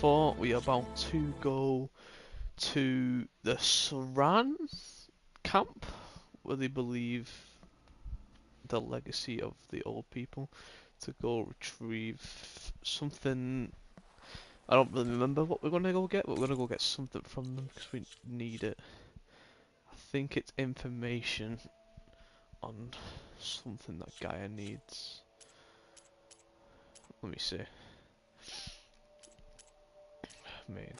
4, we are about to go to the Saran camp, where they believe the legacy of the old people, to go retrieve something. I don't really remember what we're gonna go get, but we're gonna go get something from them because we need it. I think it's information on something that Gaia needs. Let me see. Main.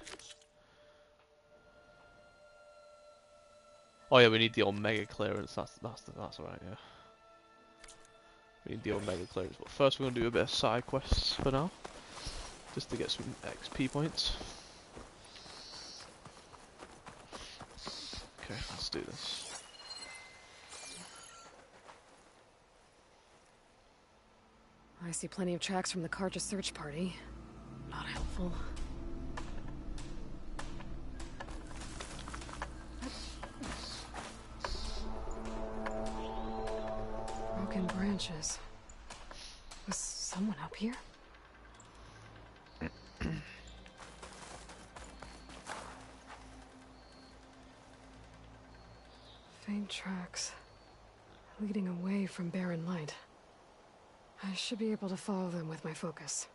Oh yeah, we need the Omega clearance. That's right. Yeah, we need the Omega clearance. But first, we're gonna do a bit of side quests for now, just to get some XP points. Okay, let's do this. I see plenty of tracks from the Carja search party. Not helpful. Broken branches. Was someone up here? Faint tracks leading away from barren light. I should be able to follow them with my focus.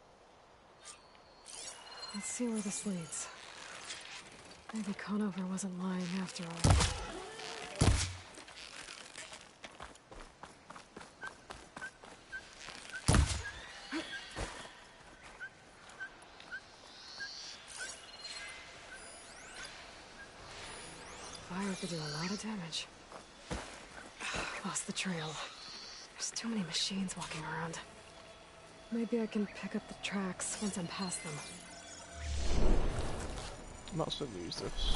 Let's see where this leads. Maybe Conover wasn't lying after all. Fire could do a lot of damage. Lost the trail. There's too many machines walking around. Maybe I can pick up the tracks once I'm past them. I'm not supposed to use this.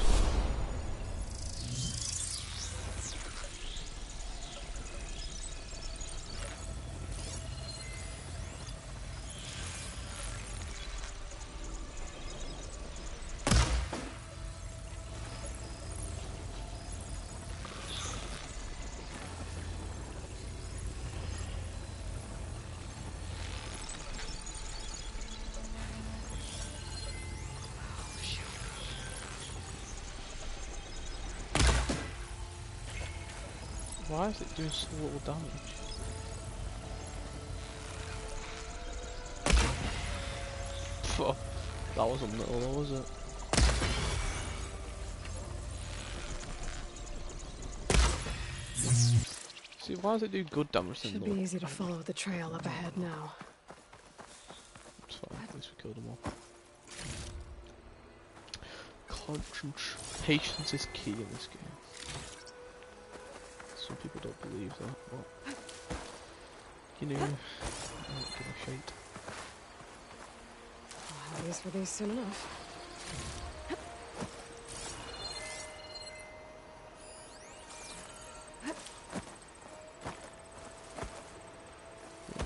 Why is it doing so little damage? Phew, that wasn't little though, was it? See, why does it do good damage? Should be easy to follow the trail up ahead now. It's fine, at least we killed them all. Patience is key in this game. Some people don't believe that, but you know, I don't give a shit. I'll have use for these soon enough.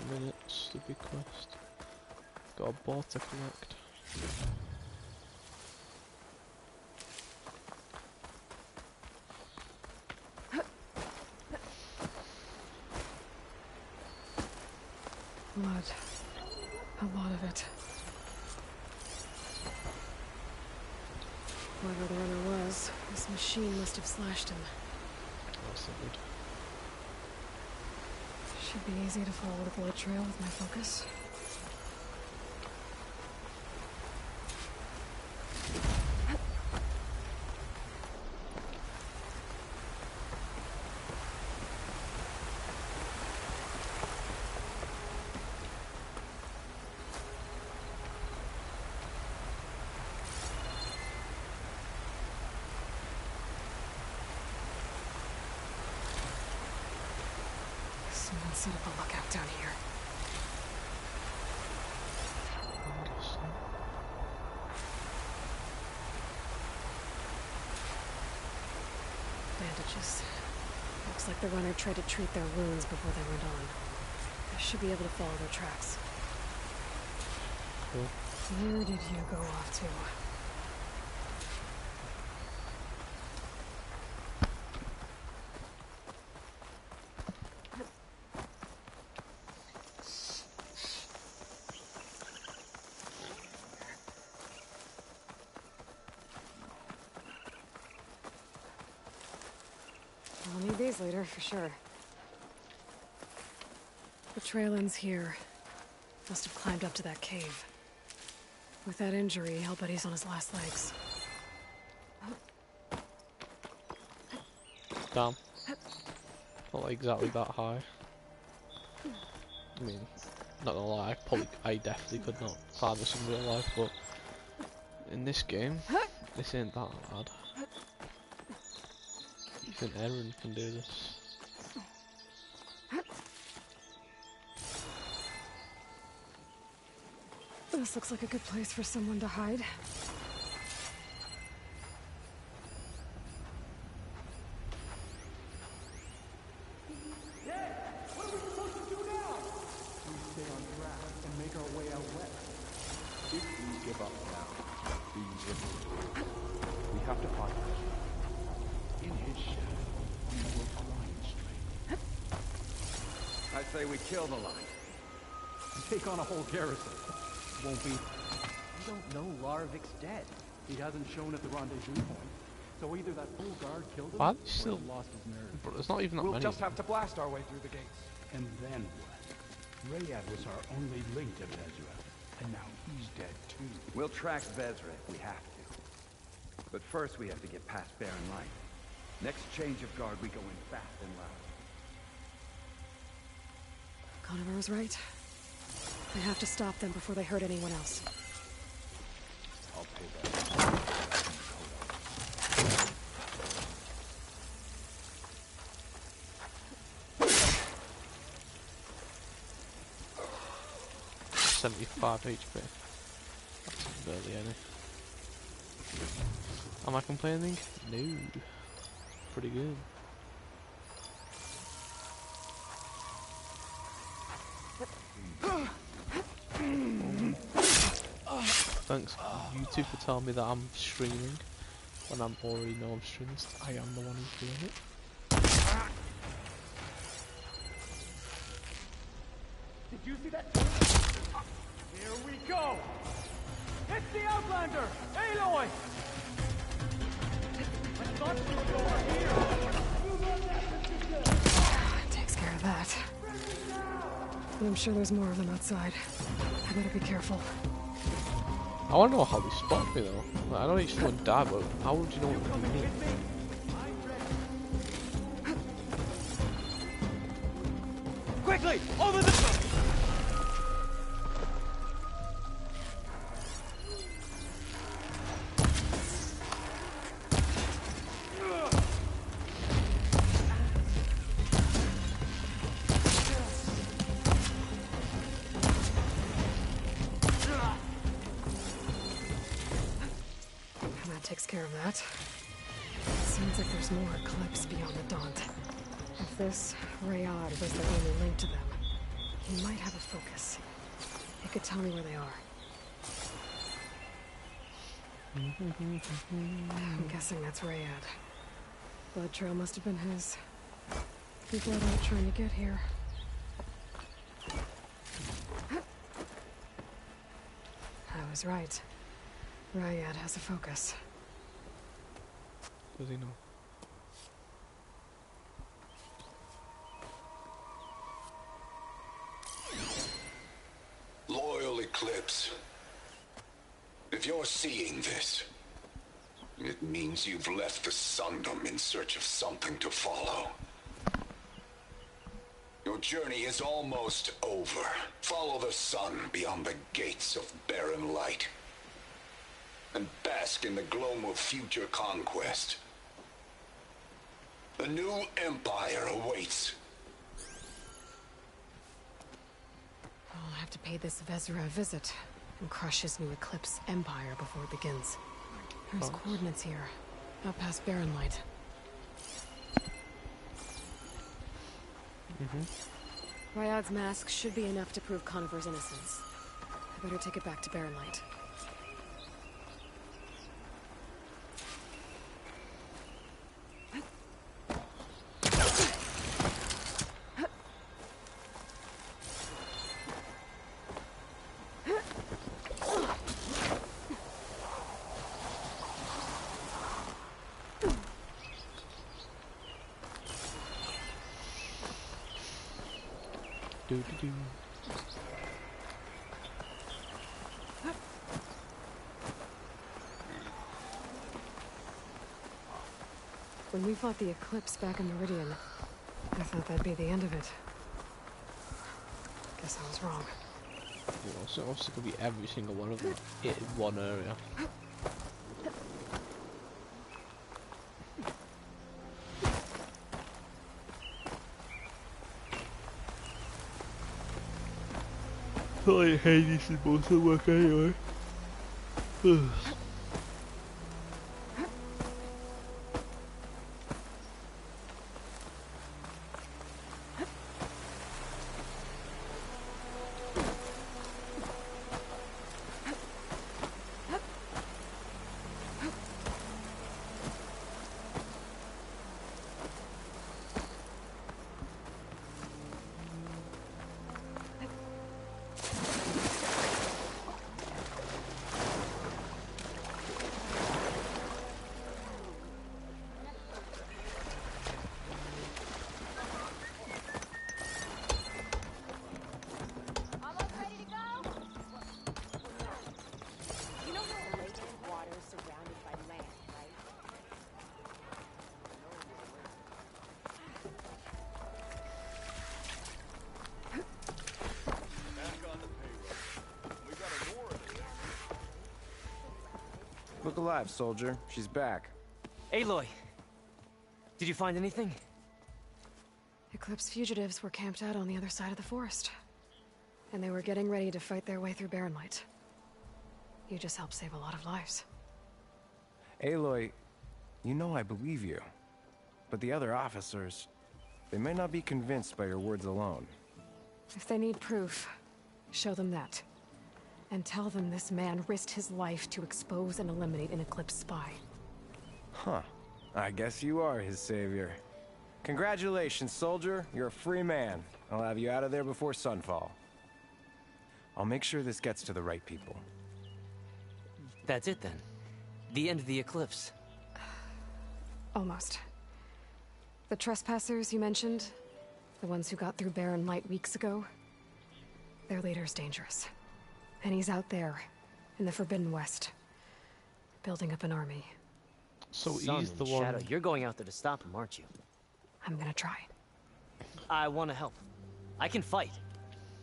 1 minute, the big quest. Got a ball to collect. Blood. A lot of it. Whoever the runner was, this machine must have slashed him. That's not good. Should be easy to follow the bullet trail with my focus. Someone set up a lookout down here. Bandages. Looks like the runner tried to treat their wounds before they went on. I should be able to follow their tracks. Cool. Where did you go off to? days later, for sure. The trail ends here. Must have climbed up to that cave. With that injury, I'll bet he's on his last legs. Damn. Not exactly that high. I mean, not gonna lie, I definitely could not climb this in real life, but in this game, this ain't that hard. Even Aaron can do this. This looks like a good place for someone to hide. Say we kill the line. Take on a whole garrison. Won't be. We don't know Larvik's dead. He hasn't shown at the rendezvous point. So either that full guard killed him, Why or still? he lost his nerve. But there's not even that We'll many. just have to blast our way through the gates. And then what? Rayad was our only link to Vezra, and now he's dead too. We'll track Vezra if we have to. But first we have to get past Barren Light. Next change of guard, we go in fast and loud. Conover was right. I have to stop them before they hurt anyone else. I'll pay that. 75 HP. That's barely any. Am I complaining? No. Pretty good. Thanks YouTube for telling me that I'm streaming when I already know I'm streaming. I am the one who's doing it. Did you see that? Here we go! It's the Outlander! Aloy! I thought we would go over here! Takes care of that. But I'm sure there's more of them outside. I better be careful. I want to know how they spot me though. Like, I know each one die, but how would you know what they mean? Quickly! Over the top! Takes care of that. Seems like there's more Eclipse beyond the Daunt. If this Rayad was the only link to them, he might have a focus. He could tell me where they are. I'm guessing that's Rayad. Blood trail must have been his. People are out trying to get here. I was right. Rayad has a focus. Does he know? Loyal Eclipse, if you're seeing this, it means you've left the Sundom in search of something to follow. Your journey is almost over. Follow the sun beyond the gates of Barren Light, and bask in the glow of future conquest. The new empire awaits. I'll have to pay this Vezra a visit and crush his new Eclipse empire before it begins. There's coordinates here, out past Barren Light. Rayad's mask should be enough to prove Conover's innocence. I better take it back to Barren Light. Do-do-do-do-do. When we fought the Eclipse back in Meridian, I thought that'd be the end of it. Guess I was wrong. Well, so obviously could be every single one of them in one area. I feel like Hades is supposed to work anyway. Almost ready to go? You know the lake and water surrounded by land, right? Look alive, soldier. She's back. Aloy! Did you find anything? Eclipse fugitives were camped out on the other side of the forest. And they were getting ready to fight their way through Barren Light. You just helped save a lot of lives. Aloy, you know I believe you. But the other officers, they may not be convinced by your words alone. If they need proof, show them that. And tell them this man risked his life to expose and eliminate an Eclipse spy. Huh. I guess you are his savior. Congratulations, soldier. You're a free man. I'll have you out of there before sunfall. I'll make sure this gets to the right people. That's it then. The end of the Eclipse. Almost. The trespassers you mentioned, the ones who got through Barren Light weeks ago, their leader's dangerous. And he's out there, in the Forbidden West, building up an army. So Sun he's the and one. Shadow, you're going out there to stop him, aren't you? I'm gonna try. I want to help. I can fight.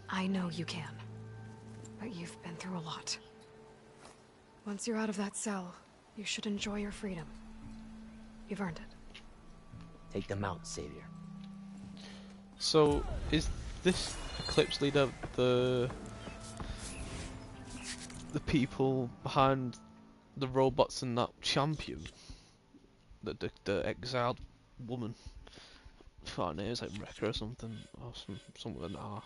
I know you can. But you've been through a lot. Once you're out of that cell, you should enjoy your freedom. You've earned it. Take them out, Savior. So is this Eclipse leader the people behind the robots and that champion? The exiled woman. Her name is like Wrecker or something, or something with an R.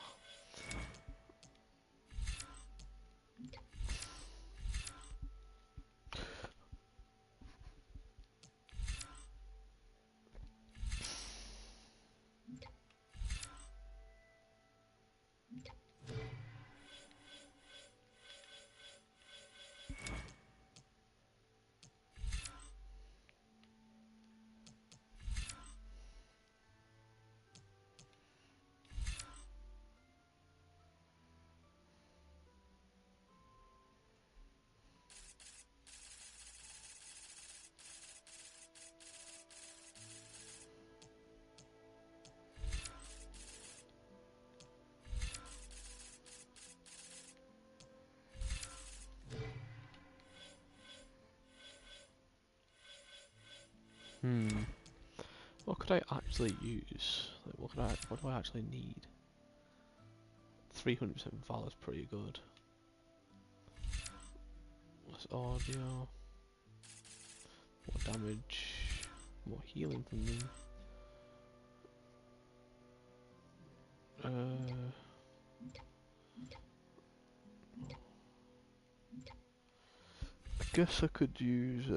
What could I actually use? Like, what do I actually need? 300% valor's pretty good. Less audio. More damage. More healing from them. I guess I could use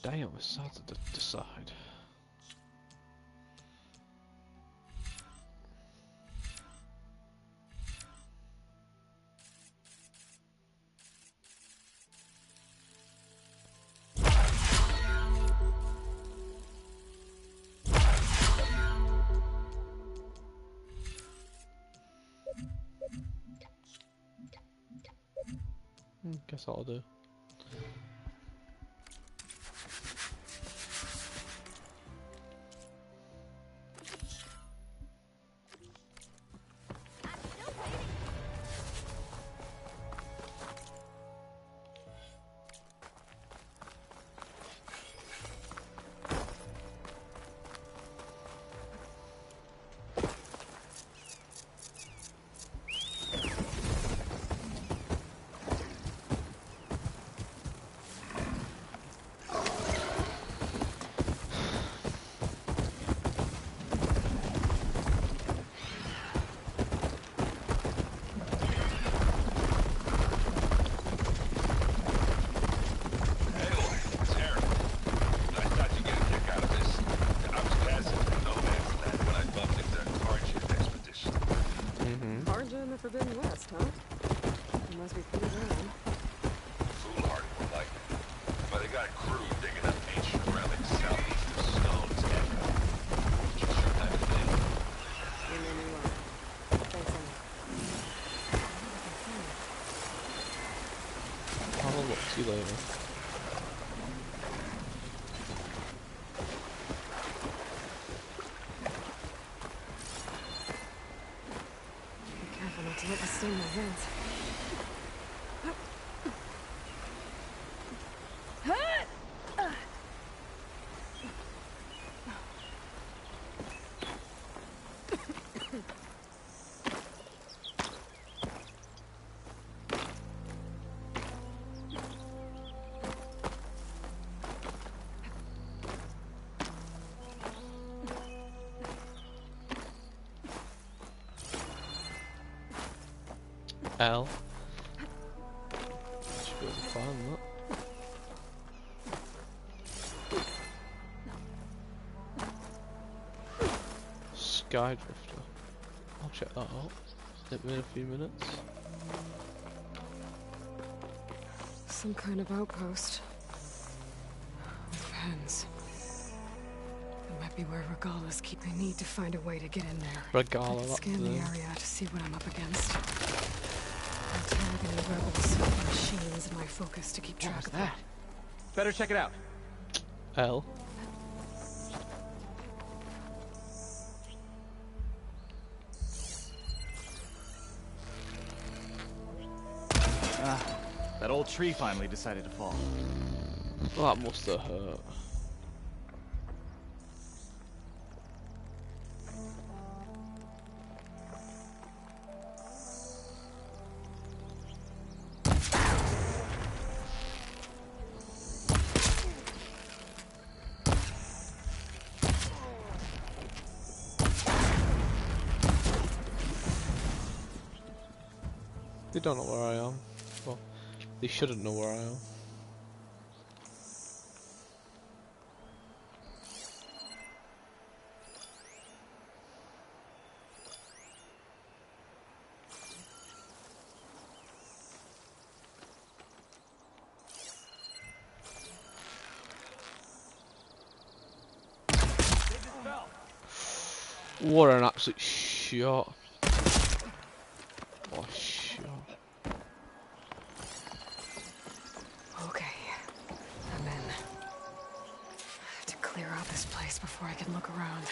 Damn, it's hard to decide. Guess I'll do. Forbidden West, huh? It must be pretty rad. Foolhardy would like it. But they got a crew digging up ancient relics southeast of Stone's Echo. Did you sure that thing? You made me laugh. Thanks, Anna. I'll look, see you later. To let me sting my hands. L. Should be able to find that. Sky Drifter. I'll check that out in a few minutes. Some kind of outpost. With pens. It might be where Regala's keep. I need to find a way to get in there. Regala, I can that's scan the the area to see what I'm up against. Targeting rebels, machines, my focus to keep track of that. Better check it out. L. That old tree finally decided to fall. Well, that must have hurt. They don't know where I am. Well, they shouldn't know where I am. What an absolute shot. What a shot. Okay, I'm in. I have to clear out this place before I can look around.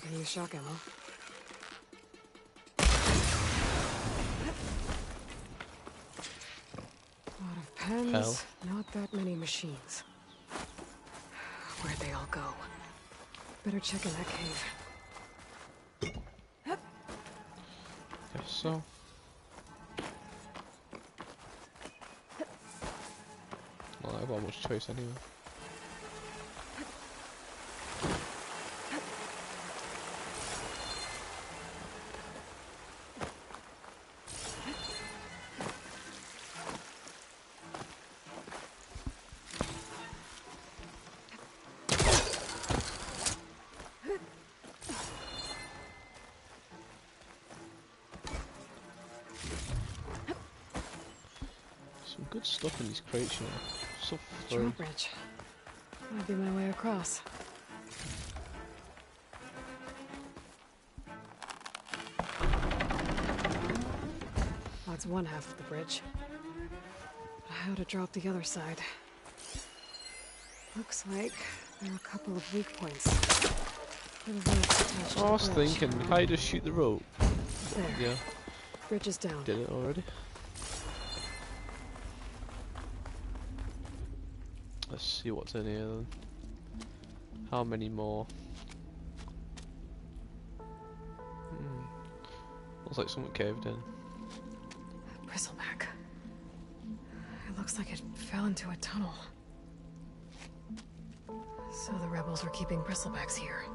Can use shock ammo. A lot of pens, Hell. not that many machines. Where'd they all go? Better check in that cave. Guess so. Well, I've got much choice anyway. Some good stuff in these crates, you know. So thorough. Drawbridge. Might be my way across. That's one half of the bridge. But how to drop the other side? Looks like there are a couple of weak points. Little ropes attached to I was the bridge. thinking, can I just shoot the rope? There. Yeah, Bridge is down. did it already. Let's see what's in here then. How many more? Looks like someone caved in. Bristleback. It looks like it fell into a tunnel. So the rebels were keeping bristlebacks here.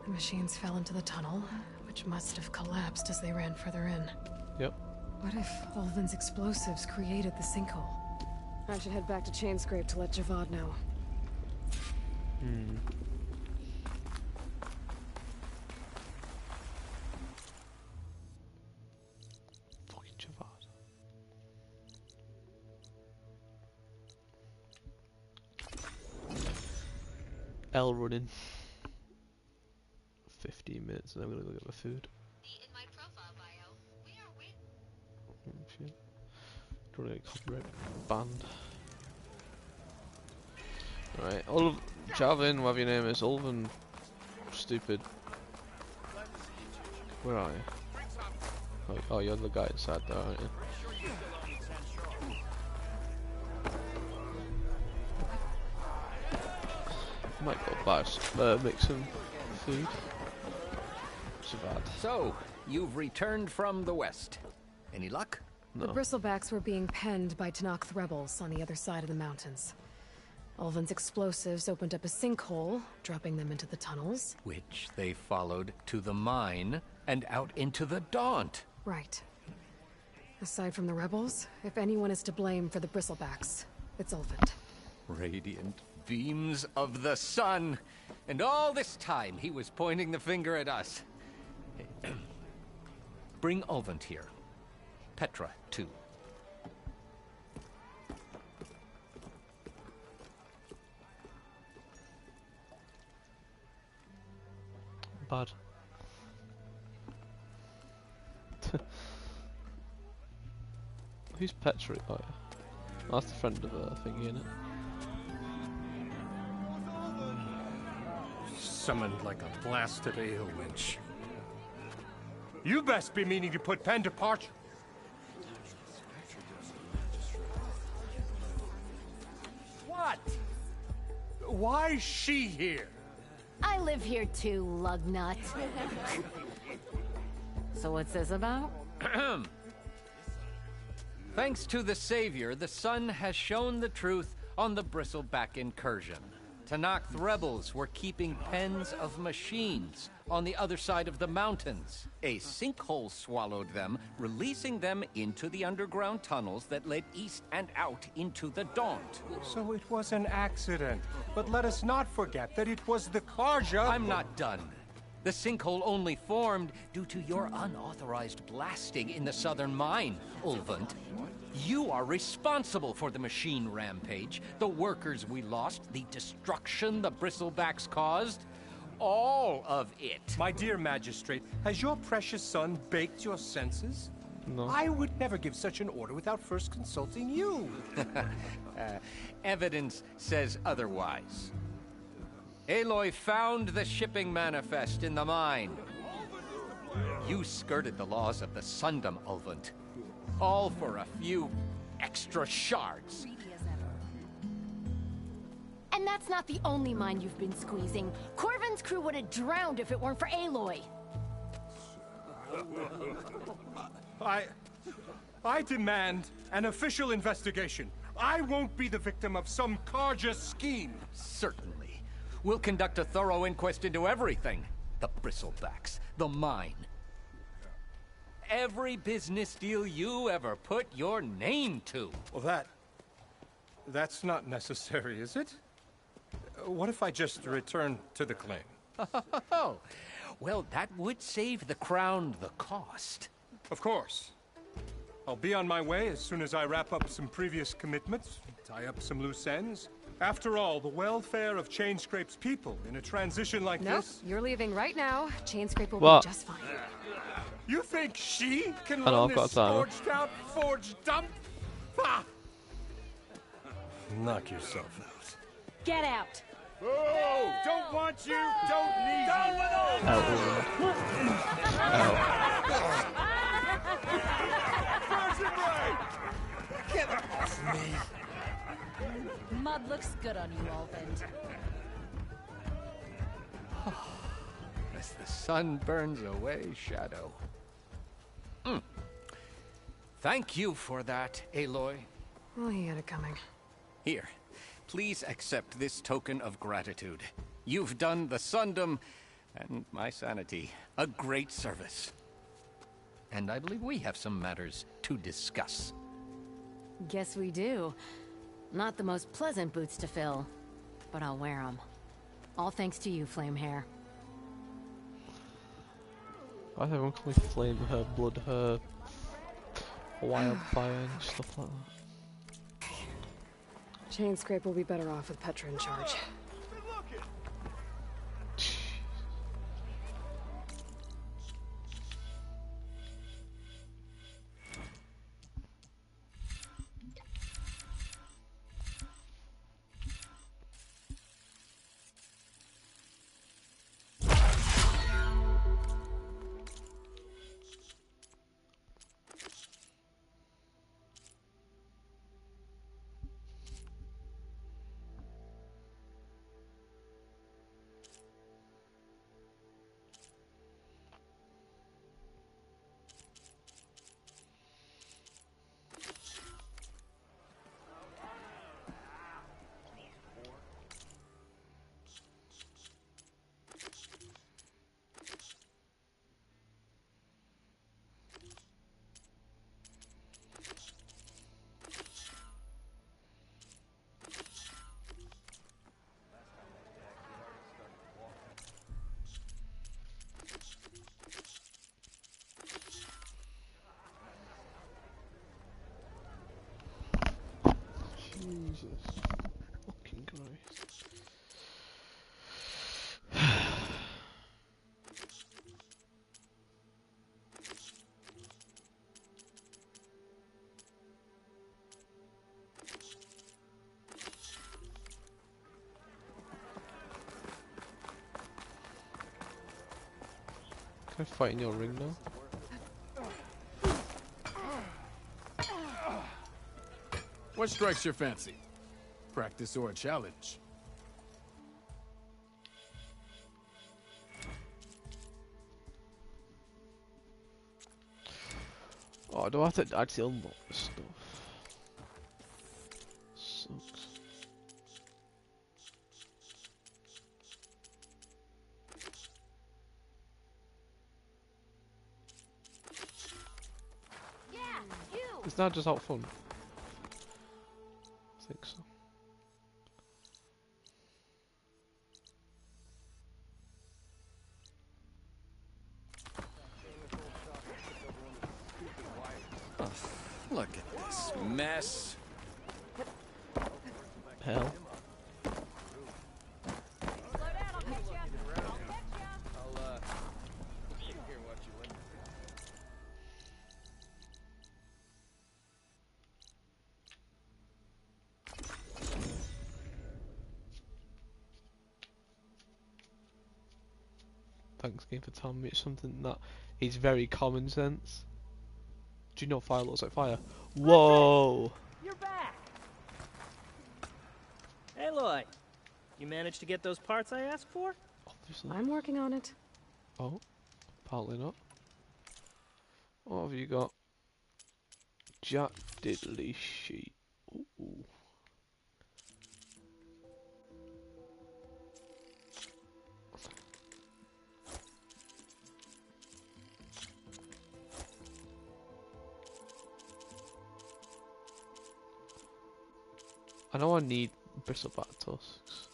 The machines fell into the tunnel, which must have collapsed as they ran further in. Yep. What if Ulvin's explosives created the sinkhole? I should head back to Chainscrape to let Javad know. Fucking Javad. L running. 15 minutes and I'm gonna go get my food. In my profile bio, we are waiting. Oh shit. Don't want to get copyright banned. Alright, Javin, whatever your name is, Ulvin, stupid. Where are you? Oh, you're the guy inside there, aren't you? Might go buy make some food. Javad. So, you've returned from the west. Any luck? The bristlebacks were being penned by Tanakh rebels on the other side of the mountains. Ulvin's explosives opened up a sinkhole, dropping them into the tunnels. Which they followed to the mine and out into the Daunt. Right. Aside from the rebels, if anyone is to blame for the bristlebacks, it's Ulvin. Radiant beams of the sun. And all this time he was pointing the finger at us. Bring Ulvin here. Petra, too. Bad. Who's Petra? Oh, yeah. That's the friend of thingy, innit? Summoned like a blasted ale winch. You best be meaning to put pen to parchment. What? Why is she here? I live here too, lugnut. So what's this about? Thanks to the Savior, the sun has shown the truth on the Bristleback incursion. Tanakh rebels were keeping pens of machines on the other side of the mountains. A sinkhole swallowed them, releasing them into the underground tunnels that led east and out into the Daunt. So it was an accident. But let us not forget that it was the Karja. I'm not done. The sinkhole only formed due to your unauthorized blasting in the southern mine, Ulvund. You are responsible for the machine rampage, the workers we lost, the destruction the Bristlebacks caused. All of it. My dear magistrate, has your precious son baked your senses? No. I would never give such an order without first consulting you. Evidence says otherwise. Aloy found the shipping manifest in the mine. You skirted the laws of the Sundom, Ulvund. All for a few extra shards. And that's not the only mine you've been squeezing. Corvin's crew would have drowned if it weren't for Aloy. I demand an official investigation. I won't be the victim of some Carja scheme. Certainly. We'll conduct a thorough inquest into everything. The Bristlebacks, the mine. Every business deal you ever put your name to. Well, that's not necessary, is it? What if I just return to the claim? Oh, well, that would save the Crown the cost. Of course. I'll be on my way as soon as I wrap up some previous commitments, tie up some loose ends. After all, the welfare of Chainscrape's people in a transition like this... Nope, you're leaving right now. Chainscrape will What? be just fine. You think she can I know, run I've got this time. forged-out forge dump? Ha! Knock yourself out. Get out. Oh, don't want you, don't need you. Down with all Version break! Get off me! Mud looks good on you, Ulvund. As the sun burns away shadow. Thank you for that, Aloy. Well, he had it coming. Here, please accept this token of gratitude. You've done the Sundom and my sanity a great service. And I believe we have some matters to discuss. Guess we do. Not the most pleasant boots to fill, but I'll wear them. All thanks to you, Flamehair. Why does everyone call me Flame Her, Blood Her, Wildfire and stuff like that? Chainscrape will be better off with Petra in charge. Jesus fucking Christ. Can I fight in your ring now? What strikes your fancy? Practice or a challenge? Oh, do I have to actually unlock this stuff? Sucks. Yeah, you. It's not just out fun. I think so. Look at this mess. Hell. Thanks again for telling me it's something that is very common sense. Do you know fire looks like fire? Whoa! You're back! Aloy, you managed to get those parts I asked for? Obviously. I'm working on it. Oh, apparently not. What have you got? Jack Diddley sheet. Ooh. I know I need bristleback tusks.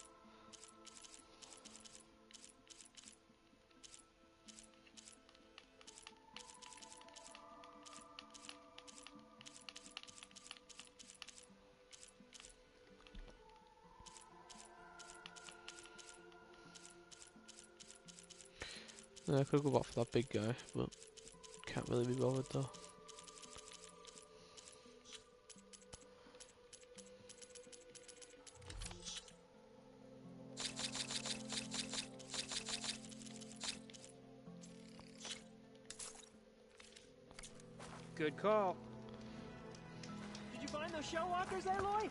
Yeah, I could go back for that big guy, but can't really be bothered though. Good call. Did you find those shell walkers, Aloy?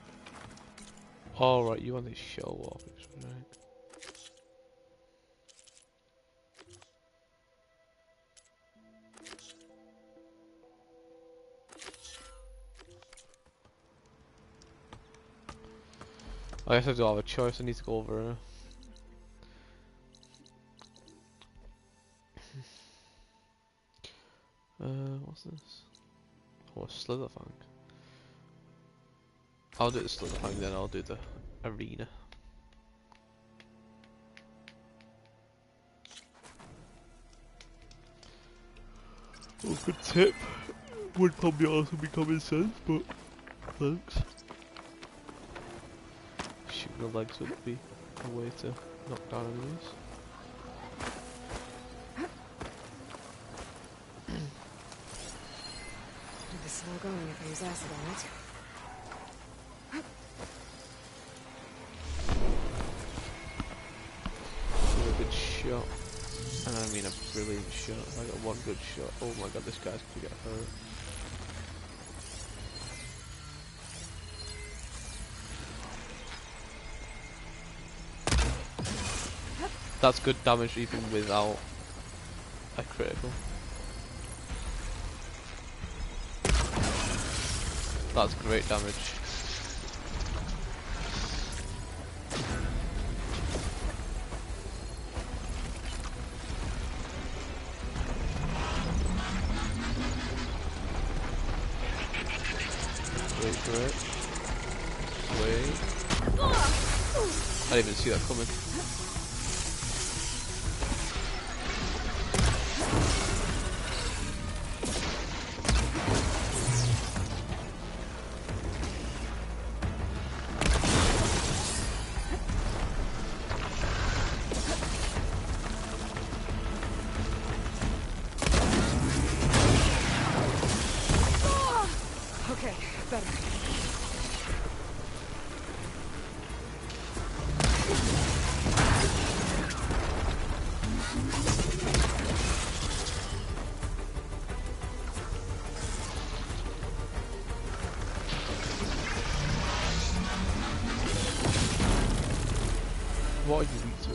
Alright, you want these shell walkers, right? I guess I do have a choice. I need to go over. What's this? Oh, Slitherfang. I'll do the Slitherfang, then I'll do the arena. Oh, good tip. Would probably also be common sense, but thanks. Shooting the legs would be a way to knock down enemies. Do this slow going if I use acid on it. A good shot. And I mean a brilliant shot. I got one good shot. Oh my god, this guy's gonna get hurt. That's good damage even without a critical. That's great damage. Wait for it. Wait. I didn't even see that coming. Okay, better. What are you weak to?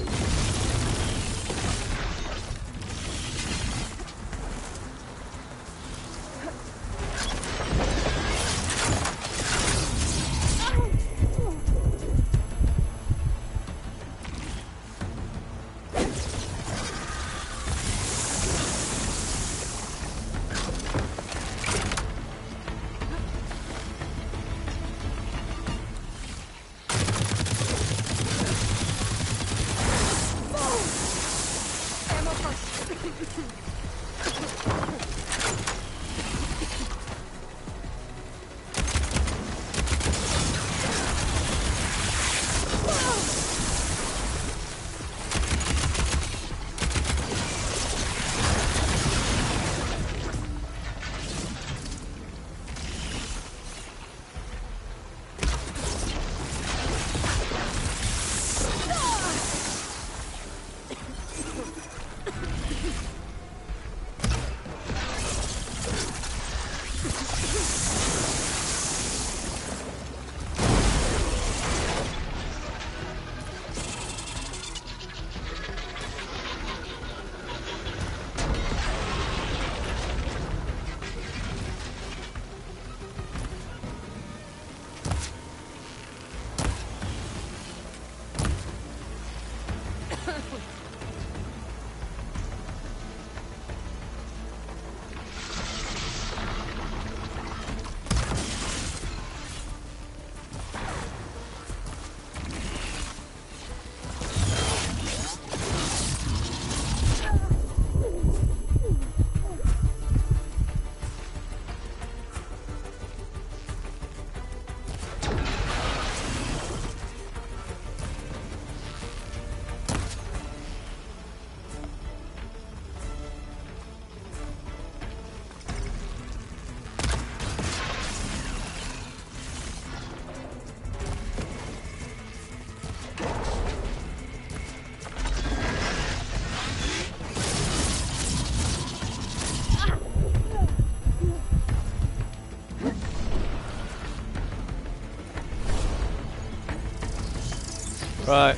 Right.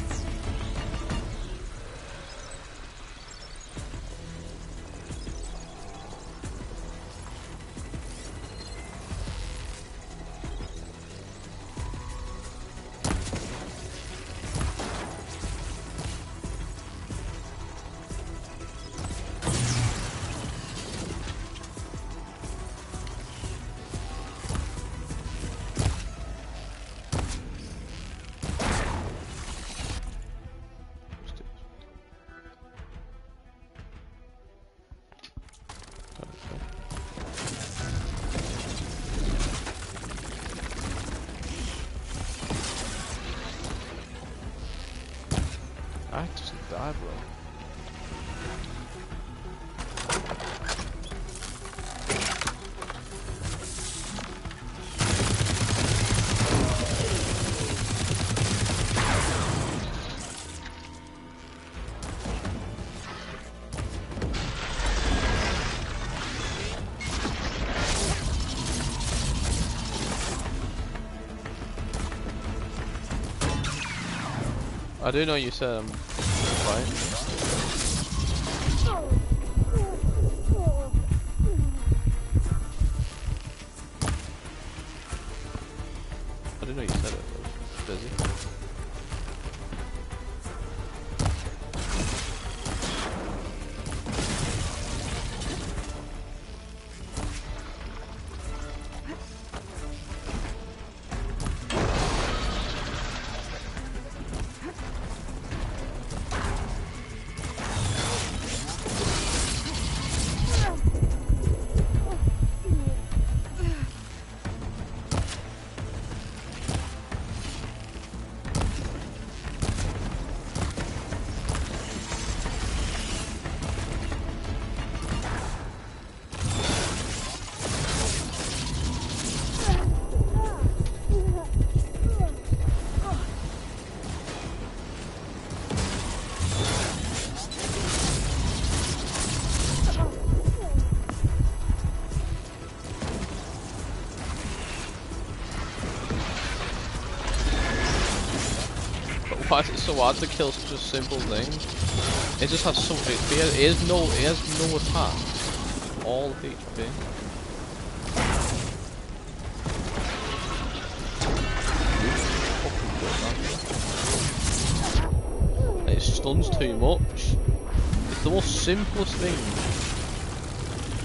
I just died, bro. I do know you said right. I didn't know you said it. I was busy. Why is it so hard to kill such a simple thing? It just has something. It has no attack. All HP. And it stuns too much. It's the most simplest thing.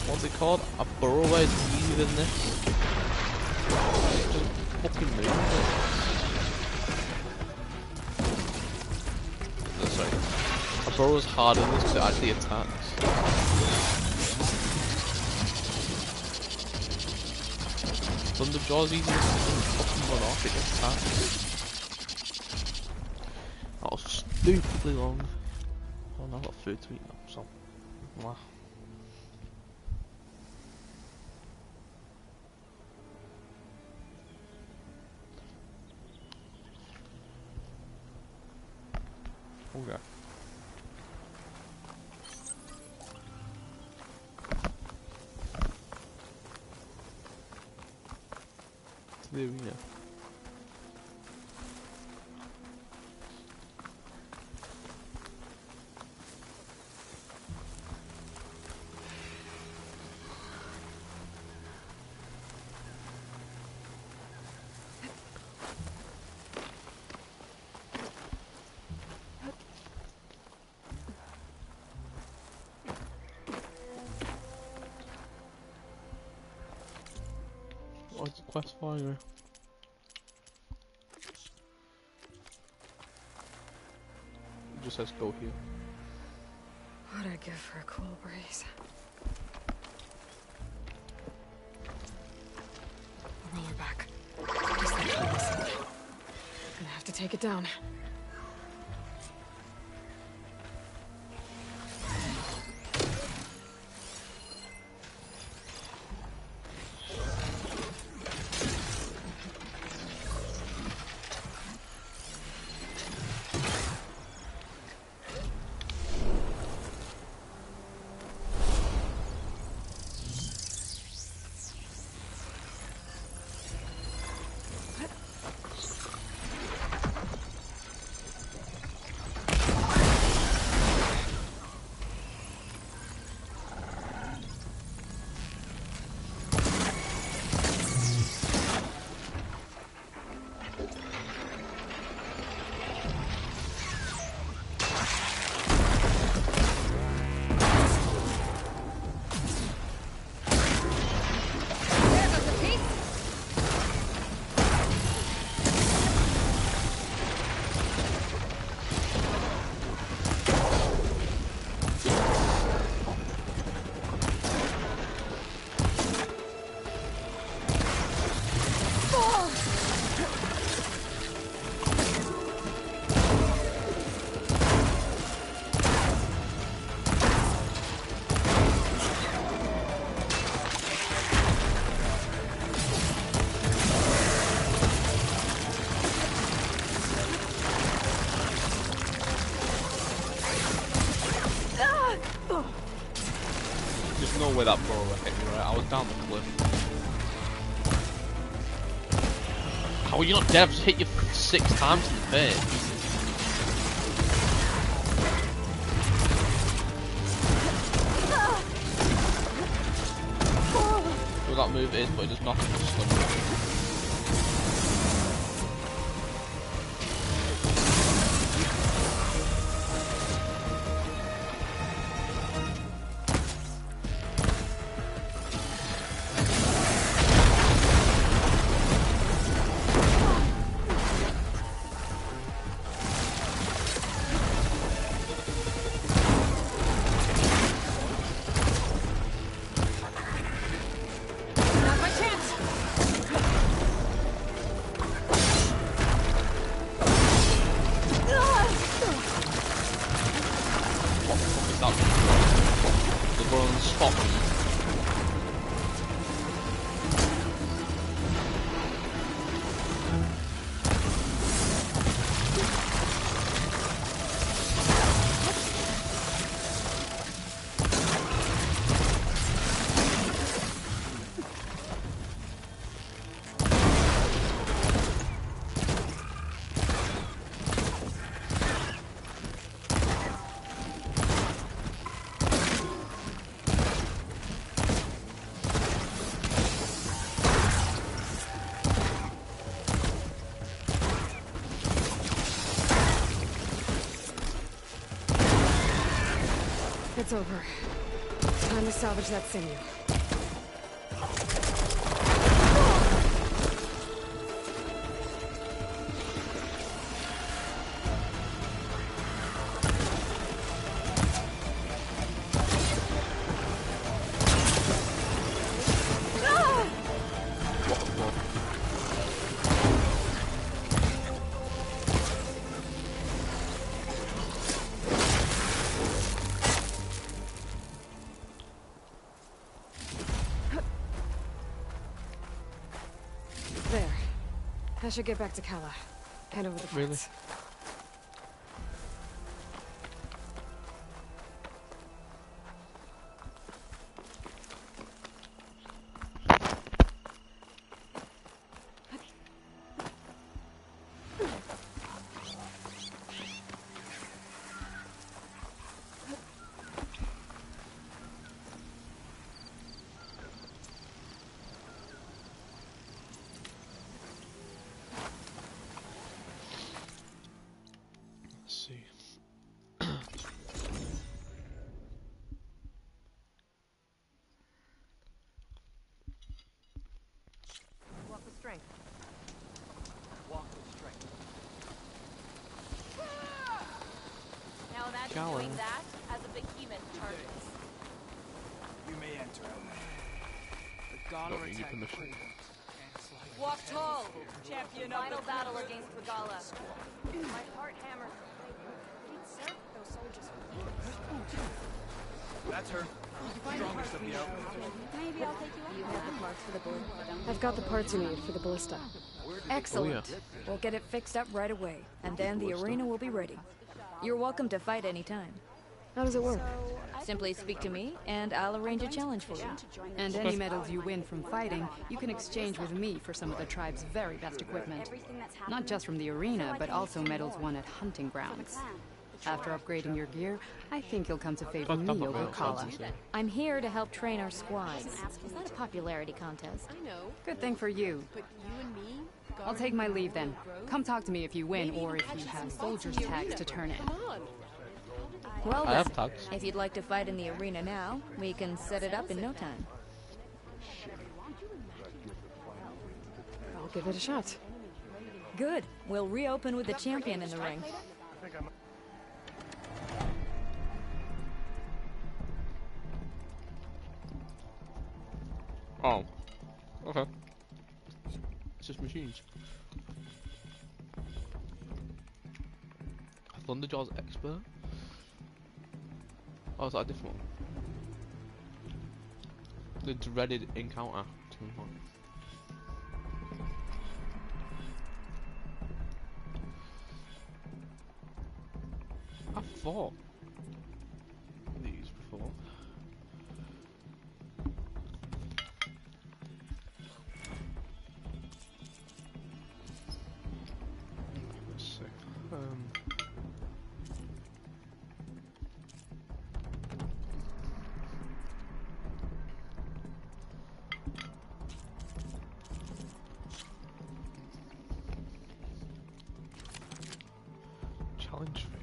What's it called? A burrow is easier than this. It just fucking moves. Sorry. A burrow's harder than this because it actually attacks. Thunderjaw's easy to fucking run off, it attacks. That was stupidly long. Oh, now I've got food to eat now, so. Mwah. Okay. There we go. What's the quest for anyway? It just says go here. What'd I give for a cool breeze? A roller back. Guess that key missing. Gonna have to take it down. There's no way that blow would hit me, right? I was down the cliff. How are you not dead? I've just hit you 6 times in the face. Well, that move is, but it does nothing to stun me. It's over. Time to salvage that sinew. There. I should get back to Kala. Hand over the parts. Really? strength. Walk with strength. Now imagine Challenge. doing that as a behemoth charges. You may enter. The Don't Gala need your attack permission. Kratos, and it's like Walk tall, champion final of the battle against Regala. My heart hammers. He'd serve those soldiers. That's her. Strongest of the outfit. Maybe I'll take you have the parts for the bullet. I've got the parts you need for the ballista. Excellent. Oh, We'll get it fixed up right away, and then the arena will be ready. You're welcome to fight anytime. How does it work? Simply speak to me, and I'll arrange a challenge for you. And any medals you win from fighting, you can exchange with me for some of the tribe's very best equipment. Not just from the arena, but also medals won at hunting grounds. After upgrading your gear, I think you'll come to favor me over Kala. I'm here to help train our squads. Is that a popularity contest? I know. Good thing for you. But you and me? I'll take my leave then. Come talk to me if you win, or if you have soldiers' tags to turn in. Well I then, have tags. if you'd like to fight in the arena now, we can set it up in no time. I'll give it a shot. Good. We'll reopen with the champion in the ring. Oh. Okay. It's just machines. Thunderjaw's expert? Oh, is that a different one? The dreaded encounter. I fought these before. Let's see. Challenge frame.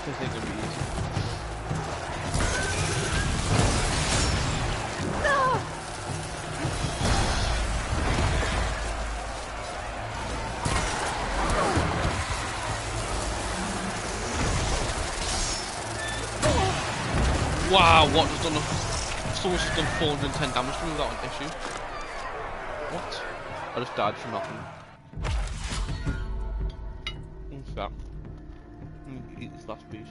This ain't gonna be easy. Wow, what has done? Someone's just done 410 damage to me without an issue. What? I just died from nothing. What's that? Eat this last piece.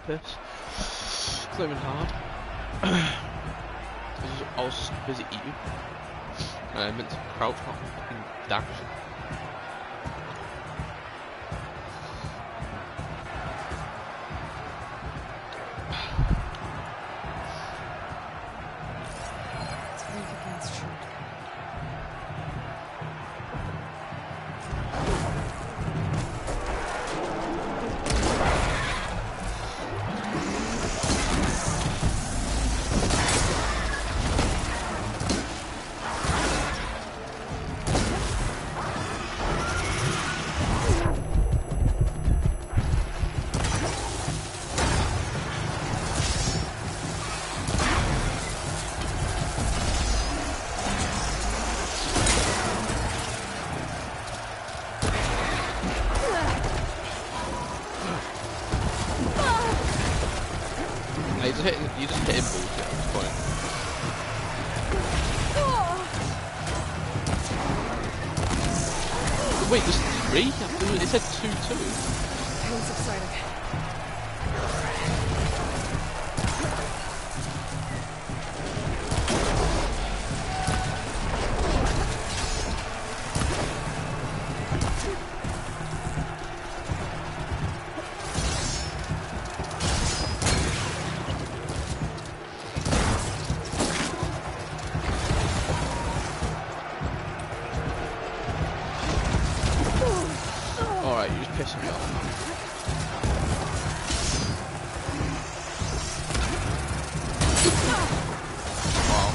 Piss. It's not even hard. I was just busy eating. And I meant to crouch, not fucking dash. You just hit him bullshit at this point. Wait, this 3? It said 2-2. Pain subsiding. Alright, you're just pissing me off. Wow.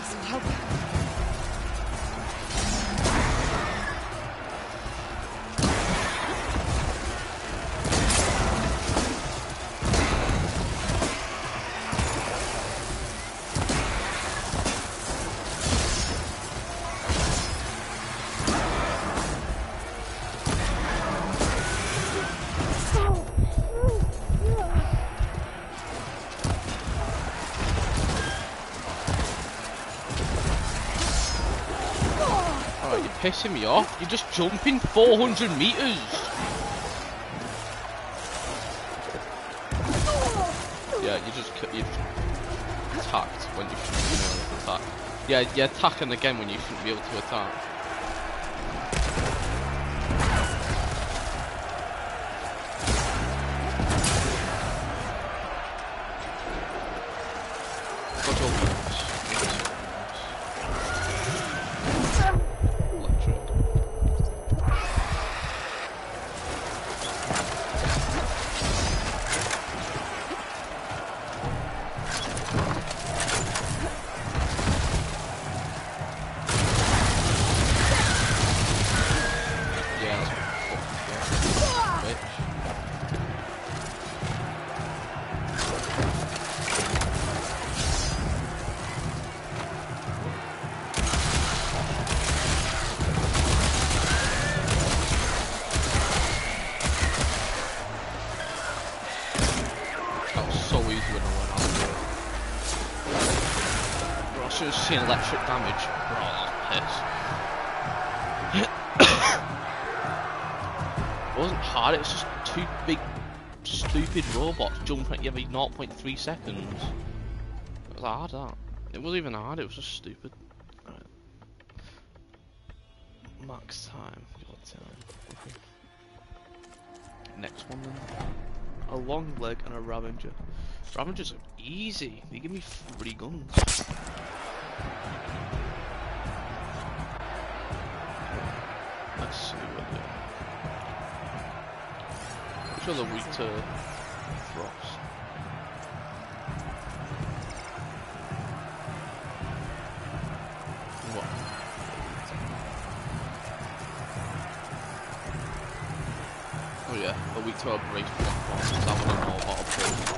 Some help. Alright, you're pissing me off. You're just jumping 400 meters. Yeah, you attacked when you shouldn't be able to attack. Yeah, you're attacking again when you shouldn't be able to attack. What's all this? Should have seen electric damage. Oh, piss. It wasn't hard, it was just two big, stupid robots jumping at you every 0.3 seconds. It was hard, that. It wasn't even hard, it was just stupid. Right. Max time. Your time. Next one then. A long leg and a Ravager. Ravagers are easy. They give me 3 guns. Let's see what they are. I'm sure they're weak to frost. What? Oh yeah, they're weak to a brace platforms. That one I know about a brace.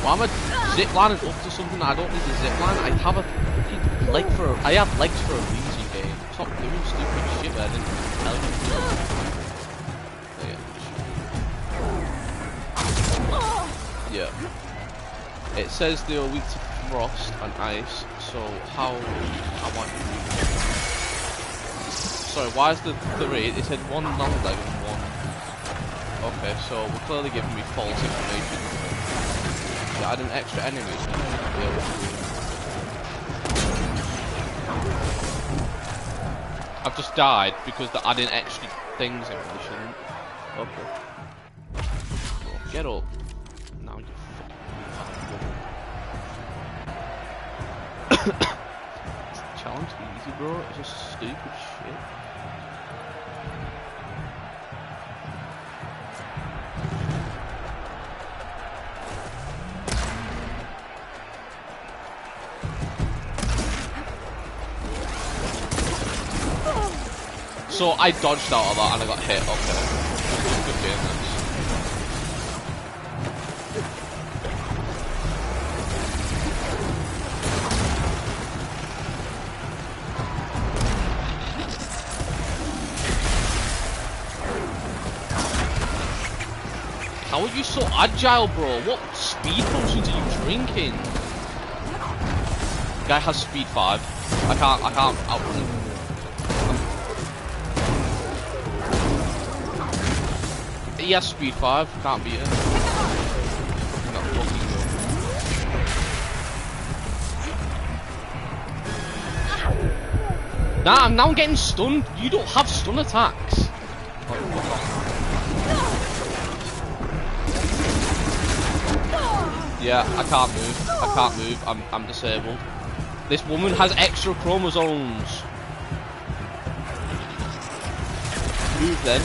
Why am I ziplining up to something I don't need to zipline? I have a fucking leg for I have legs for a reason, game. Stop doing stupid shit that I didn't tell you to do. Yeah. It says they are weak to frost and ice, so how I want to do. Sorry, why is the 3? It said 1 long leg and 1. Okay, so we're clearly giving me false information. Add an extra enemy. I've just died because they're adding extra things in they shouldn't. Okay. Get up. Now you fucking challenge easy, bro. It's just stupid shit. So I dodged out of that and I got hit. Okay. Good game, this. How are you so agile, bro? What speed potions are you drinking? Guy has speed 5. I can't outrun him. He has speed 5, can't beat him. Nah, now I'm getting stunned. You don't have stun attacks. Yeah, I can't move. I can't move. I'm disabled. This woman has extra chromosomes. Move then.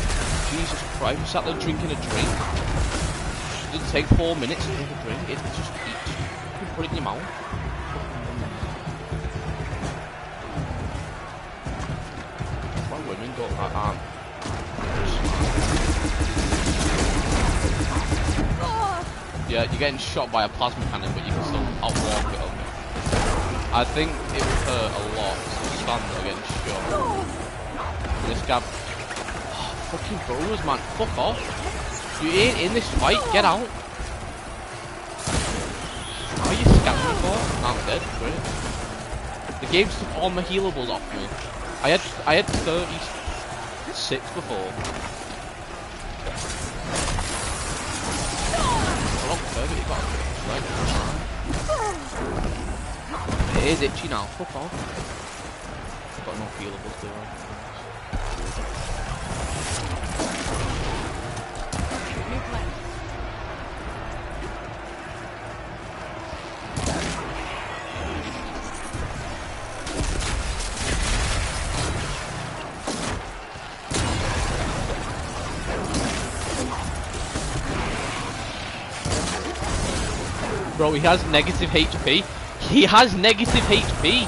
Jesus Christ, you sat there drinking a drink. It doesn't take 4 minutes to drink a drink. It's just eat. You put it in your mouth. Why women go like that? Yeah, you're getting shot by a plasma cannon, but you can still outwalk it. Okay. I think it would hurt a lot to stand there getting shot. This guy. Oh, fucking burrows, man. Fuck off. You ain't in this fight. Get out. What are you scamming me for? Now I'm dead. Great. The game took all my healables off me. I had 36 before. It is itchy now, fuck off. Got no healables, do I? Bro, he has negative HP. He has negative HP.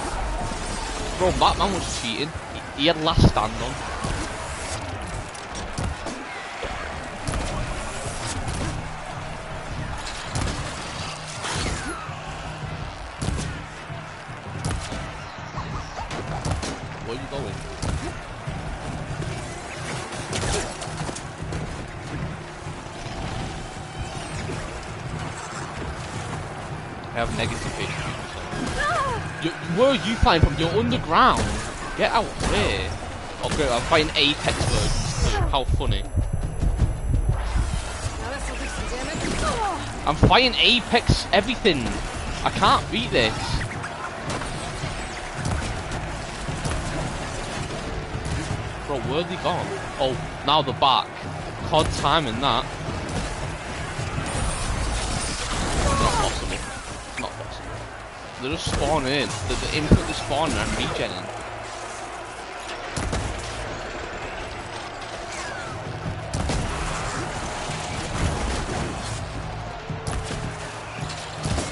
Bro, Batman was cheating. He had last stand on. Where are you going? I have negative HP. Where are you fighting from? You're underground. Get out there. Oh great, I'm fighting Apex versions too. How funny. I'm fighting Apex everything. I can't beat this. Bro, where are they gone? Oh, now they're back. COD timing that. They're just spawning in. They're instantly spawning and regenning.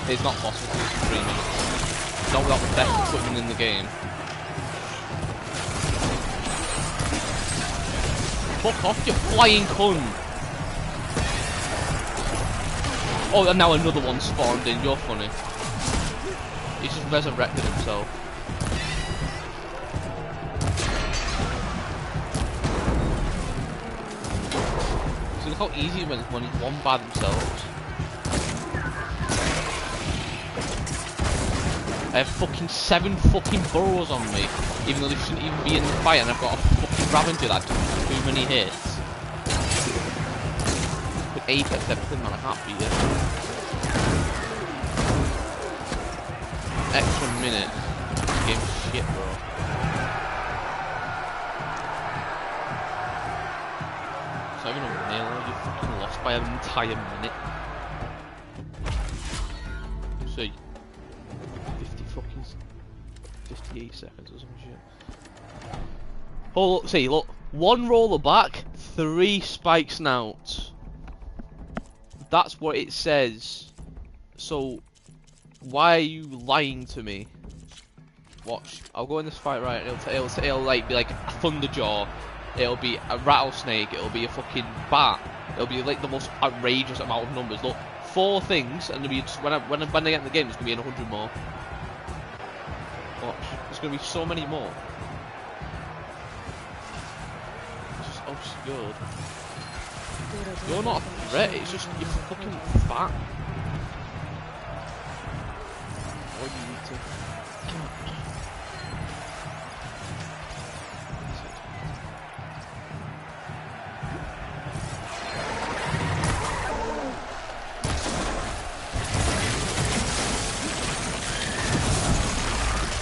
It's not possible to do 3 minutes. Not without the best equipment in the game. Fuck off, you flying cunt! Oh, and now another one spawned in. You're funny. He's just resurrected himself. So look how easy it is when he's one by themselves. I have fucking 7 fucking burrows on me, even though they shouldn't even be in the fight, and I've got a fucking Ravager that took too many hits. With Apex everything, man, I can't beat it. Extra minute. This game's shit, bro. It's not even a nail, you fucking lost by an entire minute. So, 58 seconds or some shit. Oh, look, see, look. 1 roller back, 3 spike snouts. That's what it says. So, why are you lying to me? Watch, I'll go in this fight right. It'll like be like a Thunderjaw. It'll be a rattlesnake. It'll be a fucking bat. It'll be like the most outrageous amount of numbers. Look, 4 things, and there'll be just, when I get in the game, there's gonna be 100 more. Watch, there's gonna be so many more. It's just obscure. You're not a threat, it's just you're fucking fat. Or you need to...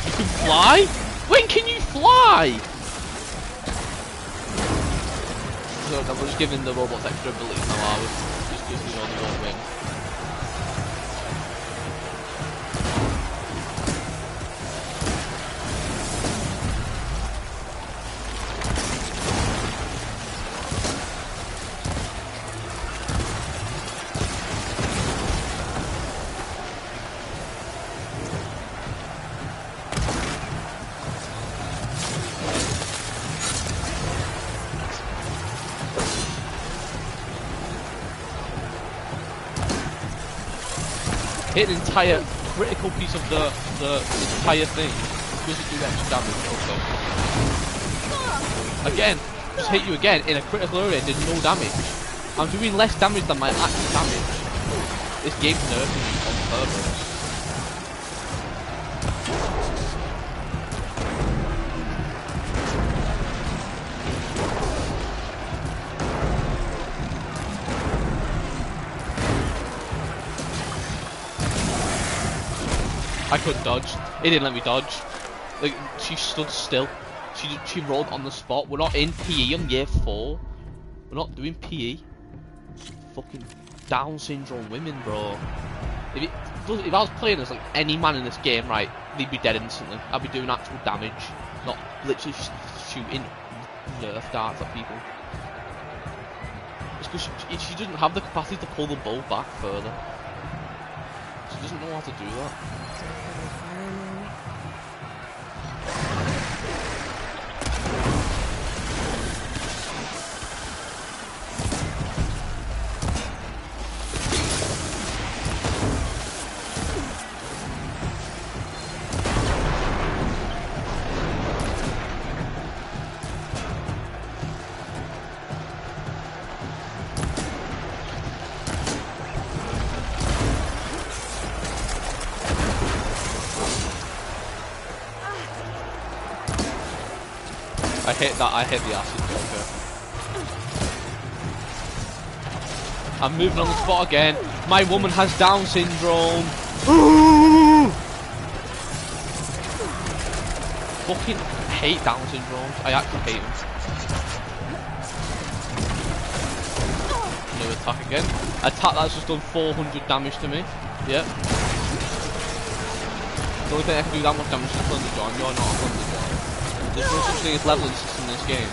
You can fly? When can you fly? So we're just giving the robots extra abilities now, are we? Just because we know they won't win. Hit an entire critical piece of the entire thing. Doesn't do extra damage also. Again, just hit you again in a critical area, did no damage. I'm doing less damage than my actual damage. This game's nerfing me on purpose. I couldn't dodge. It didn't let me dodge. Like, she stood still. She rolled on the spot. We're not in PE on year 4. We're not doing PE. Fucking Down syndrome women, bro. If I was playing as like any man in this game, right, they'd be dead instantly. I'd be doing actual damage, not literally shooting Nerf darts at people. It's because she doesn't have the capacity to pull the bow back further. She doesn't know how to do that. I hit the acid blocker. I'm moving on the spot again. My woman has Down syndrome. Fucking hate Down syndrome. I actually hate them. New attack again. Attack that's just done 400 damage to me. Yep. The only thing I can do that much damage is Thunder John. You're not a Thunder John. There's no such thing as leveling system in this game.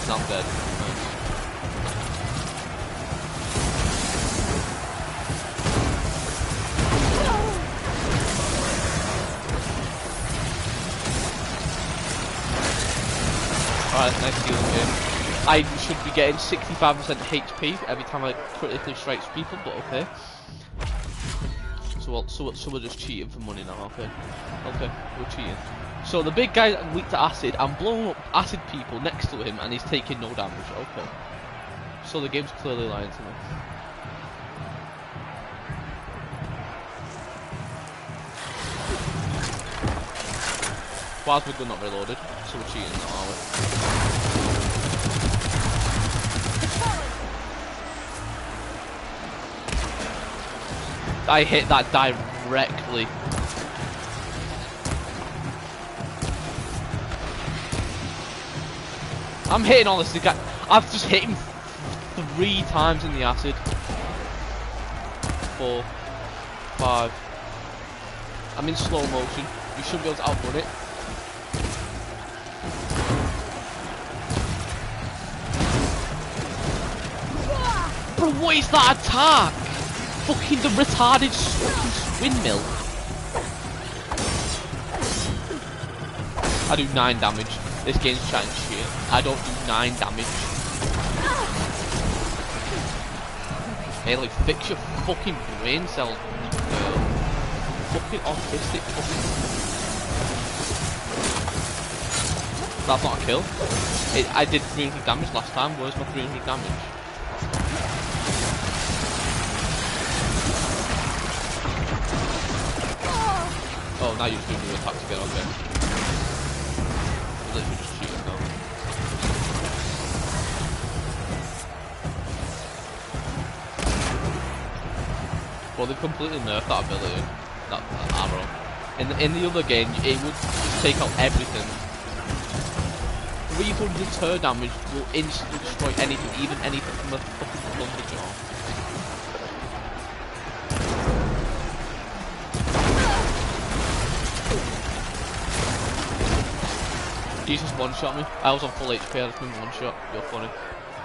Now I'm dead. Nice. Alright, nice healing game. I should be getting 65% HP every time I critically strikes people, but okay. So we're just cheating for money now, okay? Okay, we're cheating. So the big guy weak to acid, I'm blowing up acid people next to him and he's taking no damage, okay. So the game's clearly lying to me. Plasma gun not reloaded, so we're cheating now, are we? I hit that directly. I'm hitting all this guy. I've just hit him 3 times in the acid. 4, 5. I'm in slow motion. You should be able to outrun it. Bro, what is that attack? Fucking the retarded fucking windmill. I do 9 damage. This game's chatting shit. I don't do 9 damage. Hey, like, fix your fucking brain cells, girl. Fucking autistic fucking... That's not a kill. I did 300 damage last time. Where's my 300 damage? Oh, now you're just doing new attacks again, okay. You're literally just cheating now. Well, they've completely nerfed that ability, that arrow. In the other game, it would take out everything. 300 turn damage will instantly destroy anything, even anything from a fucking Thunderjaw. Jesus one-shot me. I was on full HP, I just been one-shot. You're funny.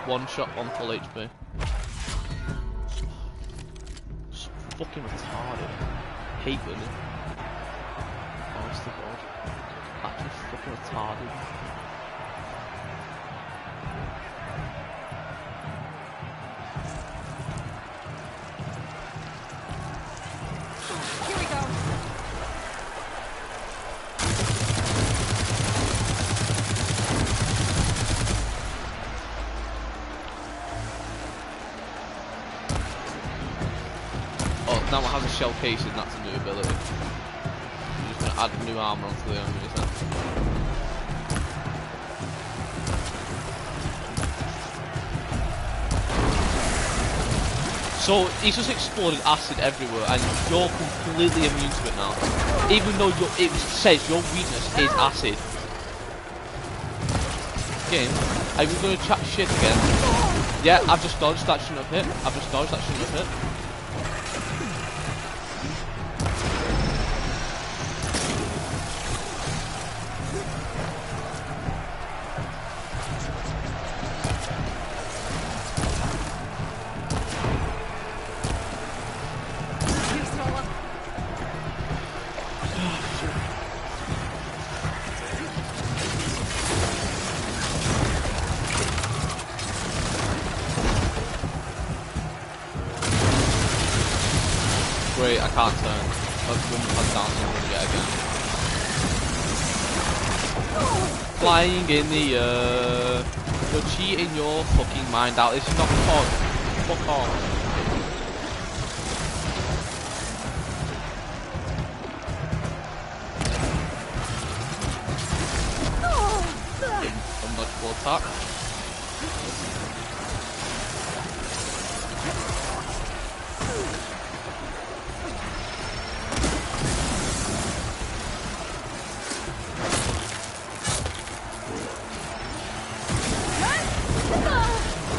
One-shot on full HP. It's fucking retarded. Hate women. Honest to God. Actually fucking retarded. Here we go. Oh, now it has a shell casing, that's a new ability. I'm just gonna add new armor onto the enemies then. So, he's just exploded acid everywhere and you're completely immune to it now. Even though it says your weakness is acid. Game, are you gonna chat shit again? Yeah, I've just dodged, that shouldn't have hit. I've just dodged, that shouldn't have hit. Wait, I can't turn. Let's run down and run it again. Flying in the air. You're cheating your fucking mind out. This is not fun. Fuck off. Unnotchable attack.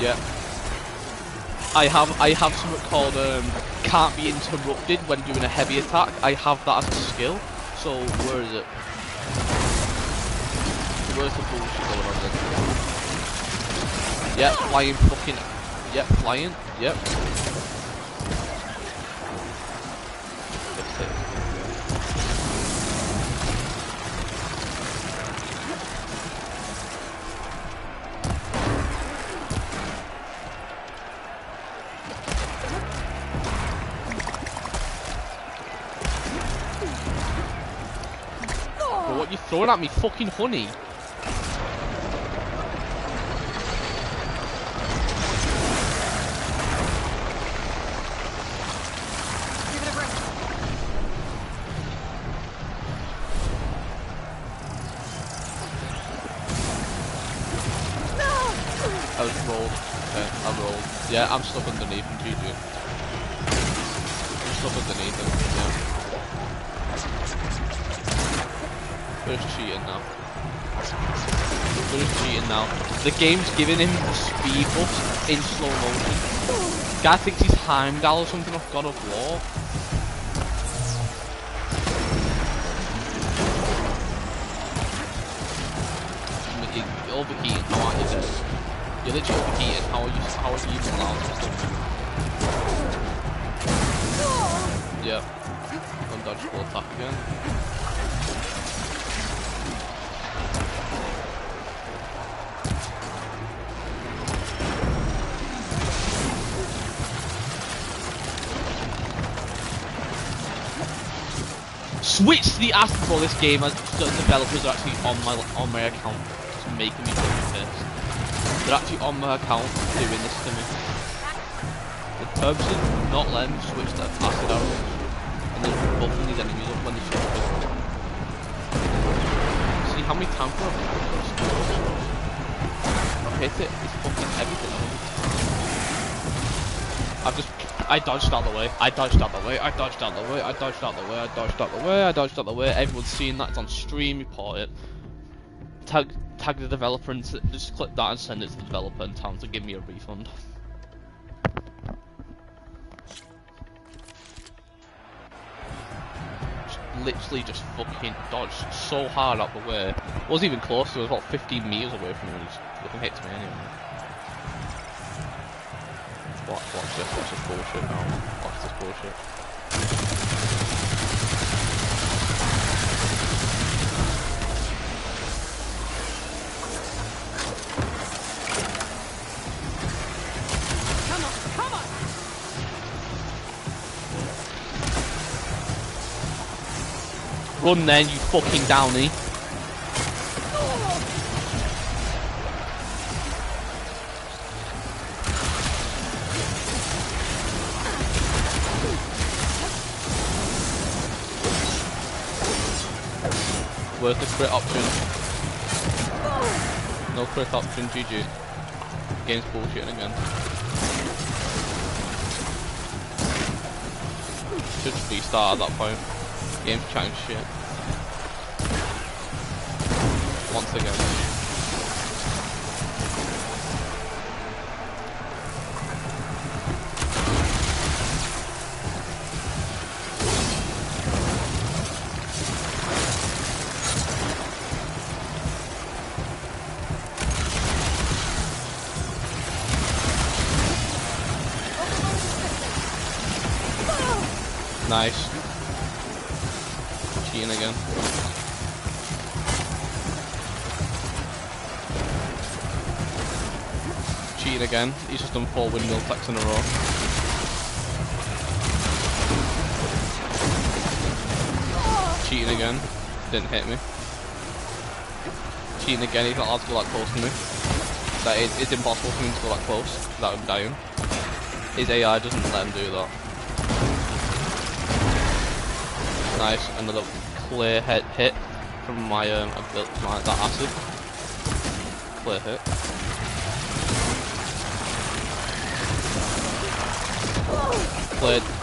Yeah. I have something called can't be interrupted when doing a heavy attack. I have that as a skill. So where is it? Where's the bullshit going on then? Yep, flying fucking. Yep, flying. Yep. What you throwing at me? Fucking honey. I was rolled. Okay, I rolled. Yeah, I'm stuck underneath him, GG. I'm stuck underneath him, yeah. We're just cheating now. We're just cheating now. The game's giving him the speed buff in slow motion. Guy thinks he's Heimdall or something off God of War. You're overheating, how are you just? You're literally overheating, how are you even allowed to stop? Yeah. Undodgeable attack again. Switch the ass before this game as the developers are actually on my account. It's making me fucking pissed. They're actually on my account doing this to me. The purpose is not letting me switch the acid arrows. and then buffing these enemies up when they shoot them. See how many times I've hit it? It's fucking everything. I dodged out the way, I dodged out the way, I dodged out the way, I dodged out the way, I dodged out the way, I dodged out the way. Everyone's seen that, it's on stream, report it. Tag the developer and just click that and send it to the developer and tell them to give me a refund. Literally just fucking dodged so hard out the way. It wasn't even close, it was about 15 meters away from me and just fucking hit me anyway. Watch this bullshit now. Watch this bullshit. Come on! Run then, you fucking downy. Where's the crit option? No crit option, GG. Game's bullshitting again. Should just restart at that point. Game's chatting shit. Once again. Nice. Cheating again. Cheating again. He's just done 4 windmill attacks in a row. Cheating again. Didn't hit me. Cheating again. He's not allowed to go that close to me. It's impossible for him to go that close without him dying. His AI doesn't let him do that. Nice, another clear hit from my that acid. Clear hit.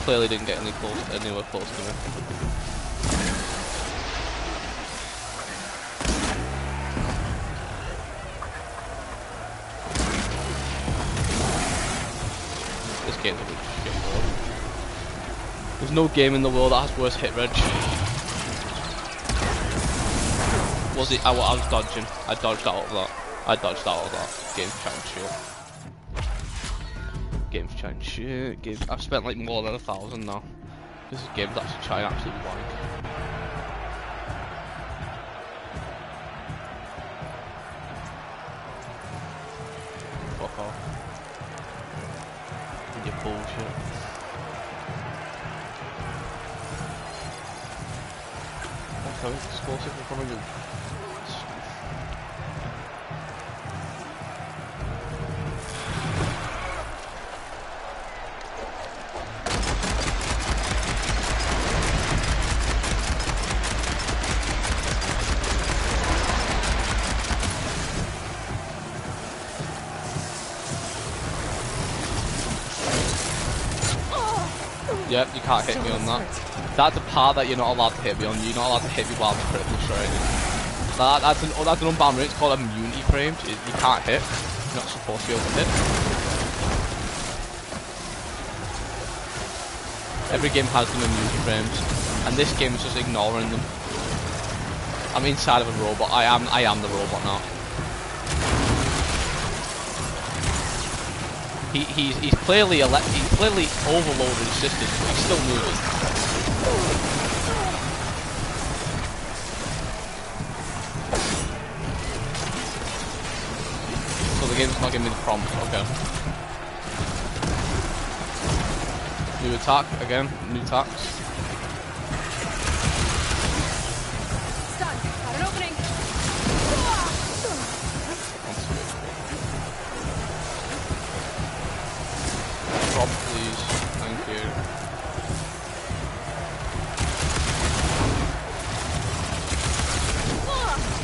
Clearly didn't get anywhere close to me. This game's a bit shit. There's no game in the world that has worse hit reg. Was it? I was dodging. I dodged out of that. Game's chatting shit. I've spent like more than 1,000 now. This game's actually trying absolutely wank. Fuck off. With your bullshit. Okay, explosive in front of you. Yep, you can't hit me on that. That's a part that you're not allowed to hit me on. You're not allowed to hit me while I'm critical striking. That's an unbound rate. It's called immunity frames. You can't hit. You're not supposed to be able to hit. Every game has them immunity frames, and this game is just ignoring them. I'm inside of a robot. I am the robot now. He's clearly overloaded his system, but he's still moving. So the game's not giving me the prompt. Okay. New attack again. New attacks. Stun. Got an opening. Prompt, please. Thank you.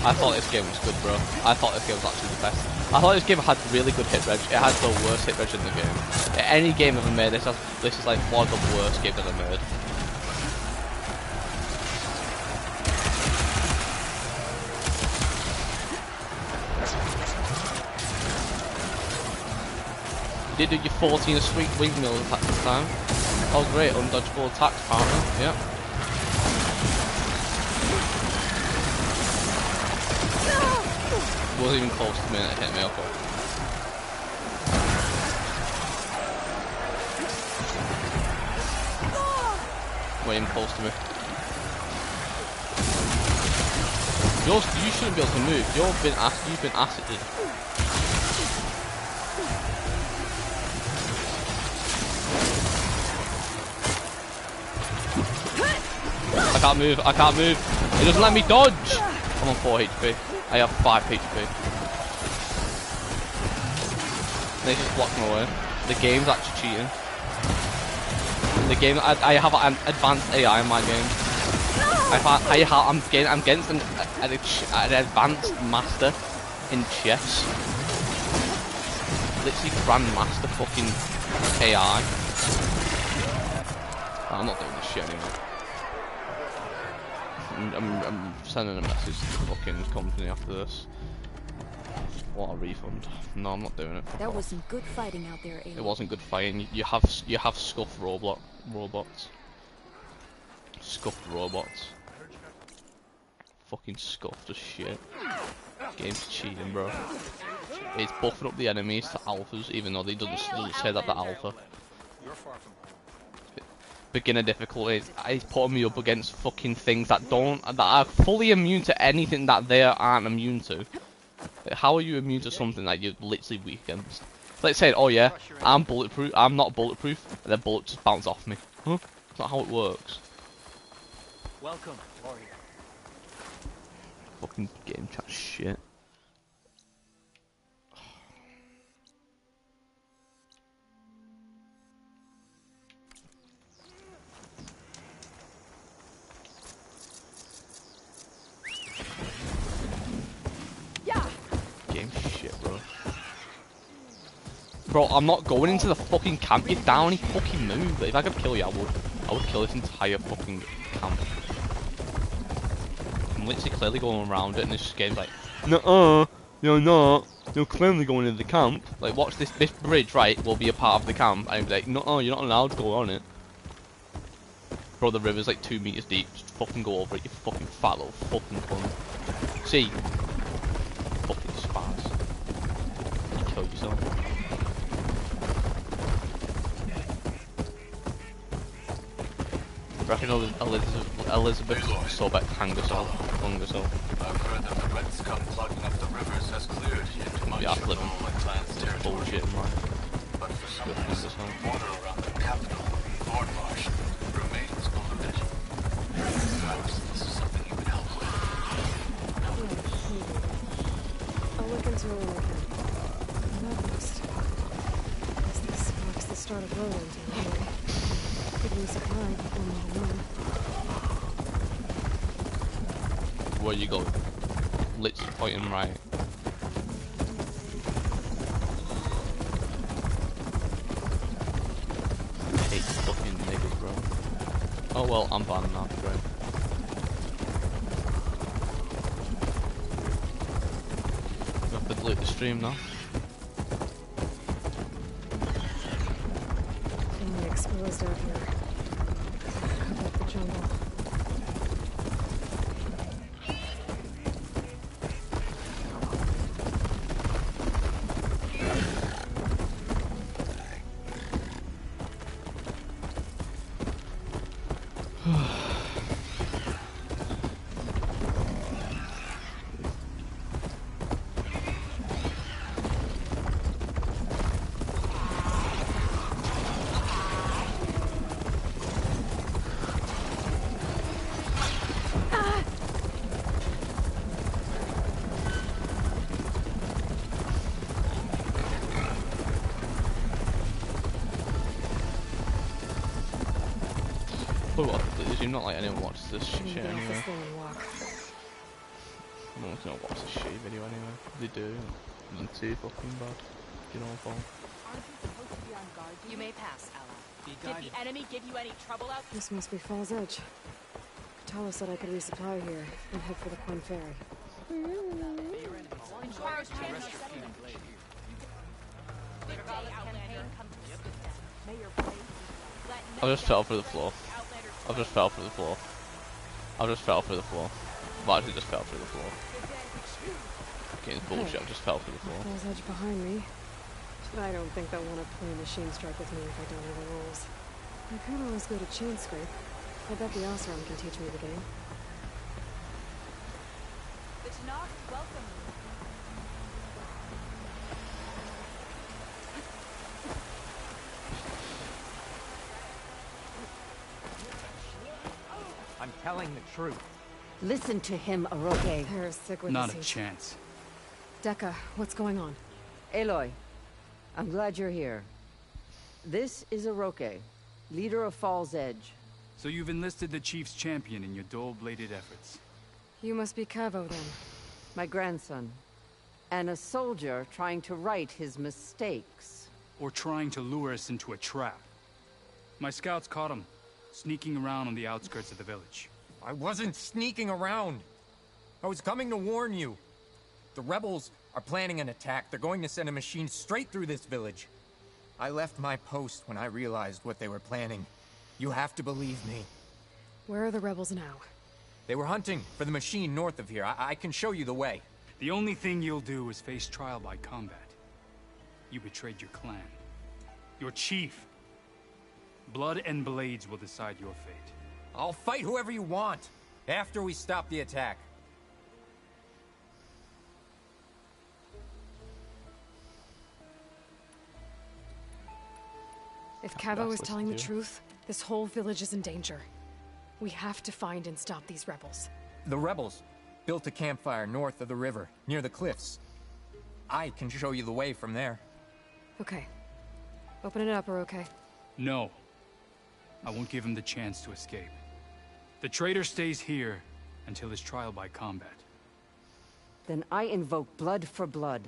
I thought this game was good, bro. I thought this game was actually the best. I thought this game had really good hit reg. It had the worst hit reg in the game. Any game ever made, this is like one of the worst games ever made. You did do your 14 sweet windmill attack this time. That was great, undodgeable attacks, partner. Yep. Wasn't even close to me and it hit me up. Wasn't even close to me. You shouldn't be able to move. You've been acided. I can't move. It doesn't let me dodge. I'm on 4 HP. I have 5 HP. They just block me away. The game's actually cheating. The game, I have an advanced AI in my game. I'm against an advanced master in chess. Literally grandmaster fucking AI. I'm not doing this shit anymore. I'm sending a message to the fucking company after this. What a refund. No, I'm not doing it. That was some good fighting out there, Aloy. It wasn't good fighting. You have scuffed robots. Scuffed robots. Fucking scuffed as shit. Game's cheating, bro. It's buffing up the enemies to alphas, even though they doesn't say that they're alpha. Beginner difficulty. It's putting me up against fucking things that are fully immune to anything that they aren't immune to. How are you immune to something that you're literally weak against? Let's say, oh yeah, I'm bulletproof. I'm not bulletproof, and then bullets just bounce off me. Huh? That's not how it works. Welcome, warrior. Fucking game chat shit. Game shit, bro. Bro, I'm not going into the fucking camp. You're down. He fucking moved. If I could kill you, I would kill this entire fucking camp. I'm literally clearly going around it, and this game's like, nuh-uh, you're not. You're clearly going into the camp. Like, watch this bridge, right, will be a part of the camp. And I'm like, nuh-uh, you're not allowed to go on it. Bro, the river's like 2 meters deep. Just fucking go over it, you fucking fat little fucking cunt. See? Fucking spaz. You killed yourself. I reckon Elizabeth Sobek hung herself. I've heard that the red scum clogging up the rivers has cleared into much of Nolan-Clan's territory. Bullshit, man. But for some reason, water around the capital, Thornmarsh, remains polluted. Perhaps this is something you can help with. I'll look into it when I can. Noticed. Guess this marks the start of Roland territory. Could use a guide before moving on. Where you go? Literally pointing right. I hate fucking niggas, bro. Oh well, I'm banned now, great. We have to delete the stream now. Feeling exposed out here. Cut up the jungle. What? Did you not like anyone watches this shit anyway? No one's gonna watch the shitty video anyway. They do. And then too fucking bad. You know what? You may pass, Ella. Did the enemy give you any trouble out? This must be Fall's Edge. Katala said I could resupply here and head for the Quan Ferry. I just fell through the floor. I just fell through the floor. I just fell through the floor. I actually just fell through the floor. Okay, it's bullshit. I just fell through the floor. Fall's Edge behind me. But I don't think they'll want to play machine strike with me if I don't know the rules. I could always go to Chain Scrape. I bet the Oseram can teach me the game. The Tenakth welcome you. I'm telling the truth. Listen to him, Oroke. They're sick with Not the a chance. Dekka, what's going on? Aloy, I'm glad you're here. This is Oroke, leader of Fall's Edge. So you've enlisted the Chief's champion in your dual-bladed efforts. You must be Cavo, then. My grandson. And a soldier trying to right his mistakes. Or trying to lure us into a trap. My scouts caught him, sneaking around on the outskirts of the village. I wasn't sneaking around. I was coming to warn you. The rebels are planning an attack. They're going to send a machine straight through this village. I left my post when I realized what they were planning. You have to believe me. Where are the rebels now? They were hunting for the machine north of here. I can show you the way. The only thing you'll do is face trial by combat. You betrayed your clan. Your chief. Blood and blades will decide your fate. I'll fight whoever you want, after we stop the attack. If Cavo is telling the truth, this whole village is in danger. We have to find and stop these rebels. The rebels built a campfire north of the river, near the cliffs. I can show you the way from there. Okay. Open it up, Oroke. No. I won't give him the chance to escape. The traitor stays here until his trial by combat. Then I invoke blood for blood.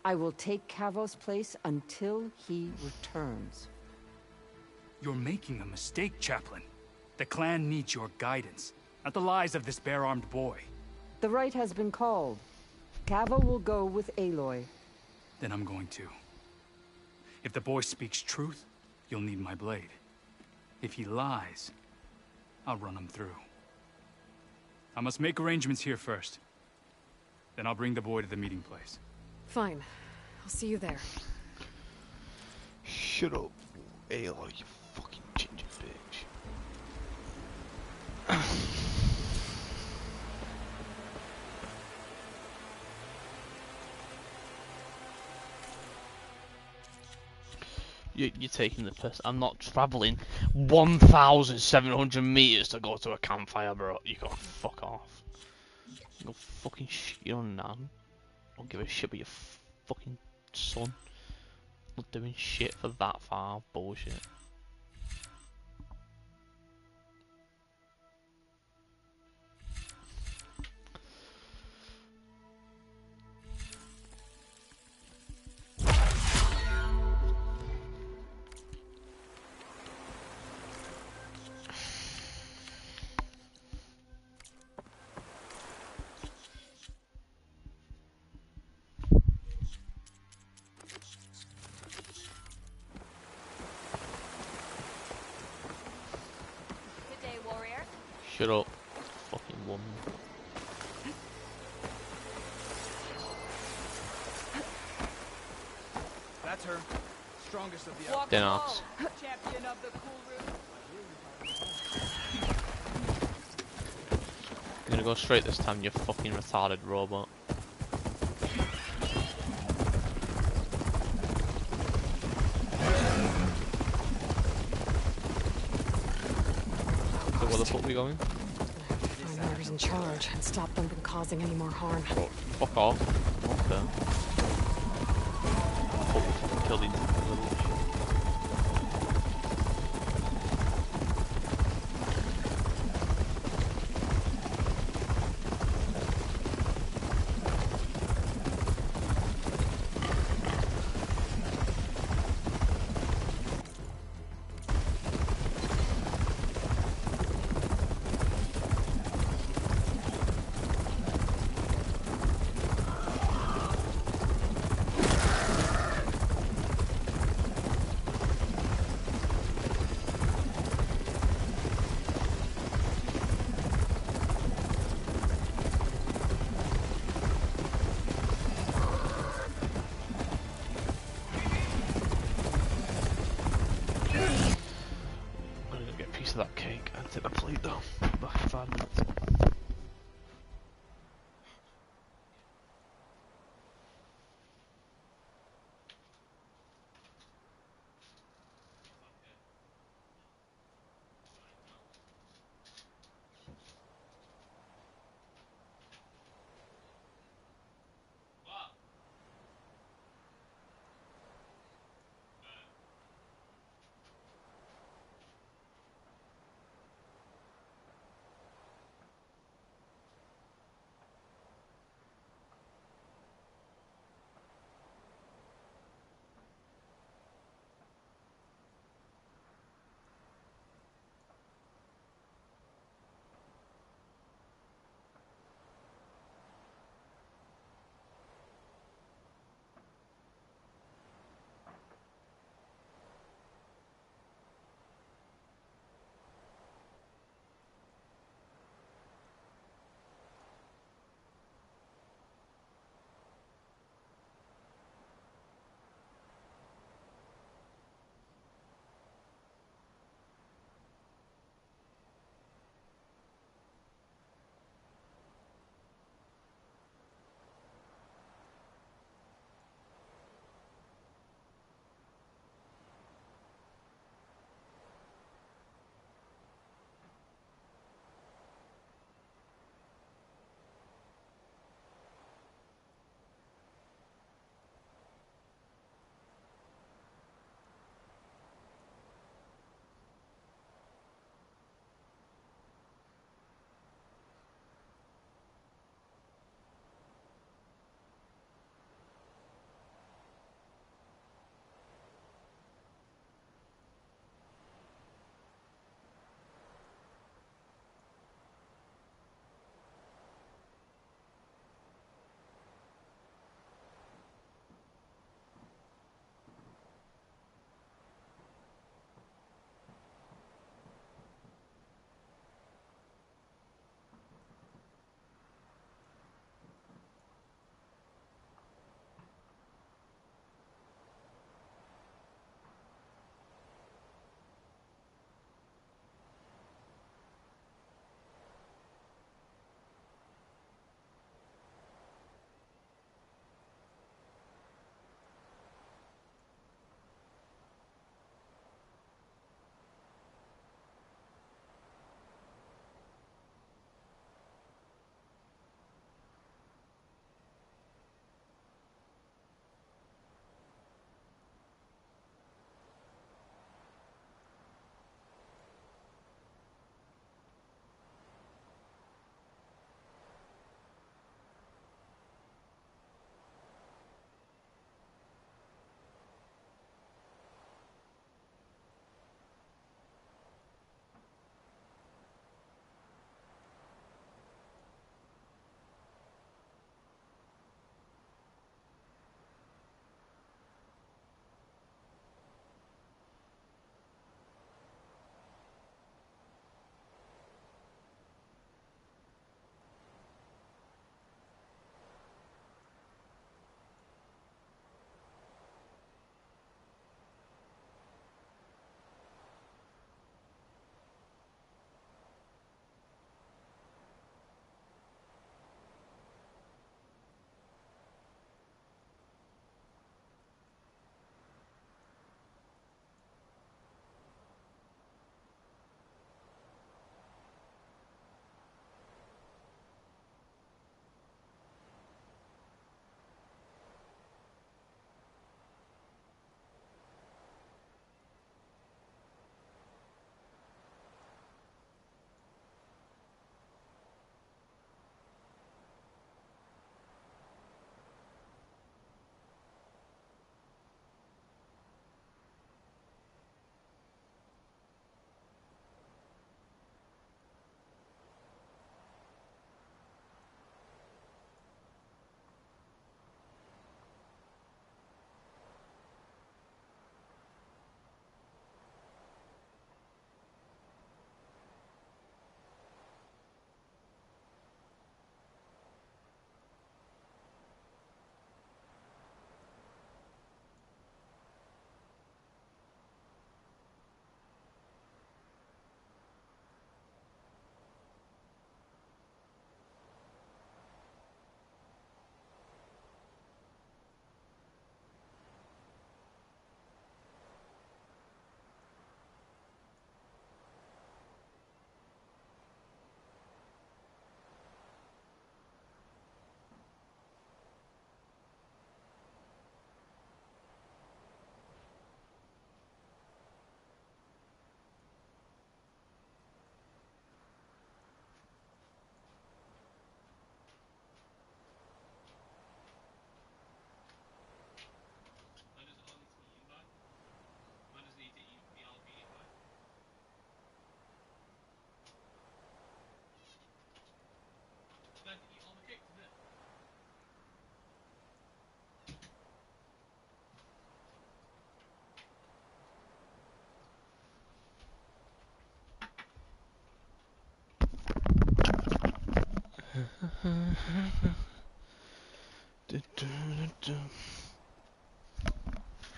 I will take Cavo's place until he returns. You're making a mistake, Chaplain. The clan needs your guidance, not the lies of this bare-armed boy. The right has been called. Cavo will go with Aloy. Then I'm going to. If the boy speaks truth, you'll need my blade. If he lies, I'll run him through. I must make arrangements here first. Then I'll bring the boy to the meeting place. Fine. I'll see you there. Shut up, Aloy, you fucking ginger bitch. You're taking the piss. I'm not travelling 1,700 meters to go to a campfire, bro. You gotta fuck off. You go fucking shit your nan. Don't give a shit about your fucking son. Not doing shit for that far. Bullshit. Shut up, fucking woman. That's her. Strongest of the Denox. Champion of the cool room. You're gonna go straight this time, you fucking retarded robot. So where the fuck are we going? Find whoever's in charge and stop them from causing any more harm. Oh, fuck off. Okay. Hope we fucking kill these village. think I played though. Back in 5 minutes.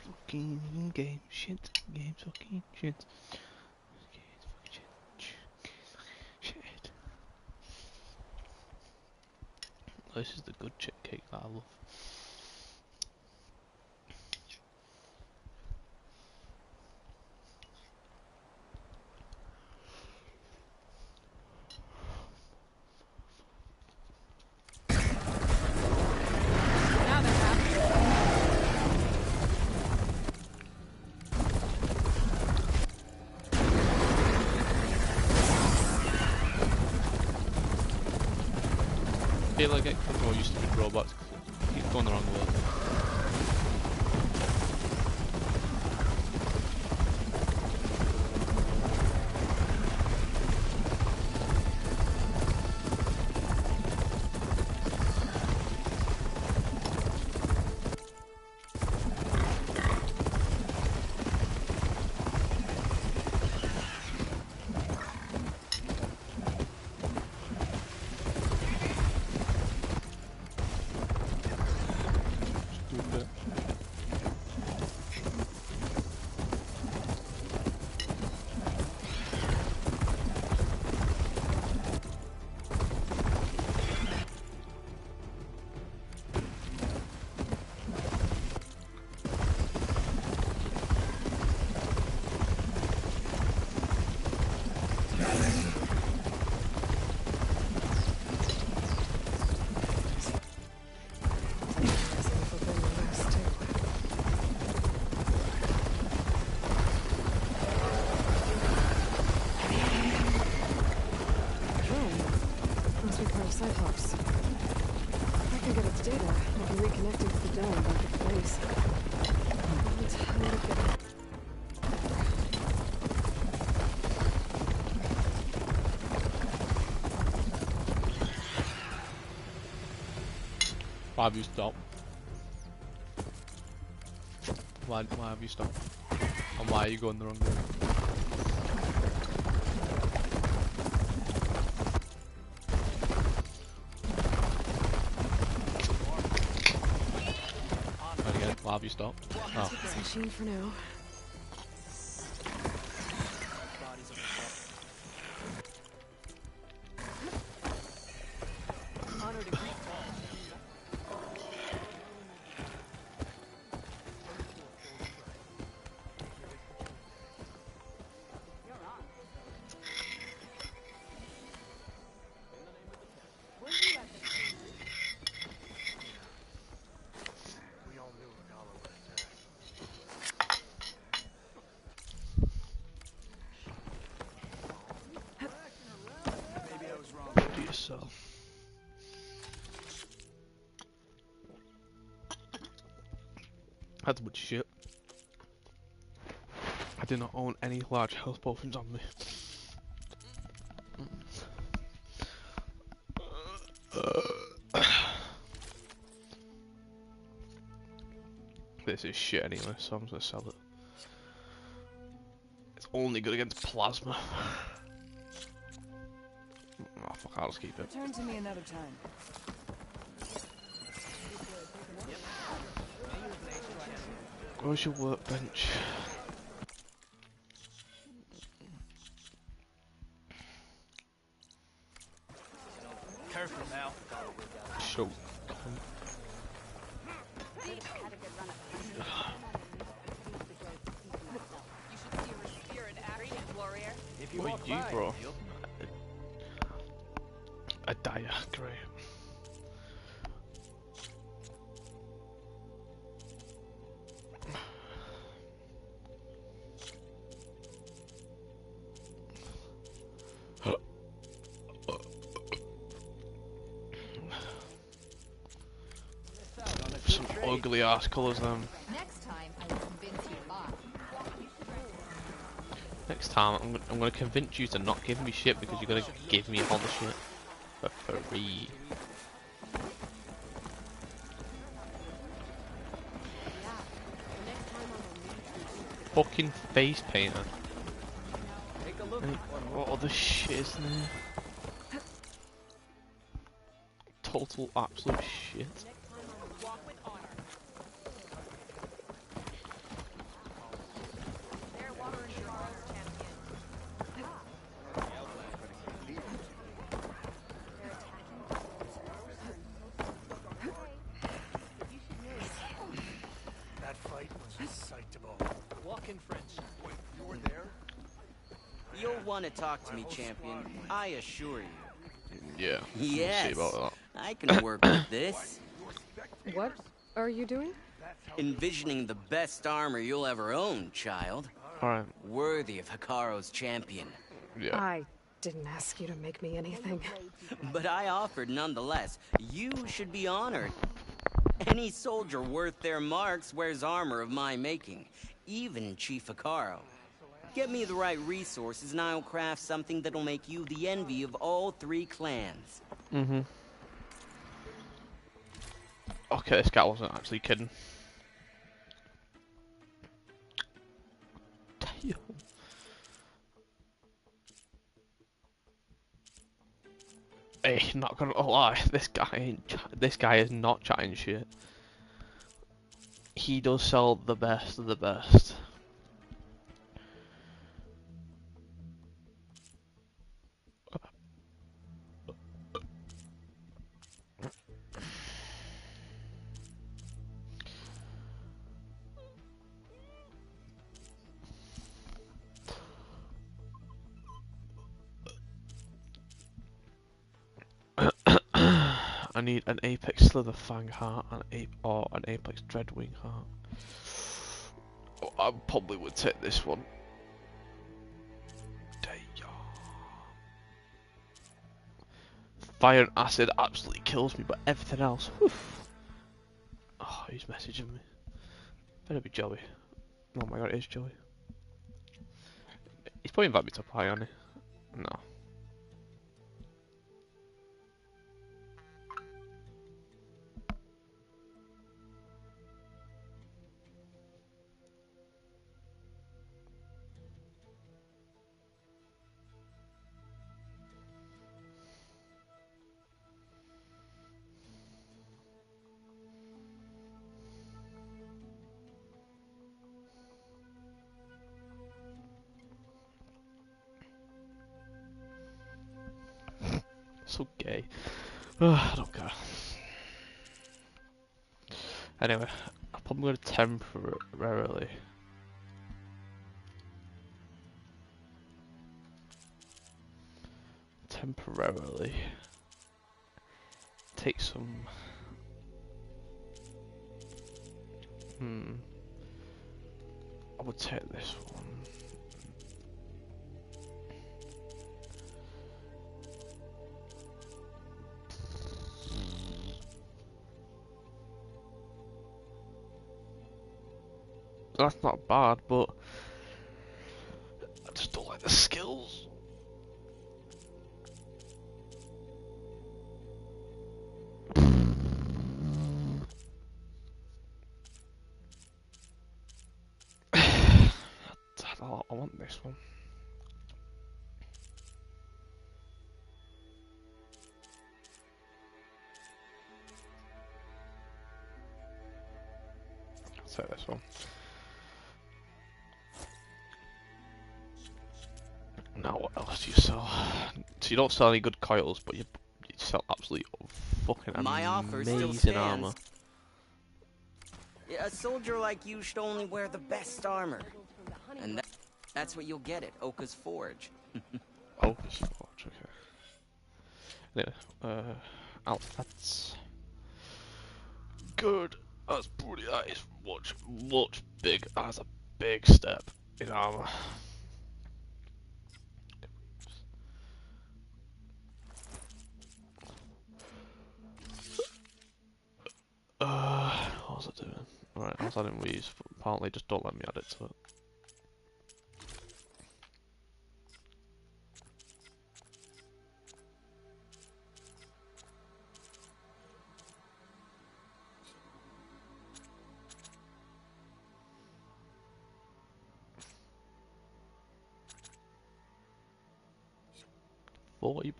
Fucking game shit, game fucking shit. Shit. This is the good chip cake that I love. I feel like it could more used to be robots. Keep going the wrong way. Cyclops. If I can get its data, I can reconnect it with the dome back at the base. But how would it get... Why have you stopped? Why have you stopped? And why are you going the wrong way? Why have you stopped? Oh. This machine for now. That's much shit. I do not own any large health potions on me. This is shit anyway, so I'm just gonna sell it. It's only good against plasma. Oh fuck, I'll just keep it. Return to me another time. Where's your workbench? Careful now. So. What are you, bro? A dire, great. Some ugly ass colours then. Next time I will convince you to buy. Next time I'm gonna convince you to not give me shit because you're gonna give me all the shit for free. Fucking face painter. And what other shit is there? total absolute shit. That fight was a sight to behold. Walk in friendship. Wait, you were there? You'll want to talk to me, champion. I assure you. Yeah. Yes. See about that. I can work with this. What are you doing? Envisioning the best armor you'll ever own, child. Alright. Worthy of Hikaro's champion. Yeah. I didn't ask you to make me anything. But I offered nonetheless. You should be honored. Any soldier worth their marks wears armor of my making, even Chief Hikaro. Get me the right resources and I'll craft something that'll make you the envy of all 3 clans. Mm-hmm. Okay, this guy wasn't actually kidding. Damn. Hey, not gonna lie, this guy is not chatting shit. He does sell the best of the best. I need an Apex Slitherfang heart and an Apex Dreadwing heart. Oh, I probably would take this one. Fire and acid absolutely kills me, but everything else, whew. Oh, he's messaging me. Better be Joey. Oh my god, it is Joey. He's probably invited me to play, hasn't he? No. So gay. I don't care. Anyway, I'm probably going to temporarily take some I would take this one. That's not bad, but I just don't like the skills. I want this one. I'll take this one. Now what else do you sell? So you don't sell any good coils, but you sell absolutely fucking amazing armor. A soldier like you should only wear the best armor. And that's what you'll get at Oka's Forge. Oka's Forge, okay. Anyway, outfits. Good. That's pretty. That is much big. That's a big step in armor. What was I doing? Right, I was adding weeds, but apparently just don't let me add it to it.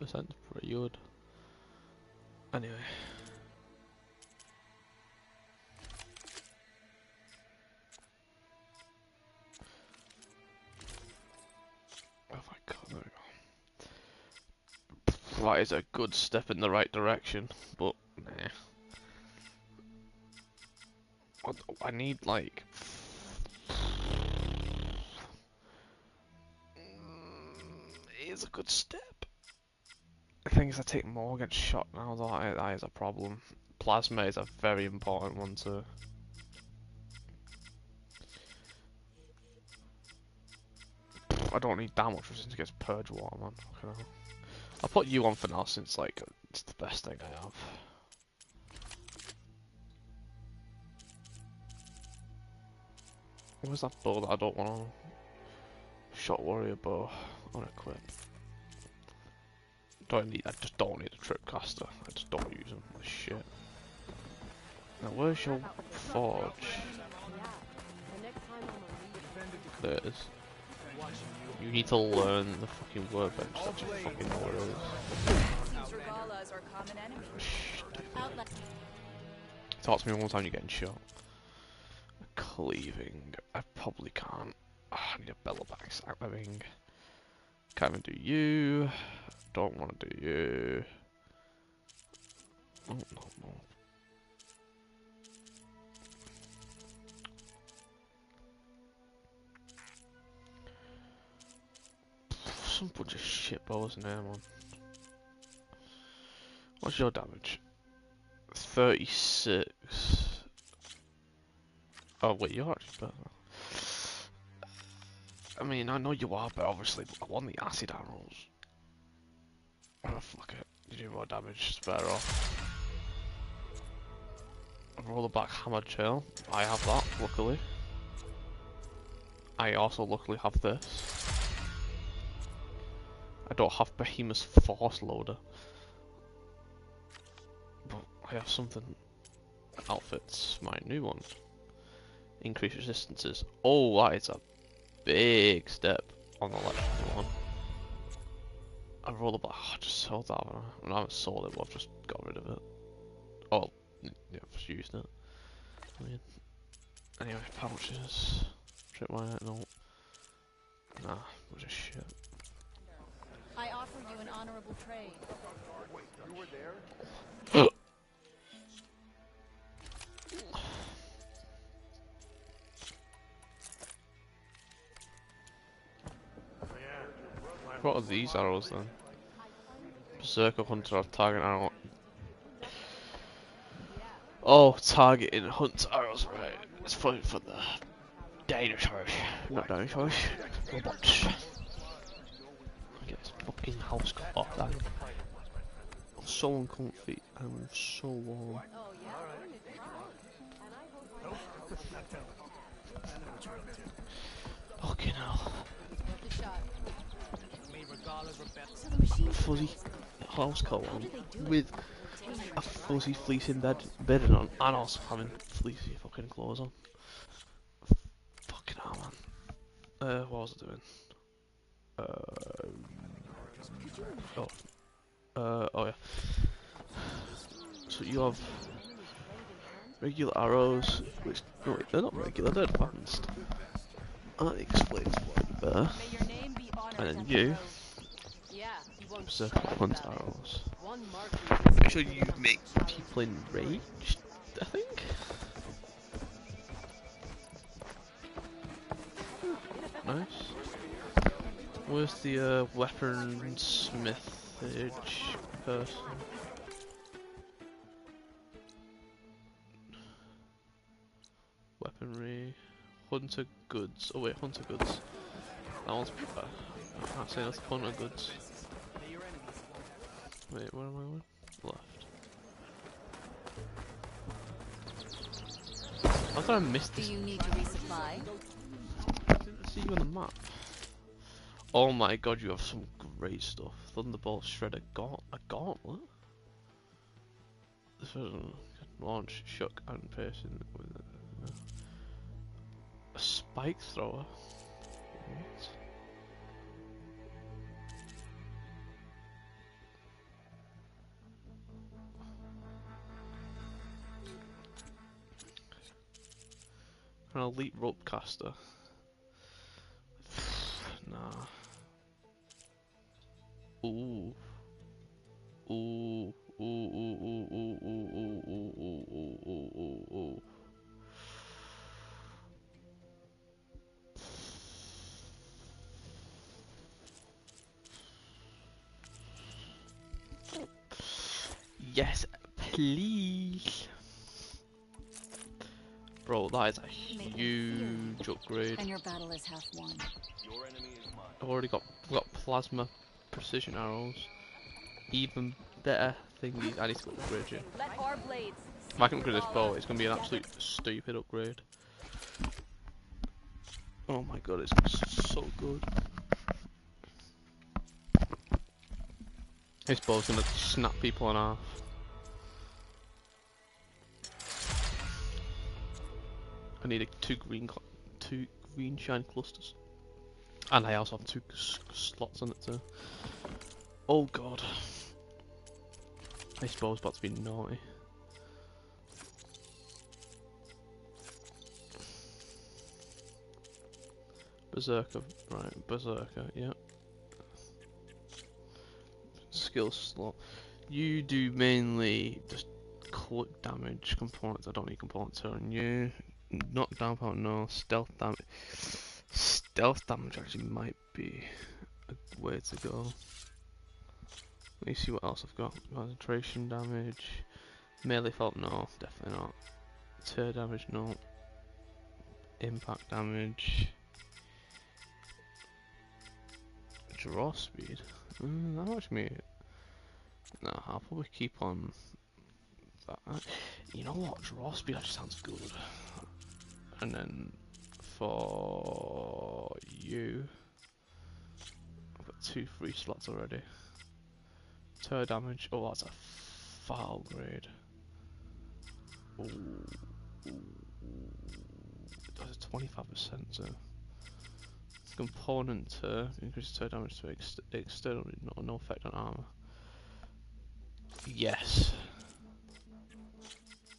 %, pretty good. Anyway. Oh my god, there we go. That is a good step in the right direction, but nah. I need like... It is a good step. The thing is, I take more against shot now, though. That is a problem. Plasma is a very important one too. I don't need that much resistance against Purge Water, man. Fucking hell. I'll put you on for now, since like it's the best thing I have. Where's that bow that I don't want to... Shot Warrior bow. Unequip. I just don't need a Tripcaster. I just don't use them. Shit. Now where's your forge? There it is. You need to learn the fucking workbench. That's your fucking know what it is. Talk to me one more time you're getting shot. Cleaving. I probably can't. I need a bellow back stabbing. Can't even do you. Don't want to do you. Oh no. Some bunch of shit bows in there, man. What's your damage? 36. Oh wait, you're actually better. I mean, I know you are, but obviously I want the acid arrows. Oh fuck it. You do more damage, it's better off. Roll the back hammer tail. I have that, luckily. I also luckily have this. I don't have Behemoth's Force Loader. But I have something that outfits my new one. Increase resistances. Oh, that is a big step on the electrical one. I roll the back. Oh, I just sold that one. I haven't sold it, but I've just got rid of it. Oh, yeah, I've just used it. I mean, anyway, pouches. Tripwire, no. Nah, it was just shit. I offer you an honorable trade. Wait, you were there? What are these arrows then? Berserker Hunter target arrow. Oh, targeting hunt arrows, right. It's for the dinosaurs. Not dinosaurs, robots. Get this fucking house cut off that. I'm so uncomfy and so warm. Fucking hell. A fuzzy house coat on with a fuzzy fleecing bedding on and also having fleecy fucking clothes on. Fucking hell, man. What was I doing? Oh yeah. So you have regular arrows, which no, wait, they're not regular, they're advanced. That explains why they're there. And then you Berserker Hunt arrows. So you make people enraged, I think? Nice. Where's the weaponsmithage person? Weaponry. Hunter goods. Oh wait, hunter goods. That one's better. I can't say that's hunter goods. Wait, where am I going? Left. How did I miss this? Do you need to resupply? I didn't see you on the map. Oh my god, you have some great stuff. Thunderbolt Shredder a gauntlet? This person can launch, shock, and piercing with a spike thrower. What? an elite rope caster. Nah. Ooh. Ooh. Ooh. Ooh. Ooh. Ooh. Ooh. Ooh. Ooh. Ooh. Ooh. Ooh. Yes, please. Bro, that is a huge upgrade. And your battle is half won. I've already got plasma precision arrows. Even better thingies. I need to upgrade you. Let our blades. If I can upgrade this bow, it's gonna be an absolute stupid upgrade. Oh my god, it's so good. This bow's gonna snap people in half. I need two green shine clusters, and I also have 2 slots on it too. Oh god, this bow's about to be naughty. Berserker, right? Berserker, yeah. Skill slot. You do mainly just cut damage components. I don't need components on you. Knockdown power, no. Stealth damage. Stealth damage actually might be a way to go. Let me see what else I've got. Concentration damage. Melee fault, no, definitely not. Tear damage, no. Impact damage. Draw speed. That much me. No, I'll probably keep on that. You know what? Draw speed actually sounds good. And then for you, I've got 2 free slots already. Tear damage. Oh, that's a foul grade. Ooh. That's 25%. So. Component increases tear damage to external, no effect on armor. Yes.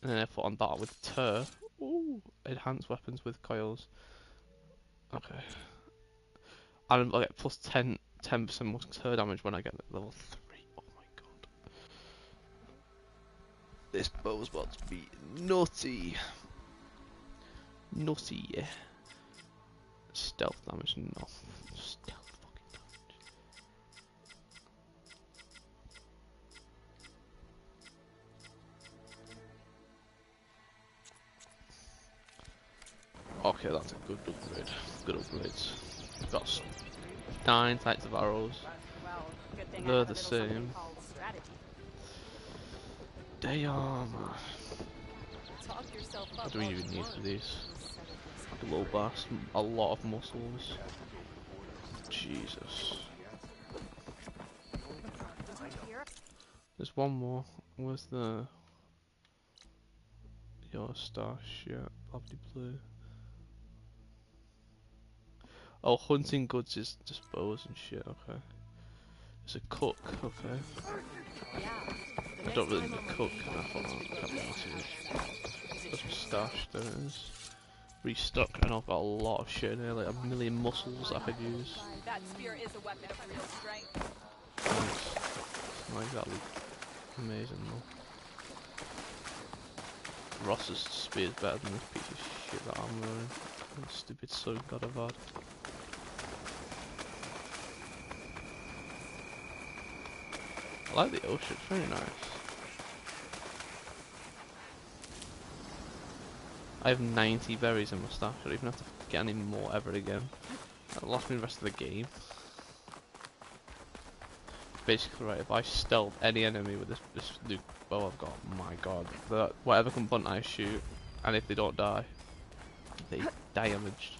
And then I put on that with tear. Ooh, enhance weapons with coils. Okay. And I get plus 10% more tear damage when I get level 3. Oh my god. This bow's about to be nutty. Nutty, yeah. Stealth damage, no. Stealth fucking damage. Okay, that's a good upgrade. Good upgrades. Got some 9 types of arrows. They're the same. Damn. What do we even need for these? Low bass, a lot of muscles. Jesus. There's one more. Where's your stash? Yeah, lovely blue. Oh, hunting goods is just bows and shit. Okay. It's a cook. Okay. I don't really need a cook. I thought that was a stash. There it is. Restock, and I've got a lot of shit in here, like a million muscles I could use. That spear is a weapon of real strength. Nice. Not exactly amazing though. Ross's spear is better than this piece of shit that I'm wearing. That stupid son god I've had. I like the ocean, it's very nice. I have 90 berries in my stash. I don't even have to get any more ever again. That lost me the rest of the game. Basically, right, if I stealth any enemy with this new bow I've got, my god, whatever component I shoot, and if they don't die, they damaged.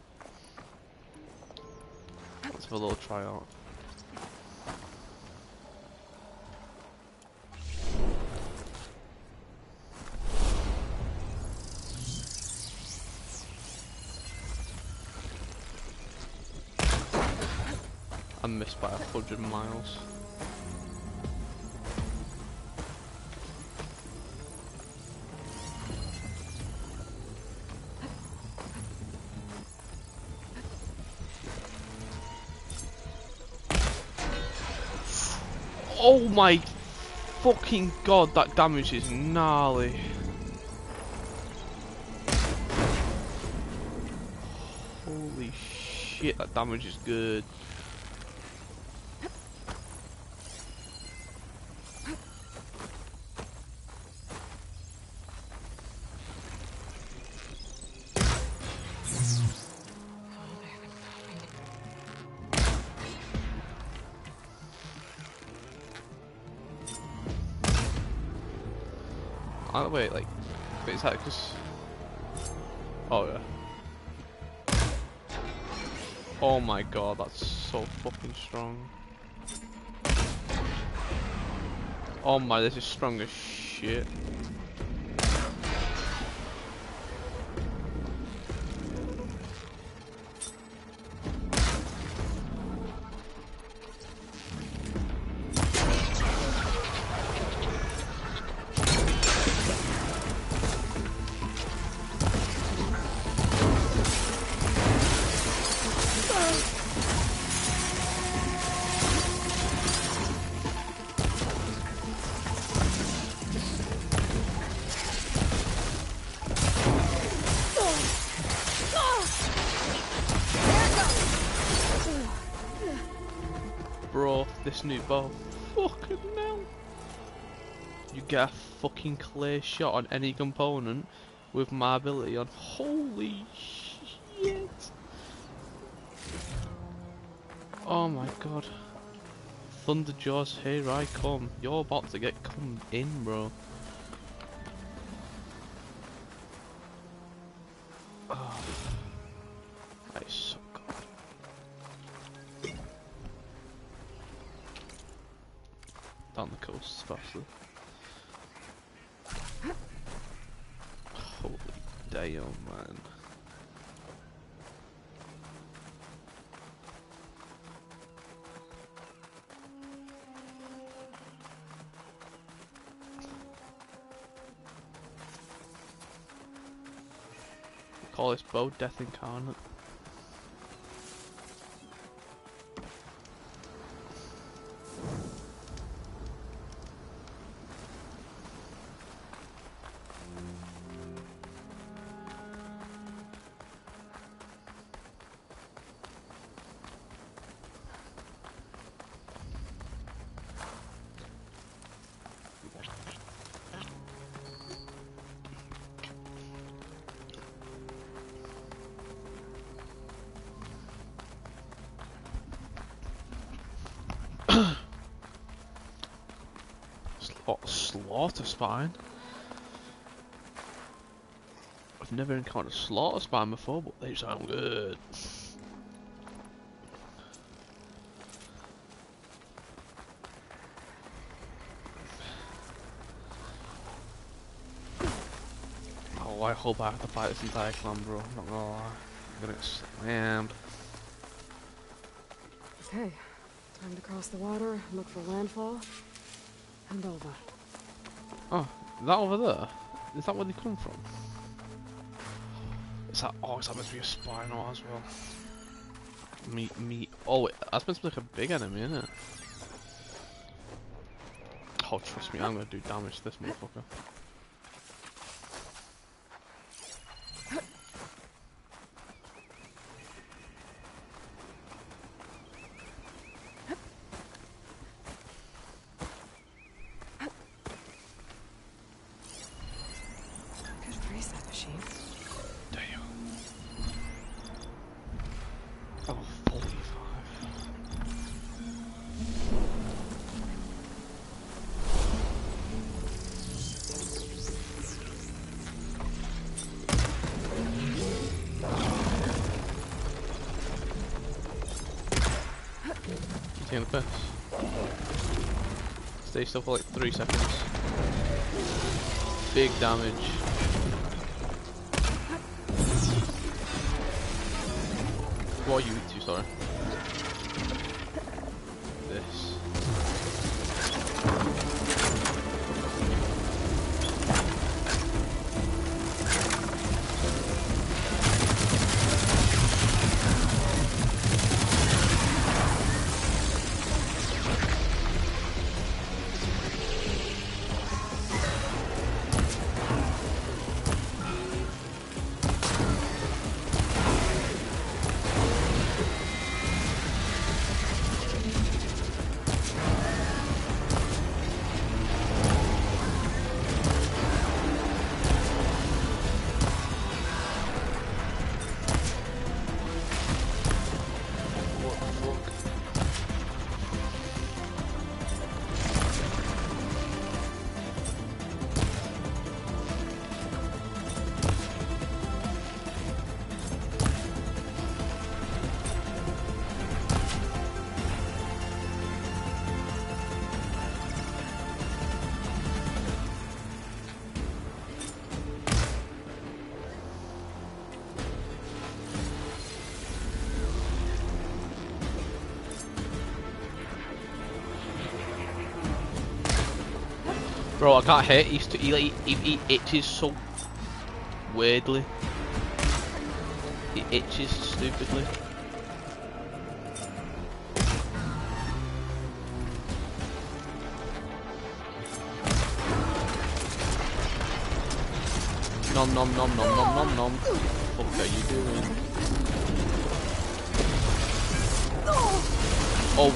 Let's have a little try out. I missed by 100 miles. Oh my fucking god, that damage is gnarly. Holy shit, that damage is good. Wait, like, wait, is that because... Oh yeah. Oh my god, that's so fucking strong. Oh my, this is strong as shit. Bro, this new bow. Fucking hell. You get a fucking clear shot on any component with my ability on. Holy shit. Oh my god. Thunderjaws, here I come. You're about to get come in, bro. Oh. That is so good. Down the coast faster. Holy damn, man. Call this bow Death Incarnate. Slaughter Spine? I've never encountered Slaughter Spine before, but they sound good. Oh, I hope I have to fight this entire clan, bro. I'm not gonna lie. I'm gonna get slammed. Okay, time to cross the water, look for landfall, and over. Oh, that over there? Is that where they come from? Is that? Oh, that must be a Spino as well. Oh, wait, that's meant to be like a big enemy, isn't it? Oh, trust me, I'm gonna do damage to this motherfucker. The best. Stay still for like 3 seconds. Big damage. What are you weak to, sorry? This. Bro, I can't hit. He itches so weirdly. He itches stupidly. Nom nom nom nom nom nom nom. What are you doing? Oh,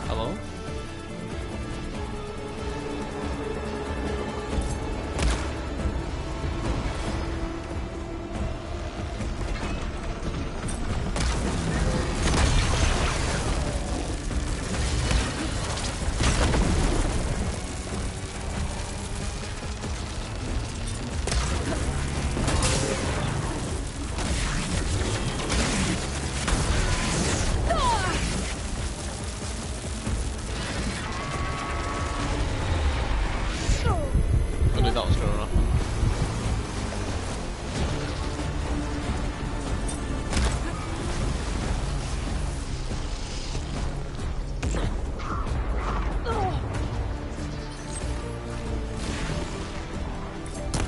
hello? I knew that was going to happen.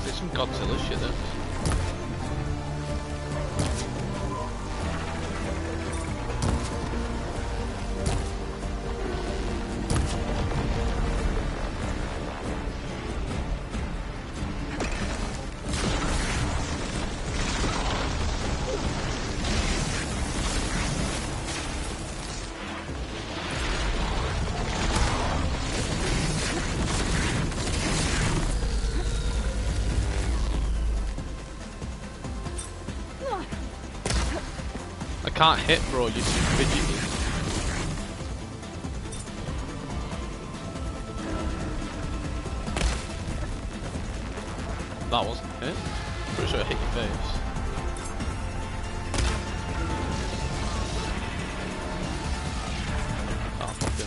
There's some Godzilla shit there. I can't hit, bro, you're too fidgety. That wasn't it. Pretty sure I hit your face. Oh, fuck it.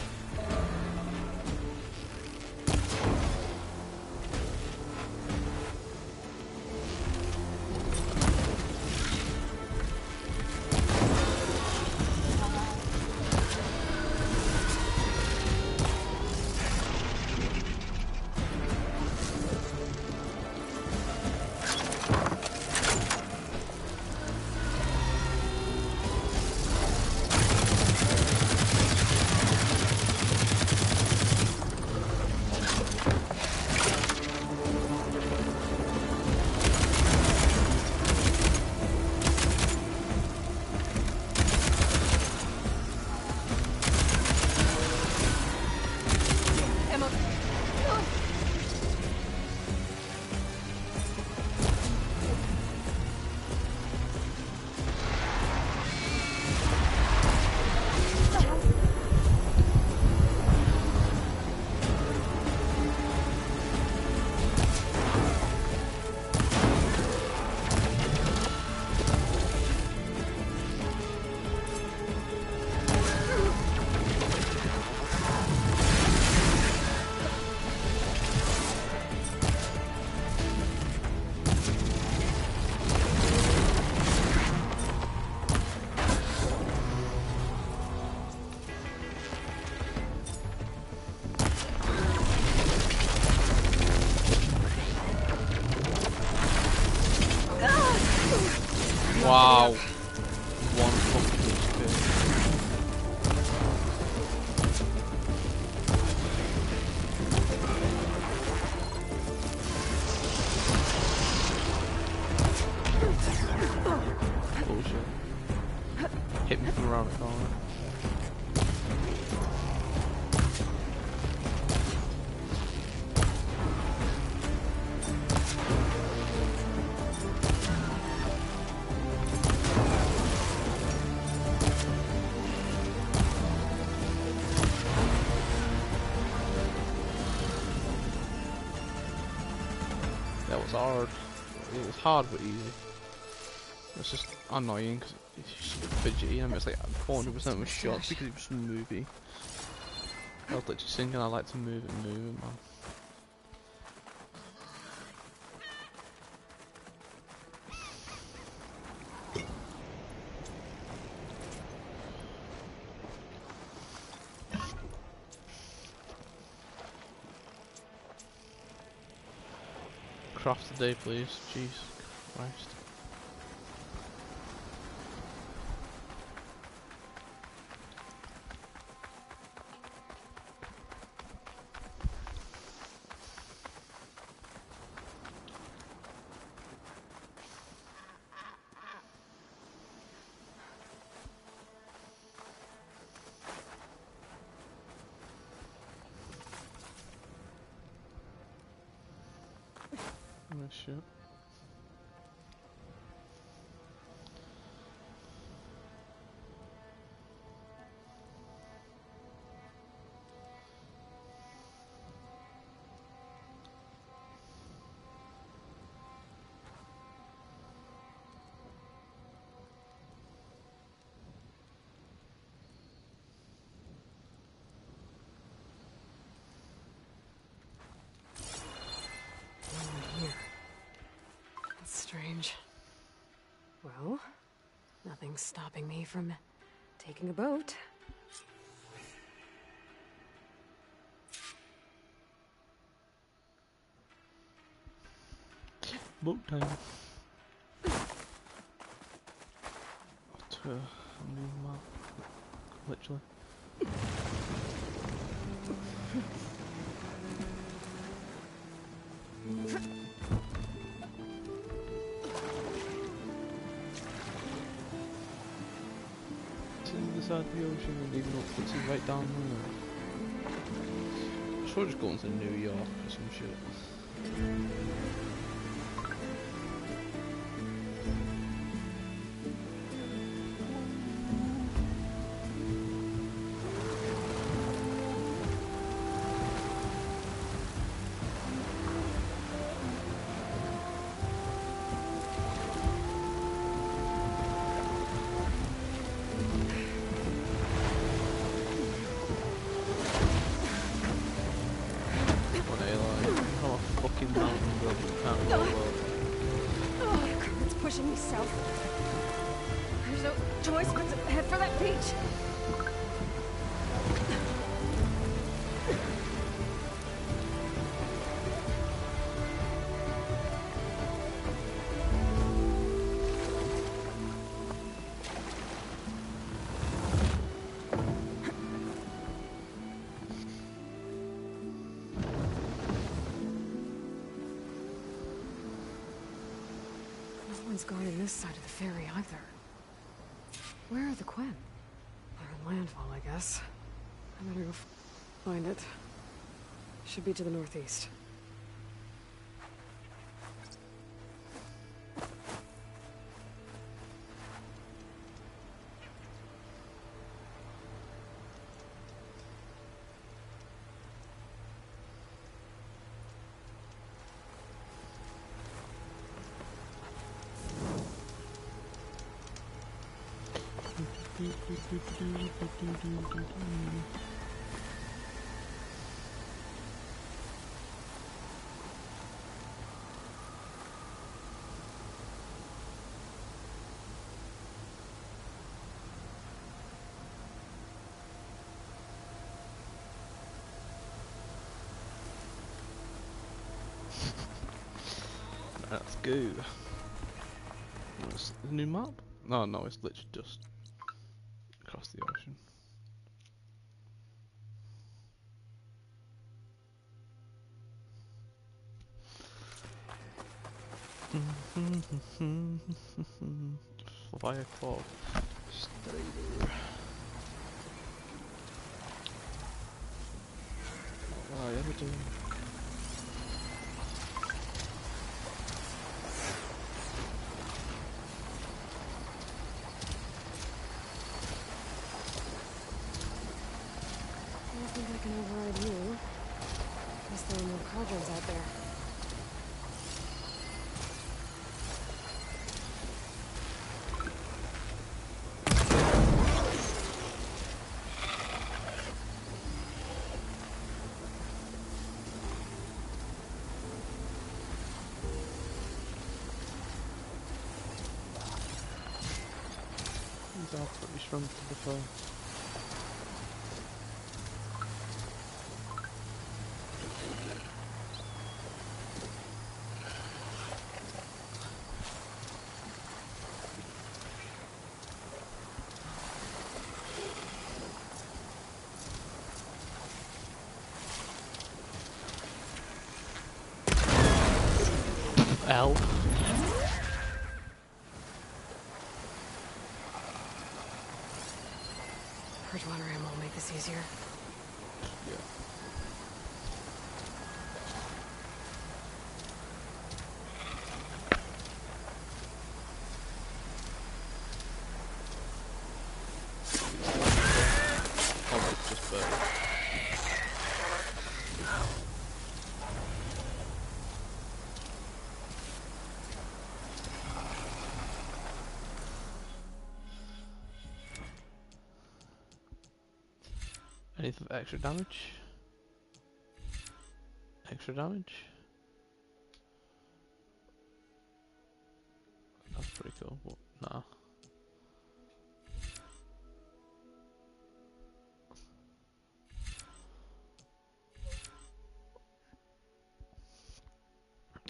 Wow. One fucking spin. Bullshit. Hit me from around the corner. That was hard. It was hard but easy. It's just annoying 'cause He's just fidgety, and it's like 400% was shot because it was from the movie. I was literally singing, I like to move it, man. Craft today, please. Jeez Christ. Oh shit. Strange. Well, nothing's stopping me from taking a boat. Boat time. To a new map, literally. Side of the ocean and even up puts it right down there. I'm sure just going to New York or some shit. It's pushing me south. There's no choice but to head for that beach. Gone in this side of the ferry either. Where are the Quen? They're in landfall, I guess. I better go find it. Should be to the northeast. Let's go. What's the new map? No, no, it's literally just across the ocean. Fire Claw. Strider. Oh, yeah, we're doing. I think I can override you. Guess there are more cauldrons out there. These are pretty strong to be fair. L. Bridgewater ammo will make this easier. Yeah. Oh, it's just birds. Anything extra damage? Extra damage? That's pretty cool. But nah.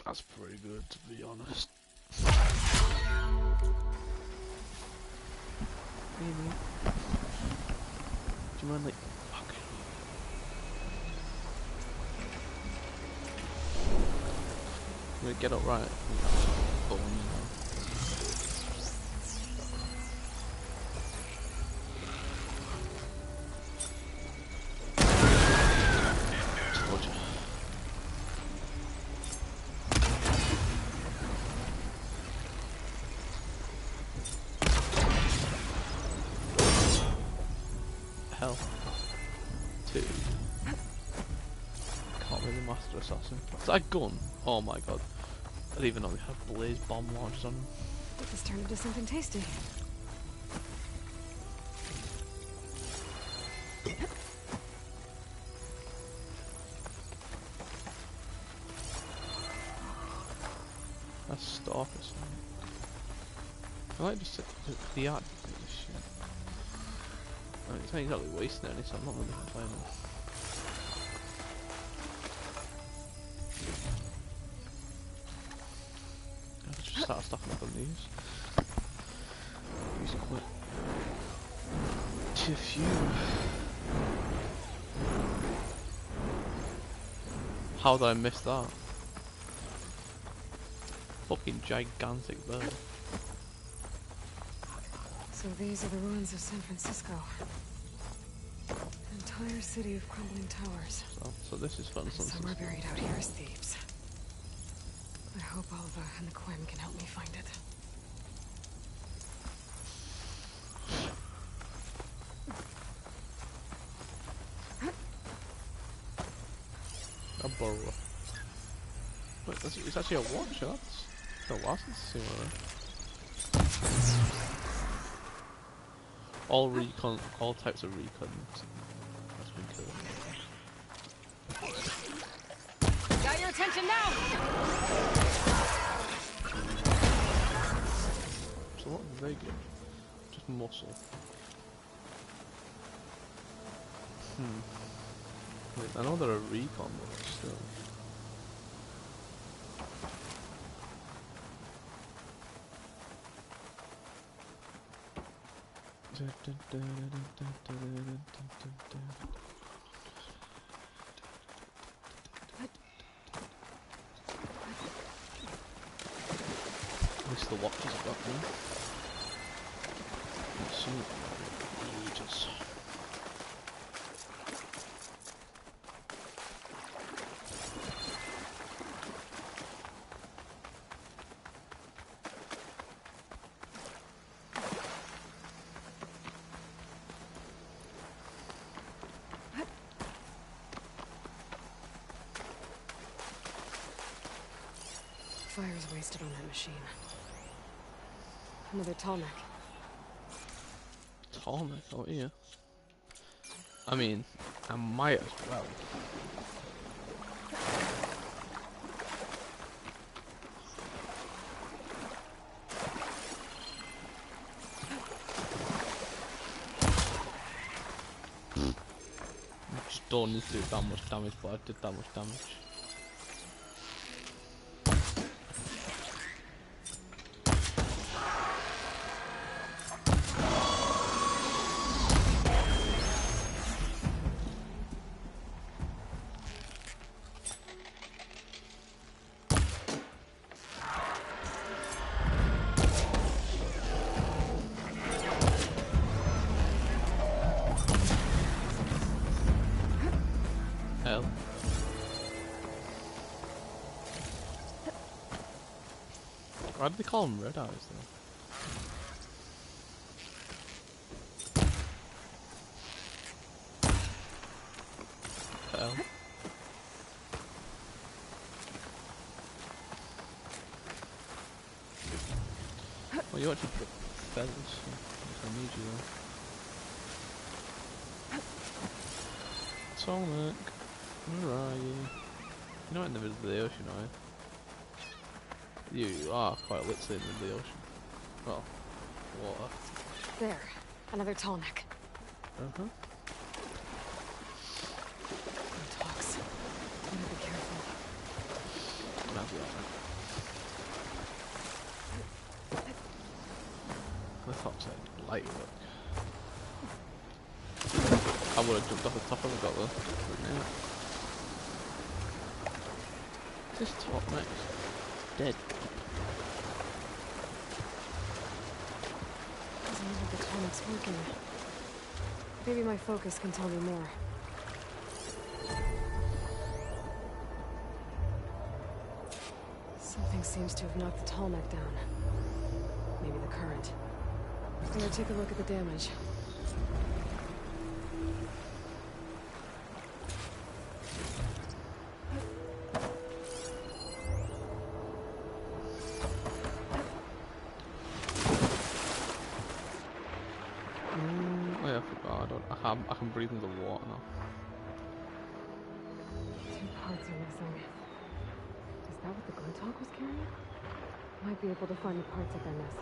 That's pretty good, to be honest. Maybe. Do you mind, like, okay. I'm gonna get up right. Bone, Hell. 2. Can't be the master assassin. Is that a gun? Oh my god. I didn't even know we had blaze bomb launchers on them. This turned into something tasty. That's stalker something. I like just the art of this shit. I mean, it's not exactly wasting any, so I'm not really complaining. Let's just start stocking up on these. These are quite too few. How did I miss that? Fucking gigantic bird. So these are the ruins of San Francisco. An entire city of crumbling towers. So this is fun. Somewhere buried out here is Thebes. I hope Alva and the Quim can help me find it. A burrow. Wait, it's actually a watch, that's the license to see one of them. All recon, all types of recon. That's been cool. Got your attention now! So what did they get? Just muscle. Wait, I know they're a recon, but still. At least the watches have got me. Some ages. Fire's wasted on that machine. Another Tallneck. Tallneck? Oh yeah. I mean, I might as well. don't need to do that much damage, but I did that much damage. Hell. Why do they call them red eyes though? Hell. Well, you actually put feathers, so I need you though. Sonic, where are you? You're not in the middle of the ocean, are you? You are quite literally in the middle of the ocean. Well, water. There, another tall neck. Uh-huh. Talks. Better be careful. That'll be alright. The top side, light work. I would have jumped off the top if I got there. But no. This top next. Dead. Doesn't look like the tonic's working. Maybe my focus can tell me more. Something seems to have knocked the tall neck down. Maybe the current. I'm gonna take a look at the damage. Oh yeah, I forgot. I can breathe under water now. 2 parts are missing. Is that what the Glinthawk was carrying? Might be able to find the parts at their nest.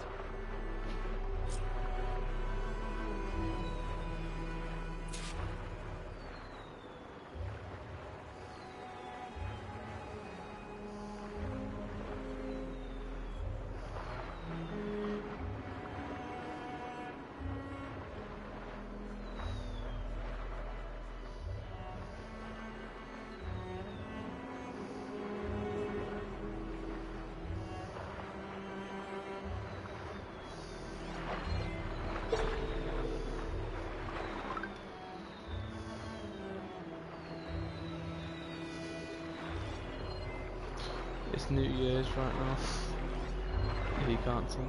It's New Year's right now. If you can't see.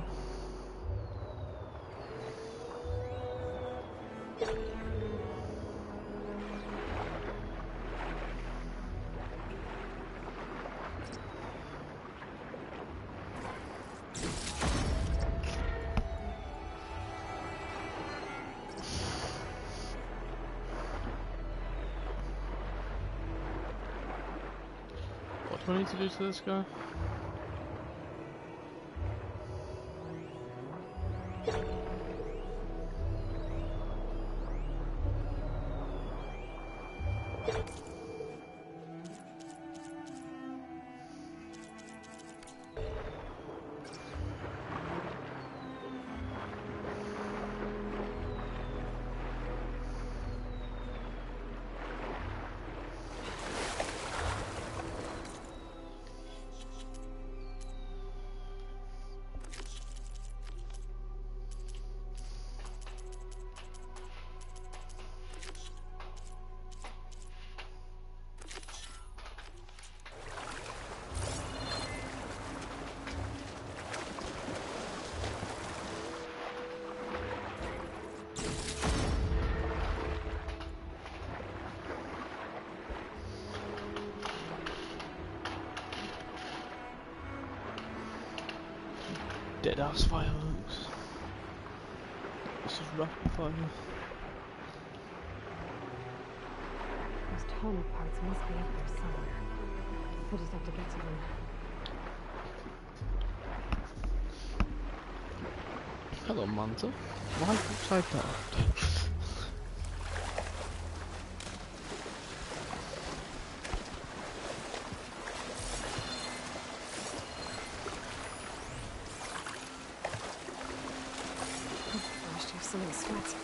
What do I need to do to this guy? Dead ass fireworks. This is rapid fire. Those tonic parts must be up there somewhere. We'll just have to get to them. Hello, Manta. Why are you upside down? glistening sweat.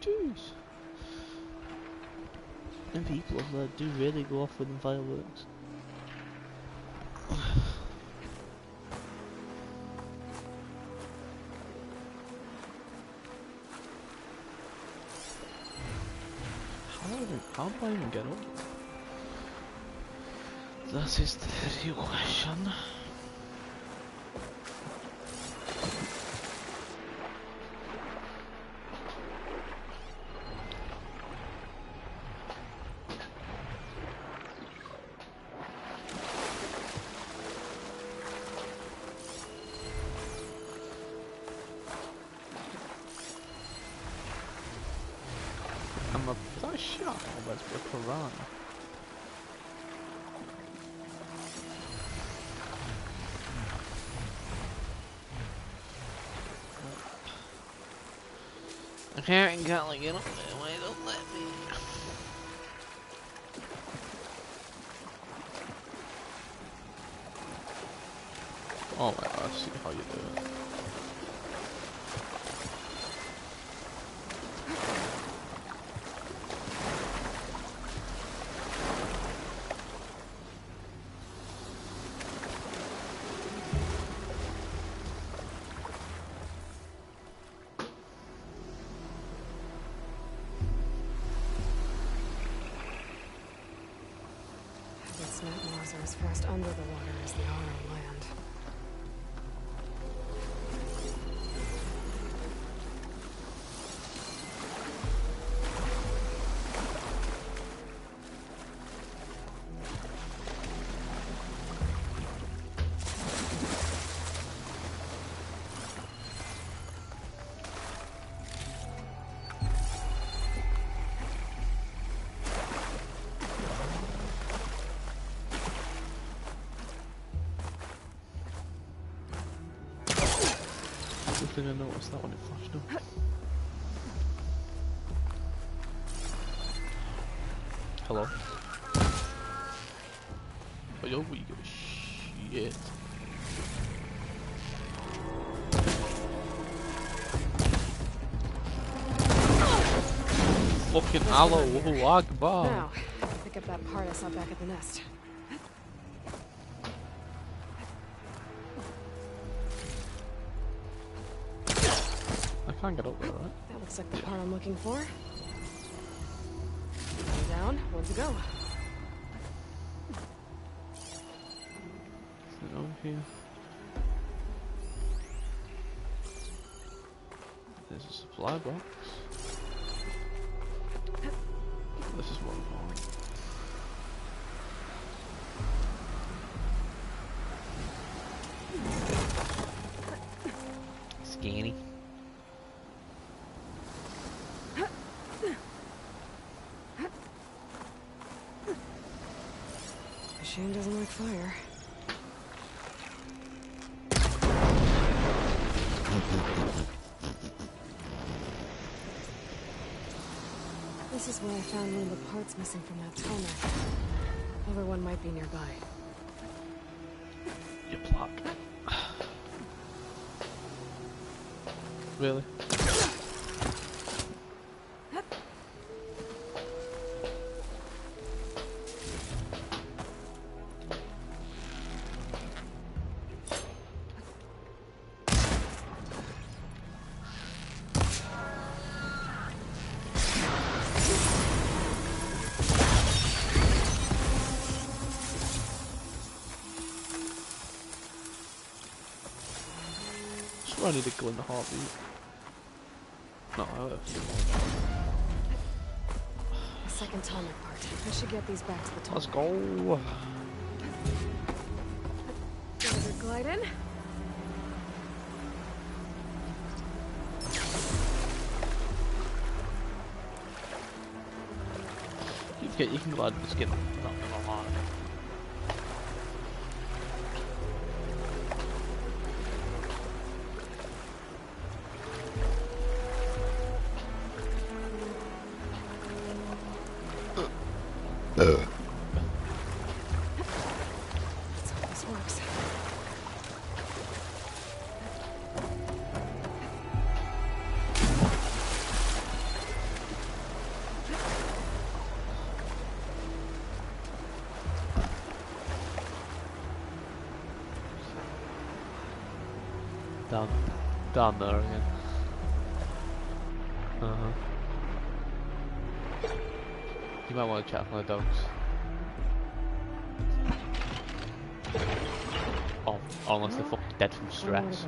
Jeez. And people over there do really go off with the fireworks. How do I even get up? That is the real question. Is that a shark or that's a piranha? I can't exactly get up there, why don't let me? Oh my god, I see how you do it. Snapmaws are as fast under the water as they are on land. I think I noticed that when it flashed up. Hello? Oh, yo, we go shit. Fucking Allahu Akbar. Now, pick up that part I saw back at the nest. I can't get up there, right? That looks like the part I'm looking for. One down, one to go. Is it over here? There's a supply box. This is one point. Scanny. Machine doesn't like fire. This is where I found one of the parts missing from that toner. Other one might be nearby. You block. Really? Running to go in the heartbeat. No, The second tonic part. I should get these back to the top. let's go. Another glide in. You can glide the skin. Not gonna lie. Let's hope this works. Down there again. You might want to check my dogs. Oh, unless they're fucking dead from stress.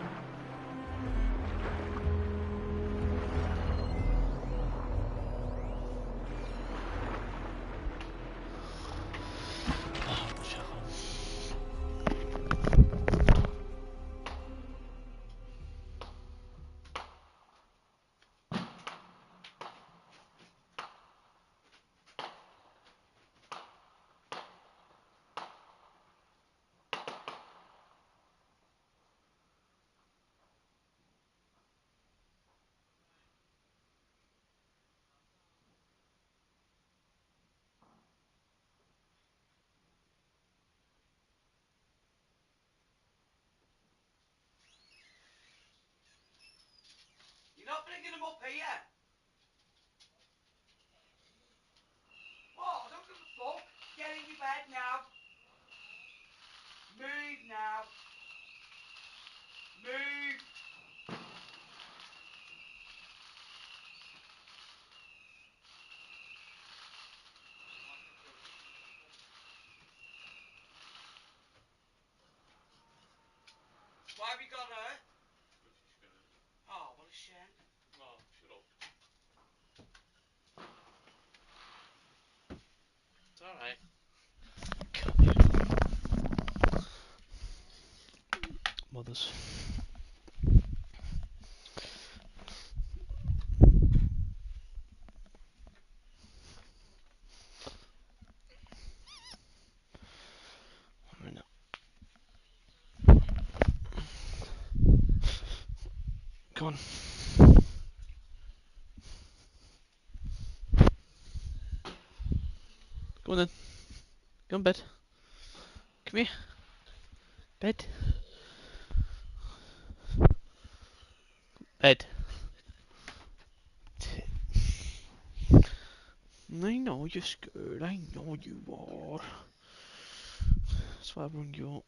You're not bringing them up here. Oh, don't give a fuck. Get in your bed now. Move now. Move. Why have you got her? Oh, what a shame. Oh, shut up. It's alright. Mothers. Come on. Go on then. Go on bed. Come here. Bed. Bed. I know you're scared. I know you are. That's why I bring you up.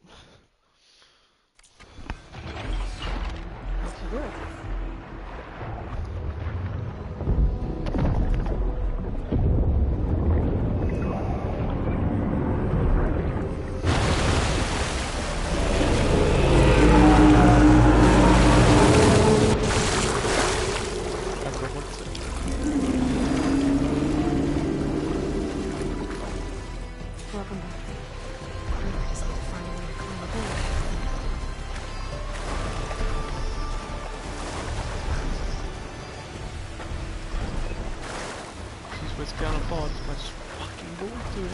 Good. Welcome back. I just need to find a way to climb aboard. She's what's going on board. Let's just fucking go into it.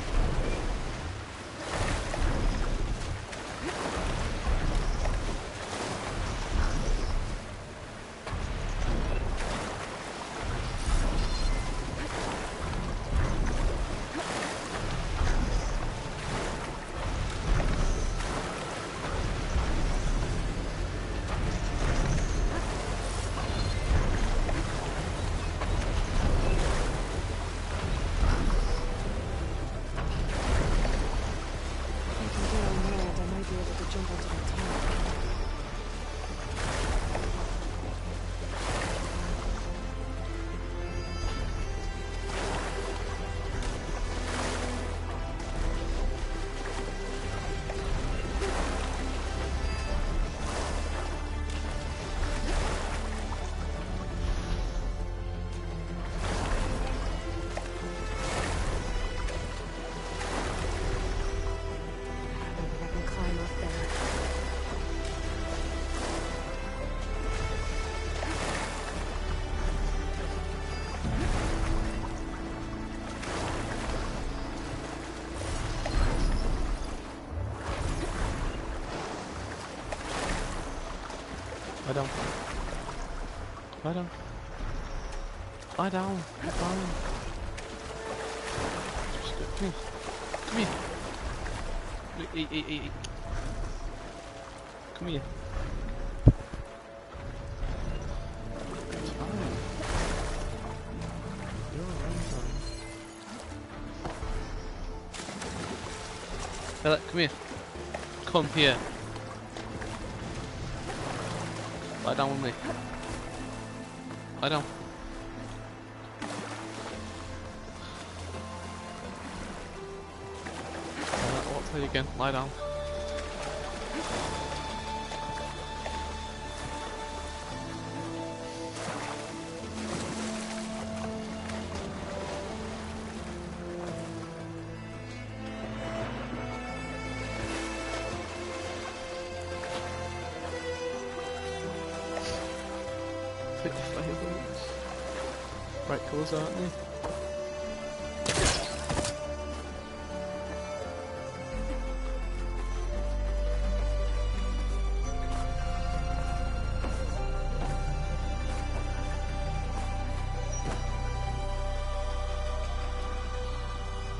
Jump on Lie down. Lie down. Lie down. You're fine. Just go. Come here. Come here. Hey. Come here. It's fine. You're alright, darling. Bella, come here. Come here. Lie down with me. Lie down. I'll tell you again. Lie down. Fireworks. Bright colours, aren't they?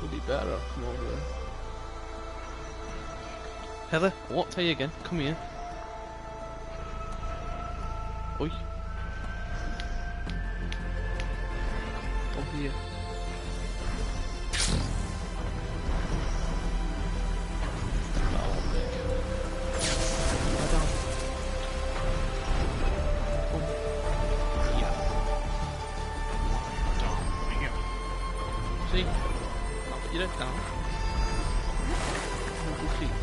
Would be better come over there. Heather, I won't tell you again. Come here. Oi. Come here. See? I'll put your head down. Move your feet.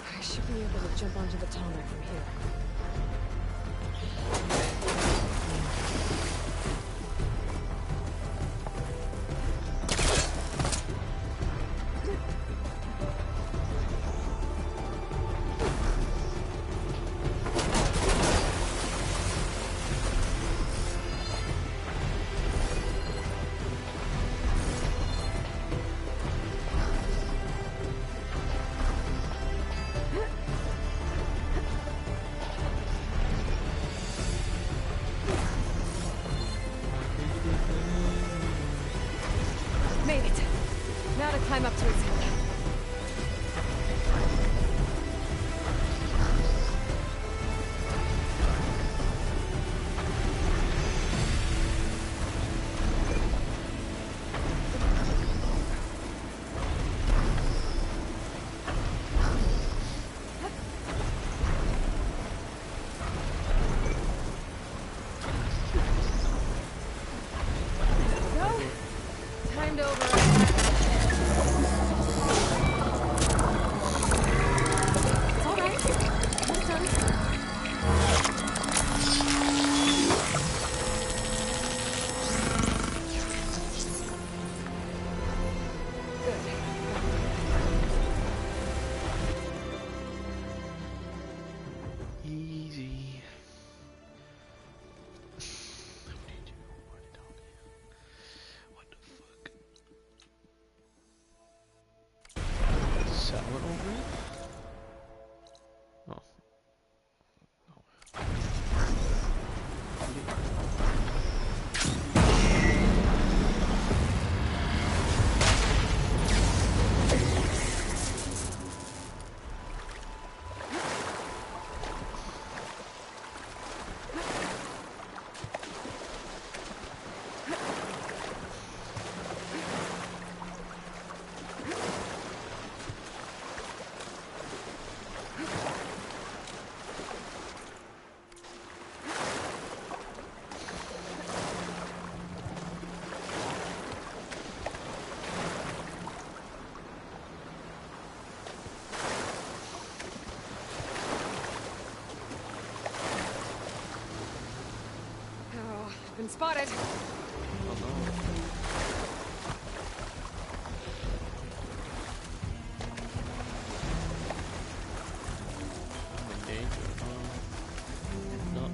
I should be able to jump onto the Tonic from here. Made it. Now to climb up to its head. Time to override. It's all right. It's done. Easy. Salad over it? Oh. No. Been spotted. Oh no. I'm in danger. Not.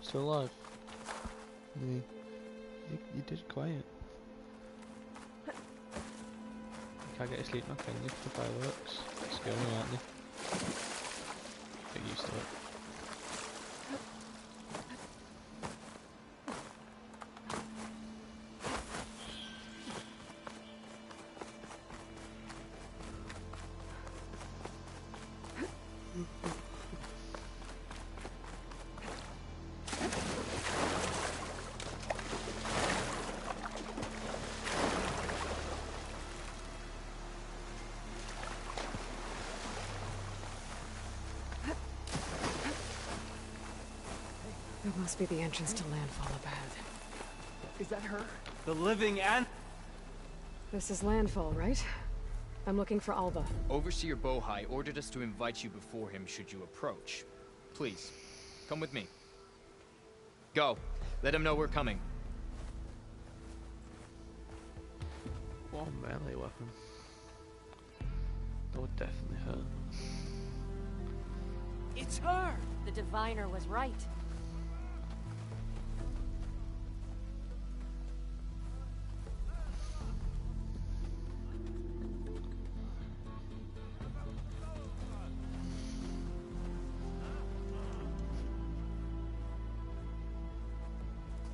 Still alive. You did quiet. You can't get to sleep now, can you? The fireworks. Scary, aren't they? Get used to it. That must be the entrance to Landfall up ahead. Is that her? The living and... This is Landfall, right? I'm looking for Alva. Overseer Bohai ordered us to invite you before him should you approach. Please, come with me. Go. Let him know we're coming. What a melee weapon. That would definitely hurt. It's her! The diviner was right.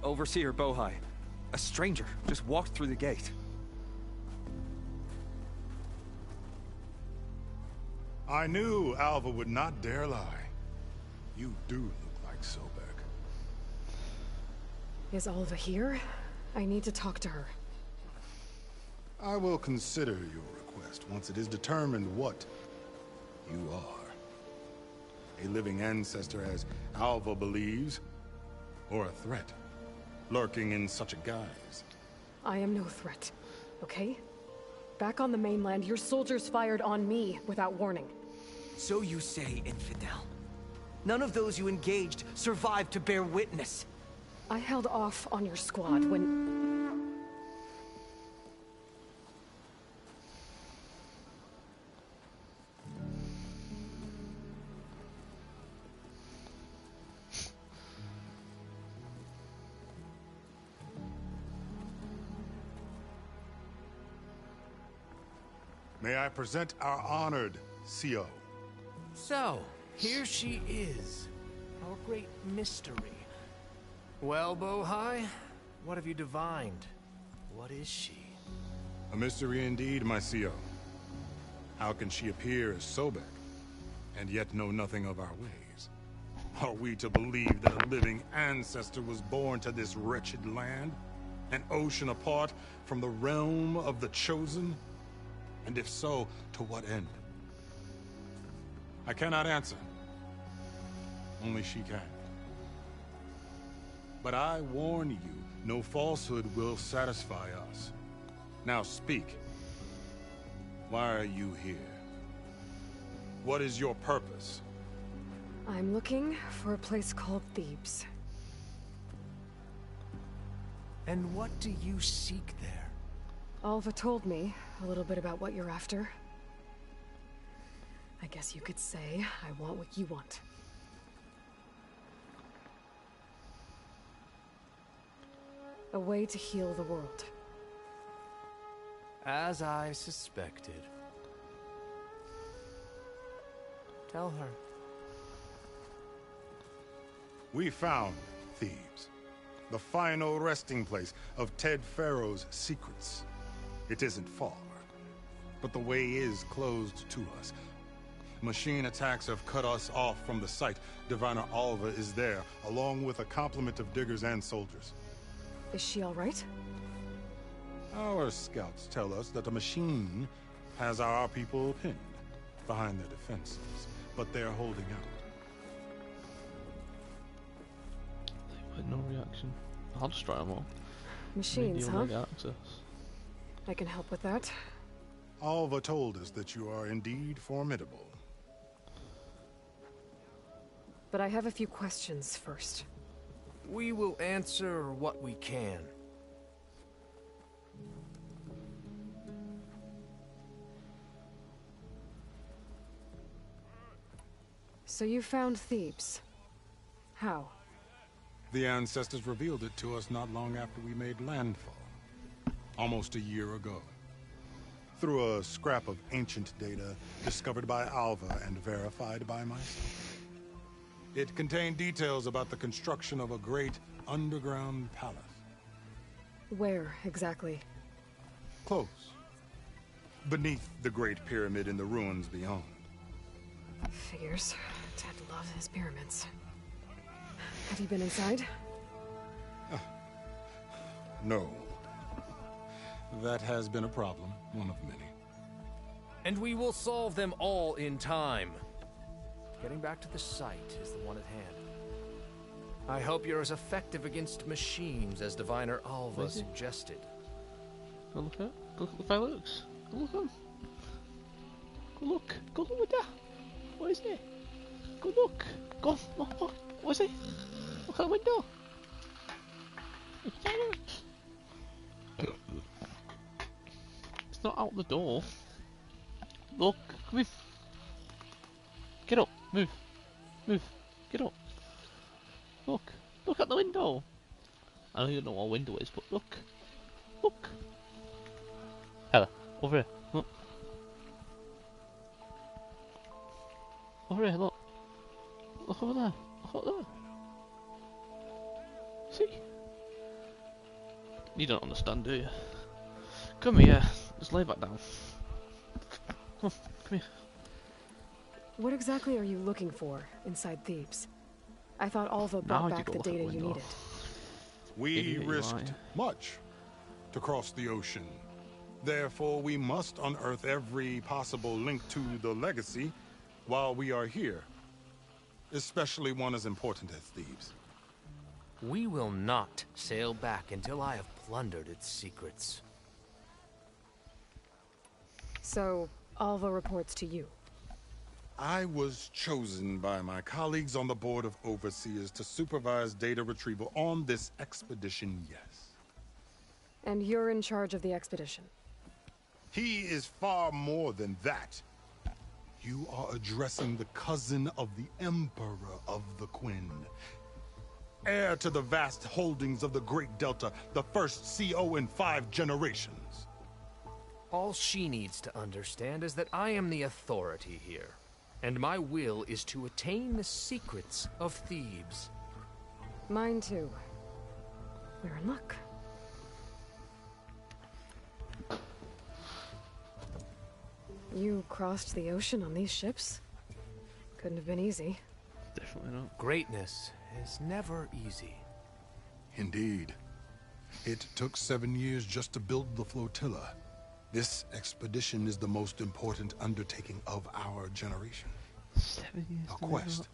Overseer Bohai. A stranger just walked through the gate. I knew Alva would not dare lie. You do look like Sobek. Is Alva here? I need to talk to her. I will consider your request once it is determined what you are. A living ancestor, as Alva believes, or a threat, lurking in such a guise. I am no threat, okay? Back on the mainland, your soldiers fired on me without warning. So you say, Infidel. None of those you engaged survived to bear witness. I held off on your squad when... May I present our honored CO. So, here she is. Our great mystery. Well, Bohai, what have you divined? What is she? A mystery indeed, my CO. How can she appear as Sobek, and yet know nothing of our ways? Are we to believe that a living ancestor was born to this wretched land? An ocean apart from the realm of the Chosen? And if so, to what end? I cannot answer. Only she can. But I warn you, no falsehood will satisfy us. Now speak. Why are you here? What is your purpose? I'm looking for a place called Thebes. And what do you seek there? Alva told me a little bit about what you're after. I guess you could say I want what you want. A way to heal the world. As I suspected. Tell her. We found Thebes, the final resting place of Ted Pharaoh's secrets. It isn't far, but the way is closed to us. Machine attacks have cut us off from the site. Diviner Alva is there, along with a complement of diggers and soldiers. Is she all right? Our scouts tell us that the machine has our people pinned behind their defenses, but they're holding out. They had no reaction. I'll destroy them all. Machines, Maybe huh? you'll get access. I can help with that. Alva told us that you are indeed formidable. But I have a few questions first. We will answer what we can. So you found Thebes. How? The ancestors revealed it to us not long after we made landfall. Almost a year ago. Through a scrap of ancient data discovered by Alva and verified by myself. It contained details about the construction of a great underground palace. Where, exactly? Close. Beneath the Great Pyramid in the ruins beyond. Figures. Ted loves his pyramids. Have you been inside? No. That has been a problem, one of many. And we will solve them all in time. Getting back to the site is the one at hand. I hope you're as effective against machines as Diviner Alva suggested. Go look at. Go look at the fireworks. Go look at them. Go look. Go look at that. What is it? Go look. Go. What is it? Look at the window. It's fireworks. It's not out the door. Look. Come in. Get up. Move. Move. Get up. Look. Look at the window. I don't even know what a window is, but look. Look. Hella. Over here. Look. Over here, look. Look over there. Look over there. See? You don't understand, do you? Come here. Just lay back down. Come here. What exactly are you looking for inside Thebes? I thought Alva brought back the data you needed. We risked much to cross the ocean. Therefore, we must unearth every possible link to the legacy while we are here. Especially one as important as Thebes. We will not sail back until I have plundered its secrets. So, Alva reports to you. I was chosen by my colleagues on the Board of Overseers to supervise data retrieval on this expedition, yes. And you're in charge of the expedition? He is far more than that. You are addressing the cousin of the Emperor of the Quinn. Heir to the vast holdings of the Great Delta, the first CO in 5 generations. All she needs to understand is that I am the authority here. And my will is to attain the secrets of Thebes. Mine too. We're in luck. You crossed the ocean on these ships? Couldn't have been easy. Definitely not. Greatness is never easy. Indeed. It took 7 years just to build the flotilla. This expedition is the most important undertaking of our generation. 7 years. A quest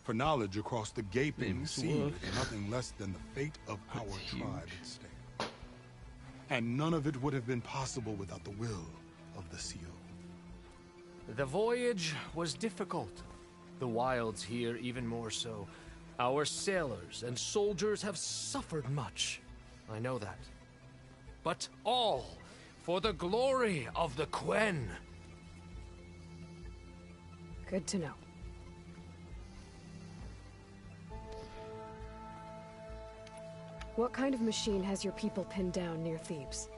for knowledge across the gaping sea with nothing less than the fate of our tribe at stake. And none of it would have been possible without the will of the CO. The voyage was difficult. The wilds here even more so. Our sailors and soldiers have suffered much. I know that. But all for the glory of the Quen. Good to know. What kind of machine has your people pinned down near Thebes?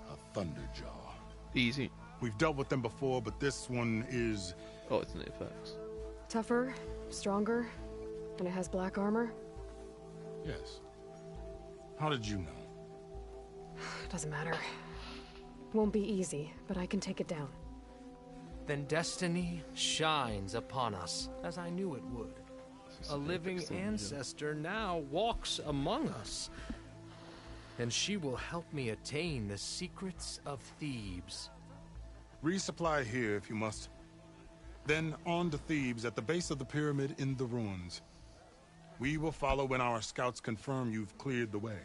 A Thunderjaw. Easy. We've dealt with them before, but this one is... Oh, it's an Apex. Tougher, stronger, and it has black armor? Yes. How did you know? Doesn't matter. Won't be easy, but I can take it down. Then destiny shines upon us, as I knew it would. A living ancestor now walks among us, and she will help me attain the secrets of Thebes. Resupply here if you must. Then on to Thebes at the base of the pyramid in the ruins. We will follow when our scouts confirm you've cleared the way.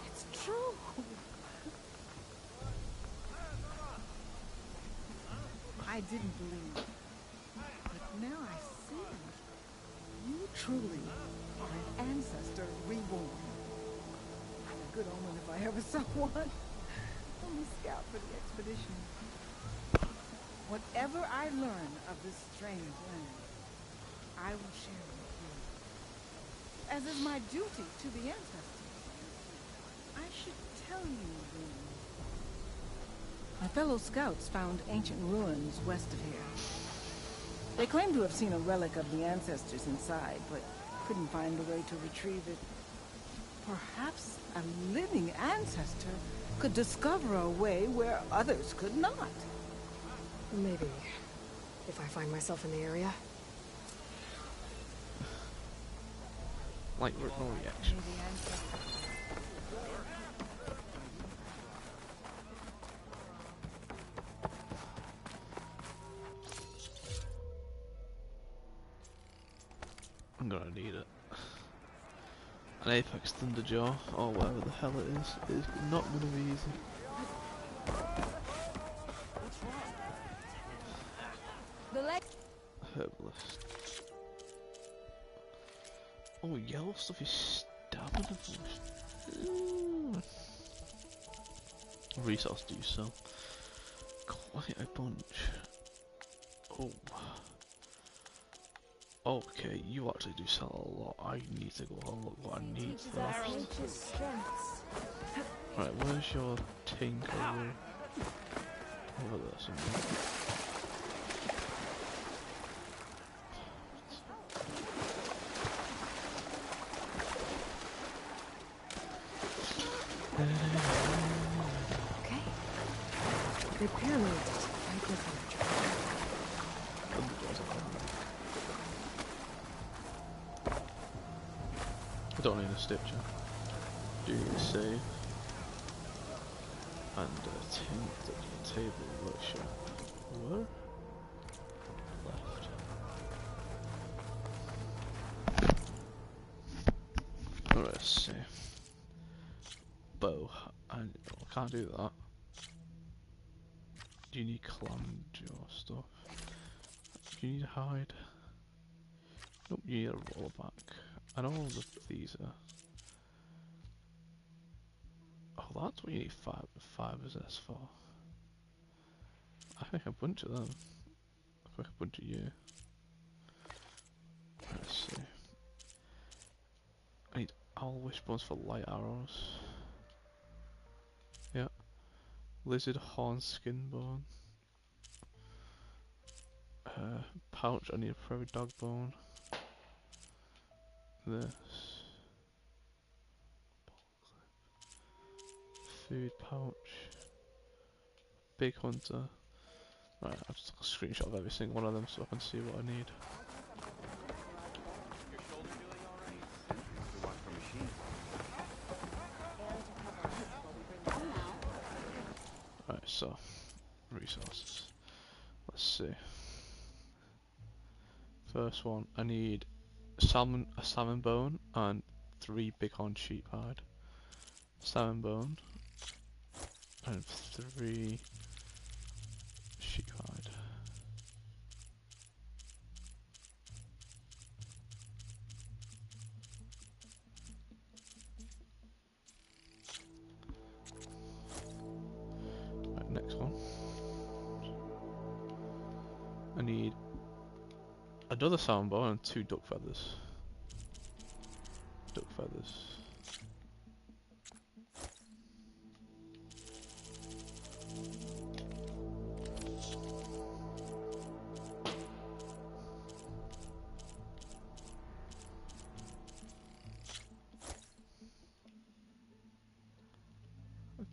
It's true. I didn't believe, but now I see. You truly are an ancestor reborn. A good omen if I ever saw one. I'm a scout for the expedition. Whatever I learn of this strange land, I will share with you. As is my duty to the ancestors. I should tell you, then. My fellow scouts found ancient ruins west of here. They claim to have seen a relic of the ancestors inside, but couldn't find a way to retrieve it. Perhaps a living ancestor could discover a way where others could not. Maybe. If I find myself in the area. Like, no reaction. I'm gonna need it. An Apex Thunderjaw, or whatever the hell it is not gonna be easy. The leg. Herbalist. Oh, yellow stuff is stamina boost. Resource do you sell? Quite a bunch. Oh. Okay, you actually do sell a lot. I need to go and look what I need first. Right, where's your tinker? Over there somewhere. Okay. The pyramid right with her. I don't need a stitcher. Do need a save. And think that the table workshop. Where? Left. Alright, let's see. Bow. I can't do that. Do you need clam jaw stuff? Do you need hide? Nope, you need a rollback. I know that these are. Oh, that's what you need fibers S for. I think a bunch of them. I think a bunch of you. Let's see. I need owl wishbones for light arrows. Yeah. Lizard horn skin bone. Pouch, I need a prairie dog bone. This. Food pouch. Big hunter. Right, I've just got a screenshot of every single one of them so I can see what I need. Right, so resources. Let's see. First one, I need a salmon bone and 3 bighorn sheep hide. Salmon bone and 3 sheep hide. another salmon bone and 2 duck feathers. Duck feathers.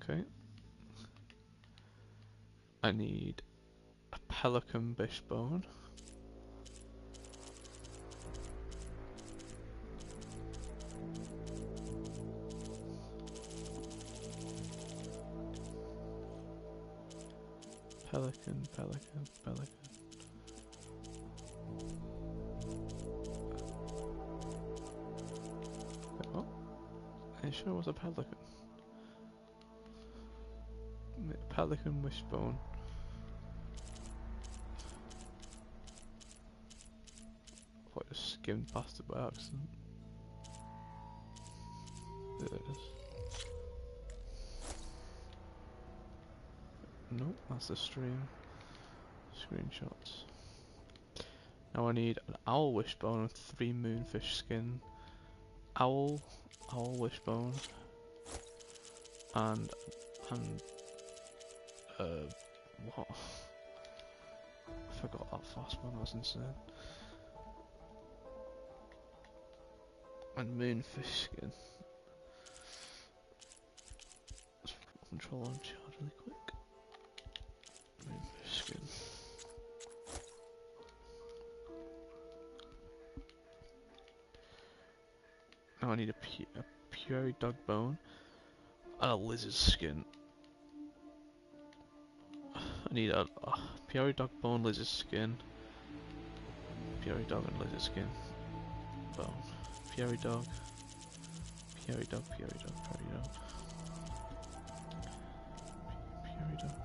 Okay. I need a pelican bish bone. Pelican, pelican, pelican. Wait, what? Are you sure it was a pelican? Pelican wishbone. I thought I just skimmed past it by accident. There it is. Nope, that's the stream. Screenshots. Now I need an owl wishbone and 3 moonfish skin. Owl wishbone, and what? I forgot that fast one, that was insane. And moonfish skin. Let's put control on charge really quick. Moonfish skin. Now I need a prairie dog bone and a lizard skin. I need a prairie dog bone, lizard skin. Prairie dog and lizard skin. Bone. Prairie dog. Prairie dog, prairie dog, prairie dog. Prairie dog.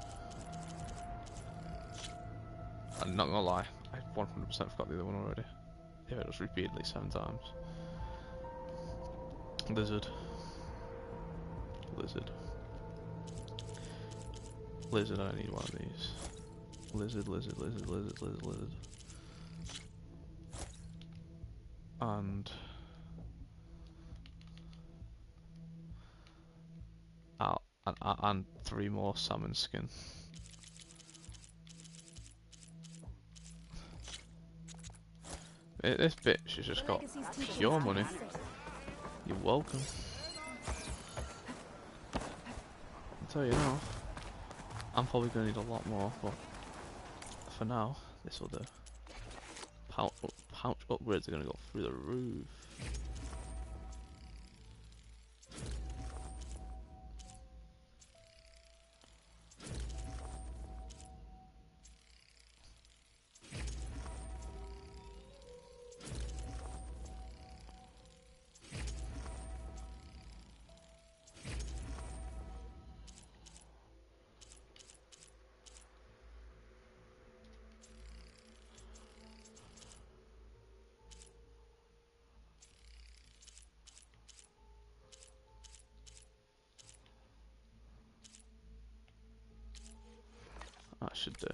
I'm not gonna lie, I 100% forgot the other one already. Yeah, it was repeatedly 7 times. Lizard. Lizard. Lizard, I need one of these. Lizard, lizard, lizard, lizard, lizard, lizard. And 3 more salmon skin. This bitch has just got pure money. You're welcome. I'll tell you now, I'm probably going to need a lot more, but for now, this will do. Pouch upgrades are going to go through the roof. That should do.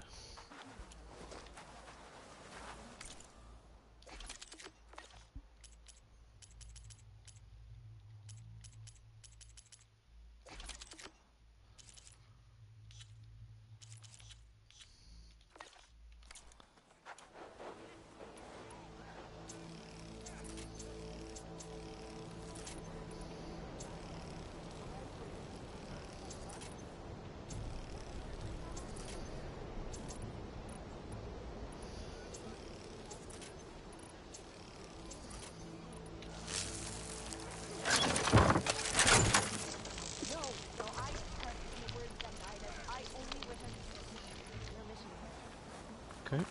Okay.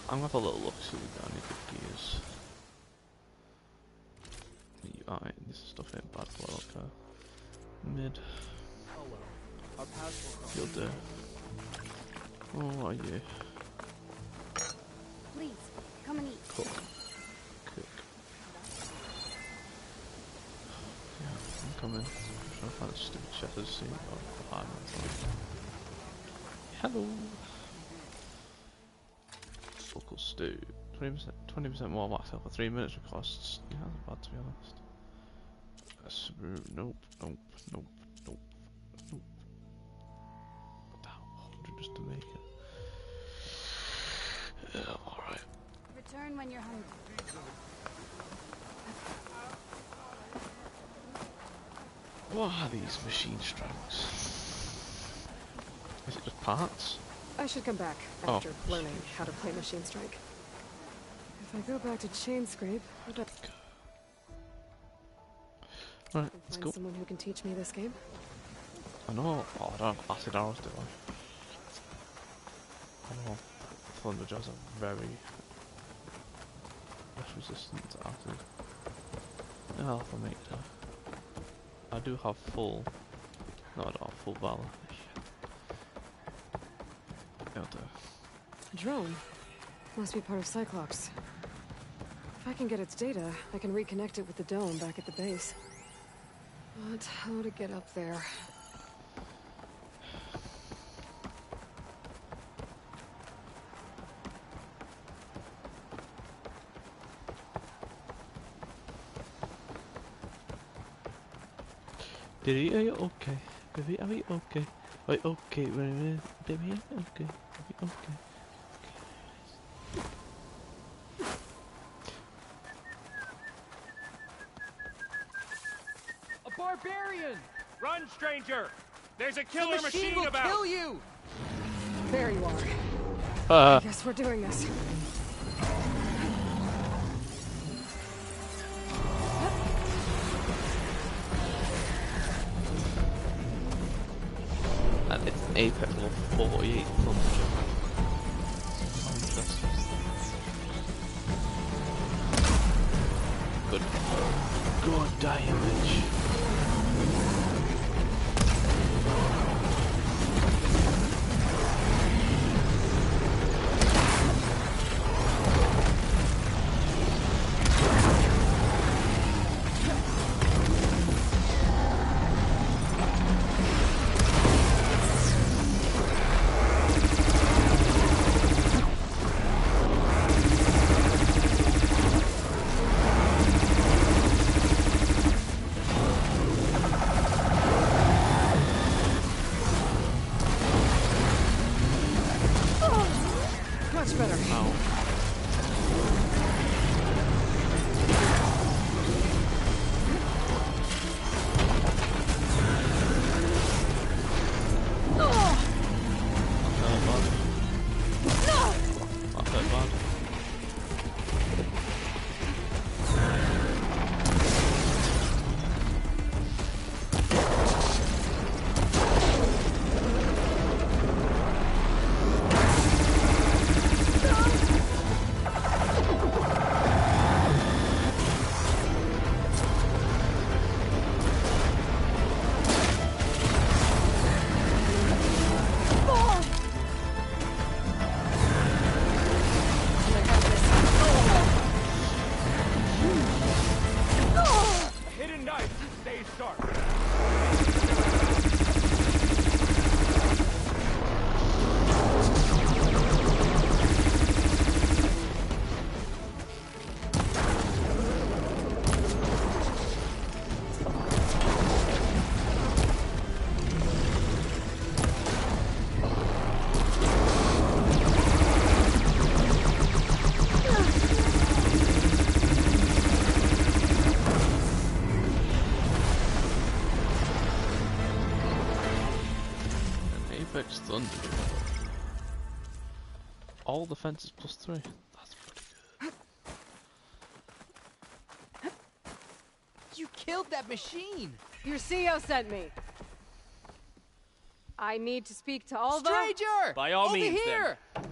I'm gonna have a little look, see what we got any good gears. Alright, this stuff ain't bad for okay. Mid. You'll do. Oh, what are you? Please, come and eat. Cook. Cook. Yeah, I'm coming. I'm trying to find a stupid chef as soon. Oh, behind me. Hello. do 20% more max health for 3 minutes costs. Yeah, that's bad to be honest. Nope, nope, nope, nope, nope. Down 100 just to make it. Yeah, alright. Return when you're hungry. What are these machine strikes? Is it just parts? I should come back after learning how to play Machine Strike. If I go back to Chain Scrape, I'd like to find someone who can teach me this game. I know. Oh, I don't have acid arrows, do I? I know. Thunderjaws are very less resistant to acid. I'll have to make that. I do have full. No, I don't have full valor. A drone? Must be part of Cyclops. If I can get its data, I can reconnect it with the dome back at the base. But how to get up there? Baby, are you okay? Baby, are you okay? Are you okay? Baby, are you okay? Baby, okay? A barbarian! Run, stranger! There's a killer machine will about! Kill you! There you are. I guess we're doing this. And it's an Apex level 48 Thunderjaw. Good damage. Much better. Hidden knife! Stay sharp! Apex Thunderjaw. All defenses plus 3. That's pretty good. You killed that machine! Your CEO sent me. I need to speak to Alva. Stranger! By all Over means, here! then.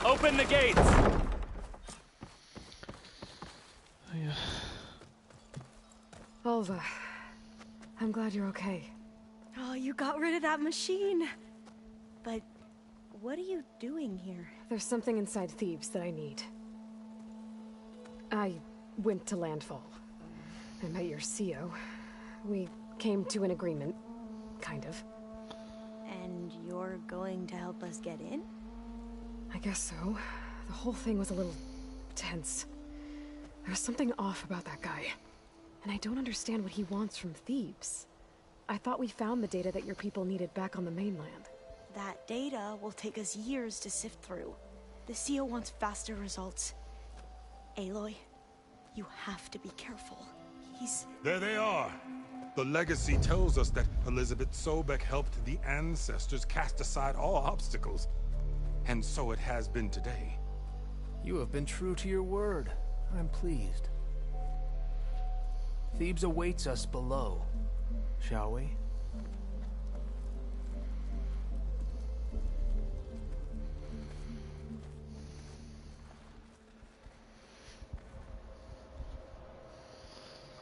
Open the gates! Yeah. Alva, I'm glad you're okay. Oh, you got rid of that machine. But what are you doing here? There's something inside Thebes that I need. I went to Landfall. I met your CEO. We came to an agreement, kind of. And you're going to help us get in? I guess so. The whole thing was a little tense. There was something off about that guy. And I don't understand what he wants from Thebes. I thought we found the data that your people needed back on the mainland. That data will take us years to sift through. The CO wants faster results. Aloy, you have to be careful. There they are! The legacy tells us that Elizabeth Sobek helped the ancestors cast aside all obstacles. And so it has been today. You have been true to your word. I'm pleased. Thebes awaits us below. Shall we?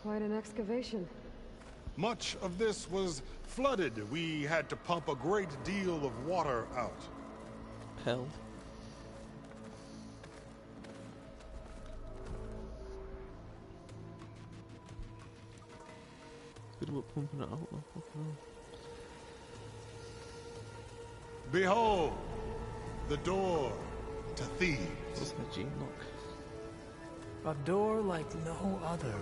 Quite an excavation. Much of this was flooded. We had to pump a great deal of water out. Hell. Good about pumping it out though. Behold, the door to Thebes. That's my gene lock. A door like no other.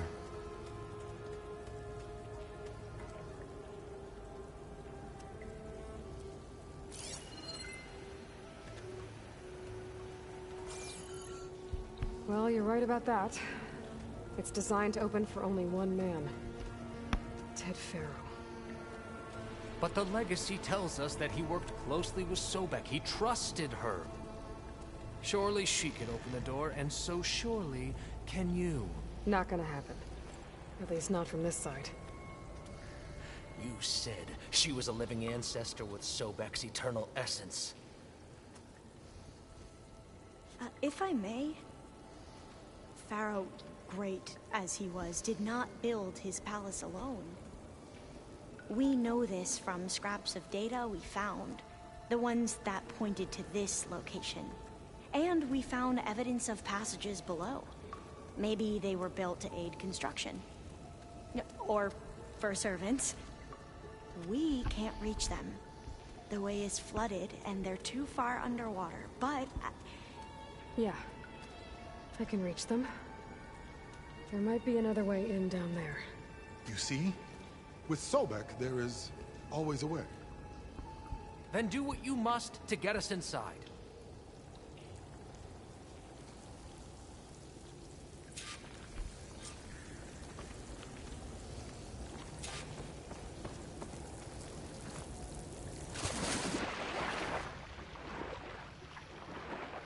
Well, you're right about that. It's designed to open for only one man. Ted Faro. But the legacy tells us that he worked closely with Sobek. He trusted her. Surely she can open the door, and so surely can you. Not gonna happen. At least not from this side. You said she was a living ancestor with Sobek's eternal essence. If I may, Pharaoh, great as he was, did not build his palace alone. We know this from scraps of data we found, the ones that pointed to this location. And we found evidence of passages below. Maybe they were built to aid construction. Or for servants. We can't reach them. The way is flooded and they're too far underwater, but... Yeah. I can reach them. There might be another way in down there. You see? With Sobek, there is always a way. Then do what you must to get us inside.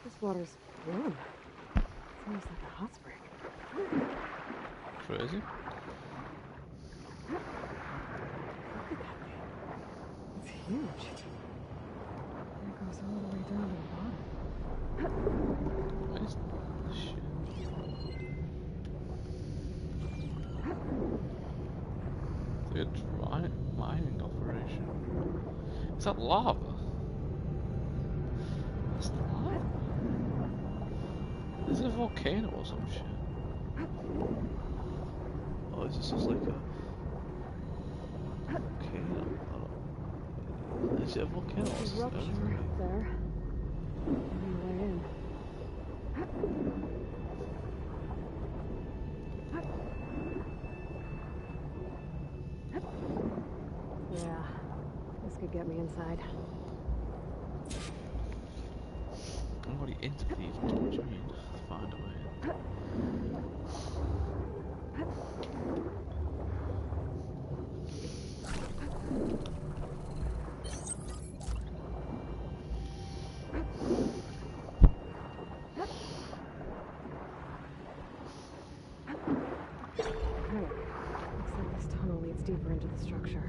This water's warm. Seems like a hot spring. Crazy. Look at that thing. It's huge. It goes all the way down to the bottom. What is this shit? It's a mining operation. Is that lava? That's not lava. Is it a volcano or some shit? Oh, is this just like a volcano? Is it a volcano? Or is it Rupture everything? there. Finding a way in. Yeah, this could get me inside. I'm already into these. What do you mean? Find a way in. Looks like this tunnel leads deeper into the structure.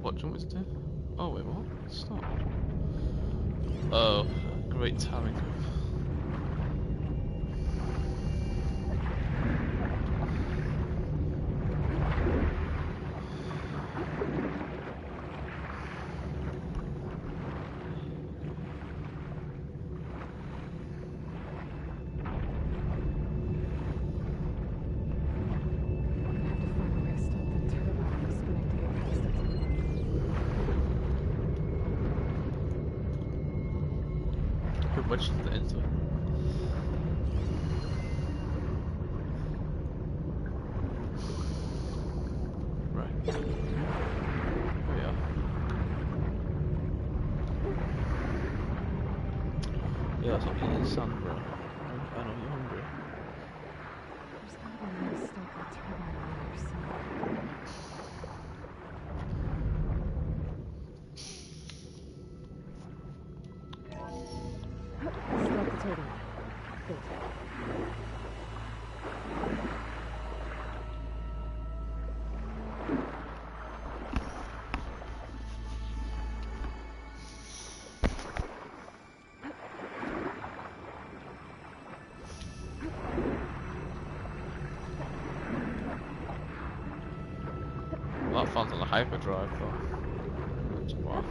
What do you want me to do? Oh wait, what? Stop. Oh, great timing. wedged into it. Right. Here we are. Yeah, stop eating sand, bro. I know you're hungry. There's gotta be a way to stop that turbine on the other side. Stop the turbine. Good. Well, that fan's on the hyperdrive though. That's wow.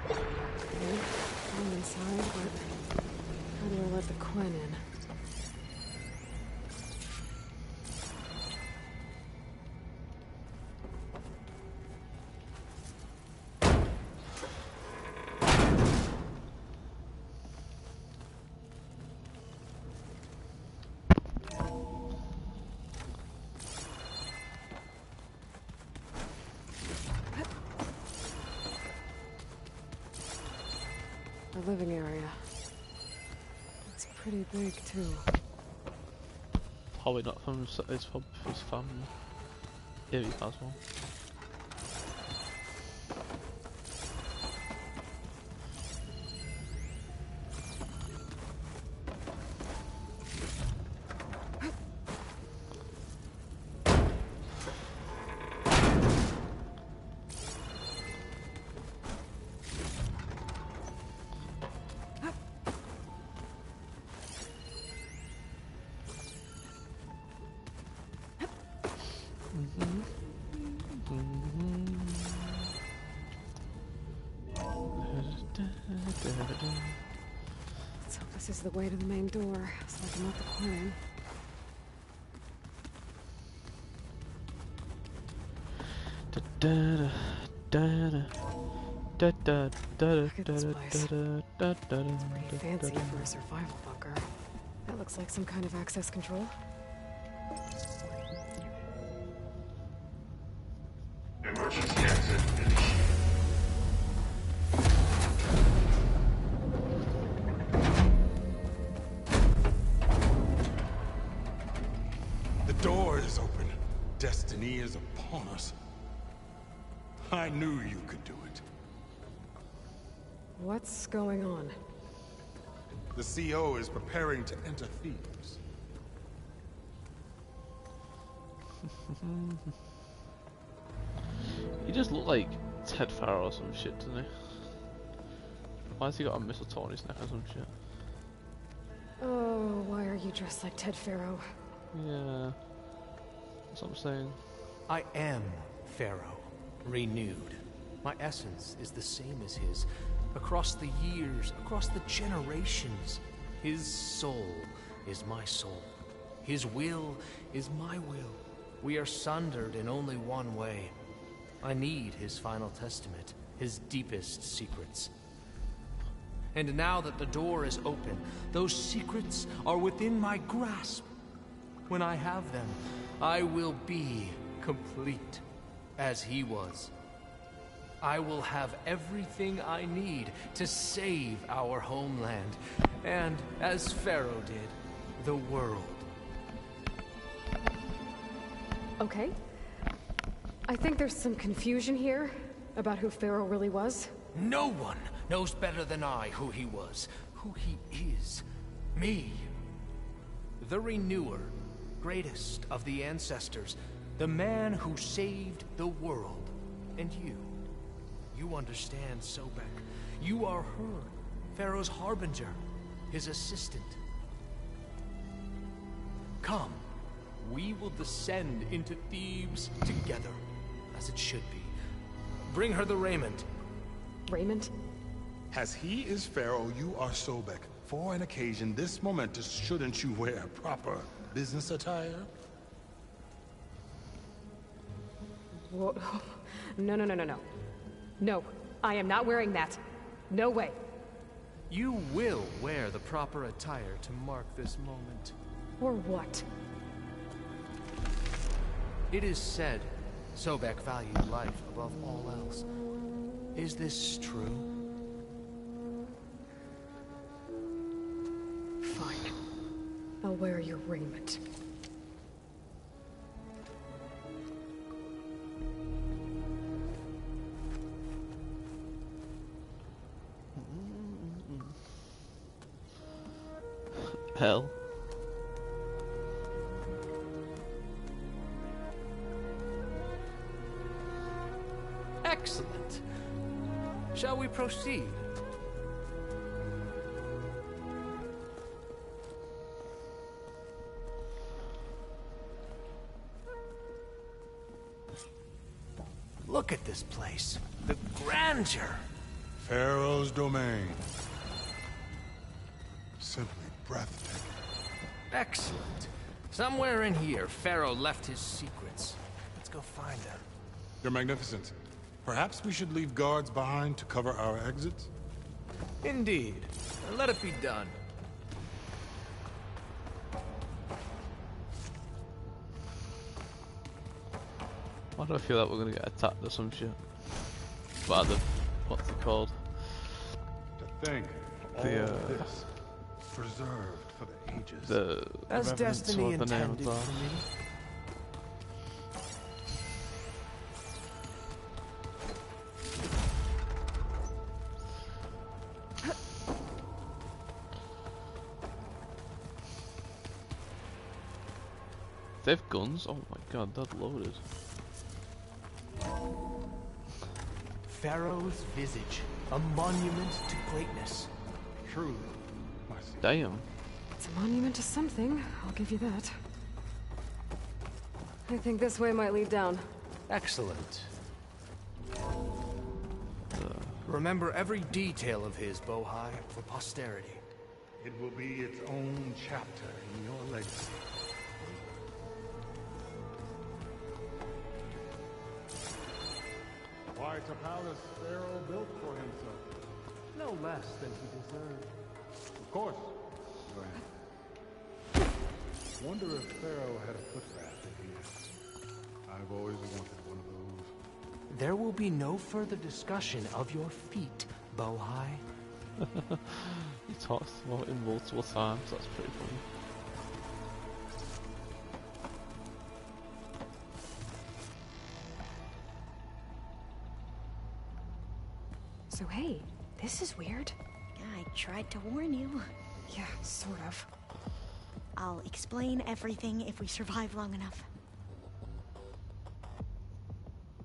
Okay, I'm inside, but how do I let the Quen in? The living area. It's pretty big too. Probably not from his family. If he has one. So this is the way to the main door, so I can let the Quen in. Look at this place. It's pretty fancy for a survival bunker. That looks like some kind of access control. Emergency exit initiated. The door is open. Destiny is upon us. I knew you could do it. What's going on? The CO is preparing to enter Thebes. He just looked like Ted Farrow or some shit, doesn't he? Why has he got a mistletoe on his neck or some shit? Oh, why are you dressed like Ted Farrow? Yeah. That's what I'm saying. I am Pharaoh, renewed. My essence is the same as his. Across the years, across the generations. His soul is my soul. His will is my will. We are sundered in only one way. I need his final testament, his deepest secrets. And now that the door is open, those secrets are within my grasp. When I have them, I will be complete, as he was. I will have everything I need to save our homeland, and, as Pharaoh did, the world. Okay. I think there's some confusion here about who Pharaoh really was. No one knows better than I who he was, who he is. Me. The Renewer, greatest of the ancestors, the man who saved the world. And you. You understand, Sobek. You are her, Pharaoh's harbinger, his assistant. Come, we will descend into Thebes together, as it should be. Bring her the raiment. Raiment? As he is Pharaoh, you are Sobek. For an occasion this momentous, shouldn't you wear proper business attire? Whoa. No, no, no, no, no. No, I am not wearing that. No way. You will wear the proper attire to mark this moment. Or what? It is said Sobek valued life above all else. Is this true? Fine. I'll wear your raiment. Hell. Excellent. Shall we proceed? Look at this place. The grandeur. Pharaoh's domain. Simply breathtaking. Excellent. Somewhere in here, Pharaoh left his secrets. Let's go find them. Your Magnificence, perhaps we should leave guards behind to cover our exits? Indeed. Let it be done. Why do I feel like we're gonna get attacked or some shit? By the... what's it called? To think, all this preserved for the ages. The As Revenants, destiny or the name of intended that. for me. They've guns? Oh my god, they're loaded. Pharaoh's visage, a monument to greatness. Truly. Damn. It's a monument to something, I'll give you that. I think this way might lead down. Excellent. Remember every detail of his, Bohai, for posterity. It will be its own chapter in your legacy. Quite a palace Pharaoh built for himself. No less than he deserved. Of course, Your Honor. Wonder if Pharaoh had a foot bath in here. I've always wanted one of those. There will be no further discussion of your feet, Bohai. He talks about it multiple times, that's pretty funny. So hey, this is weird. I tried to warn you. Yeah, sort of. I'll explain everything if we survive long enough.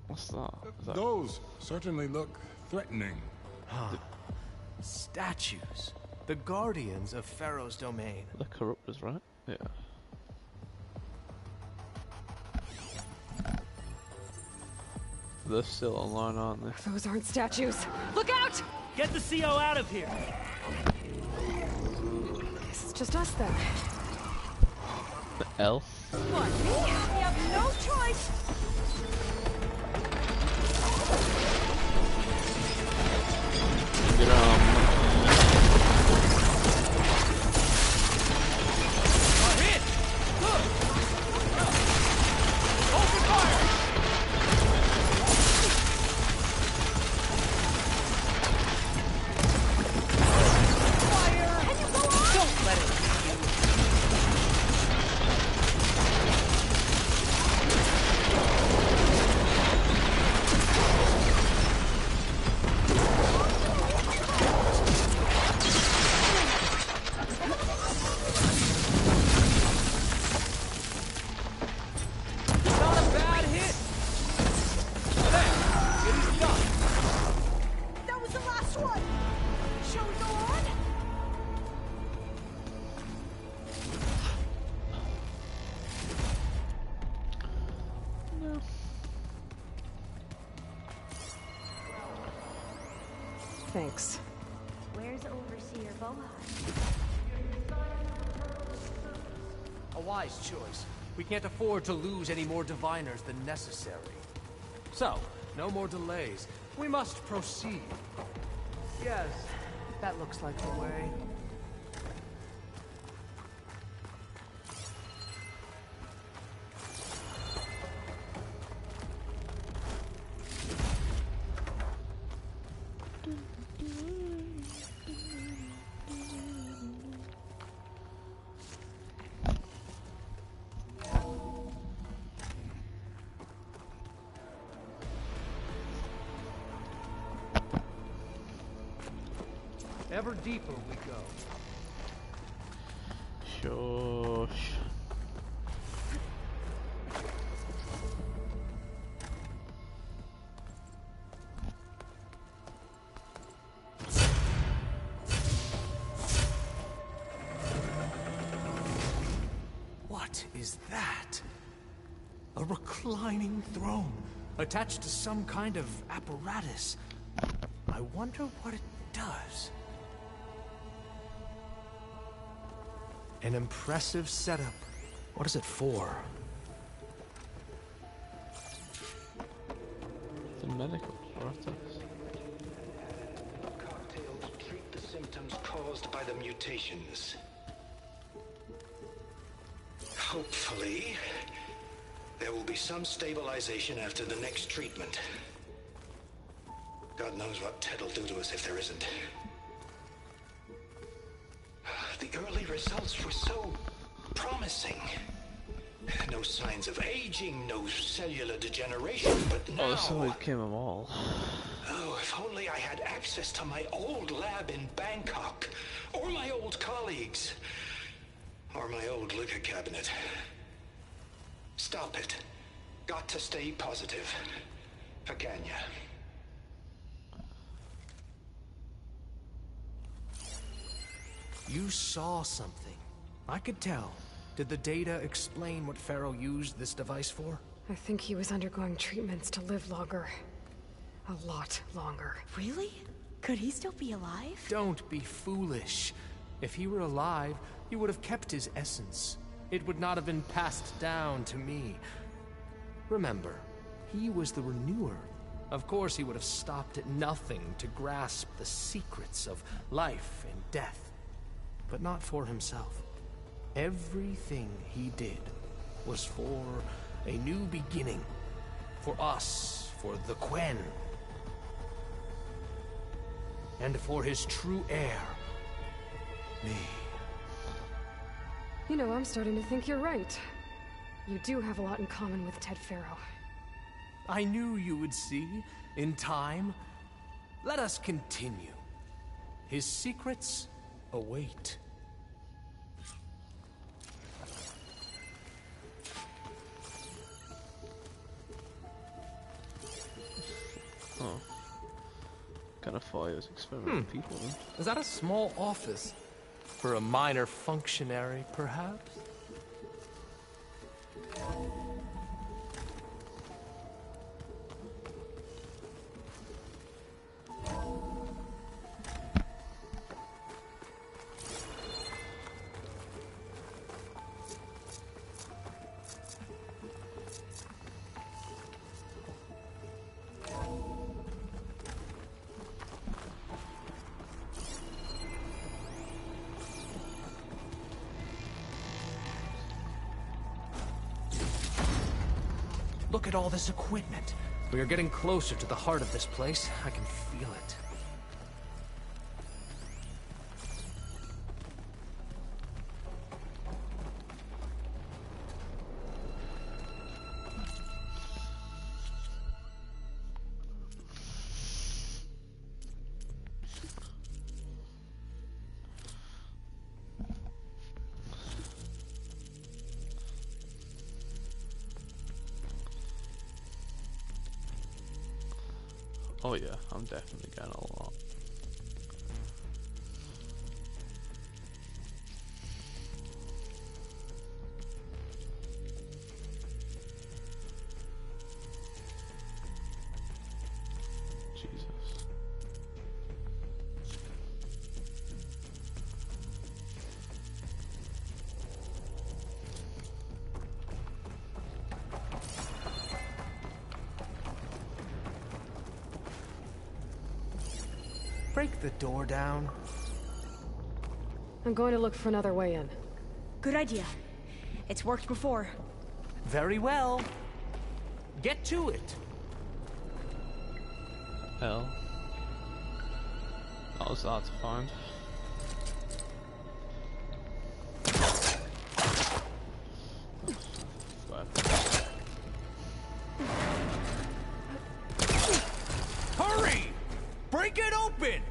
What's that? Those certainly look threatening. Statues. The guardians of Pharaoh's domain. The corruptors, right? Yeah. They're still online, aren't they? Those aren't statues. Look out! Get the CO out of here! Guess it's just us then. The L? What, me? We have no choice! Hit! Good! Open fire! Don't let it beat you. Not a bad hit. There, it is done. That was the last one! Shall we go on? No. Thanks. Where's Overseer Bohai? A wise choice. We can't afford to lose any more diviners than necessary. So, no more delays. We must proceed. Yes, that looks like the way. Ever deeper we go. Shush. What is that? A reclining throne, attached to some kind of apparatus. I wonder what it does. An impressive setup. What is it for? The medical process. Cocktails treat the symptoms caused by the mutations. Hopefully, there will be some stabilization after the next treatment. God knows what Ted'll do to us if there isn't. The early results were so promising. No signs of aging, no cellular degeneration, but now... Oh, somebody came them all. Oh, if only I had access to my old lab in Bangkok, or my old colleagues, or my old liquor cabinet. Stop it. Got to stay positive. Paganya. You saw something. I could tell. Did the data explain what Pharaoh used this device for? I think he was undergoing treatments to live longer. A lot longer. Really? Could he still be alive? Don't be foolish. If he were alive, he would have kept his essence. It would not have been passed down to me. Remember, he was the renewer. Of course he would have stopped at nothing to grasp the secrets of life and death. But not for himself. Everything he did was for a new beginning. For us, for the Quen. And for his true heir, me. You know, I'm starting to think you're right. You do have a lot in common with Ted Pharaoh. I knew you would see, in time. Let us continue. His secrets await. Oh. Kind of thought he was experimenting people. Is that a small office? For a minor functionary, perhaps? Look at all this equipment. We are getting closer to the heart of this place. I can feel it. Oh yeah, I'm definitely getting a lot. Jesus. break the door down? I'm going to look for another way in. Good idea. It's worked before. Very well. Get to it. Hell. That was hard to find. Hurry! Break it open!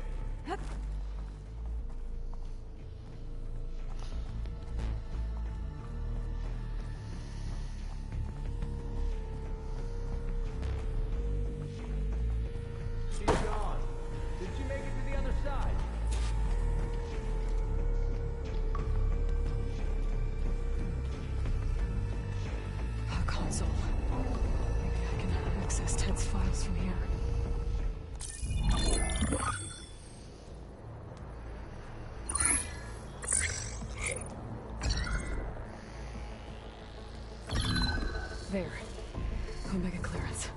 She's gone. Did she make it to the other side? A console. Maybe I can access Ted's files from here. There. Omega clearance.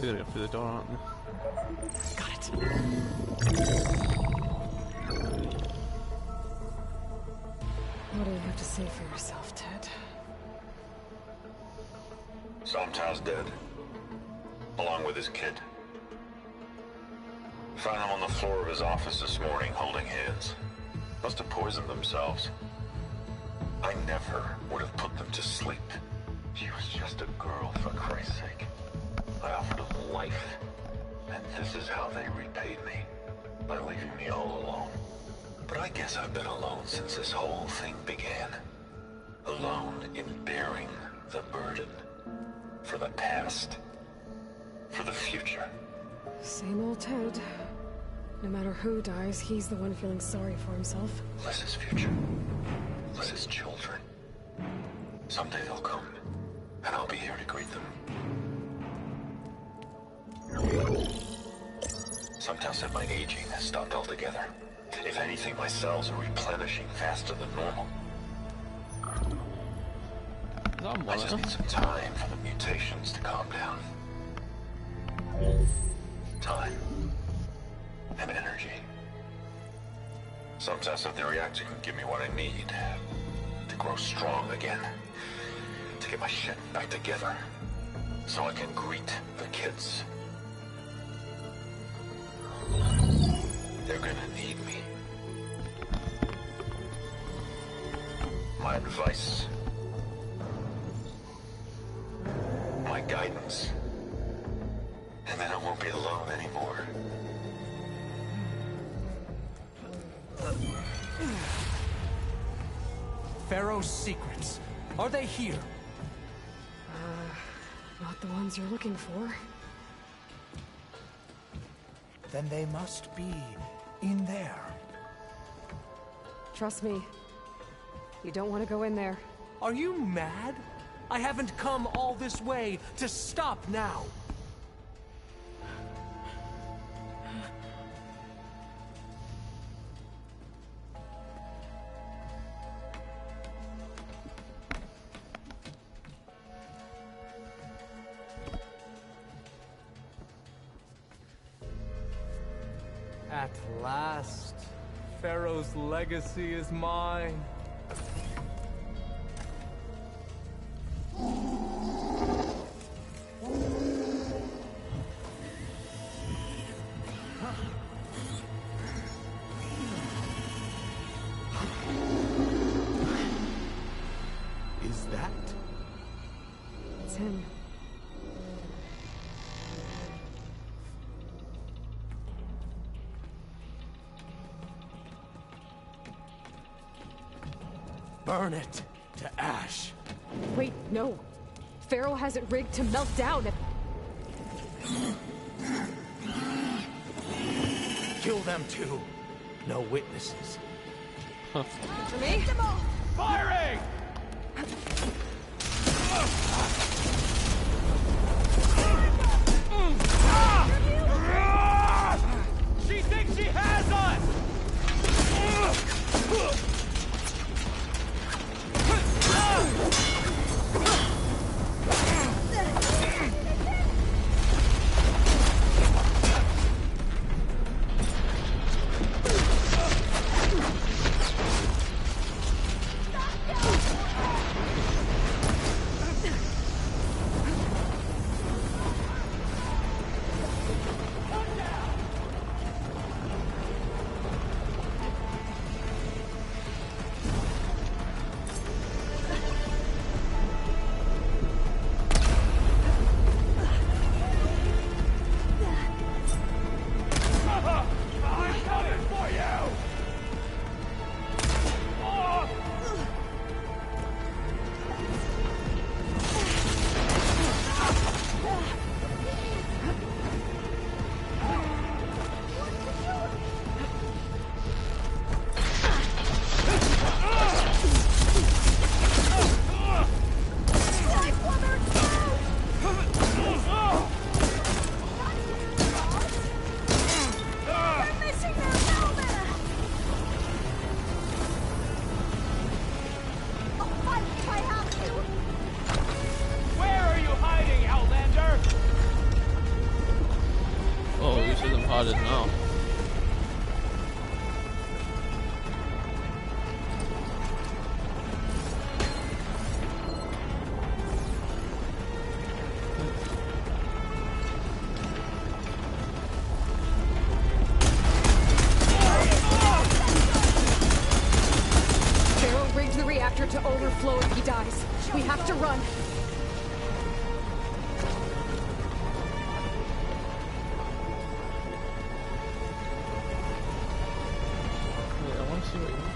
We gotta go through the door, aren't we? Got it. What do you have to say for yourself, Ted? Somtown's dead. Along with his kid. Found them on the floor of his office this morning, holding hands. Must have poisoned themselves. I never would have put them to sleep. She was just a girl, for Christ's sake. I offered them life, and this is how they repaid me. By leaving me all alone. But I guess I've been alone since this whole thing began. Alone in bearing the burden. For the past. For the future. Same old Ted. No matter who dies, he's the one feeling sorry for himself. Liz's future. Liz's children. Someday they'll come, and I'll be here to greet them. Sometimes said my aging has stopped altogether. If anything, my cells are replenishing faster than normal. I just need some time for the mutations to calm down. Time. And energy. Sometimes if the reactor can give me what I need to grow strong again. To get my shit back together. So I can greet the kids. They're gonna need me. My advice. My guidance. And then I won't be alone anymore. Pharaoh's secrets. Are they here? Not the ones you're looking for. Then they must be in there. Trust me. You don't want to go in there. Are you mad? I haven't come all this way to stop now. At last, Pharaoh's legacy is mine. Is that? It's him. Burn it to ash. Wait, no. Pharaoh has it rigged to melt down. Kill them too. No witnesses. For me? Firing! She thinks she has us! flow if he dies. We have to run. Wait, I want to see what he wants.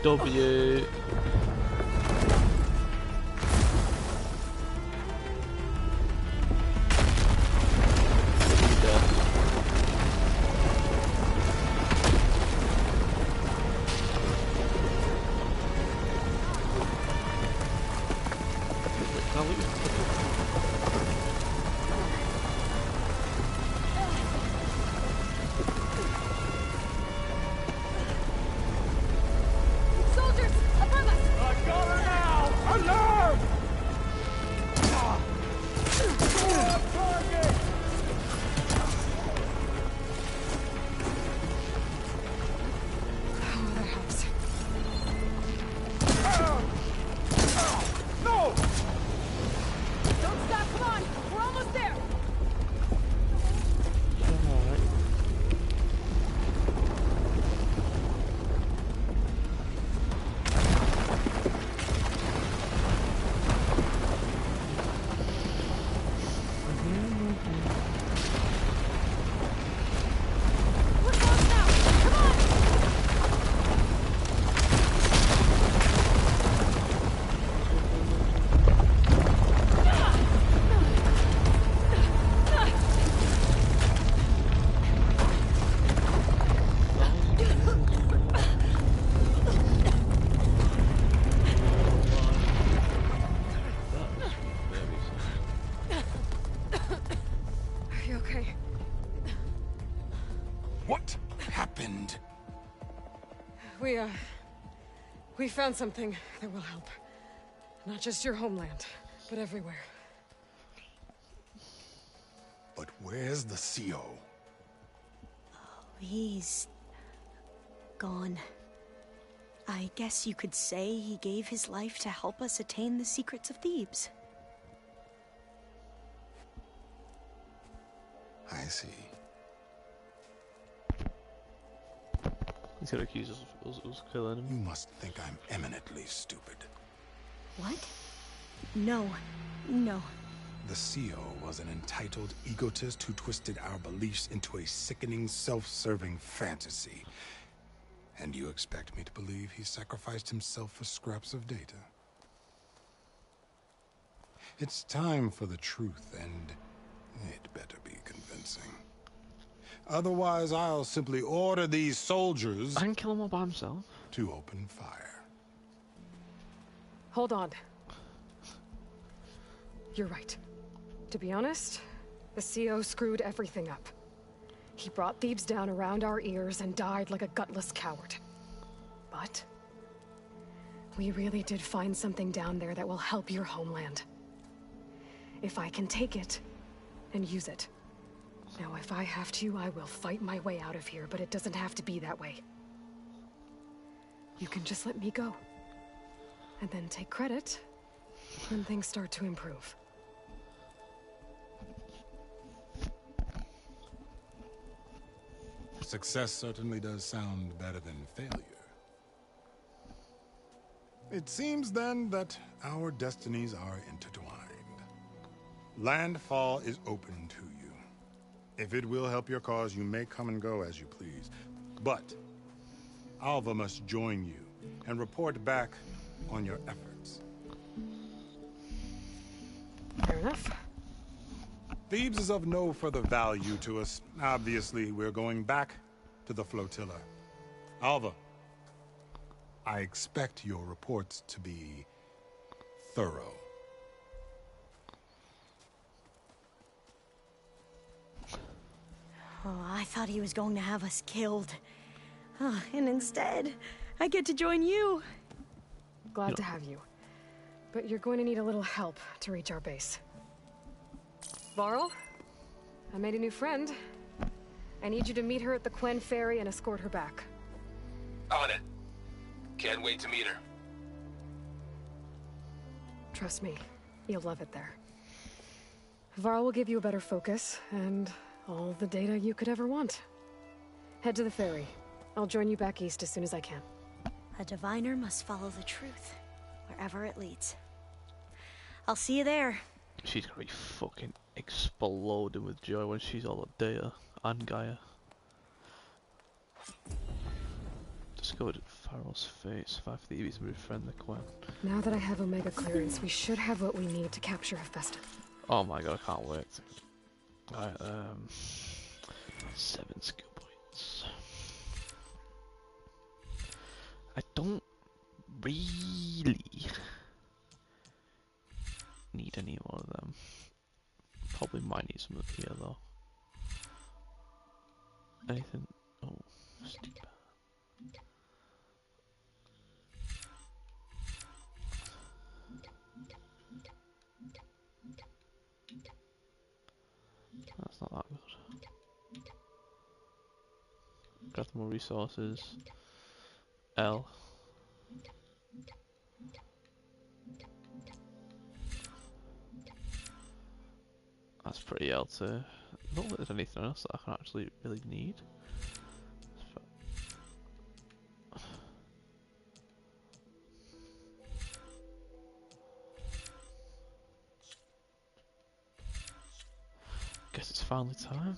W. We found something that will help. Not just your homeland, but everywhere. But where's the CO? He's gone. I guess you could say he gave his life to help us attain the secrets of Thebes. I see. He's gonna accuse us of killing him. You must think I'm eminently stupid. What? No. No. The CO was an entitled egotist who twisted our beliefs into a sickening, self-serving fantasy. And you expect me to believe he sacrificed himself for scraps of data? It's time for the truth, and It better be convincing. Otherwise, I'll simply order these soldiers... I can kill him all by himself. ...to open fire. Hold on. You're right. To be honest, the CO screwed everything up. He brought Thebes down around our ears and died like a gutless coward. But we really did find something down there that will help your homeland. If I can take it and use it. Now, if I have to, I will fight my way out of here, but it doesn't have to be that way. You can just let me go. And then take credit when things start to improve. Success certainly does sound better than failure. It seems then that our destinies are intertwined. Landfall is open to you. If it will help your cause, you may come and go as you please. But Alva must join you and report back on your efforts. Fair enough. Thebes is of no further value to us. Obviously, we're going back to the flotilla. Alva, I expect your reports to be thorough. Oh, I thought he was going to have us killed. Oh, and instead, I get to join you. Glad to have you. But you're going to need a little help to reach our base. Varl, I made a new friend. I need you to meet her at the Quen Ferry and escort her back. On it. Can't wait to meet her. Trust me, you'll love it there. Varl will give you a better focus, and all the data you could ever want. Head to the ferry. I'll join you back east as soon as I can. A diviner must follow the truth, wherever it leads. I'll see you there. She's gonna be fucking exploding with joy when she's all at Data and Gaia. Discovered Farrell's fate, survived Thebes and befriend the Quen. Now that I have Omega clearance, we should have what we need to capture Hephaestus. Oh my god, I can't wait. Alright, 7 skill points. I don't really need any more of them. Probably might need some of here though. Anything? Oh, stupid. That's not that good. Got more resources. L. That's pretty L too. Not that there's anything else that I can actually really need. Guess it's finally time.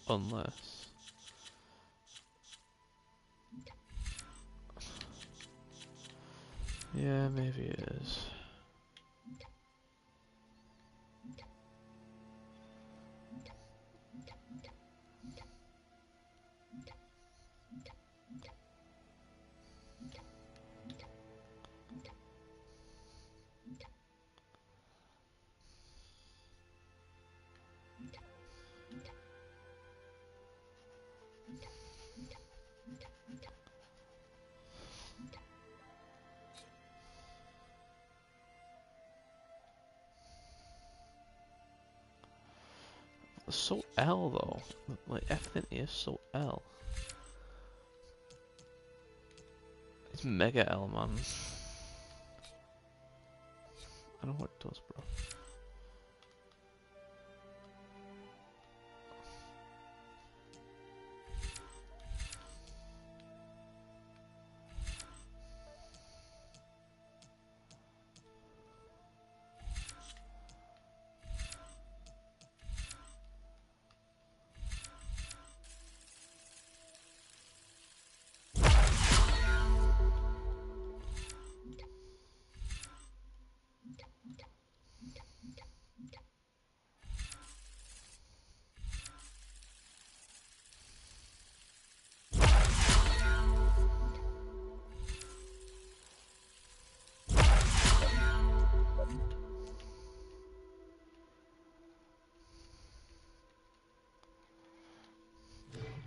Unless yeah, maybe it is. So L though, like everything is so L. It's mega L, man. I don't know what it does, bro.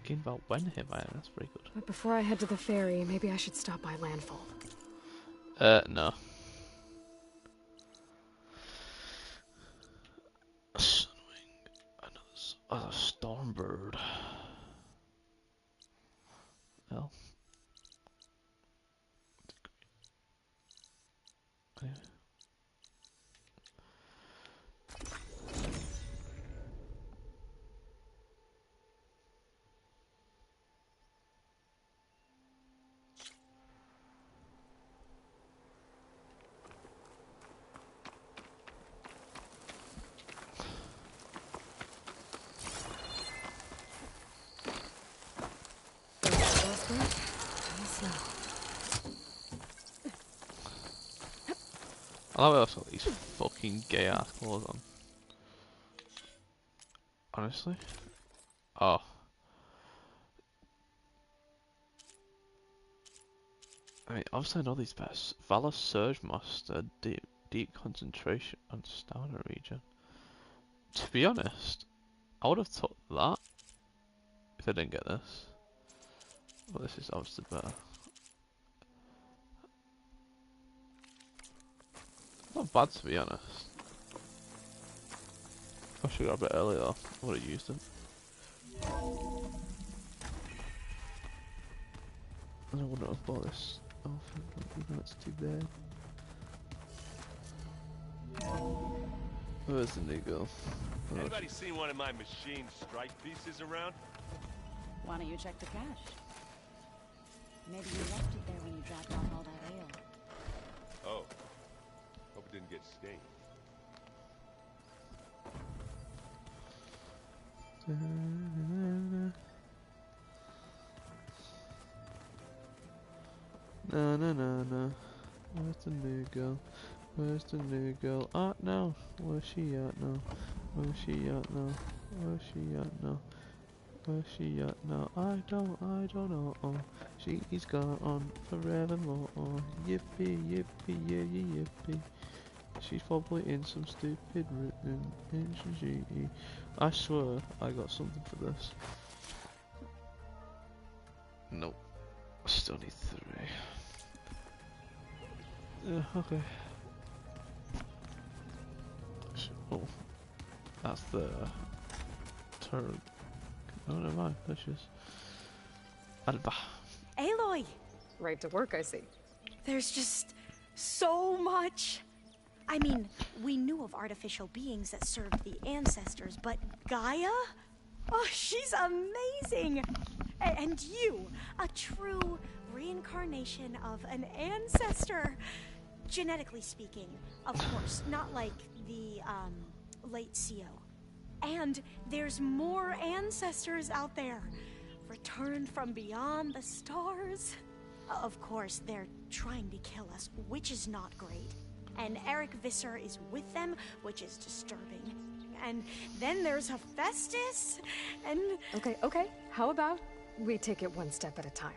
Thinking about when him, that's very good. But before I head to the ferry, maybe I should stop by Landfall. No. A Sunwing, a Stormbird. Well. Anyway. I love also these fucking gay ass clothes on. Honestly. Oh. I mean, obviously I know these best. Valor Surge Master, deep concentration on stamina region. To be honest, I would have took that if I didn't get this. Well, this is obviously better. Not bad, to be honest. I should have got a bit earlier though. I would have used it. And I wouldn't have bought this outfit, that's too bad. Where's the new girl? Oh. Anybody seen one of my machine strike pieces around? Why don't you check the cache? Maybe you left it there when you dropped off all that ale. Oh. Hope it didn't get stained. Na na na na. Where's the new girl? Where's the new girl at now? Where's she at now? Where's she at now? Where's she at now? Where's she at now? I don't know. Oh, she's gone forevermore. Oh, yippee, yippee, yeah, yeah, yippee. She's probably in some stupid written ancient GE. I swear I got something for this. Nope. I still need 3. Okay. Oh, that's the turn. Oh, never mind. That's just Alba. Aloy! Right to work, I see. There's just so much. I mean, we knew of artificial beings that served the ancestors, but Gaia? Oh, she's amazing! And you, a true reincarnation of an ancestor. Genetically speaking, of course, not like the, late CO. And there's more ancestors out there, returned from beyond the stars. Of course, they're trying to kill us, which is not great. And Eric Visser is with them, which is disturbing. And then there's Hephaestus, and... Okay. How about we take it one step at a time?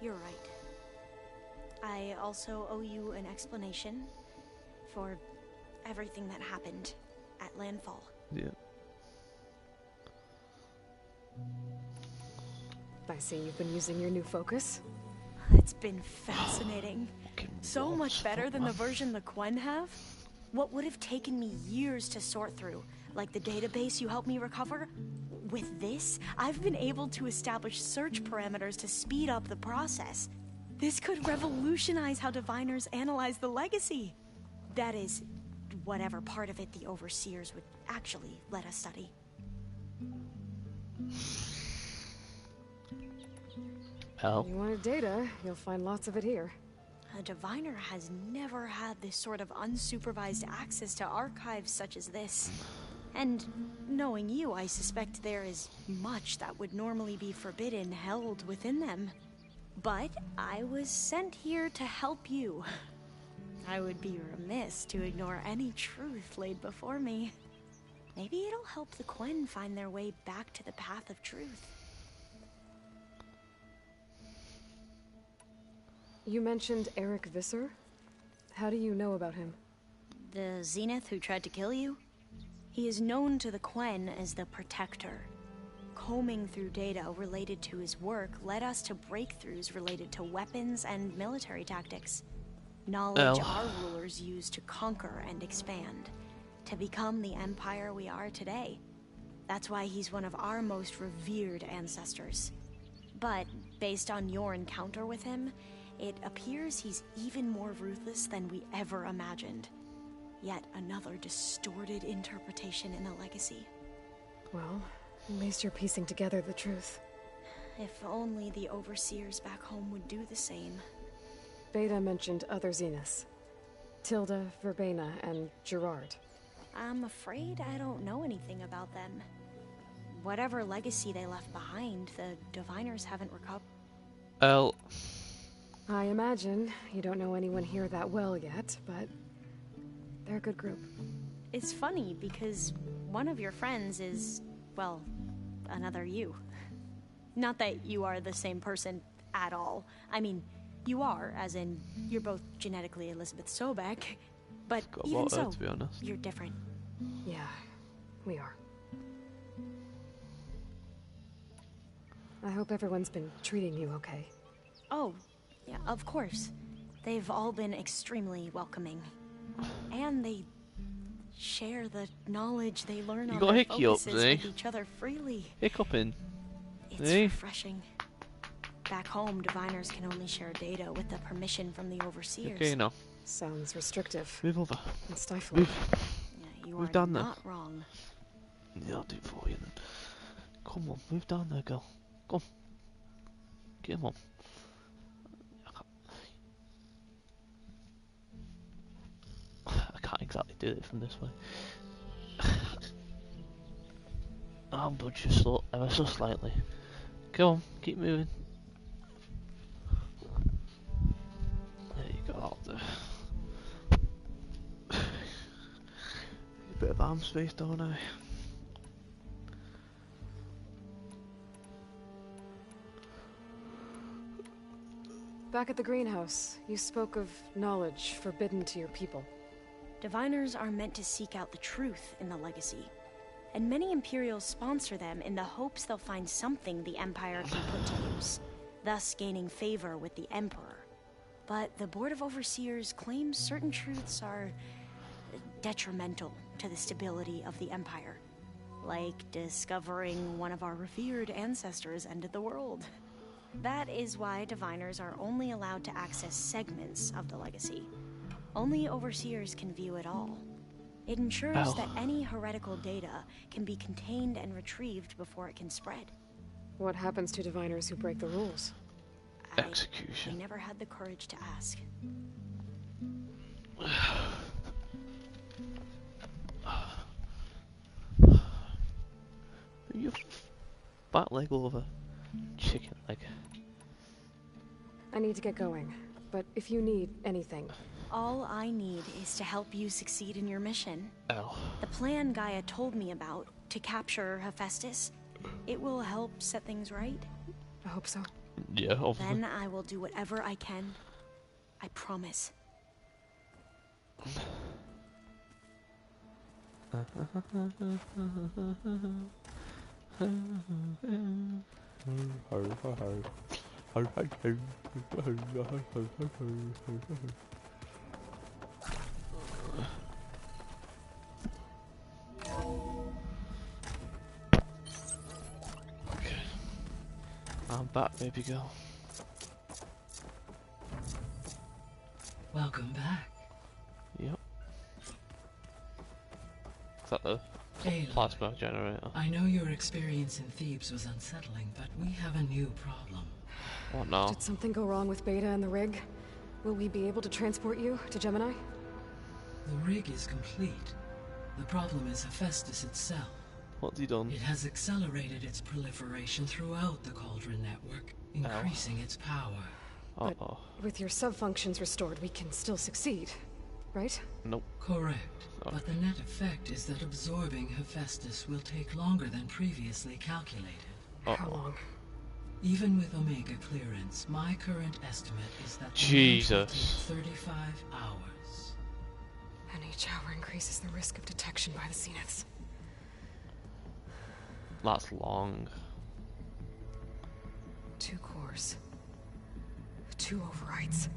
You're right. I also owe you an explanation for everything that happened at Landfall. Yeah. I see you've been using your new focus. It's been fascinating. So much better than the version the Quen have. What would have taken me years to sort through, like the database you helped me recover, with this, I've been able to establish search parameters to speed up the process. This could revolutionize how diviners analyze the legacy. That is, whatever part of it the Overseers would actually let us study. Hell. You wanted data, you'll find lots of it here. A diviner has never had this sort of unsupervised access to archives such as this. And knowing you, I suspect there is much that would normally be forbidden held within them. But I was sent here to help you. I would be remiss to ignore any truth laid before me. Maybe it'll help the Quen find their way back to the path of truth. You mentioned Eric Visser? How do you know about him? The Zenith who tried to kill you? He is known to the Quen as the Protector. combing through data related to his work led us to breakthroughs related to weapons and military tactics. Knowledge our rulers used to conquer and expand, to become the empire we are today. That's why he's one of our most revered ancestors. But, based on your encounter with him, it appears he's even more ruthless than we ever imagined. Yet another distorted interpretation in the legacy. Well, at least you're piecing together the truth. If only the overseers back home would do the same. Beta mentioned other Zeniths. Tilda, Verbena, and Gerard. I'm afraid I don't know anything about them. Whatever legacy they left behind, the Diviners haven't recovered. I imagine you don't know anyone here that well yet, but they're a good group. It's funny because one of your friends is, well, another you. Not that you are the same person at all. I mean, you are, as in, you're both genetically Elizabeth Sobek, but even so, to be honest. You're different. Yeah, we are. I hope everyone's been treating you okay. Oh, yeah, of course. They've all been extremely welcoming. And they share the knowledge they learn on their focuses with each other freely. Hiccuping. It's refreshing. Back home, Diviners can only share data with the permission from the Overseers. Okay, now. Sounds restrictive. Move over. And stifling. Yeah, you move are down not wrong. Yeah, I'll do it for you then. Come on, move down there, girl. Come. Get him on. I can't exactly do it from this way. I'll budge you ever so slightly. Go on, keep moving. There you go, I'll do. A bit of arm space, don't I? Back at the greenhouse, you spoke of knowledge forbidden to your people. Diviners are meant to seek out the truth in the legacy, and many Imperials sponsor them in the hopes they'll find something the Empire can put to use, thus gaining favor with the Emperor. But the Board of Overseers claims certain truths are detrimental to the stability of the Empire, like discovering one of our revered ancestors ended the world. That is why Diviners are only allowed to access segments of the legacy. Only Overseers can view it all. It ensures that any heretical data can be contained and retrieved before it can spread. What happens to Diviners who break the rules? Execution. I never had the courage to ask. You fat leg over chicken leg. I need to get going, but if you need anything... All I need is to help you succeed in your mission. The plan Gaia told me about, to capture Hephaestus, it will help set things right. I hope so. Yeah, obviously. Then I will do whatever I can. I promise. I'm back, baby girl. Welcome back. Yep. Is that the Aloy, plasma generator? I know your experience in Thebes was unsettling, but we have a new problem. What now? Did something go wrong with Beta and the rig? Will we be able to transport you to Gemini? The rig is complete. The problem is Hephaestus itself. What's he done? It has accelerated its proliferation throughout the Cauldron network, increasing its power. But with your sub-functions restored, we can still succeed, right? Nope. Correct. But the net effect is that absorbing Hephaestus will take longer than previously calculated. How long? Even with Omega clearance, my current estimate is that the Jesus. will take 35 hours. And each hour increases the risk of detection by the Zeniths. That's long. Hammers. 2 overrides.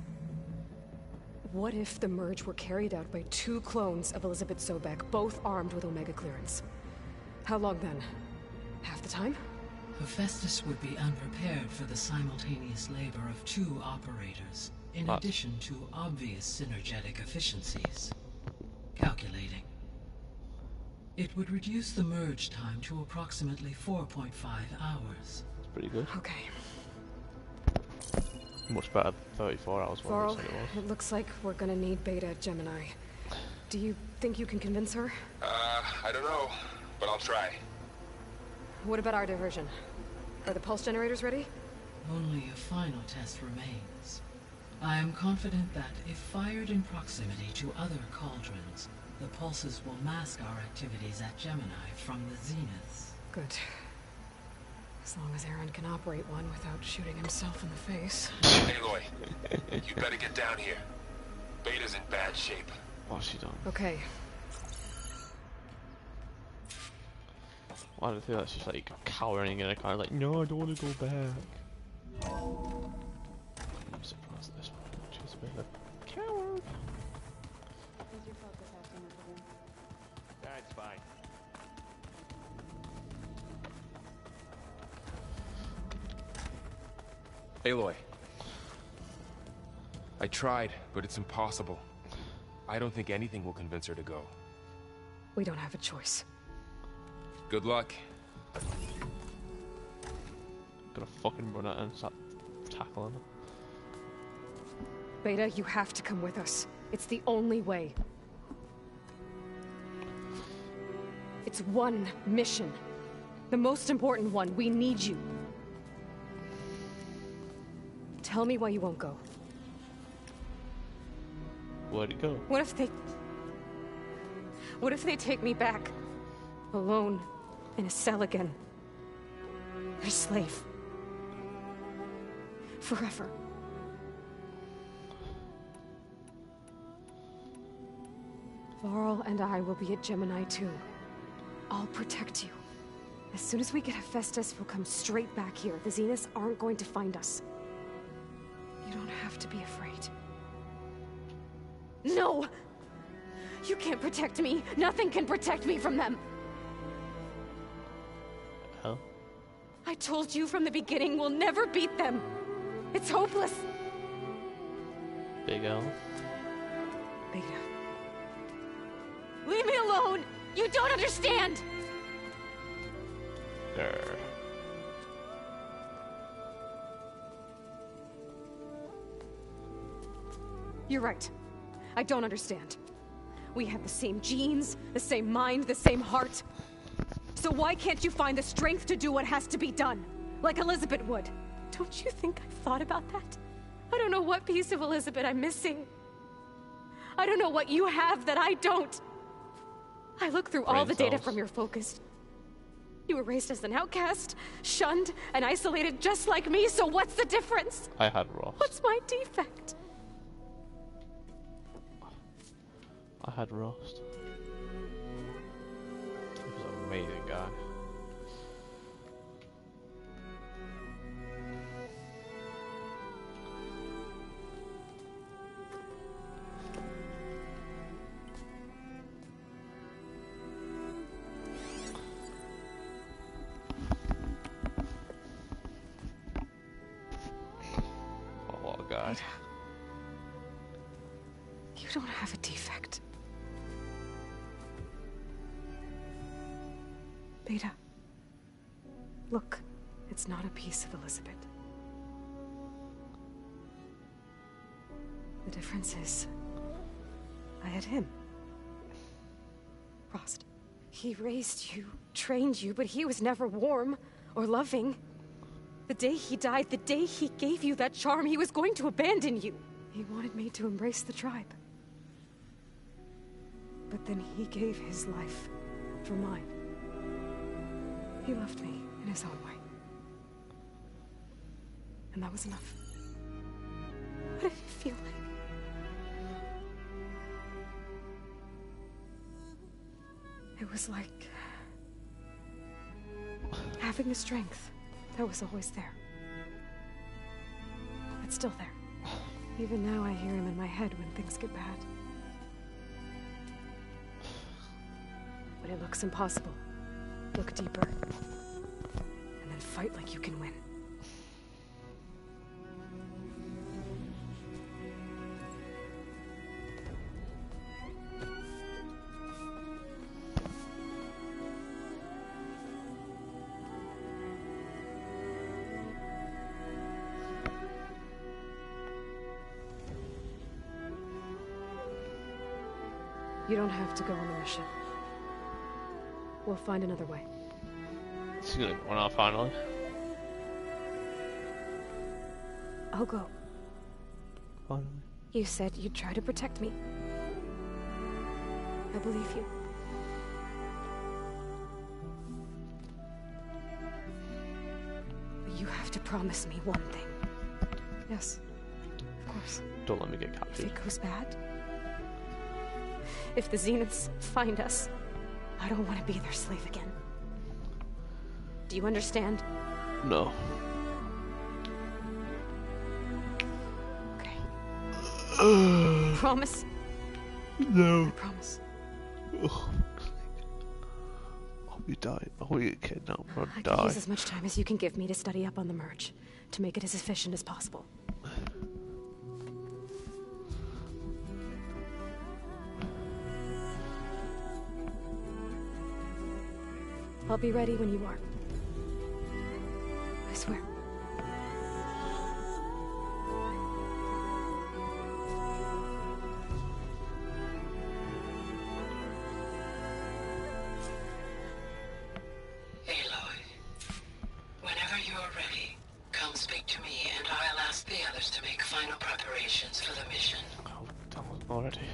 What if the merge were carried out by 2 clones of Elizabeth Sobek, both armed with Omega clearance? How long then? Half the time? Hephaestus would be unprepared for the simultaneous labor of 2 operators, in addition to obvious synergetic efficiencies. Calculating. It would reduce the merge time to approximately 4.5 hours. That's pretty good. Okay. Much better than 34 hours. Varl, it looks like we're gonna need Beta at Gemini. Do you think you can convince her? I don't know, but I'll try. What about our diversion? Are the pulse generators ready? Only a final test remains. I am confident that if fired in proximity to other cauldrons, the pulses will mask our activities at Gemini from the zeniths. Good. As long as Aaron can operate one without shooting himself in the face. Aloy, you better get down here. Beta's in bad shape. What's she done? Okay. Why do I feel like she's like cowering in a car, like, no, I don't want to go back. I'm surprised at this point. She's a bit of a coward. That's fine. Aloy. I tried, but it's impossible. I don't think anything will convince her to go. We don't have a choice. Good luck. Gonna fucking run at her and start tackling her. Beta, you have to come with us. It's the only way. It's one mission. The most important one. We need you. Tell me why you won't go. Where'd it go? What if they take me back? Alone. In a cell again. A slave. Forever. Varl and I will be at Gemini too. I'll protect you. As soon as we get Hephaestus, we'll come straight back here. The Zeniths aren't going to find us. You don't have to be afraid. No! You can't protect me. Nothing can protect me from them. Hell? I told you from the beginning, we'll never beat them. It's hopeless. Big L. Beta. Leave me alone! You don't understand! Grr. You're right. I don't understand. We have the same genes, the same mind, the same heart. So why can't you find the strength to do what has to be done? Like Elizabeth would. Don't you think I've thought about that? I don't know what piece of Elizabeth I'm missing. I don't know what you have that I don't. I look through all the data from your focus. You were raised as an outcast, shunned, and isolated just like me, so what's the difference? I had Rost. What's my defect? I had Rost. He was an amazing guy. Oh, what a guy. You don't have a defect. Beta. Look, it's not a piece of Elizabeth. The difference is, I had him. Rost. He raised you, trained you, but he was never warm or loving. The day he died, the day he gave you that charm, he was going to abandon you. He wanted me to embrace the tribe. But then he gave his life for mine. He loved me in his own way. And that was enough. What did it feel like? It was like having the strength that was always there. It's still there. Even now I hear him in my head when things get bad. When it looks impossible, look deeper. And then fight like you can win. You don't have to go on the mission. We'll find another way. She's gonna go now finally. I'll go. Finally. You said you'd try to protect me. I believe you. But you have to promise me one thing. Yes, of course. Don't let me get If captured. it goes bad, if the Zeniths find us, I don't want to be their slave again. Do you understand? No. Okay. Promise? No. I promise. Ugh. I'll be dying. I'll be get kidnapped. I'll I die. can use as much time as you can give me to study up on the merge, to make it as efficient as possible. I'll be ready when you are. I swear. Aloy, whenever you're ready, come speak to me and I'll ask the others to make final preparations for the mission. Oh, that was already.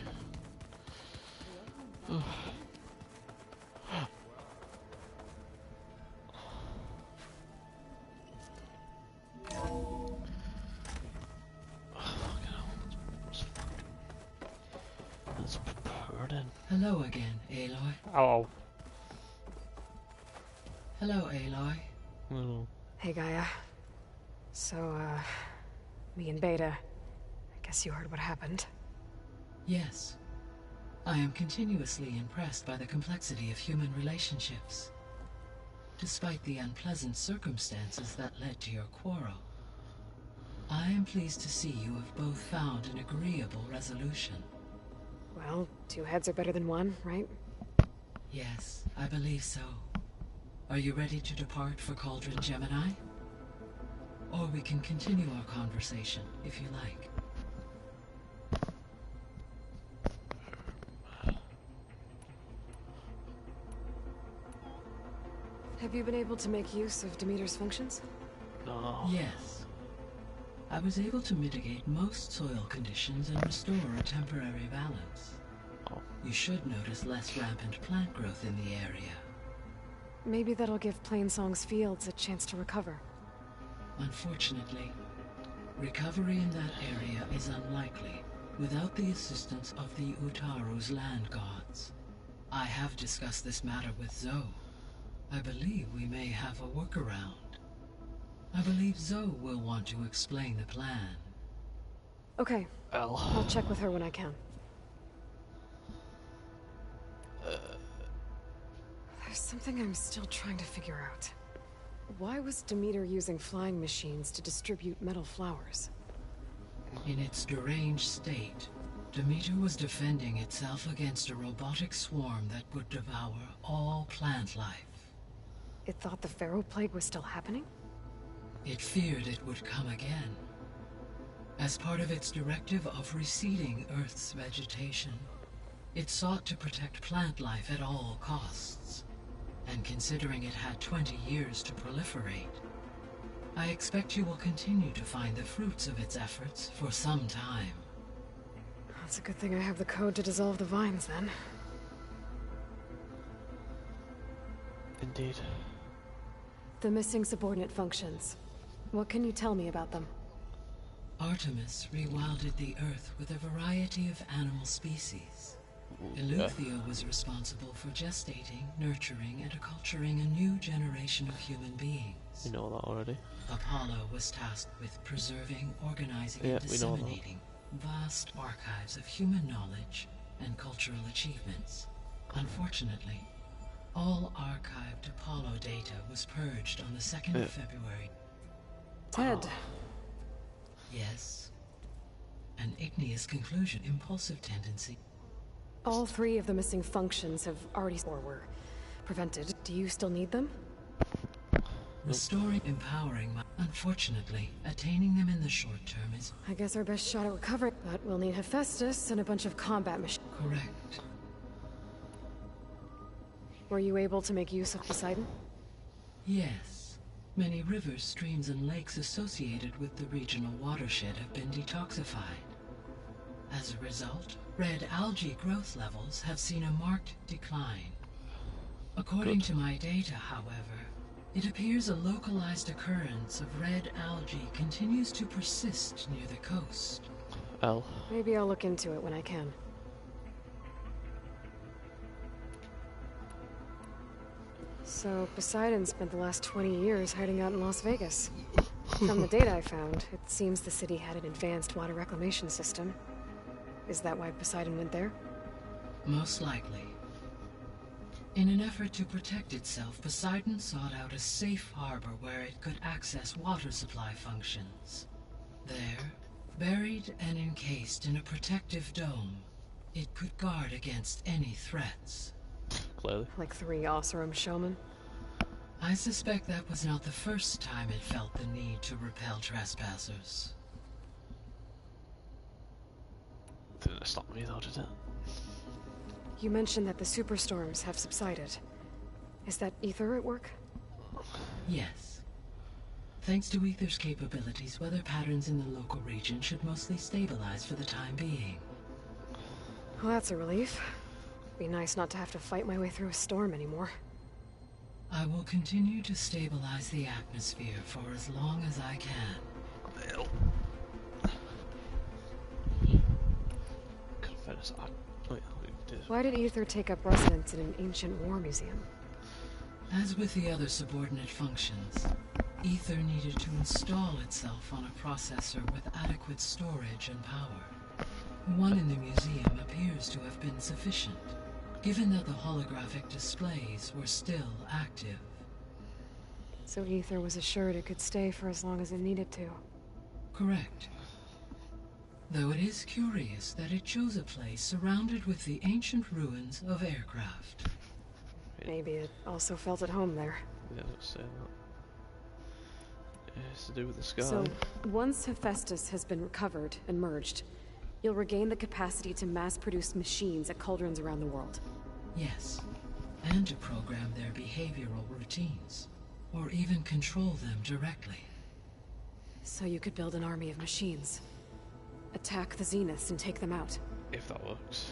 Hello again, Aloy. Oh. Hello, Aloy. Hello. Hey, Gaia. So, me and Beta, I guess you heard what happened. Yes. I am continuously impressed by the complexity of human relationships. Despite the unpleasant circumstances that led to your quarrel, I am pleased to see you have both found an agreeable resolution. Well, two heads are better than one, right? Yes, I believe so. Are you ready to depart for Cauldron Gemini? Or we can continue our conversation, if you like. Have you been able to make use of Demeter's functions? No. Yes. I was able to mitigate most soil conditions and restore a temporary balance. You should notice less rampant plant growth in the area. Maybe that'll give Plainsong's fields a chance to recover. Unfortunately, recovery in that area is unlikely without the assistance of the Utaru's land gods. I have discussed this matter with Zoe. I believe we may have a workaround. I believe Zoe will want to explain the plan. Okay. I'll check with her when I can. There's something I'm still trying to figure out. Why was Demeter using flying machines to distribute metal flowers? In its deranged state, Demeter was defending itself against a robotic swarm that would devour all plant life. It thought the Pharaoh Plague was still happening? It feared it would come again. As part of its directive of reseeding Earth's vegetation, it sought to protect plant life at all costs. And considering it had 20 years to proliferate, I expect you will continue to find the fruits of its efforts for some time. That's a good thing I have the code to dissolve the vines, then. Indeed. The missing subordinate functions. What can you tell me about them? Artemis rewilded the Earth with a variety of animal species. Eleuthia was responsible for gestating, nurturing, and acculturating a new generation of human beings. We know that already. Apollo was tasked with preserving, organizing, and disseminating vast archives of human knowledge and cultural achievements. Unfortunately, all archived Apollo data was purged on the 2nd of February. Dead. Yes. An igneous conclusion, impulsive tendency. All 3 of the missing functions have already or were prevented. Do you still need them? Restoring, empowering, unfortunately, attaining them in the short term is... I guess our best shot at recovering, but we'll need Hephaestus and a bunch of combat machines. Correct. Were you able to make use of Poseidon? Yes. Many rivers, streams, and lakes associated with the regional watershed have been detoxified. As a result, red algae growth levels have seen a marked decline. According to my data, however, it appears a localized occurrence of red algae continues to persist near the coast. Maybe I'll look into it when I can. So, Poseidon spent the last 20 years hiding out in Las Vegas. From the data I found, it seems the city had an advanced water reclamation system. Is that why Poseidon went there? Most likely. In an effort to protect itself, Poseidon sought out a safe harbor where it could access water supply functions. There, buried and encased in a protective dome, it could guard against any threats. Clearly. Like 3 Oseram showmen? I suspect that was not the first time it felt the need to repel trespassers. Didn't stop me though, did it? You mentioned that the superstorms have subsided. Is that Ether at work? Yes. Thanks to Ether's capabilities, weather patterns in the local region should mostly stabilize for the time being. Well, that's a relief. Be nice not to have to fight my way through a storm anymore. I will continue to stabilize the atmosphere for as long as I can. Why did Ether take up residence in an ancient war museum? As with the other subordinate functions, Ether needed to install itself on a processor with adequate storage and power. One in the museum appears to have been sufficient, given that the holographic displays were still active. So Ether was assured it could stay for as long as it needed to. Correct. Though it is curious that it chose a place surrounded with the ancient ruins of aircraft. Maybe it also felt at home there. Yeah, let's say that. It has to do with the sky. So, once Hephaestus has been recovered and merged, you'll regain the capacity to mass-produce machines at cauldrons around the world. Yes, and to program their behavioral routines, or even control them directly. So you could build an army of machines. Attack the Zeniths and take them out. If that works.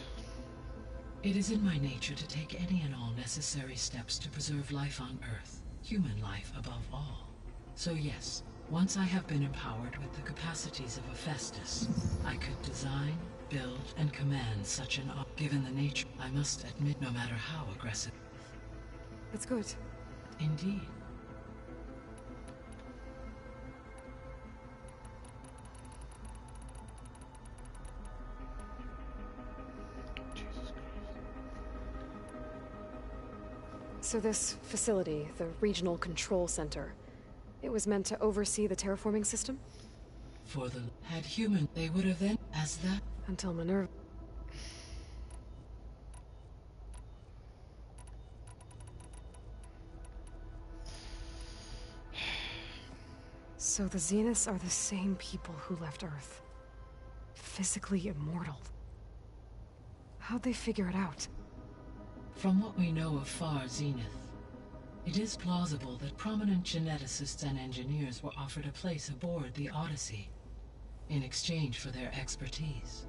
It is in my nature to take any and all necessary steps to preserve life on Earth, human life above all. So yes, once I have been empowered with the capacities of Hephaestus, I could design, build, and command such an army. Given the nature, I must admit, no matter how aggressive. That's good. Indeed. So this facility, the Regional Control Center, it was meant to oversee the terraforming system? For the had human, they would have then, as that... Until Minerva... So the Zeniths are the same people who left Earth. Physically immortal. How'd they figure it out? From what we know of Far Zenith, it is plausible that prominent geneticists and engineers were offered a place aboard the Odyssey in exchange for their expertise.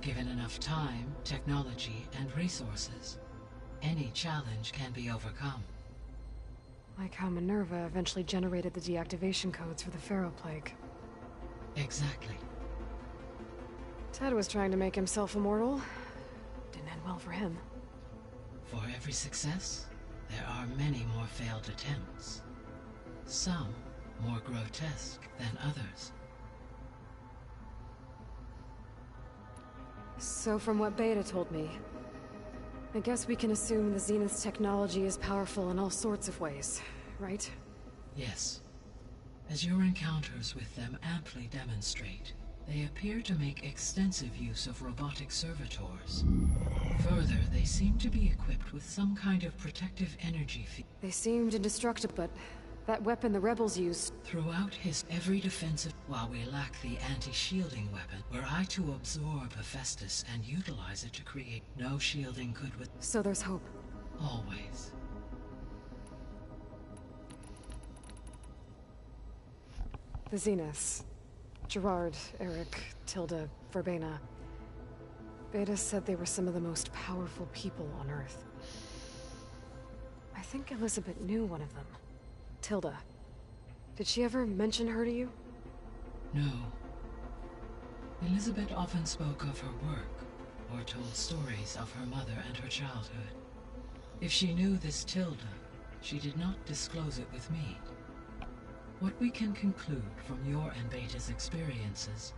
Given enough time, technology, and resources, any challenge can be overcome. Like how Minerva eventually generated the deactivation codes for the Pharaoh Plague. Exactly. Ted was trying to make himself immortal. Didn't end well for him. For every success, there are many more failed attempts. Some more grotesque than others. So from what Beta told me, I guess we can assume the Zenith's technology is powerful in all sorts of ways, right? Yes. As your encounters with them amply demonstrate, they appear to make extensive use of robotic servitors. Further, they seem to be equipped with some kind of protective energy field. They seemed indestructible, but that weapon the rebels used... Throughout his every defensive... While we lack the anti-shielding weapon, were I to absorb Hephaestus and utilize it to create no shielding could with... So there's hope. Always. The Zeniths. Gerard, Eric, Tilda, Verbena. Beta said they were some of the most powerful people on Earth. I think Elizabeth knew one of them. Tilda. Did she ever mention her to you? No. Elizabeth often spoke of her work, or told stories of her mother and her childhood. If she knew this Tilda, she did not disclose it with me. What we can conclude from your and Beta's experiences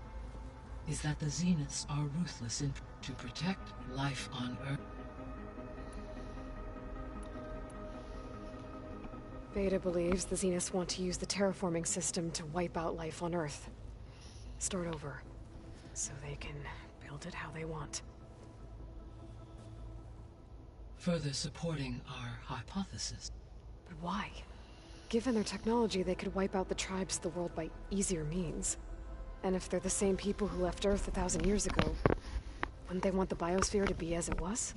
is that the Zeniths are ruthless to protect life on Earth. Beta believes the Zeniths want to use the terraforming system to wipe out life on Earth. Start over, so they can build it how they want. Further supporting our hypothesis. But why? Given their technology, they could wipe out the tribes of the world by easier means. And if they're the same people who left Earth 1,000 years ago, wouldn't they want the biosphere to be as it was?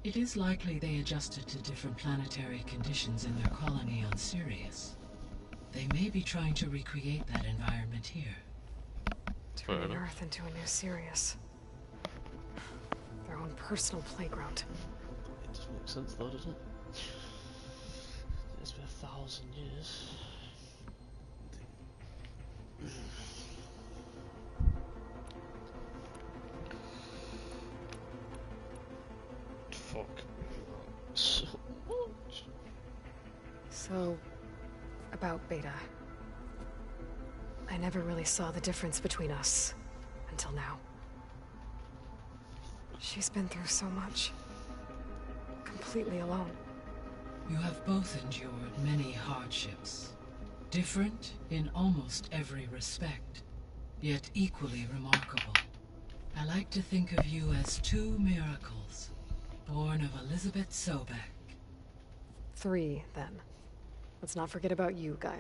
It is likely they adjusted to different planetary conditions in their colony on Sirius. They may be trying to recreate that environment here. Turning Earth into a new Sirius. Their own personal playground. It doesn't make sense though, does it? It's been 1,000 years. Fuck. So much. So, about Beta. I never really saw the difference between us until now. She's been through so much. Completely alone. You have both endured many hardships. Different in almost every respect, yet equally remarkable. I like to think of you as two miracles, born of Elizabeth Sobek. 3, then. Let's not forget about you, Gaia.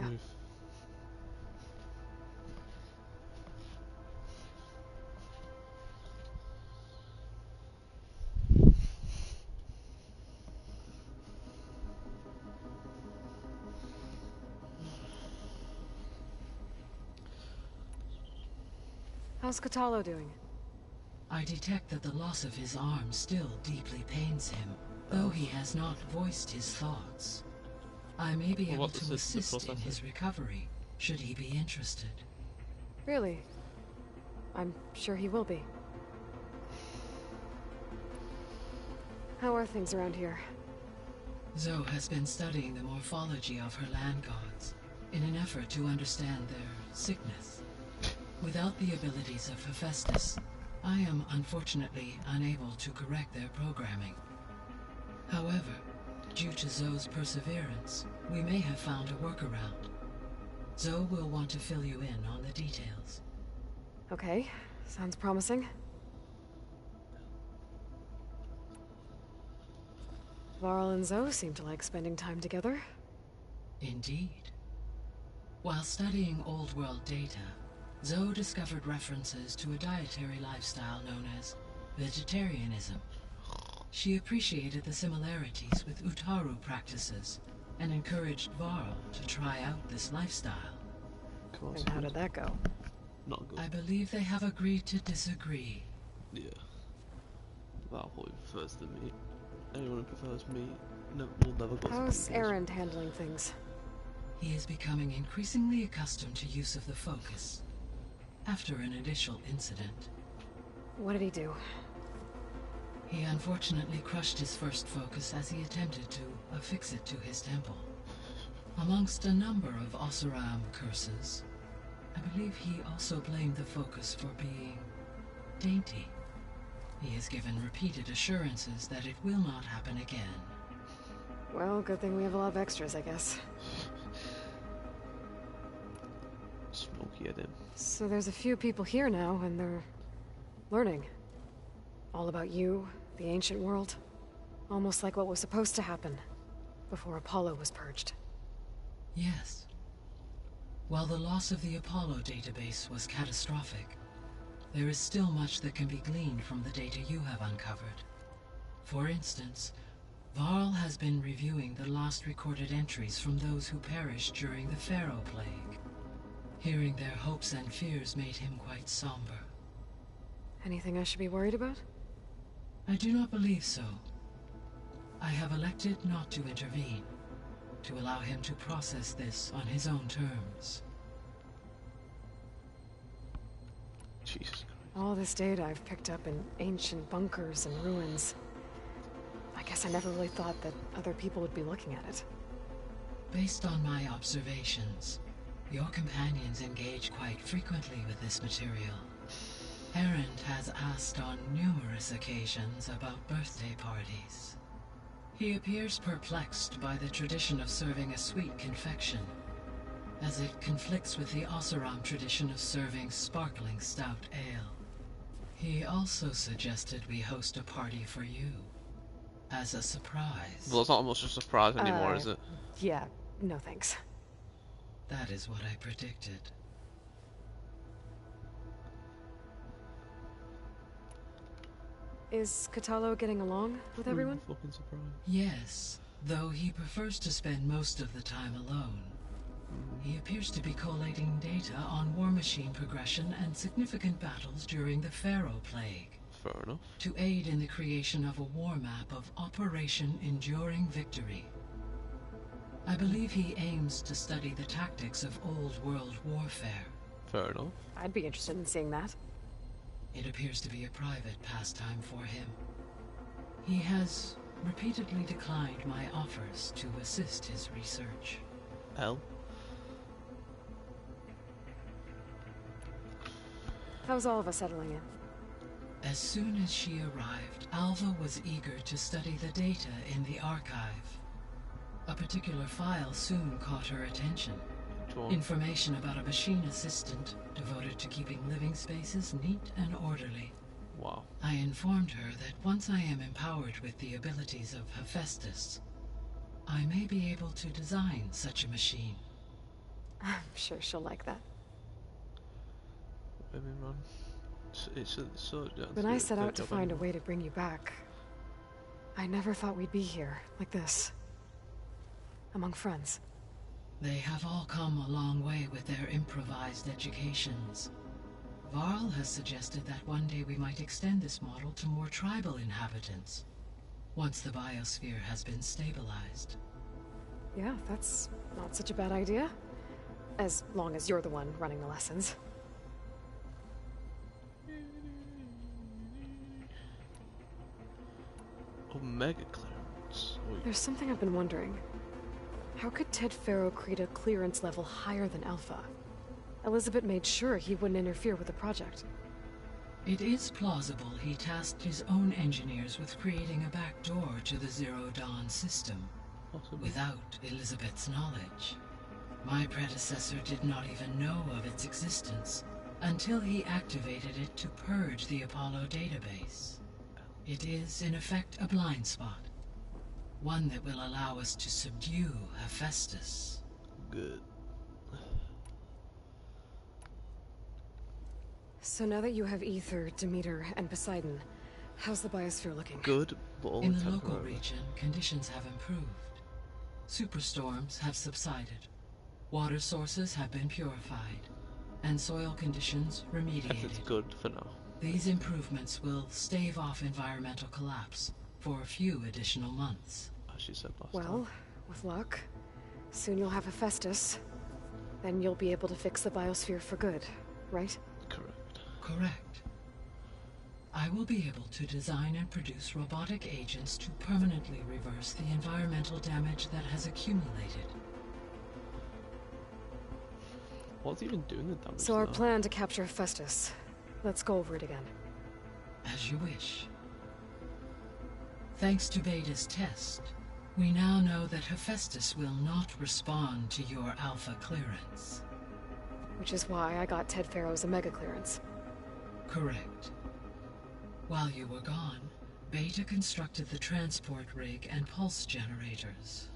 How's Kotallo doing? I detect that the loss of his arm still deeply pains him, though he has not voiced his thoughts. I may be able to assist in his recovery, should he be interested. Really? I'm sure he will be. How are things around here? Zoe has been studying the morphology of her land gods, in an effort to understand their sickness. Without the abilities of Hephaestus, I am unfortunately unable to correct their programming. However, due to Zoe's perseverance, we may have found a workaround. Zoe will want to fill you in on the details. Okay, sounds promising. Varl and Zoe seem to like spending time together. Indeed. While studying Old World data, Zoe discovered references to a dietary lifestyle known as vegetarianism. She appreciated the similarities with Utaru practices and encouraged Varl to try out this lifestyle. And how did that go? Not good. I believe they have agreed to disagree. Yeah. Varl probably prefers the meat. Anyone who prefers meat will never go. How's Erend handling things? He is becoming increasingly accustomed to use of the focus. After an initial incident. What did he do? He unfortunately crushed his first focus as he attempted to affix it to his temple. Amongst a number of Oseram curses, I believe he also blamed the focus for being dainty. He has given repeated assurances that it will not happen again. Well, good thing we have a lot of extras, I guess. Smoky at him. So there's a few people here now, and they're learning. All about you, the ancient world. Almost like what was supposed to happen before Apollo was purged. Yes. While the loss of the Apollo database was catastrophic, there is still much that can be gleaned from the data you have uncovered. For instance, Varl has been reviewing the last recorded entries from those who perished during the Pharaoh Plague. Hearing their hopes and fears made him quite somber. Anything I should be worried about? I do not believe so. I have elected not to intervene, to allow him to process this on his own terms. Jesus Christ. All this data I've picked up in ancient bunkers and ruins. I guess I never really thought that other people would be looking at it. Based on my observations, your companions engage quite frequently with this material. Erend has asked on numerous occasions about birthday parties. He appears perplexed by the tradition of serving a sweet confection, as it conflicts with the Oseram tradition of serving sparkling stout ale. He also suggested we host a party for you, as a surprise. Well, it's not much of a surprise anymore, is it? Yeah, no thanks. That is what I predicted. Is Kotallo getting along with everyone? Fucking surprise. Yes, though he prefers to spend most of the time alone. He appears to be collating data on War Machine progression and significant battles during the Pharaoh Plague. Fair enough. To aid in the creation of a war map of Operation Enduring Victory. I believe he aims to study the tactics of old world warfare. Fair enough. I'd be interested in seeing that. It appears to be a private pastime for him. He has repeatedly declined my offers to assist his research. Hell. How's all of us settling in? As soon as she arrived, Alva was eager to study the data in the archive. A particular file soon caught her attention. Information about a machine assistant devoted to keeping living spaces neat and orderly. Wow. I informed her that once I am empowered with the abilities of Hephaestus, I may be able to design such a machine. I'm sure she'll like that. I mean, man. When I set out to find a way to bring you back, I never thought we'd be here, like this. Among friends. They have all come a long way with their improvised educations. Varl has suggested that one day we might extend this model to more tribal inhabitants, once the biosphere has been stabilized. Yeah, that's not such a bad idea. As long as you're the one running the lessons. Omega clearance. There's something I've been wondering. How could Ted Faro create a clearance level higher than Alpha? Elizabeth made sure he wouldn't interfere with the project. It is plausible he tasked his own engineers with creating a back door to the Zero Dawn system, without Elizabeth's knowledge. My predecessor did not even know of its existence until he activated it to purge the Apollo database. It is, in effect, a blind spot. One that will allow us to subdue Hephaestus. Good. So now that you have Ether, Demeter, and Poseidon, how's the biosphere looking? Good, but only in the local region, conditions have improved. Superstorms have subsided. Water sources have been purified. And soil conditions remediated. It's good for now. These improvements will stave off environmental collapse for a few additional months. As she said last well, time. With luck, soon you'll have Hephaestus. Then you'll be able to fix the biosphere for good, right? Correct. Correct. I will be able to design and produce robotic agents to permanently reverse the environmental damage that has accumulated. What's he even doing the damage? So our plan to capture Hephaestus. Let's go over it again. As you wish. Thanks to Beta's test, we now know that Hephaestus will not respond to your Alpha clearance. Which is why I got Ted Farrow's Omega clearance. Correct. While you were gone, Beta constructed the transport rig and pulse generators.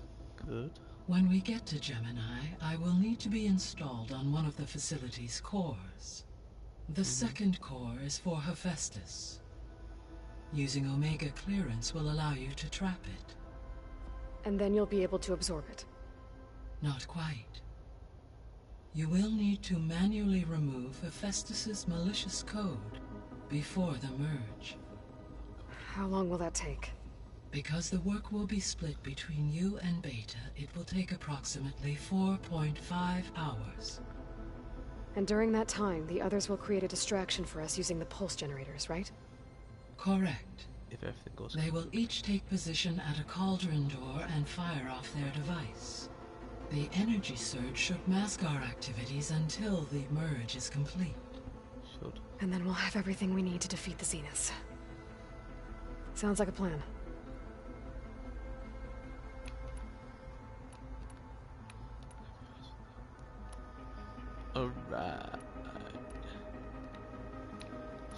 Good. When we get to Gemini, I will need to be installed on one of the facility's cores. The second core is for Hephaestus. Using Omega clearance will allow you to trap it. And then you'll be able to absorb it. Not quite. You will need to manually remove Hephaestus's malicious code before the merge. How long will that take? Because the work will be split between you and Beta, it will take approximately 4.5 hours. And during that time, the others will create a distraction for us using the pulse generators, right? Correct. If everything goes They will each take position at a cauldron door and fire off their device. The energy surge should mask our activities until the merge is complete. Should. And then we'll have everything we need to defeat the Zeniths. Sounds like a plan. Alright.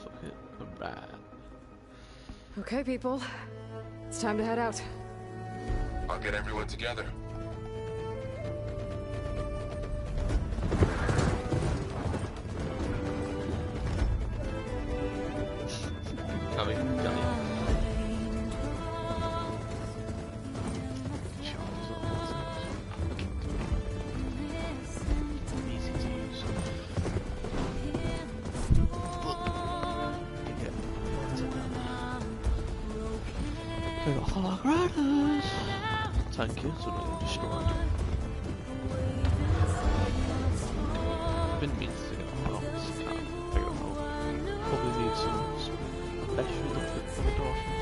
Fuck it. Alright. Okay, people. It's time to head out. I'll get everyone together. Coming, coming. Easy to use. We got Holographics. Thank you, so they're destroyed. Been means to get Holographics, can't figure it out. Probably need some special endorphin.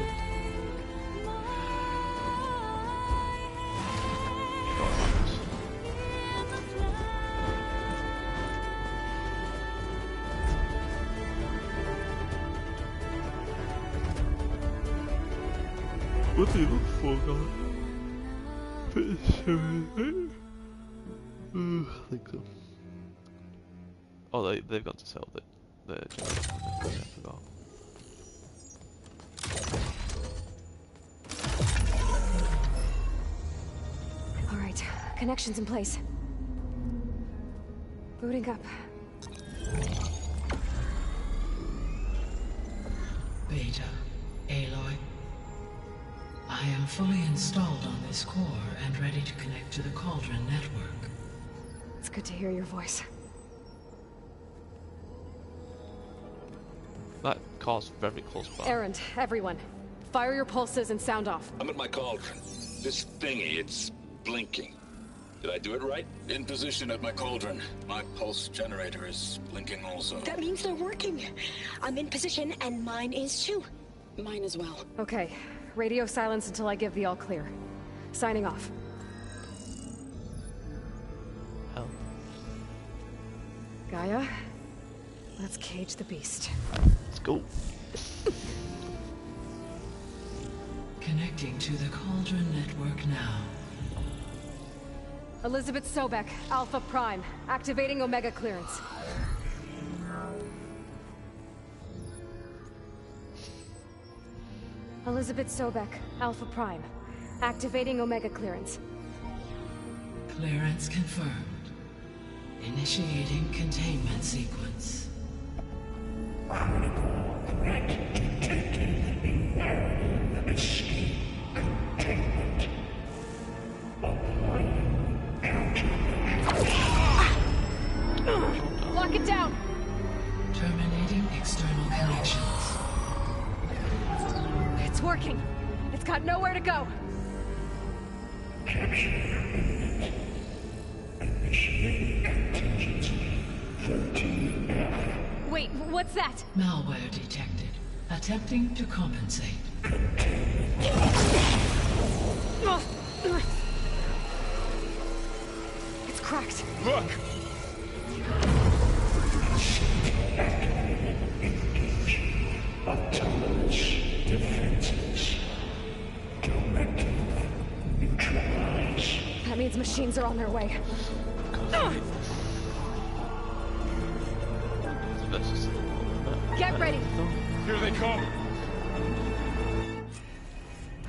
What do you look for, guys? I think so. Oh, they've got to sell the I forgot. All right, connections in place. Booting up. Beta, Aloy. I am fully installed on this core and ready to connect to the Cauldron network. It's good to hear your voice. That car's very close by. Erend, everyone. Fire your pulses and sound off. I'm at my cauldron. This thingy, it's blinking. Did I do it right? In position at my cauldron. My pulse generator is blinking also. That means they're working. I'm in position, and mine is too. Mine as well. Okay. Radio silence until I give the all clear. Signing off. Hell. Gaia, let's cage the beast. Let's go. Connecting to the Cauldron network now. Elizabeth Sobek, Alpha Prime, activating Omega clearance. Elizabeth Sobek, Alpha Prime, activating Omega clearance. Clearance confirmed. Initiating containment sequence. Lock it down! Terminating external connections. It's working! It's got nowhere to go! Wait, what's that? Malware detected. Attempting to compensate. It's cracked. Look! That means machines are on their way. Get ready. Here they come!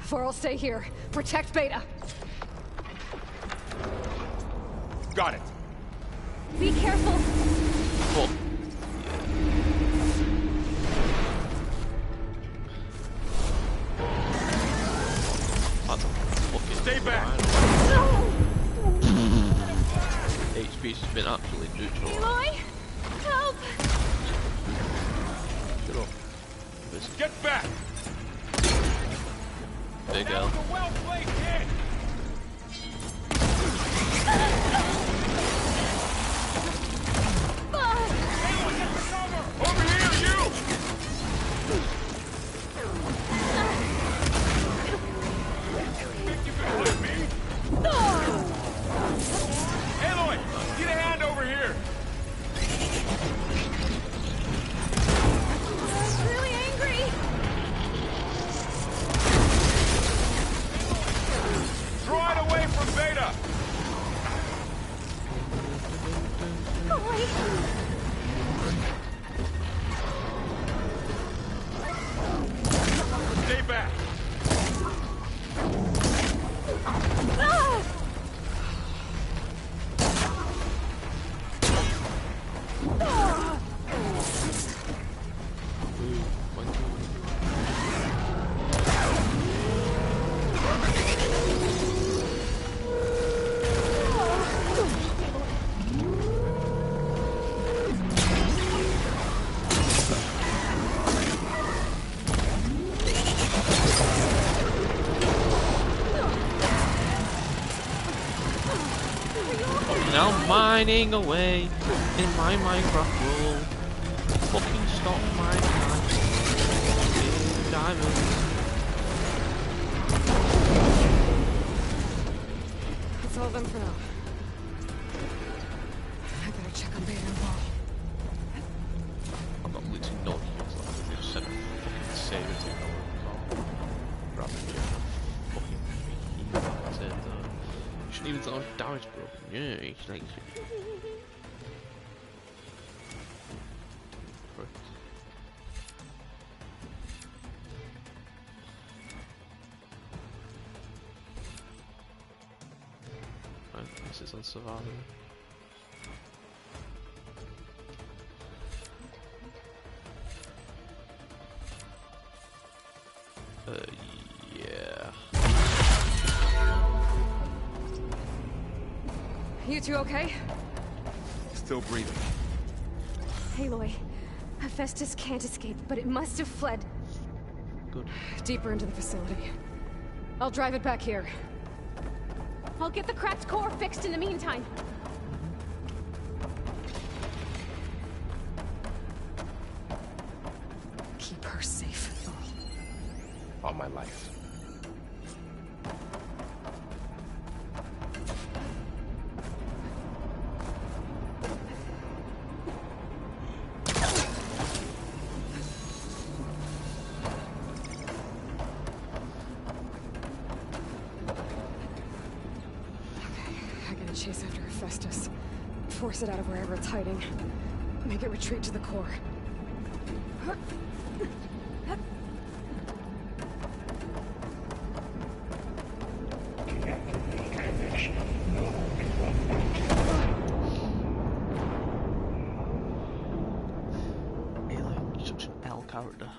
For'll stay here. Protect Beta. Got it! Be careful. Oh. Stay back! HP's has been absolutely neutral. Aloy, help! Shut up. Get back! Big That L. was a well-placed hit! Aloy, get the cover! Over here, you! Think you can hit me? Aloy, get a hand over here! I'm really angry. Draw it away from Beta! Stay back! Now mining away in my Minecraft world. Fucking stop mining diamonds. That's all of them for now. I better check on Beta and Paul. I've got literally no heals left. They just sent a fucking saber to grab it. Fucking said, you shouldn't even tell damage, bro. Yeah, it's like. This is on survival. Yeah. You two okay? Still breathing. Aloy, Hephaestus can't escape, but it must have fled. Good. Deeper into the facility. I'll drive it back here. I'll get the cracked core fixed in the meantime. Keep her safe. All my life. Chase after Hephaestus. Force it out of wherever it's hiding. Make it retreat to the core. Alien, such an L character.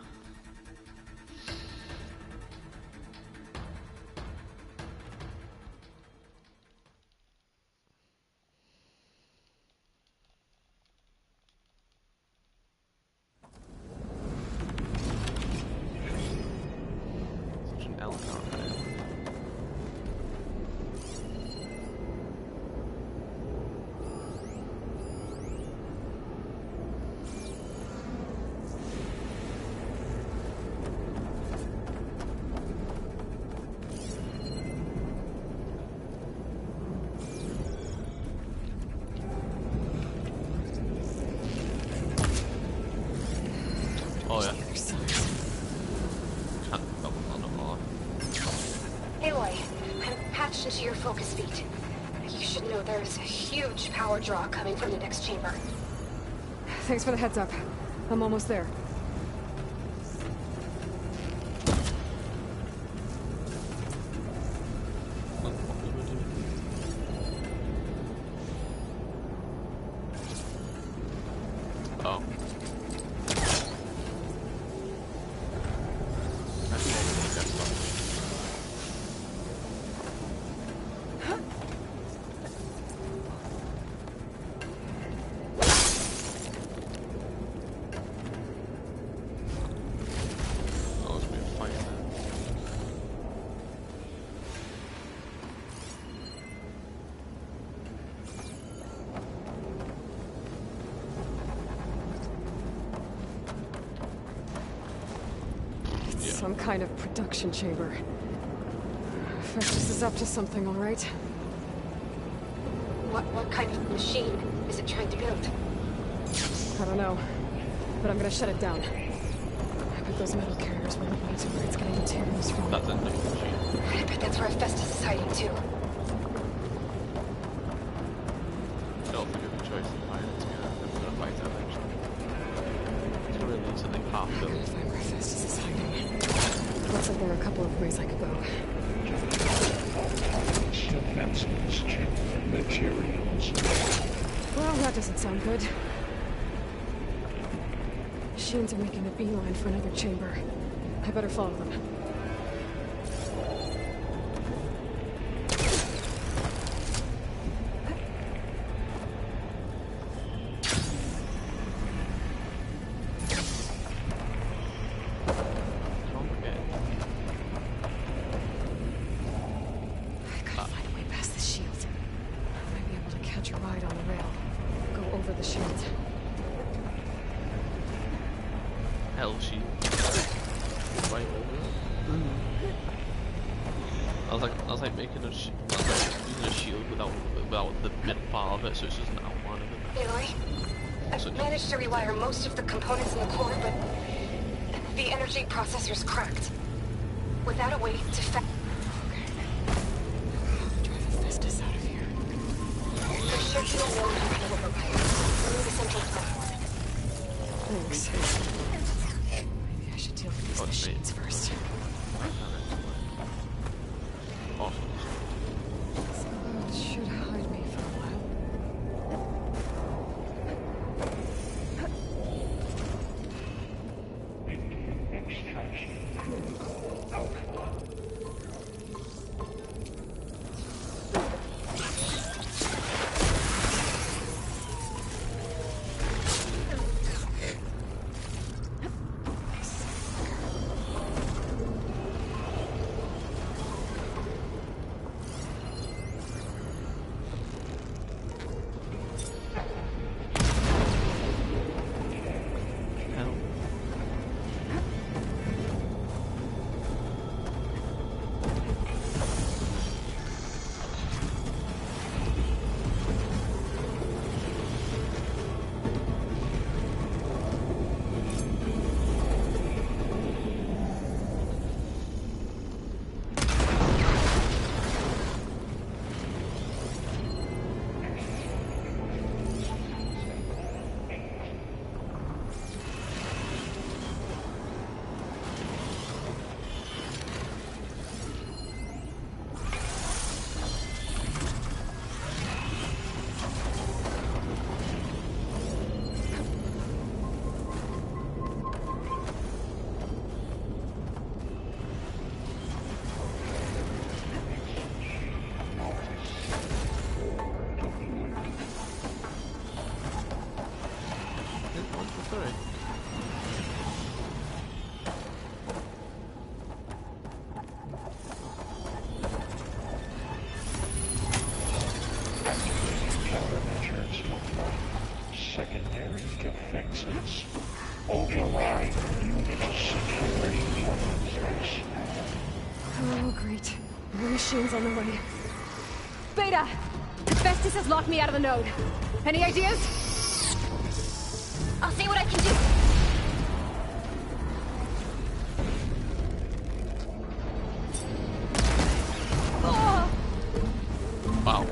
No, there's a huge power draw coming from the next chamber. Thanks for the heads up. I'm almost there. Oh. Some kind of production chamber. Festus is up to something, all right? What kind of machine is it trying to build? I don't know, but I'm gonna shut it down. I bet those metal carriers will lead to where it's getting materials from. That's a new machine. I bet that's where Festus is hiding too. I don't think it's a choice to fight it together. I'm gonna fight that eventually. It's really need something half built. Find where Festus is hiding. Looks like there are a couple of ways I could go. Defenses, materials. Well, that doesn't sound good. Machines are making a beeline for another chamber. I better follow them. So it's just an outline of it. Aloy, I've managed to rewire most of the components in the core, but the energy processor's cracked. Without a way to drive Festus out of here. There should be a known controller pipe through the central platform. Thanks. Maybe I should deal with these machines first. Awesome. It should hide me for a while. Secondary defenses. Override unit security parameters. Oh, great. More machines on the way. Beta! Festus has locked me out of the node. Any ideas? I'll see what I can do. Wow.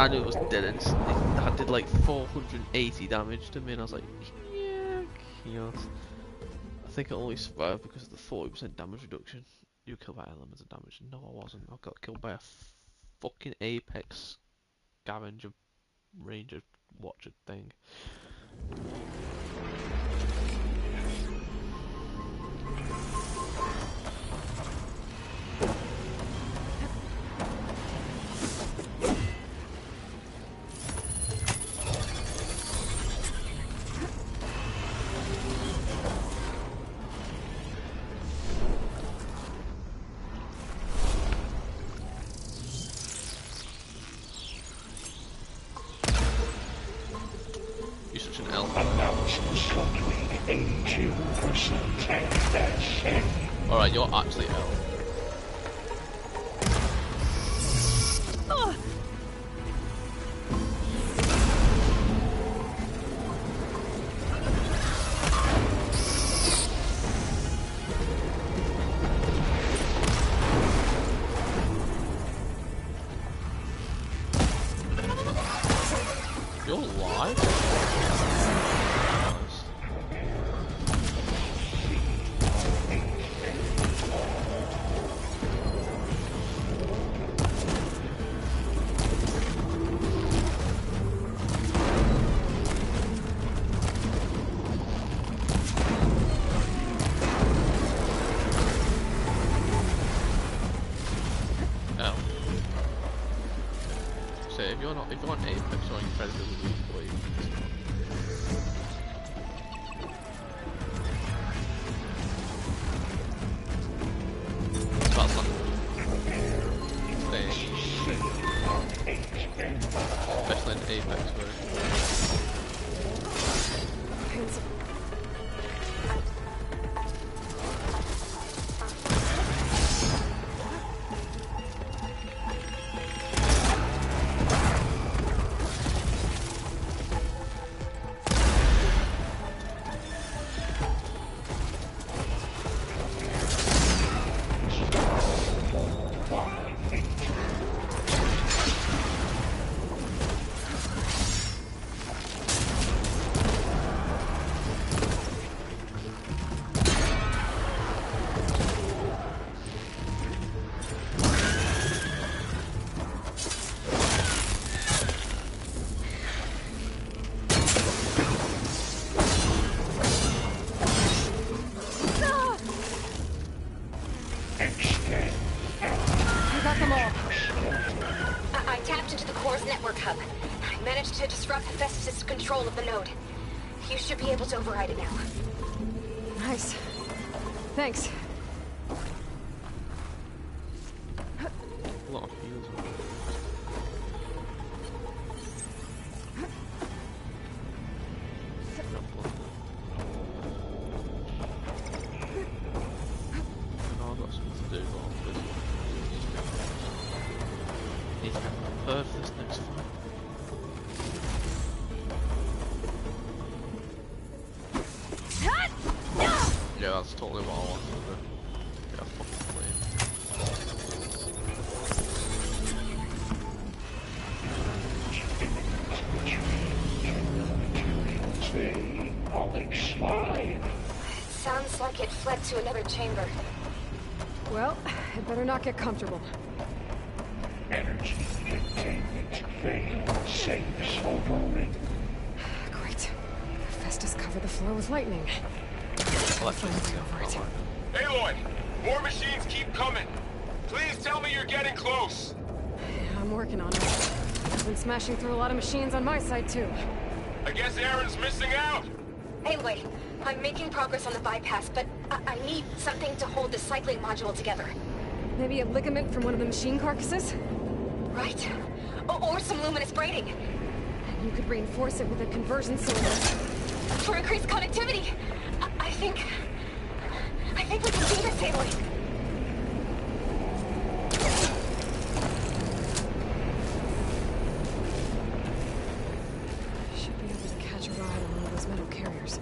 I knew it was dead instantly. That did like 480 damage to me, and I was like, yeah, chaos. I think I only survived because of the 40% damage reduction. You were killed by elements of damage. No, I wasn't. I got killed by a fucking apex scavenger ranger watcher thing. Alright, you're actually L. You're alive? If you're on Apex or incredibly weak, boy, that's not especially in Apex control of the node. You should be able to override it now. Nice. Thanks. A lot of heals. Oh, I've got something to do. Need to get prepared for this next fight. Yeah, that's totally what I wanted to do. Yeah, fucking plane. Sounds like it fled to another chamber. Well, it better not get comfortable. Energy containment failed. Saves overrunning. Great. Festus covered the floor with lightning. I'll finally over it. Aloy! More machines keep coming! Please tell me you're getting close! Yeah, I'm working on it. I've been smashing through a lot of machines on my side, too. I guess Aaron's missing out! Aloy, I'm making progress on the bypass, but I need something to hold the cycling module together. Maybe a ligament from one of the machine carcasses? Right. Or some luminous braiding. You could reinforce it with a conversion cylinder. For increased connectivity! I think we can do this, Aloy. Should be able to catch a ride on one of those metal carriers.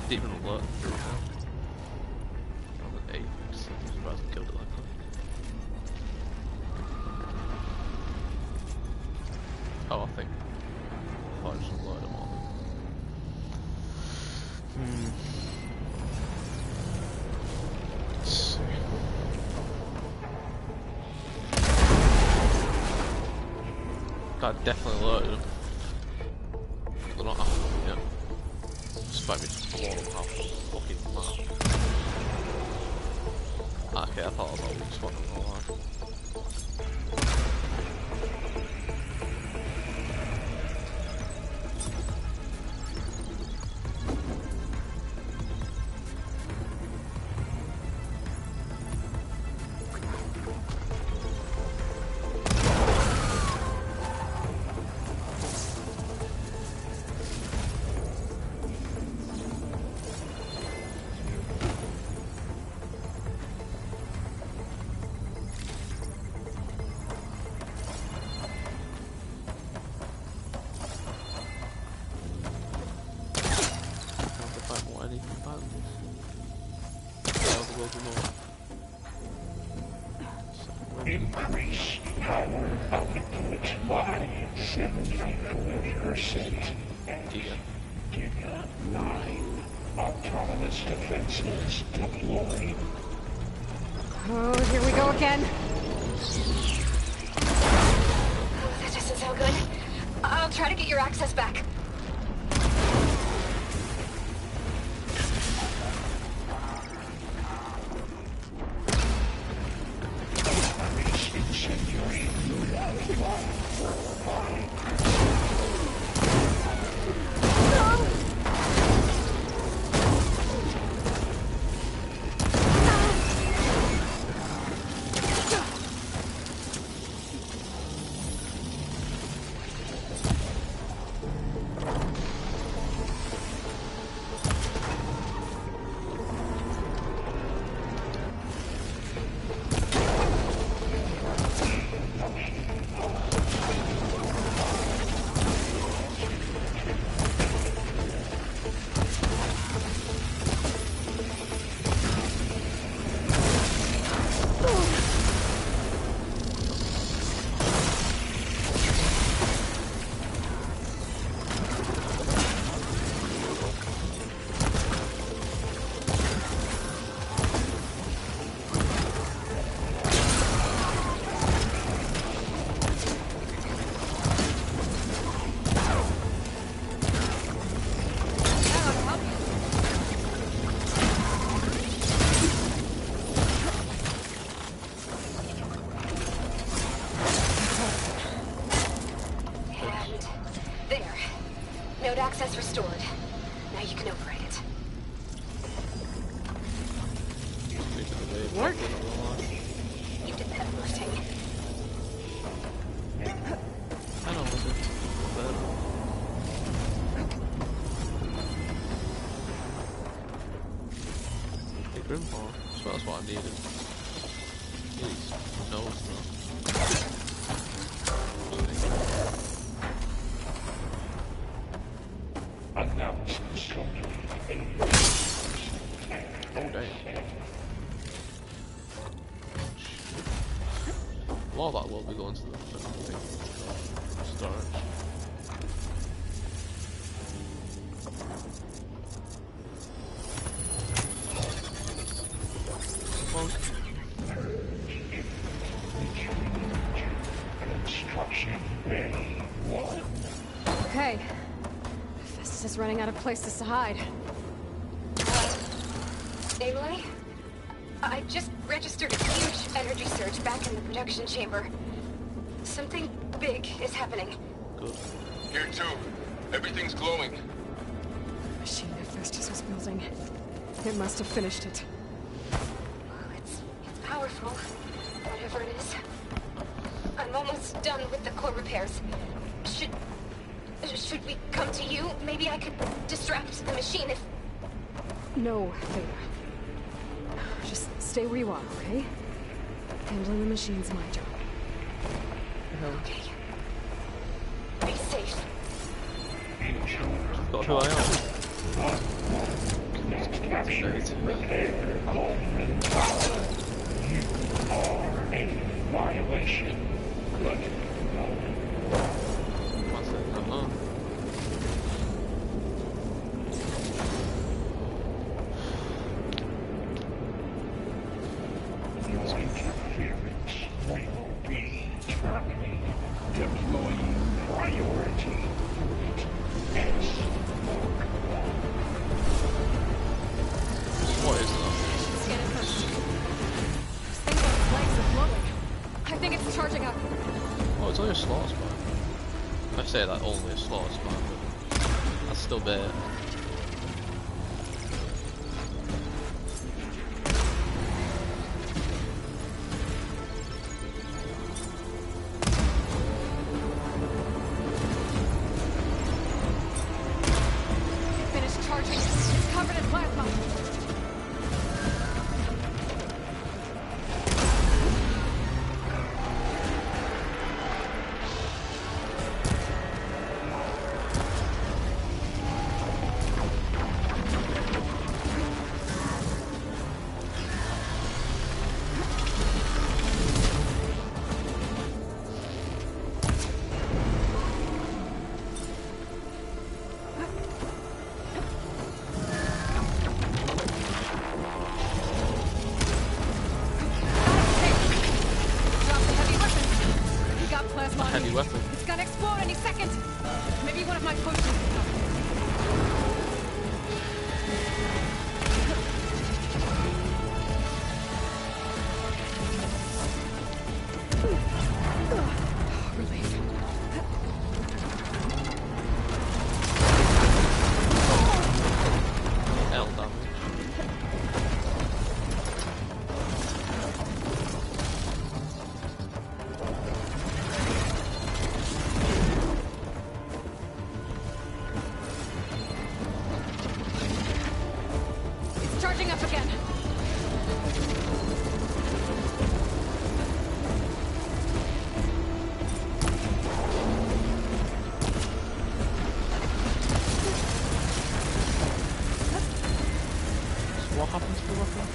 Didn't even alert through now. I'm at 8, so I'm surprised I killed it like that. Oh, I think I just alerted them all. Let's see. I definitely alerted them. They're not after me yet. Despite me just blowing them half the fucking map. Okay, I thought I was always fucking alive. Increase power output by 74%. Giga 9 autonomous defenses deployed. Oh, here we go again. Oh, that doesn't sound good. I'll try to get your access back. Access restored. Now you can operate it. Work. You did the heavy lifting. I know, was it? Hey, Grimfall. So that's what I needed. Please. No, it's not. Oh, damn. A lot of that will be going to the storage. Okay. Festus is running out of places to hide. Aloy? I just registered a huge energy surge back in the production chamber. Something big is happening. Good. Here too. Everything's glowing. The machine that Festus was building. It must have finished it. Well, it's powerful. Whatever it is. I'm almost done with the core repairs. Should we come to you? Maybe I could distract the machine if... No, Theta. Just stay where you are, okay? Handling the machine's my job. Okay. Be safe. Got who I am. You are a violation. Let it go. What's that? Uh-huh. Your interference will be terminated. Deploying priority. What is that? Scanning first. Those things on its legs are glowing. I think it's charging up. Oh, it's only a slaughter spot. I say that only a slaughter spot, but that's still bad. Finished charging. It's covered in plasma. Drop the heavy weapon. We got plasma on Heavy you. weapon. It's gonna explode any second. Maybe one of my potions will help. Relief. L damage. It's charging up again. So what happens to the weapon?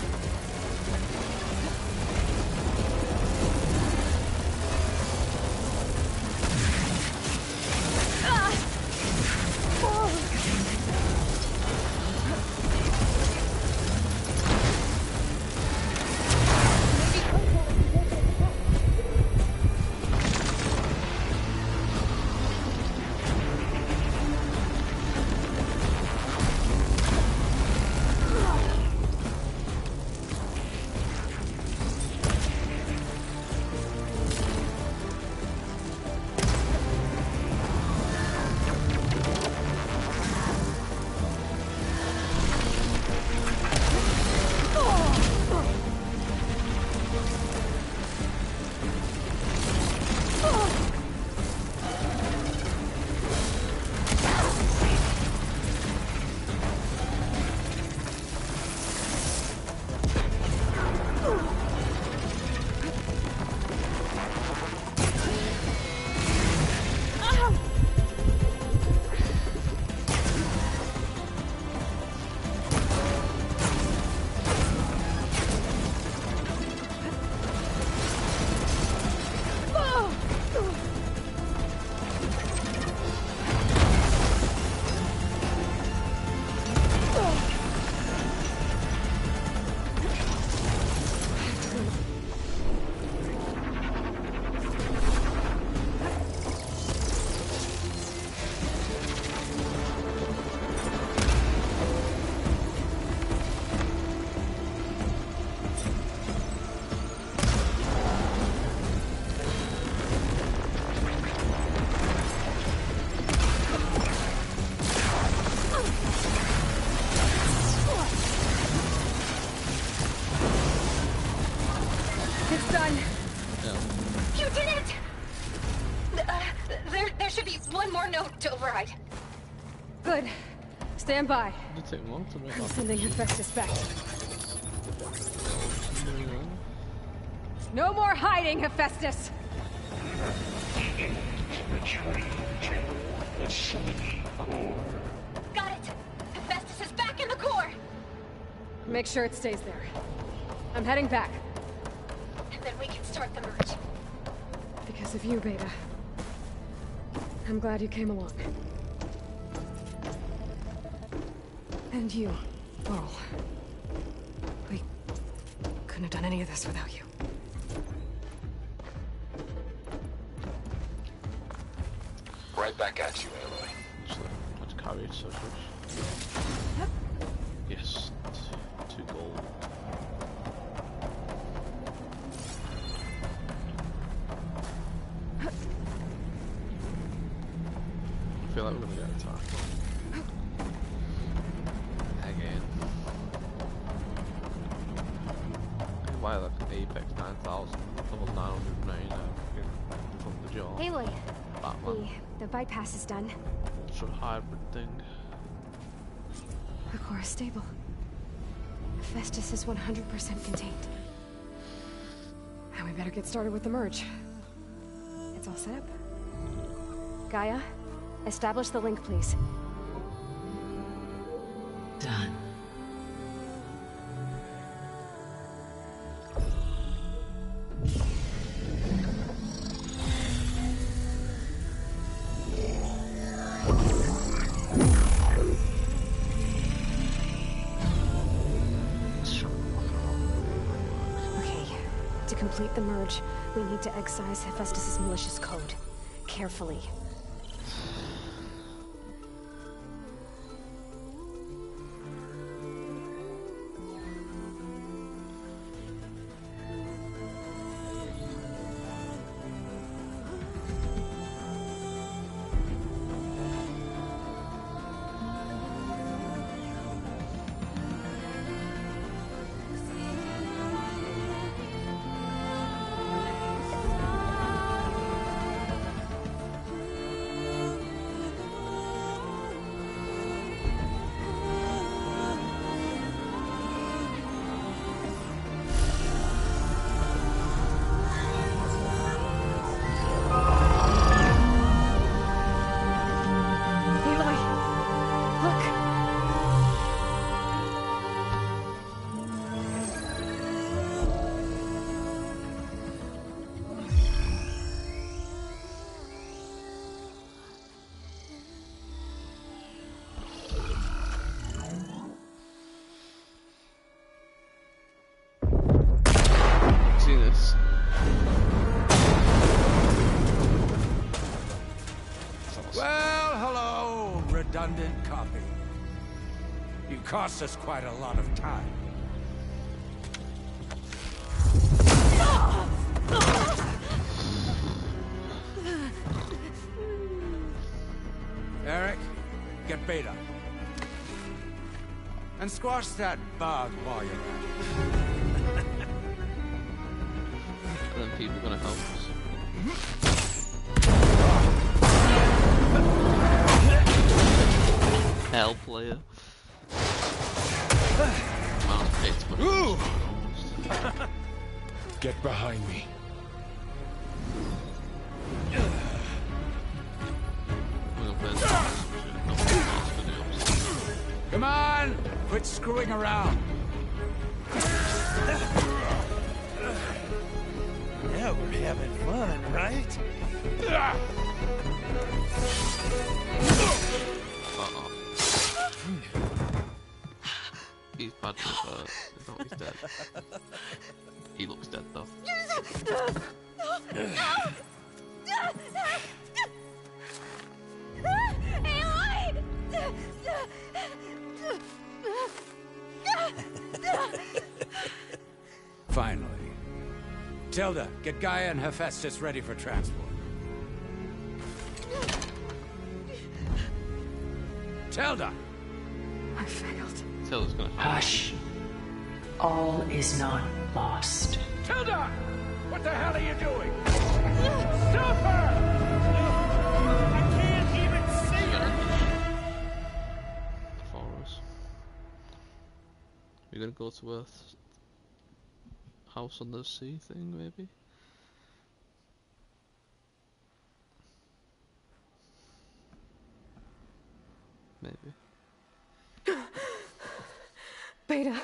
It's done. You did it! There should be one more note to override. Good. Stand by. Did it take long to make I'm that? sending Hephaestus back. No more hiding, Hephaestus! The training chamber, the summoning core. Got it! Hephaestus is back in the core! Make sure it stays there. I'm heading back. And then we can start the merge. Because of you, Beta. I'm glad you came along. And you, Laurel. We couldn't have done any of this without you. Right back at you, Aloy. Let's carry it so yes, 2 gold. I feel like we're gonna get attacked. Again. Why like Apex 9000, level 999 from the jaw. Aloy, Batman. the bypass is done. Ultra hybrid thing. The core is stable. Hephaestus is 100% contained. And we better get started with the merge. It's all set up. Gaia, establish the link, please. Done. To complete the merge, we need to excise Hephaestus' malicious code. Carefully. Redundant copy. You cost us quite a lot of time. Eric, get Beta. And squash that bug while you're at it. And then people are gonna help us. Hell player. Ooh! Get behind me. Come on! Quit screwing around. Now we're having fun, right? He's bad to hurt. No, he's dead. He looks dead though. Finally. Tilda, get Gaia and Hephaestus ready for transport. Tilda! I failed. Tilda's gonna Hush. All is not lost. Tilda! What the hell are you doing? Stop her! I can't even see her! For us. We're gonna go to Earth's house on the sea thing, maybe? maybe. Beta.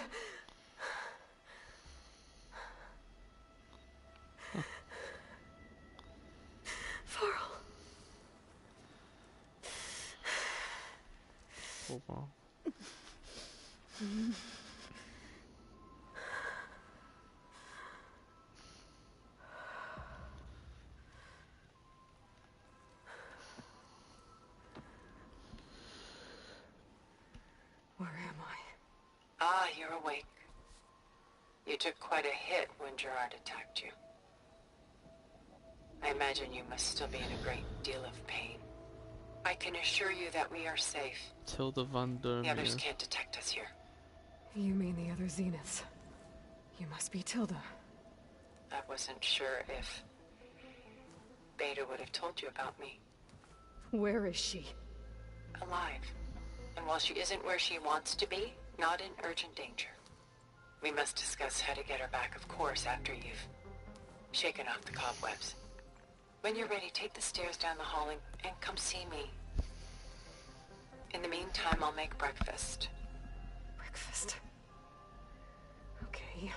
Varl. Oh wow. Where am I? Ah, you're awake. You took quite a hit when Gerard attacked you. I imagine you must still be in a great deal of pain. I can assure you that we are safe. Tilda Van Der The others Meer. can't detect us here. You mean the other Zeniths? You must be Tilda. I wasn't sure if Beta would have told you about me. Where is she? Alive. And while she isn't where she wants to be, not in urgent danger. We must discuss how to get her back, of course, after you've shaken off the cobwebs. When you're ready, take the stairs down the hall and come see me. In the meantime, I'll make breakfast. Breakfast. Okay.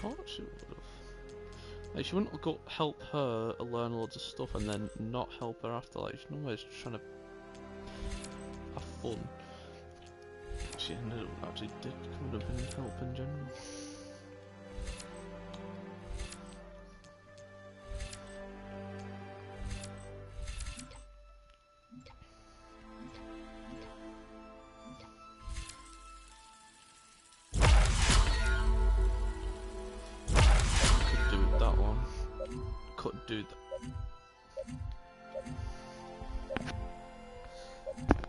thought she would have. Like, she wouldn't have got help her learn loads of stuff and then not help her after. Like, she's always trying to have fun. She ended up actually could have been help in general. Do that.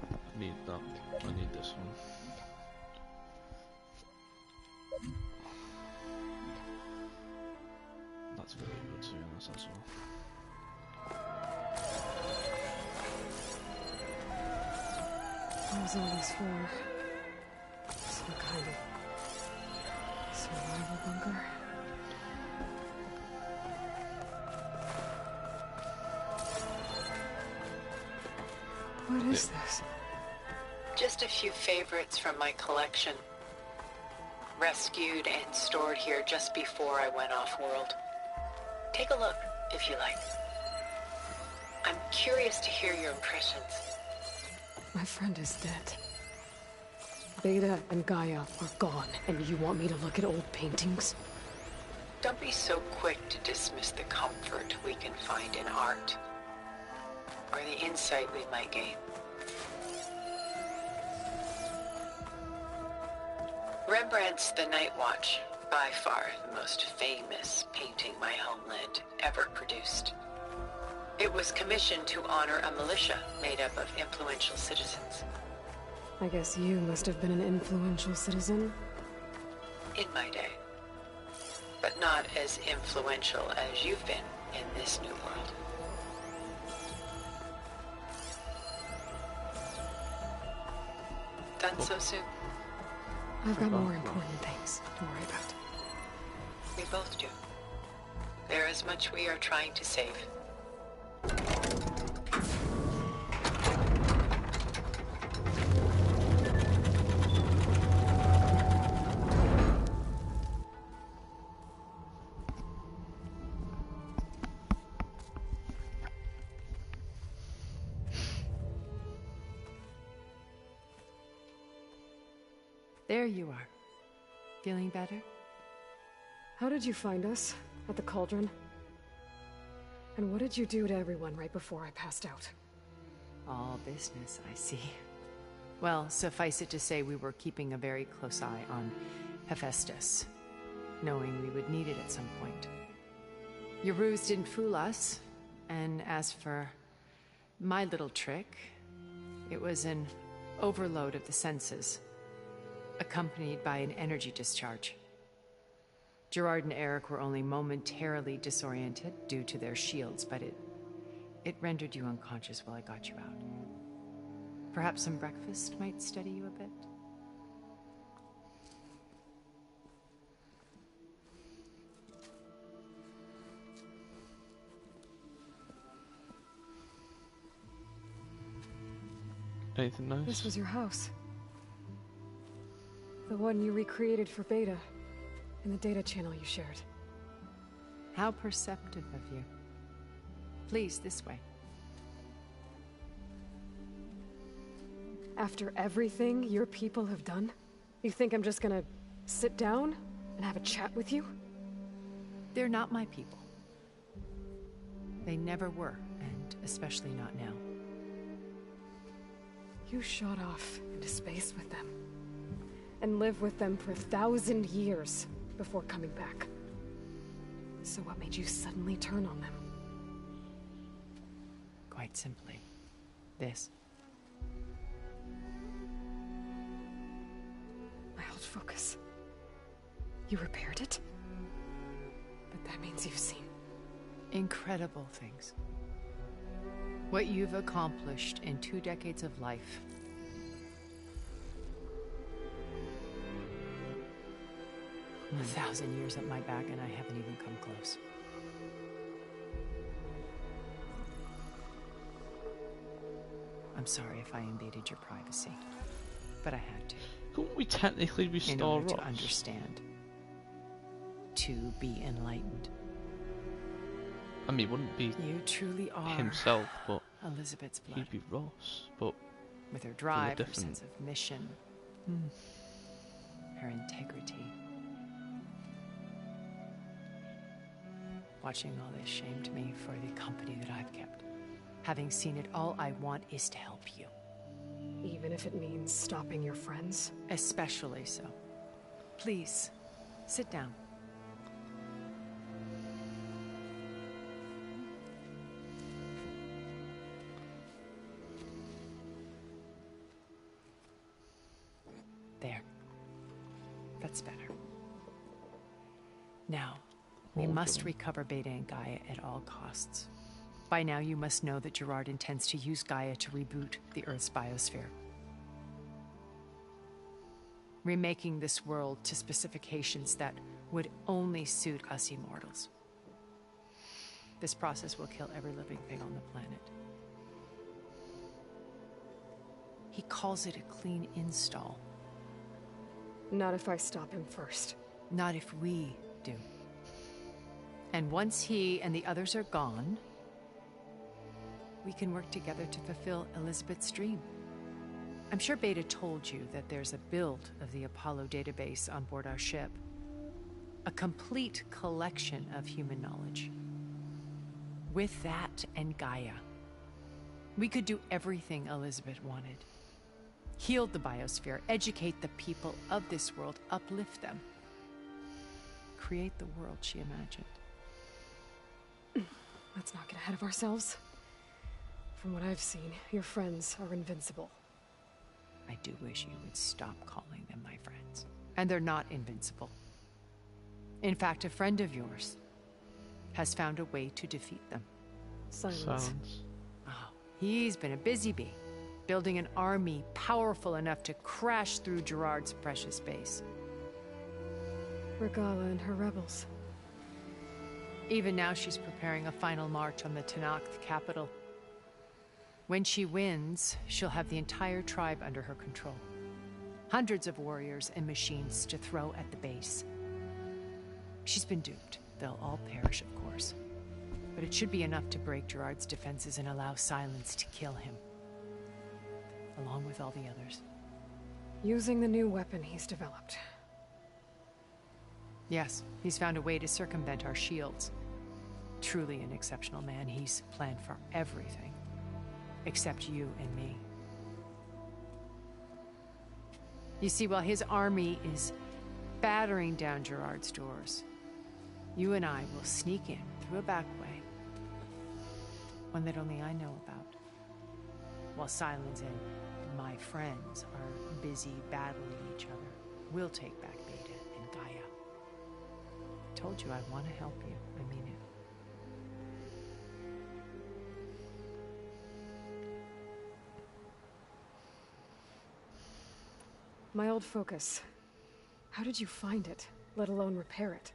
I need that. I need this one. That's very good to be honest as well. What was all this for? Some kind of survival bunker? What is this? Just a few favorites from my collection. Rescued and stored here just before I went off-world. Take a look, if you like. I'm curious to hear your impressions. My friend is dead. Beta and Gaia are gone, and you want me to look at old paintings? Don't be so quick to dismiss the comfort we can find in art. Or the insight we might gain. Rembrandt's The Night Watch, by far the most famous painting my homeland ever produced. It was commissioned to honor a militia made up of influential citizens. I guess you must have been an influential citizen? In my day. But not as influential as you've been in this new world. Done so soon? I've got more important things to worry about. We both do. There is much we are trying to save. There you are. Feeling better? How did you find us? At the cauldron? And what did you do to everyone right before I passed out? All business, I see. Well, suffice it to say we were keeping a very close eye on Hephaestus, knowing we would need it at some point. Your ruse didn't fool us, and as for my little trick, it was an overload of the senses, accompanied by an energy discharge. Gerard and Eric were only momentarily disoriented due to their shields, but It rendered you unconscious while I got you out. Perhaps some breakfast might steady you a bit? Anything nice? This was your house. The one you recreated for Beta, in the data channel you shared. How perceptive of you. Please, this way. After everything your people have done, you think I'm just gonna sit down and have a chat with you? They're not my people. They never were, and especially not now. You shot off into space with them, and lived with them for 1,000 years before coming back. So what made you suddenly turn on them? Quite simply, this. My old focus. You repaired it? But that means you've seen incredible things. What you've accomplished in 2 decades of life. A 1,000 years at my back, and I haven't even come close. I'm sorry if I invaded your privacy, but I had to. Couldn't we technically restore in order to Ross? Understand. To be enlightened. I mean, it wouldn't be you truly are himself, but Elizabeth's blood. He'd be Ross, but with her drive, her different... sense of mission, her integrity. Watching all this shamed me for the company that I've kept. Having seen it, all I want is to help you. Even if it means stopping your friends? Especially so. Please, sit down. There. That's better. Now, we must recover Beta and Gaia at all costs. By now, you must know that Gerard intends to use Gaia to reboot the Earth's biosphere. Remaking this world to specifications that would only suit us immortals. This process will kill every living thing on the planet. He calls it a clean install. Not if I stop him first. Not if we do. And once he and the others are gone, we can work together to fulfill Elizabeth's dream. I'm sure Beta told you that there's a build of the Apollo database on board our ship. A complete collection of human knowledge. With that and Gaia, we could do everything Elizabeth wanted. Heal the biosphere, educate the people of this world, uplift them. Create the world she imagined. Let's not get ahead of ourselves. From what I've seen, your friends are invincible. I do wish you would stop calling them my friends. And they're not invincible. In fact, a friend of yours has found a way to defeat them. Silence. Oh, he's been a busy bee, building an army powerful enough to crash through Gerard's precious base. Regala and her rebels. Even now, she's preparing a final march on the Tenakth capital. When she wins, she'll have the entire tribe under her control. Hundreds of warriors and machines to throw at the base. She's been duped. They'll all perish, of course. But it should be enough to break Gerard's defenses and allow Silence to kill him. Along with all the others. Using the new weapon he's developed. Yes, he's found a way to circumvent our shields. Truly an exceptional man. He's planned for everything. Except you and me. You see, while his army is battering down Gerard's doors, you and I will sneak in through a back way. One that only I know about. While Silence and my friends are busy battling each other, we'll take back Beta and Gaia. I told you I want to help you. I mean it. My old focus. How did you find it, let alone repair it?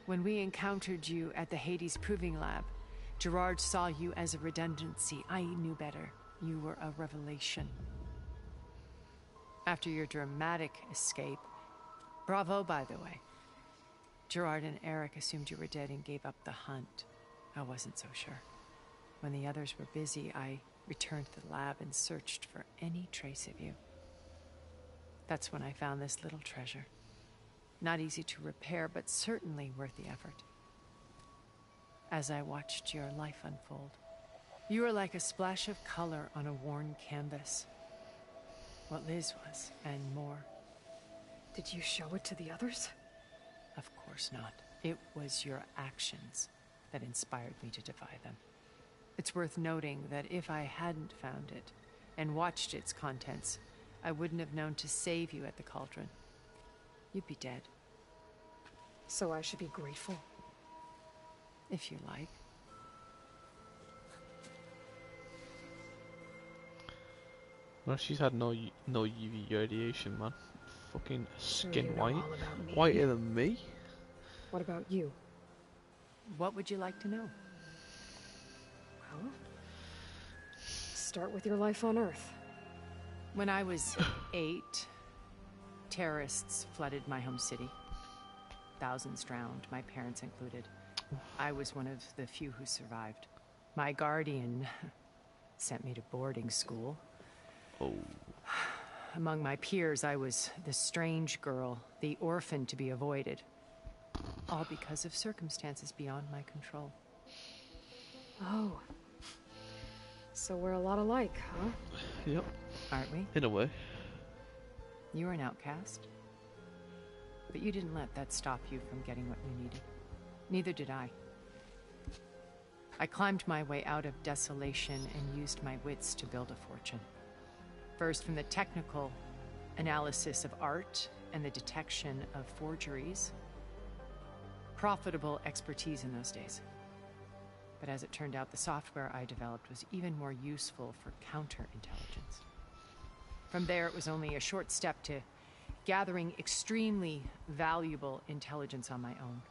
When we encountered you at the Hades Proving Lab, Gerard saw you as a redundancy. I knew better. You were a revelation. After your dramatic escape, bravo, by the way. Gerard and Eric assumed you were dead and gave up the hunt. I wasn't so sure. When the others were busy, I returned to the lab and searched for any trace of you. That's when I found this little treasure. Not easy to repair, but certainly worth the effort. As I watched your life unfold, you were like a splash of color on a worn canvas. What Liz was, and more. Did you show it to the others? Of course not. It was your actions that inspired me to defy them. It's worth noting that if I hadn't found it and watched its contents, I wouldn't have known to save you at the cauldron. You'd be dead. So I should be grateful? If you like. Well, she's had no UV radiation, man. Fucking skin You know white. all about me. Whiter than me. What about you? What would you like to know? Well, start with your life on Earth. When I was 8, terrorists flooded my home city. Thousands drowned, my parents included. I was one of the few who survived. My guardian sent me to boarding school. Oh. Among my peers, I was the strange girl, the orphan to be avoided. All because of circumstances beyond my control. Oh. So we're a lot alike, huh? Yep. Aren't we? In a way. You were an outcast. But you didn't let that stop you from getting what you needed. Neither did I. I climbed my way out of desolation and used my wits to build a fortune. First, from the technical analysis of art and the detection of forgeries. Profitable expertise in those days. But as it turned out, the software I developed was even more useful for counterintelligence. From there, it was only a short step to gathering extremely valuable intelligence on my own.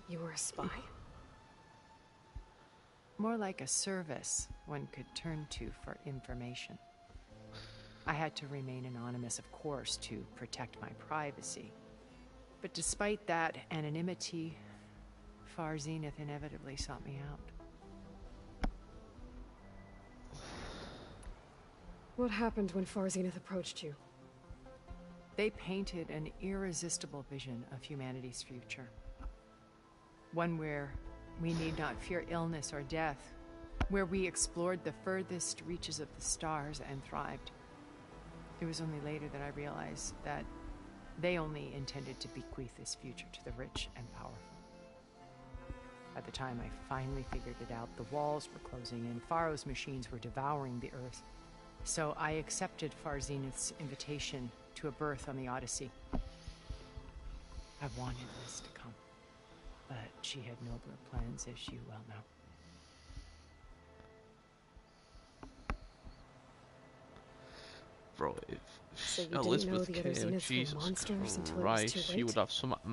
You were a spy? More like a service one could turn to for information. I had to remain anonymous, of course, to protect my privacy. But despite that anonymity, Far Zenith inevitably sought me out. What happened when Far Zenith approached you? They painted an irresistible vision of humanity's future. One where we need not fear illness or death, where we explored the furthest reaches of the stars and thrived. It was only later that I realized that they only intended to bequeath this future to the rich and powerful. By the time I finally figured it out, the walls were closing in, Pharaoh's machines were devouring the Earth. So I accepted Far Zenith's invitation to a berth on the Odyssey. I wanted this to come, but she had nobler plans, as you well know. Bro, if So you didn't Elizabeth know the other came, Zeniths were Jesus monsters until it was Christ, too she late? would have some I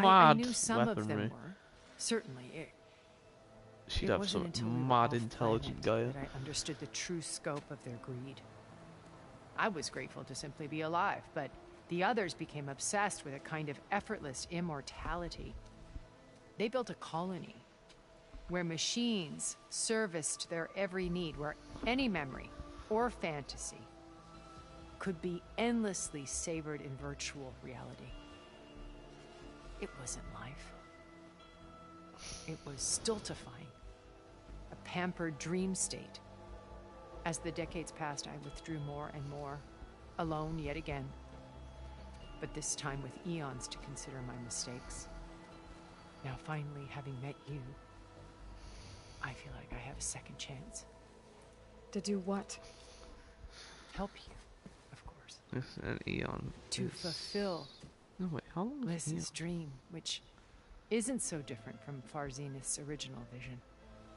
mad knew some weaponry. of them were. Certainly. She'd It have wasn't some until we were mad off intelligent guy. planet that I understood the true scope of their greed. I was grateful to simply be alive, but the others became obsessed with a kind of effortless immortality. They built a colony where machines serviced their every need, where any memory or fantasy could be endlessly savored in virtual reality. It wasn't life. It was stultifying, a pampered dream state. As the decades passed, I withdrew more and more, alone yet again, but this time with eons to consider my mistakes. Now finally, having met you, I feel like I have a second chance. To do what? Help you, of course. This is an eon. To fulfill No, wait, how long is Liz's dream, which isn't so different from Far Zenith's original vision.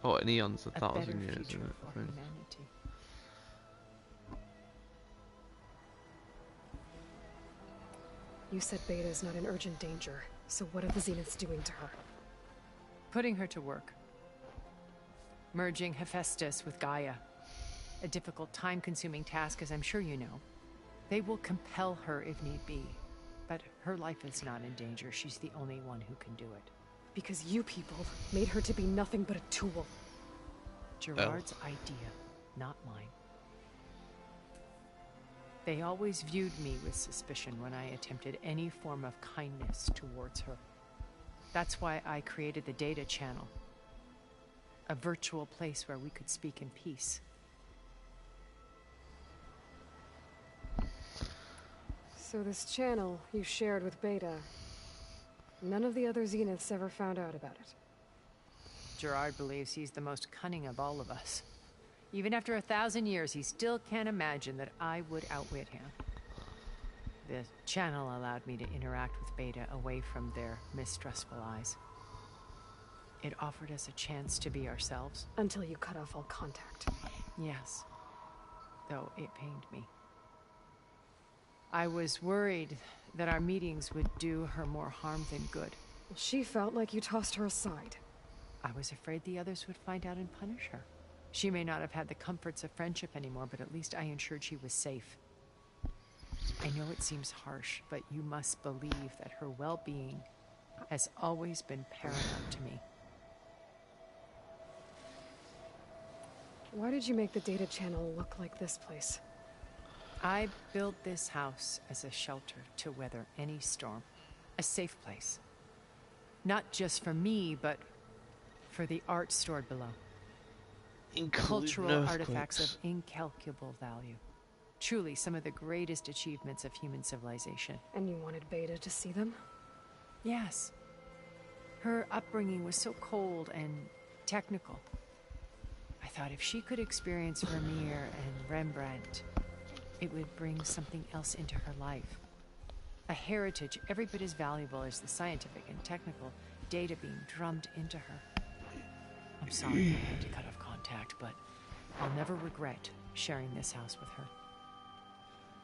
Oh, an eon's a better 1,000 years, future isn't it? for I think. humanity. You said Beta is not in urgent danger, so what are the Zeniths doing to her? Putting her to work. Merging Hephaestus with Gaia. A difficult, time-consuming task, as I'm sure you know. They will compel her if need be. But her life is not in danger. She's the only one who can do it. Because you people made her to be nothing but a tool. Gerard's idea, not mine. They always viewed me with suspicion when I attempted any form of kindness towards her. That's why I created the data channel. A virtual place where we could speak in peace. So this channel you shared with Beta, none of the other Zeniths ever found out about it? Gerard believes he's the most cunning of all of us. Even after 1,000 years, he still can't imagine that I would outwit him. The channel allowed me to interact with Beta away from their mistrustful eyes. It offered us a chance to be ourselves. Until you cut off all contact. Yes. Though it pained me. I was worried that our meetings would do her more harm than good. She felt like you tossed her aside. I was afraid the others would find out and punish her. She may not have had the comforts of friendship anymore, but at least I ensured she was safe. I know it seems harsh, but you must believe that her well-being has always been paramount to me. Why did you make the data channel look like this place? I built this house as a shelter to weather any storm. A safe place. Not just for me, but for the art stored below. Cultural artifacts of incalculable value. Truly some of the greatest achievements of human civilization. And you wanted Beta to see them? Yes. Her upbringing was so cold and technical. I thought if she could experience Vermeer and Rembrandt, it would bring something else into her life. A heritage every bit as valuable as the scientific and technical data being drummed into her. I'm sorry I had to cut off contact, but I'll never regret sharing this house with her.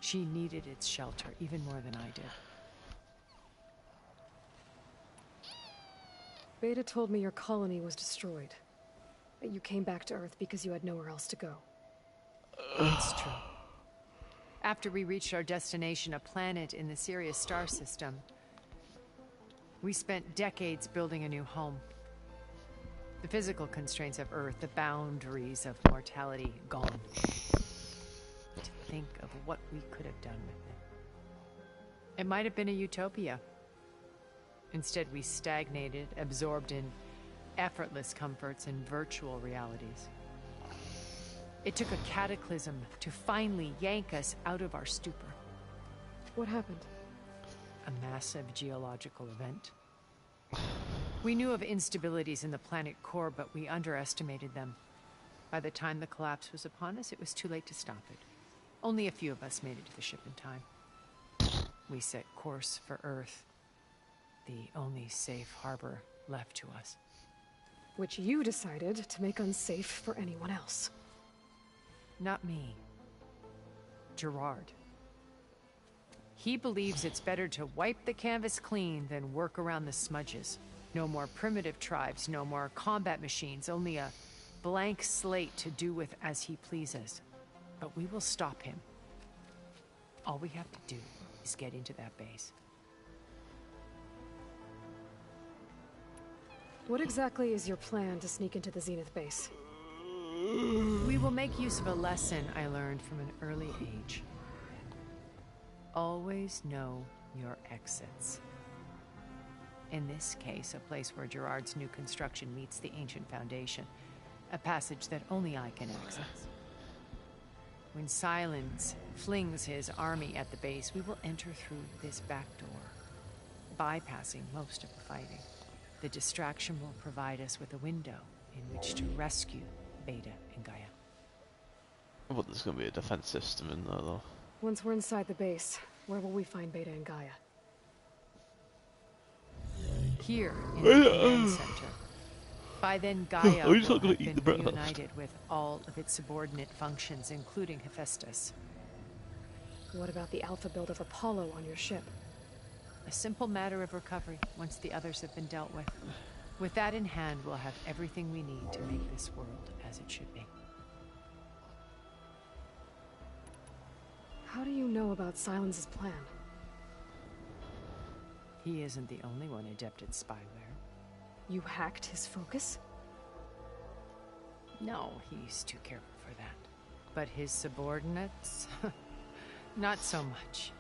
She needed its shelter even more than I did. Beta told me your colony was destroyed. That you came back to Earth because you had nowhere else to go. It's true. After we reached our destination, a planet in the Sirius star system, we spent decades building a new home. The physical constraints of Earth, the boundaries of mortality, gone. To think of what we could have done with it. It might have been a utopia. Instead, we stagnated, absorbed in effortless comforts and virtual realities. It took a cataclysm to finally yank us out of our stupor. What happened? A massive geological event. We knew of instabilities in the planet core, but we underestimated them. By the time the collapse was upon us, it was too late to stop it. Only a few of us made it to the ship in time. We set course for Earth, the only safe harbor left to us. Which you decided to make unsafe for anyone else. Not me. Gerard. He believes it's better to wipe the canvas clean than work around the smudges. No more primitive tribes, no more combat machines, only a blank slate to do with as he pleases. But we will stop him. All we have to do is get into that base. What exactly is your plan to sneak into the Zenith base? We will make use of a lesson I learned from an early age. Always know your exits. In this case, a place where Gerard's new construction meets the ancient foundation, a passage that only I can access. When Silence flings his army at the base, we will enter through this back door, bypassing most of the fighting. The distraction will provide us with a window in which to rescue Beta and Gaia. But there's going to be a defense system in there, though. Once we're inside the base, where will we find Beta and Gaia? Here in the command center. By then, Gaia will have been reunited with all of its subordinate functions, including Hephaestus. What about the alpha build of Apollo on your ship? A simple matter of recovery once the others have been dealt with. With that in hand, we'll have everything we need to make this world as it should be. How do you know about Silence's plan? He isn't the only one adept at spyware. You hacked his focus? No, he's too careful for that. But his subordinates? Not so much.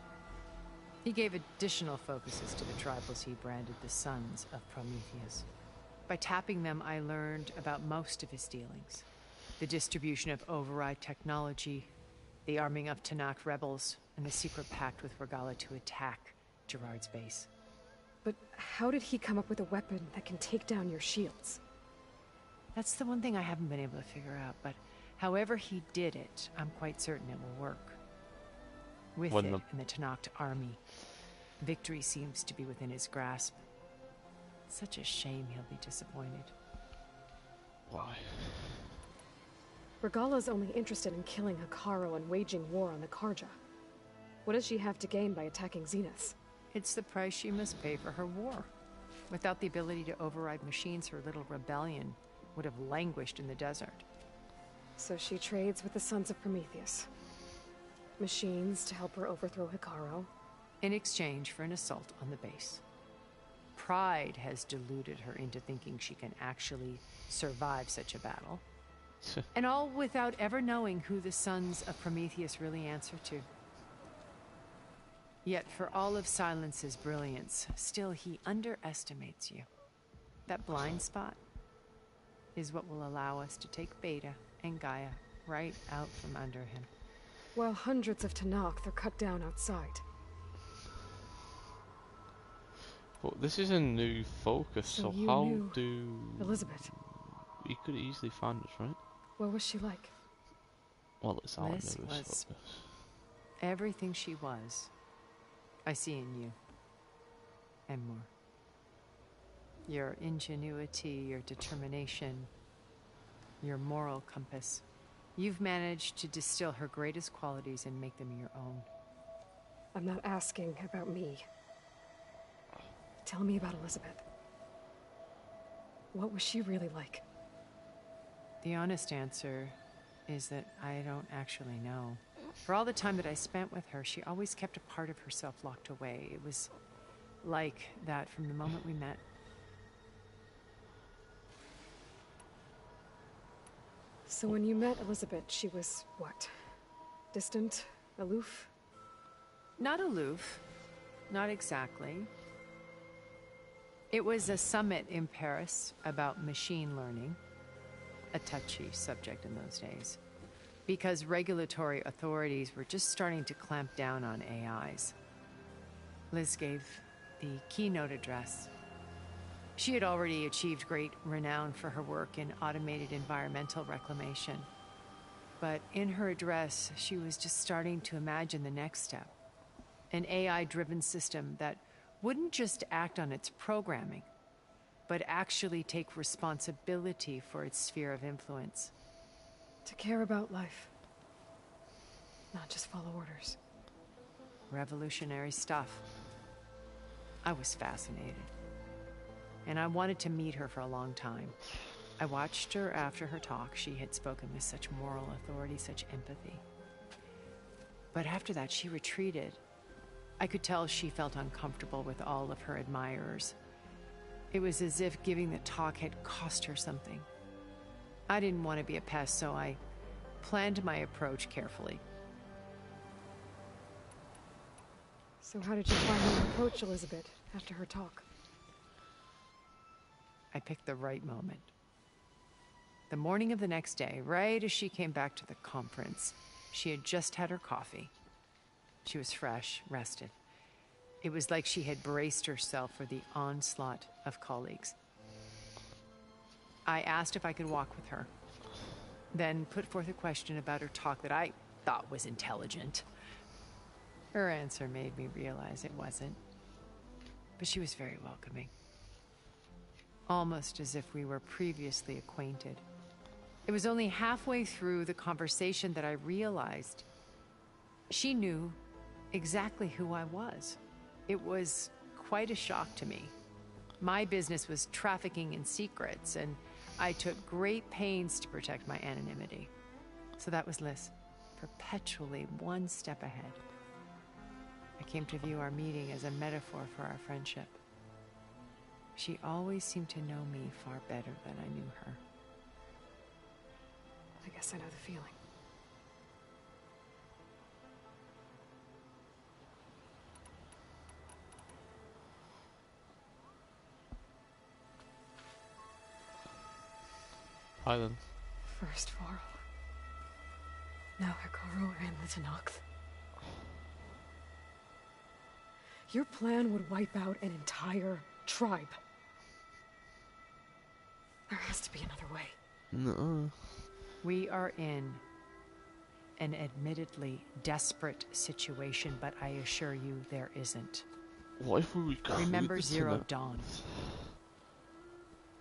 He gave additional focuses to the tribals he branded the Sons of Prometheus. By tapping them, I learned about most of his dealings. The distribution of override technology, the arming of Tanakh rebels, and the secret pact with Regalla to attack Gerard's base. But how did he come up with a weapon that can take down your shields? That's the one thing I haven't been able to figure out, but however he did it, I'm quite certain it will work. With it in the Tanakh army, victory seems to be within his grasp. Such a shame he'll be disappointed. Why? Regalla's only interested in killing Hekarro and waging war on the Karja. What does she have to gain by attacking Zenith? It's the price she must pay for her war. Without the ability to override machines, her little rebellion would have languished in the desert. So she trades with the Sons of Prometheus. Machines to help her overthrow Hekarro. In exchange for an assault on the base. Pride has deluded her into thinking she can actually survive such a battle. And all without ever knowing who the Sons of Prometheus really answer to. Yet for all of Silence's brilliance, still he underestimates you. That blind spot is what will allow us to take Beta and Gaia right out from under him. While hundreds of Tanakh are cut down outside. But this is a new focus, so how do... Elizabeth. You could easily find us, right? What was she like? Well, it's our Liz newest was focus. everything she was. I see in you. And more. Your ingenuity, your determination, your moral compass. You've managed to distill her greatest qualities and make them your own. I'm not asking about me. Tell me about Elizabeth. What was she really like? The honest answer is that I don't actually know. For all the time that I spent with her, she always kept a part of herself locked away. It was like that from the moment we met. So when you met Elizabeth, she was what? Distant? Aloof? Not aloof. Not exactly. It was a summit in Paris about machine learning. A touchy subject in those days. Because regulatory authorities were just starting to clamp down on AIs. Liz gave the keynote address. She had already achieved great renown for her work in automated environmental reclamation. But in her address, she was just starting to imagine the next step. An AI-driven system that wouldn't just act on its programming, but actually take responsibility for its sphere of influence. To care about life. Not just follow orders. Revolutionary stuff. I was fascinated. And I wanted to meet her for a long time. I watched her after her talk. She had spoken with such moral authority, such empathy. But after that, she retreated. I could tell she felt uncomfortable with all of her admirers. It was as if giving the talk had cost her something. I didn't want to be a pest, so I planned my approach carefully. So how did you finally approach Elizabeth after her talk? I picked the right moment. The morning of the next day, right as she came back to the conference, she had just had her coffee. She was fresh, rested. It was like she had braced herself for the onslaught of colleagues. I asked if I could walk with her, then put forth a question about her talk that I thought was intelligent. Her answer made me realize it wasn't, but she was very welcoming. Almost as if we were previously acquainted. It was only halfway through the conversation that I realized she knew exactly who I was. It was quite a shock to me. My business was trafficking in secrets, and I took great pains to protect my anonymity. So that was Liz, perpetually one step ahead. I came to view our meeting as a metaphor for our friendship. She always seemed to know me far better than I knew her. I guess I know the feeling. Hi then. First Varl. Now Hekarro and the Tenakth. Your plan would wipe out an entire tribe. There has to be another way. No. We are in an admittedly desperate situation, but I assure you there isn't. What if we recruit Remember the Zero Tenakth? Dawn.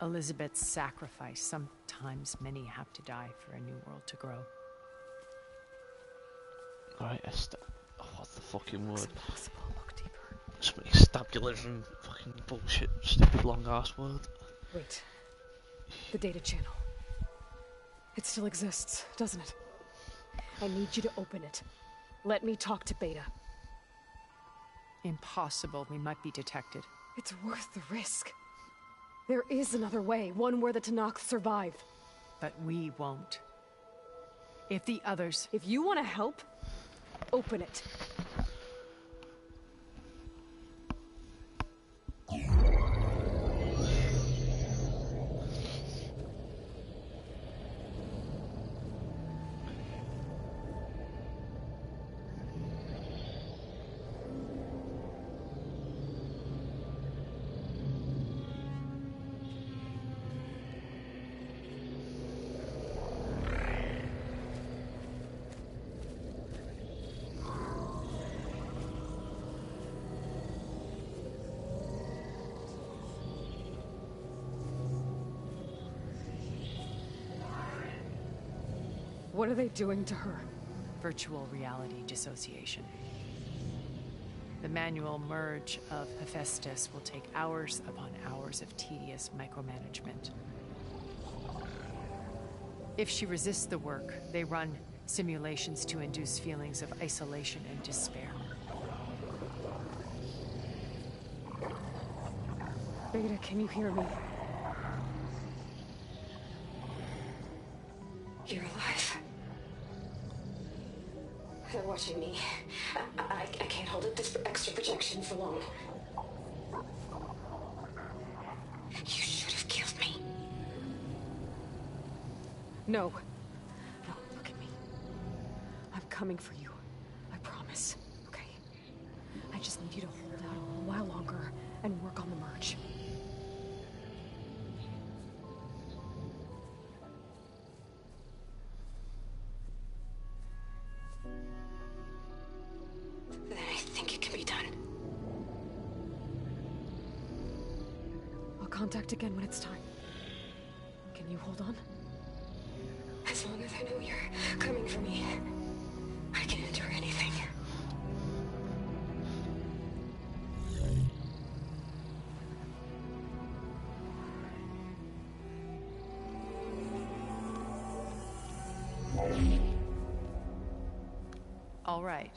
Elizabeth's sacrifice. Sometimes many have to die for a new world to grow. Right, what's the fucking word? Impossible. Look deeper. Just make stabulars and fucking bullshit, stupid long ass word. Wait. The data channel. It still exists, doesn't it? I need you to open it. Let me talk to Beta. Impossible. We might be detected. It's worth the risk. There is another way, one where the Tenakth survive. But we won't. If the others... If you want to help, open it. What are they doing to her? Virtual reality dissociation. The manual merge of Hephaestus will take hours upon hours of tedious micromanagement. If she resists the work, they run simulations to induce feelings of isolation and despair. Beta, can you hear me? You're alive. They're watching me. I can't hold up this extra projection for long. You should have killed me. No. No, look at me. I'm coming for you. I promise. Okay? I just need you to hold out a little while longer and work on the merge. Then I think it can be done. I'll contact again when it's time. Can you hold on? As long as I know you're coming for me, I can endure anything. All right.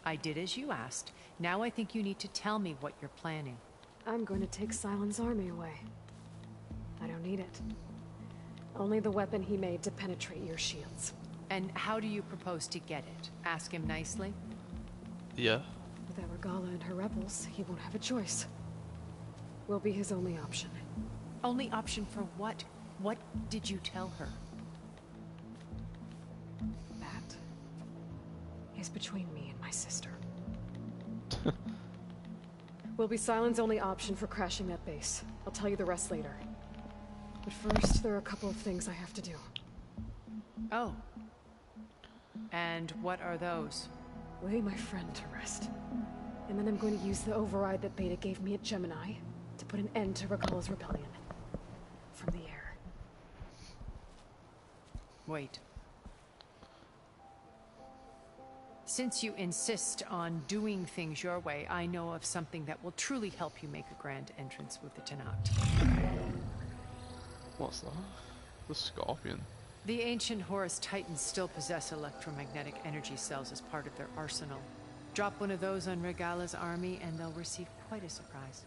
I did as you asked. Now I think you need to tell me what you're planning. I'm going to take Sylens' army away. I don't need it. Only the weapon he made to penetrate your shields. And how do you propose to get it? Ask him nicely? Yeah. With Argala and her rebels, he won't have a choice. We'll be his only option. Only option for what? What did you tell her? That is between me and my sister. Will be Sylens' only option for crashing that base. I'll tell you the rest later. But first, there are a couple of things I have to do. Oh. And what are those? Lay my friend to rest. And then I'm going to use the override that Beta gave me at Gemini to put an end to Regala's rebellion. From the air. Wait. since you insist on doing things your way, I know of something that will truly help you make a grand entrance with the Tenat. What's that? The Scorpion. The ancient Horus Titans still possess electromagnetic energy cells as part of their arsenal. Drop one of those on Regala's army and they'll receive quite a surprise.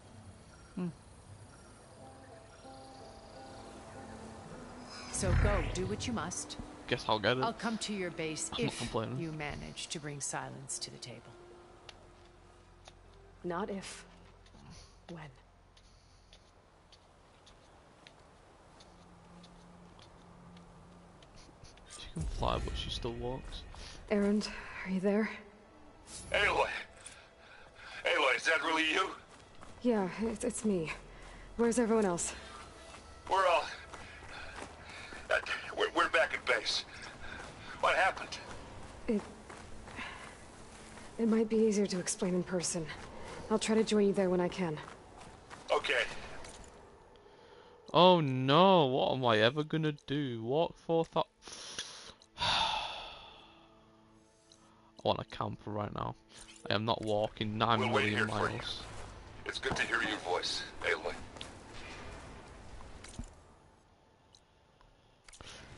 So go, do what you must. Guess I'll get it. I'll come to your base I'm not if complaining. you manage to bring silence to the table. Not if. When. She can fly, but she still walks. Erend, are you there? Aloy! Aloy, is that really you? Yeah, it's me. Where's everyone else? We're all... we're back at base. What happened? It might be easier to explain in person. I'll try to join you there when I can. Okay. Oh no, what am I ever gonna do? Walk 4,000... I want a camper right now. I am not walking 9 We'll wait million here for you. miles. It's good to hear your voice, Aloy.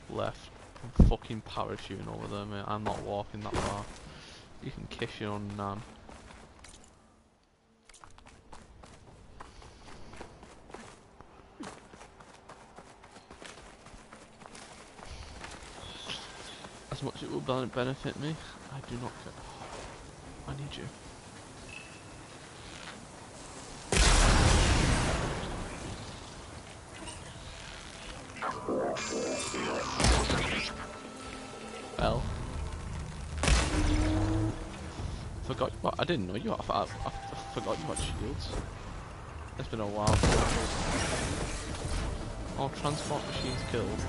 Left. I'm fucking parachuting over there, mate. I'm not walking that far. You can kiss your own nan. As much as it will benefit me, I do not care. I need you. Well, forgot. Well, I didn't know you. I forgot you had shields. It's been a while. All transport machines killed.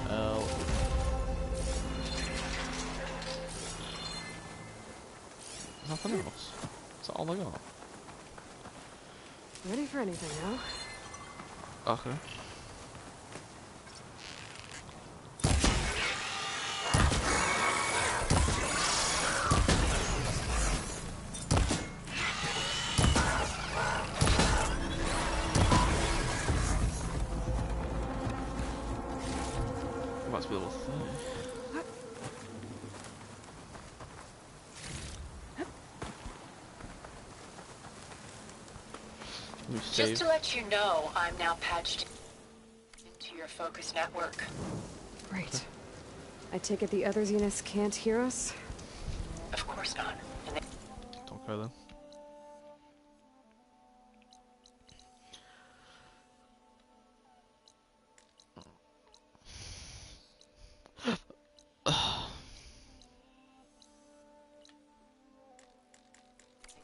Nothing else. Is that all I got? Ready for anything now? Okay. Must be level 30. Just to let you know, I'm now patched into your focus network. Great. I take it the other Zeniths can't hear us? Of course not. And Don't go then.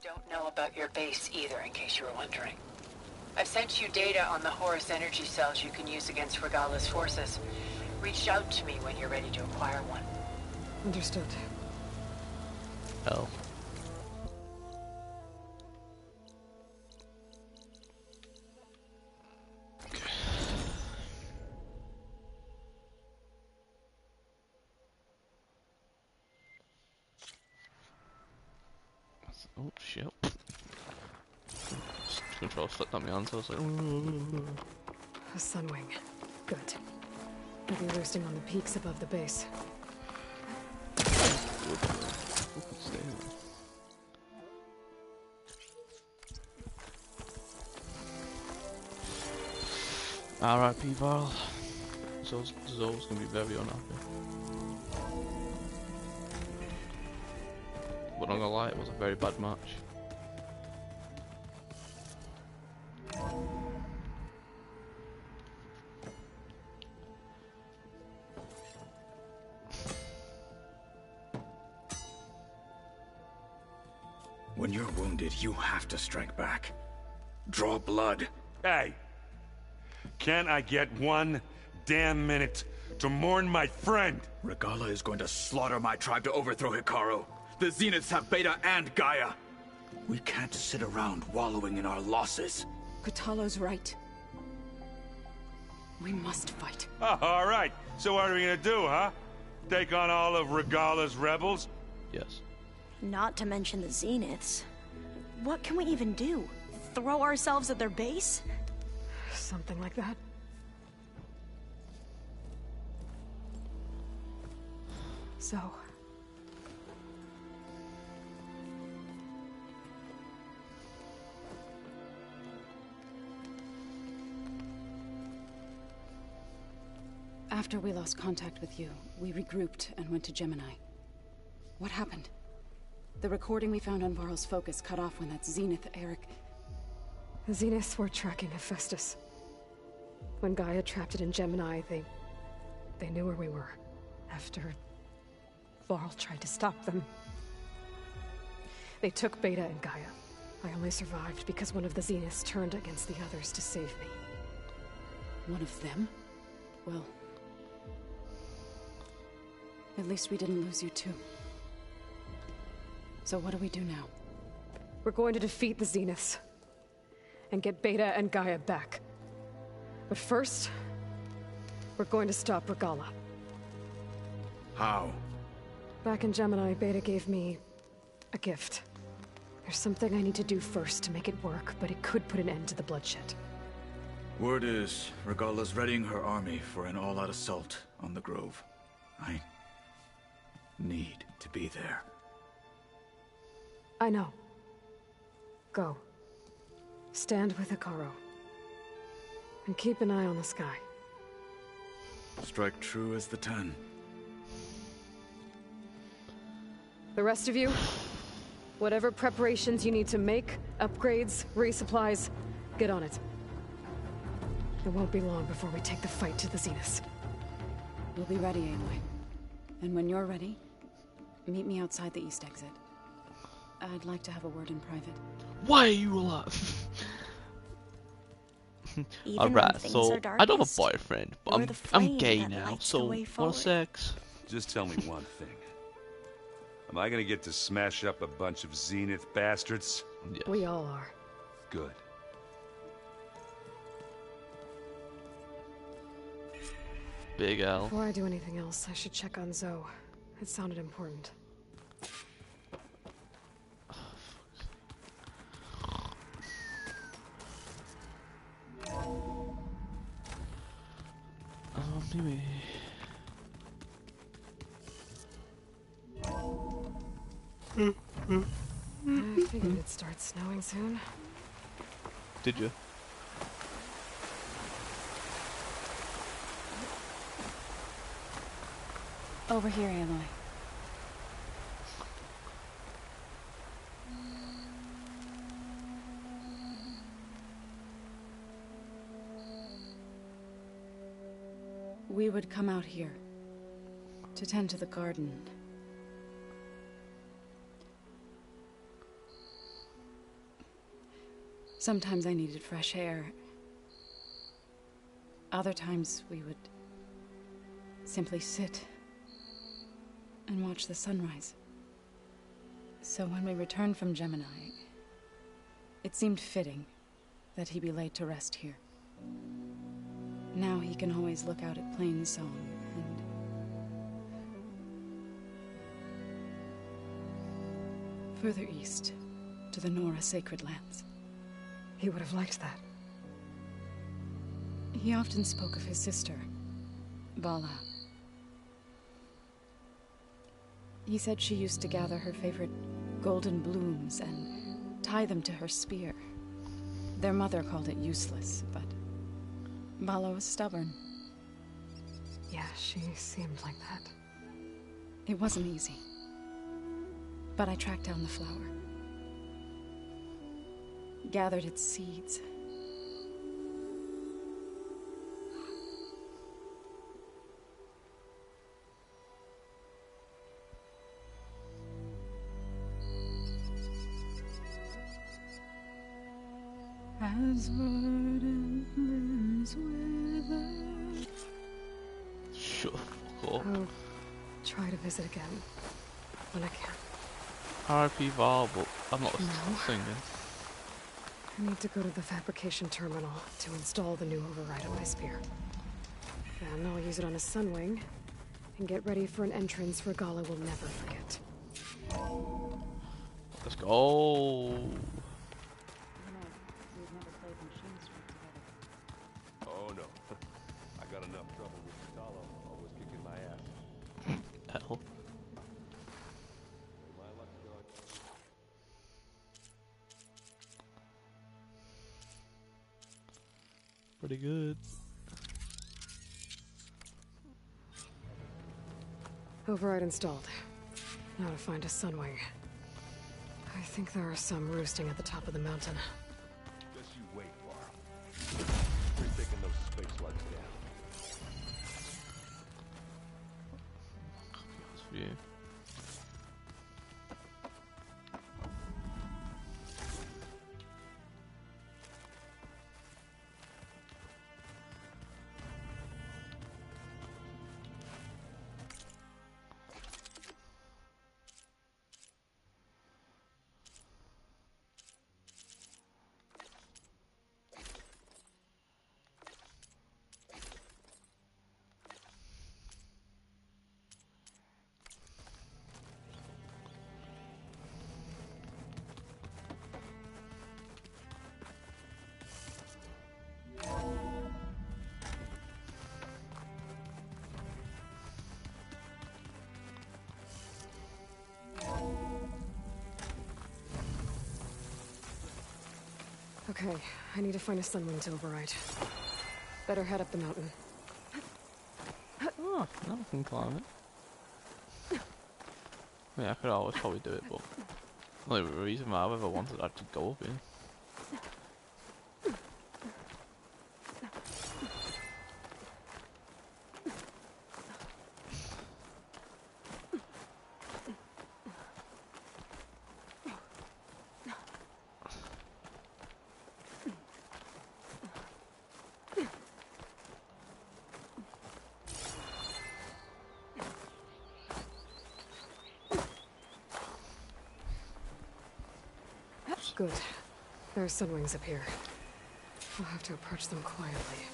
don't know about your base either, in case you were wondering. I've sent you data on the Horus energy cells you can use against Regala's forces. Reach out to me when you're ready to acquire one. Understood. Hell. Oh shit. Control slipped on my hand, so I was like, A Sunwing. Good. We'll be roosting on the peaks above the base. R.I.P. Varl. Zo's gonna be very unhappy. But not gonna lie, it was a very bad match. When you're wounded, you have to strike back. Draw blood. Hey! Can't I get 1 damn minute to mourn my friend? Regala is going to slaughter my tribe to overthrow Hikaru. The Zeniths have Beta and Gaia. We can't sit around wallowing in our losses. Kotallo's right. We must fight. Oh, all right. So what are we gonna do, huh? Take on all of Regala's rebels? Yes. Not to mention the Zeniths. What can we even do? Throw ourselves at their base? Something like that. So... After we lost contact with you, we regrouped and went to Gemini. What happened? The recording we found on Varl's focus cut off when that Zenith Eric... The Zeniths were tracking Hephaestus. When Gaia trapped it in Gemini, they knew where we were. After Varl tried to stop them. They took Beta and Gaia. I only survived because one of the Zeniths turned against the others to save me. One of them? Well... at least we didn't lose you too. So what do we do now? We're going to defeat the Zeniths. And get Beta and Gaia back. But first... we're going to stop Regalla. How? Back in Gemini, Beta gave me... a gift. There's something I need to do first to make it work, but it could put an end to the bloodshed. Word is, Regalla's readying her army for an all-out assault on the Grove. I need to be there. I know. Go. Stand with Hekarro. And keep an eye on the sky. Strike true as the 10. The rest of you, whatever preparations you need to make, upgrades, resupplies, get on it. It won't be long before we take the fight to the Zeniths. We'll be ready, Aloy. And when you're ready, meet me outside the east exit. I'd like to have a word in private. Why are you alive? Alright, so I don't have a boyfriend, but I'm gay now, so want sex? Just tell me one thing. Am I gonna get to smash up a bunch of Zenith bastards? Yes. We all are. Good. Big L. Before I do anything else, I should check on Zoe. It sounded important. Maybe. I figured it'd start snowing soon. Did you? Over here, Aloy. We would come out here to tend to the garden. Sometimes I needed fresh air. Other times we would simply sit and watch the sunrise. So when we returned from Gemini, it seemed fitting that he be laid to rest here. Now he can always look out at Plainsong and... further east, to the Nora Sacred Lands. He would have liked that. He often spoke of his sister, Vala. He said she used to gather her favorite golden blooms and tie them to her spear. Their mother called it useless, but Vala was stubborn. Yeah, she seemed like that. It wasn't easy. But I tracked down the flower. Gathered its seeds. As verdant limbs wither. Sure. I'll try to visit again when I can. RP Val, but I'm not singing. I need to go to the fabrication terminal to install the new override on my spear. Then I'll use it on a Sunwing and get ready for an entrance Regalla will never forget. Let's go. You know, we've never played Machine Street together. Oh no. I got enough trouble with Vitalo, always kicking my ass. Hell. My luck going. Pretty good. Override installed. Now to find a Sunwing. I think there are some roosting at the top of the mountain. Just you wait, Varl. We're taking those space slugs down. That's for you. Okay, I need to find a Sunwing to override. Better head up the mountain. Oh, now I can climb it. I mean, I could always probably do it, but the only reason why I've ever wanted to actually go up here. Good. There are Sunwings up here. I'll have to approach them quietly.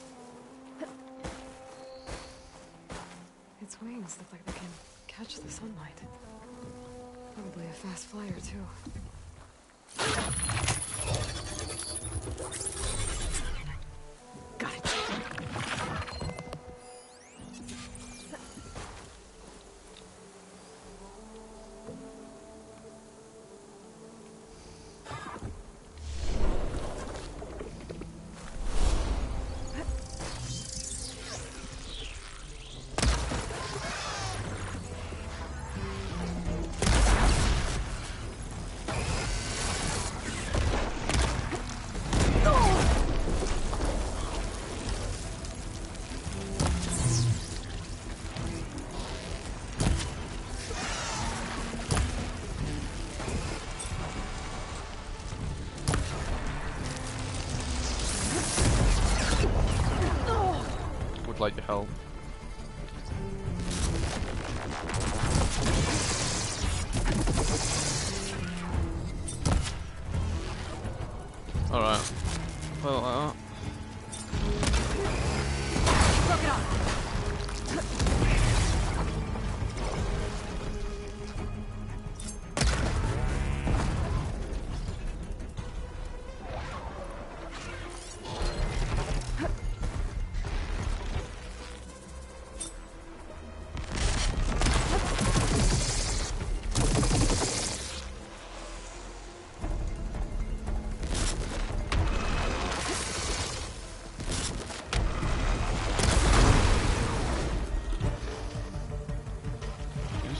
Its wings look like they can catch the sunlight. Probably a fast flyer, too. Got it. Like your help. Alright. Well, like that.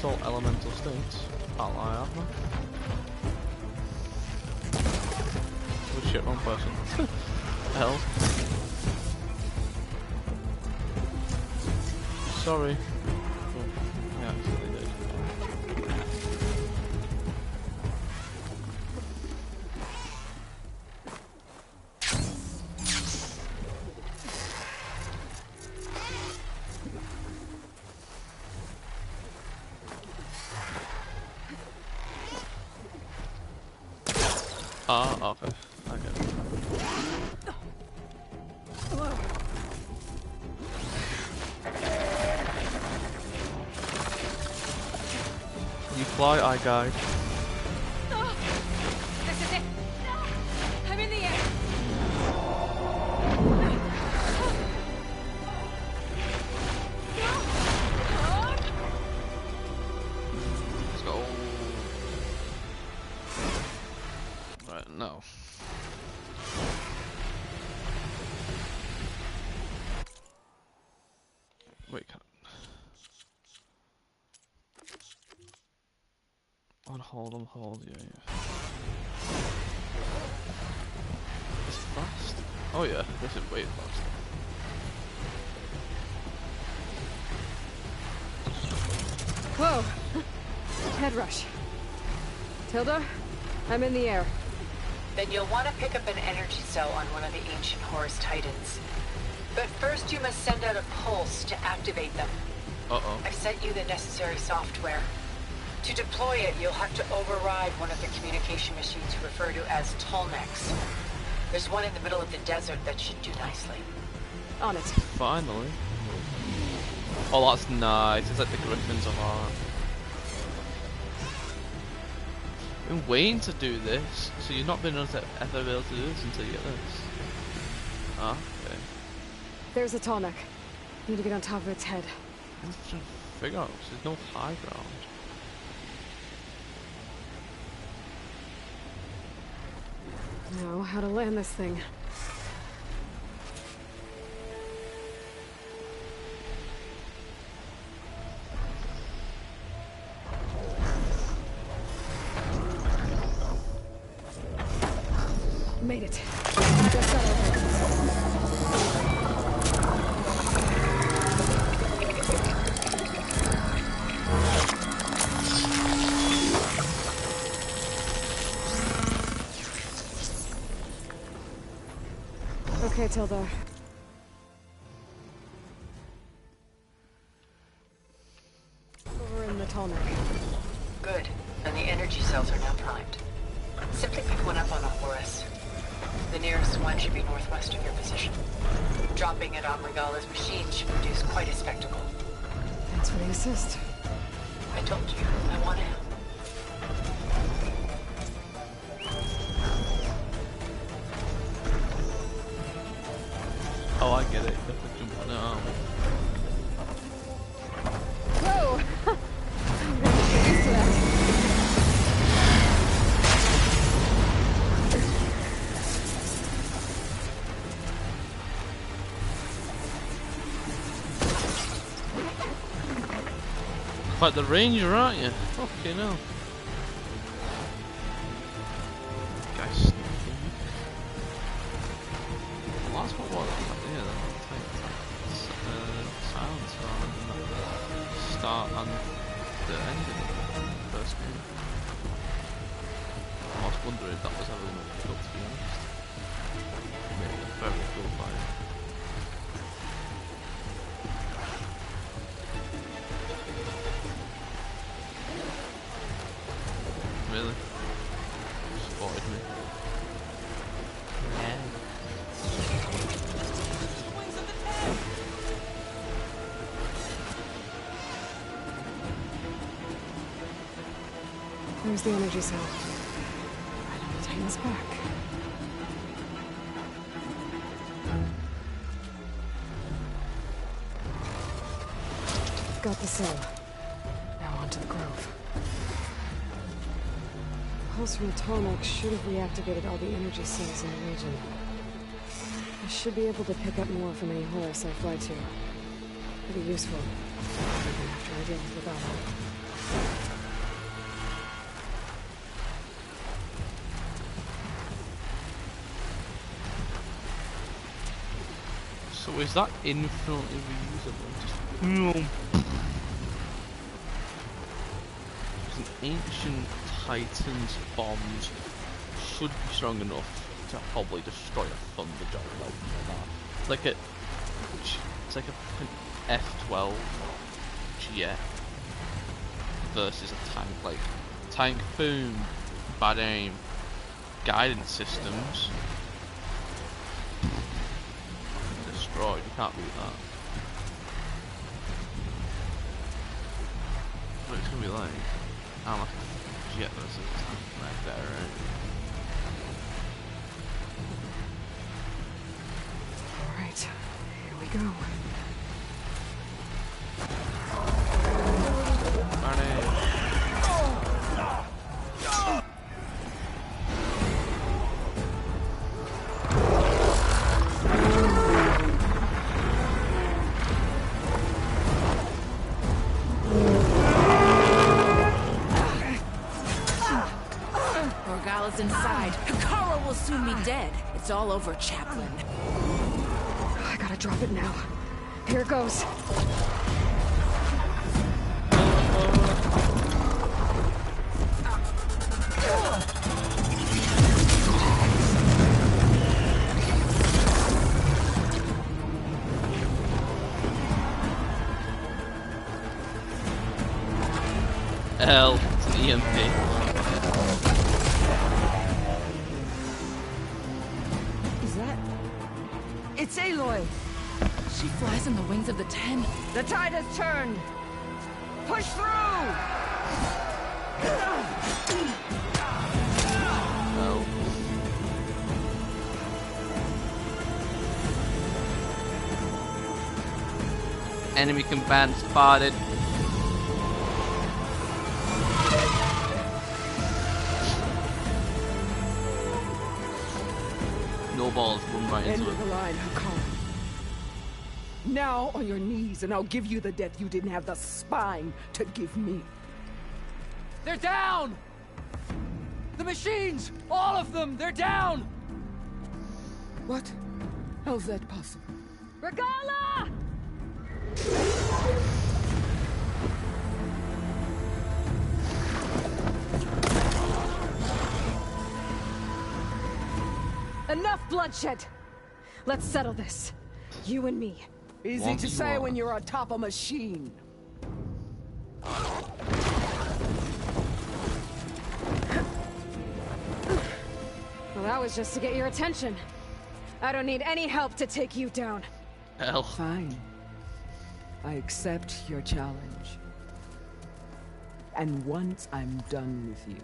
All elemental states. Can't lie, haven't I? Oh shit, wrong person. Hell. Sorry. Oh, yeah, actually did. Ah, okay. I get it. You fly, I guide. On hold, yeah. It's fast. Oh yeah, this is way faster. Whoa! Head rush. Tilda, I'm in the air. Then you'll want to pick up an energy cell on one of the ancient Horus Titans. But first you must send out a pulse to activate them. Uh-oh. I've sent you the necessary software. To deploy it, you'll have to override one of the communication machines referred to as Tolmecs. There's one in the middle of the desert that should do nicely. On it. Finally. Oh, that's nice. It's like the Griffins of art. I've been waiting to do this, so you've not been able to ever be able to do this until you get this. Ah, okay. There's a Tolmec. Need to get on top of its head. I'm just trying to figure out, 'cause there's no high ground. Now, how to land this thing. Made it. Just got over. Okay, Tilda. Over in the Tolmec. Good. And the energy cells are now primed. Simply pick one up on a Horus. The nearest one should be northwest of your position. Dropping it on Regala's machine should produce quite a spectacle. Thanks for the assist. I told you, I want to help. Oh, I get it. You have to jump on it, aren't we? Whoa! I'm gonna get used to that. Quite the ranger, aren't you? Okay, no. Guys, sneaking. Well, that's what was yeah, silence rather than the start and the ending of the first game. I was wondering if that was ever going to pick up, to be honest. Maybe a very cool fight. Really? Spotted me. Yeah. Where's the energy cell? Right on the Titan's back. Got the cell. Now on to the Grove. The pulse from the Tolmec should have reactivated all the energy cells in the region. I should be able to pick up more from any Horus I fly to. Pretty useful. Even after I deal with Regala. So is that infinitely reusable? Just an ancient Titan's bombs should be strong enough to probably destroy a Thunderjaw without that. Like it's like an F-12 jet versus a tank. Like tank, boom, bad aim, guidance systems. Destroyed, you can't beat that. What it's gonna be like? I don't know, like a jet versus a tank right there, right? Alright, here we go. It's all over, Chaplain. I gotta drop it now. Here it goes. Hell, it's an EMP. Is that... It's Aloy! She flies on the wings of the 10. The tide has turned! Push through! Oh. Enemy command spotted. No balls, run right into End it. of the line, Hikaru. Now on your knees, and I'll give you the death you didn't have the spine to give me. They're down! The machines! All of them! They're down! What? How's that possible? Regala! Enough bloodshed! Let's settle this. You and me. Easy to say when you're on top of a machine. Well, that was just to get your attention. I don't need any help to take you down. Hell. Fine. I accept your challenge. And once I'm done with you,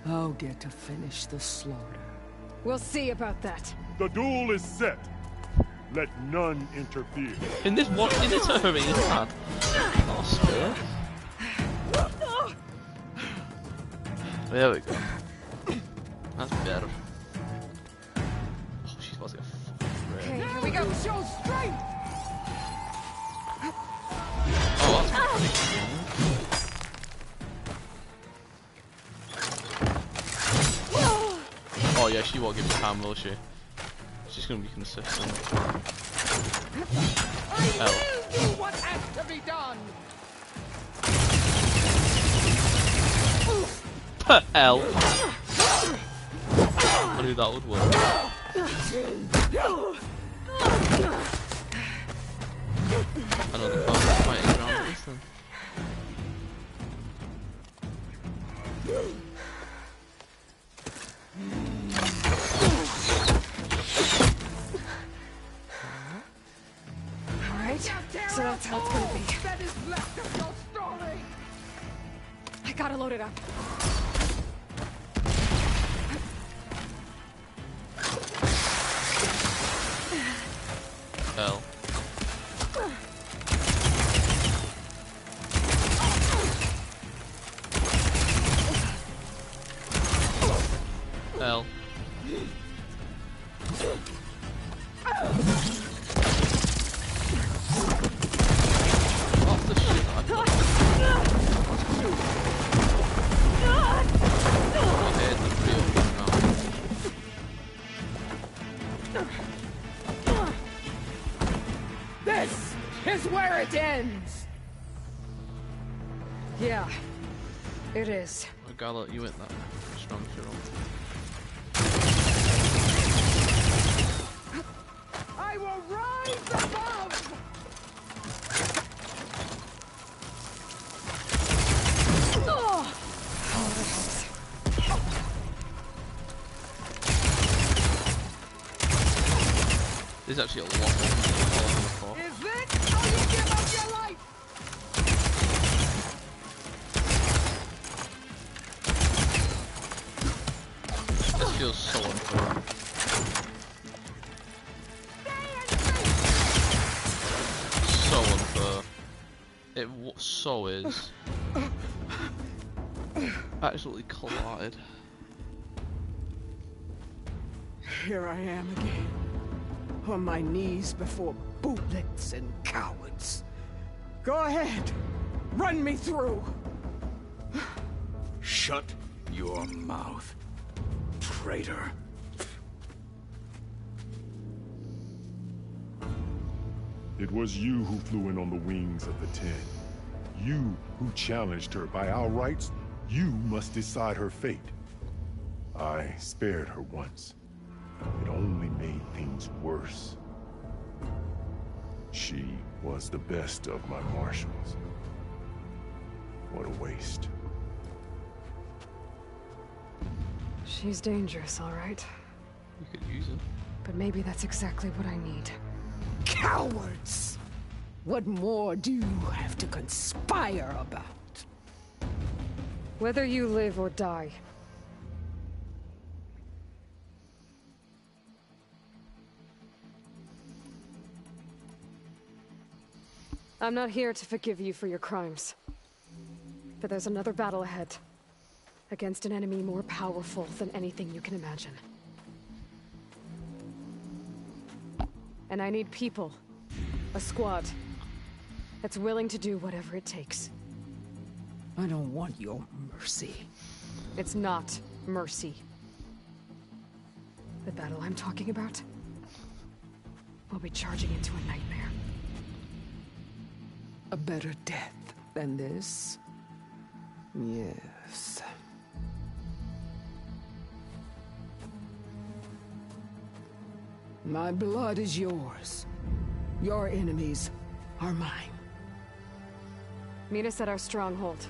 I'll get to finish the slaughter. We'll see about that. The duel is set. Let none interfere. In this hurry, it's not. Oh, there we go. That's better. Oh, she's about to get fucking Okay, here we go. Show strength! Oh, that's oh yeah, she won't give me time, will she? She's gonna be consistent. I will do what has to be done! Hell. I knew that would work. I know the car's fighting around this then. Alright, so that's how it's gonna be. That is left of your story! I gotta load it up. Hell. Hell. Off the shit I've got. Okay, the real This is where it ends! Yeah, it is. Regala, you ain't that strong, Cheryl. I will rise above! There's actually a lot more than before. Is it how you give up your life? This feels so unfair. So unfair. It so is. Absolutely collided. Here I am again. On my knees before bootlets and cowards. Go ahead. Run me through. Shut your mouth, traitor. It was you who flew in on the wings of the Ten. You who challenged her. By our rights, you must decide her fate. I spared her once. It only made things worse. She was the best of my marshals. What a waste. She's dangerous, all right. You could use it. But maybe that's exactly what I need. Cowards! What more do you have to conspire about? Whether you live or die. I'm not here to forgive you for your crimes. But there's another battle ahead. Against an enemy more powerful than anything you can imagine. And I need people. A squad. That's willing to do whatever it takes. I don't want your mercy. It's not mercy. The battle I'm talking about will be charging into a nightmare. A better death than this? Yes. My blood is yours. Your enemies are mine. Meet us at our stronghold,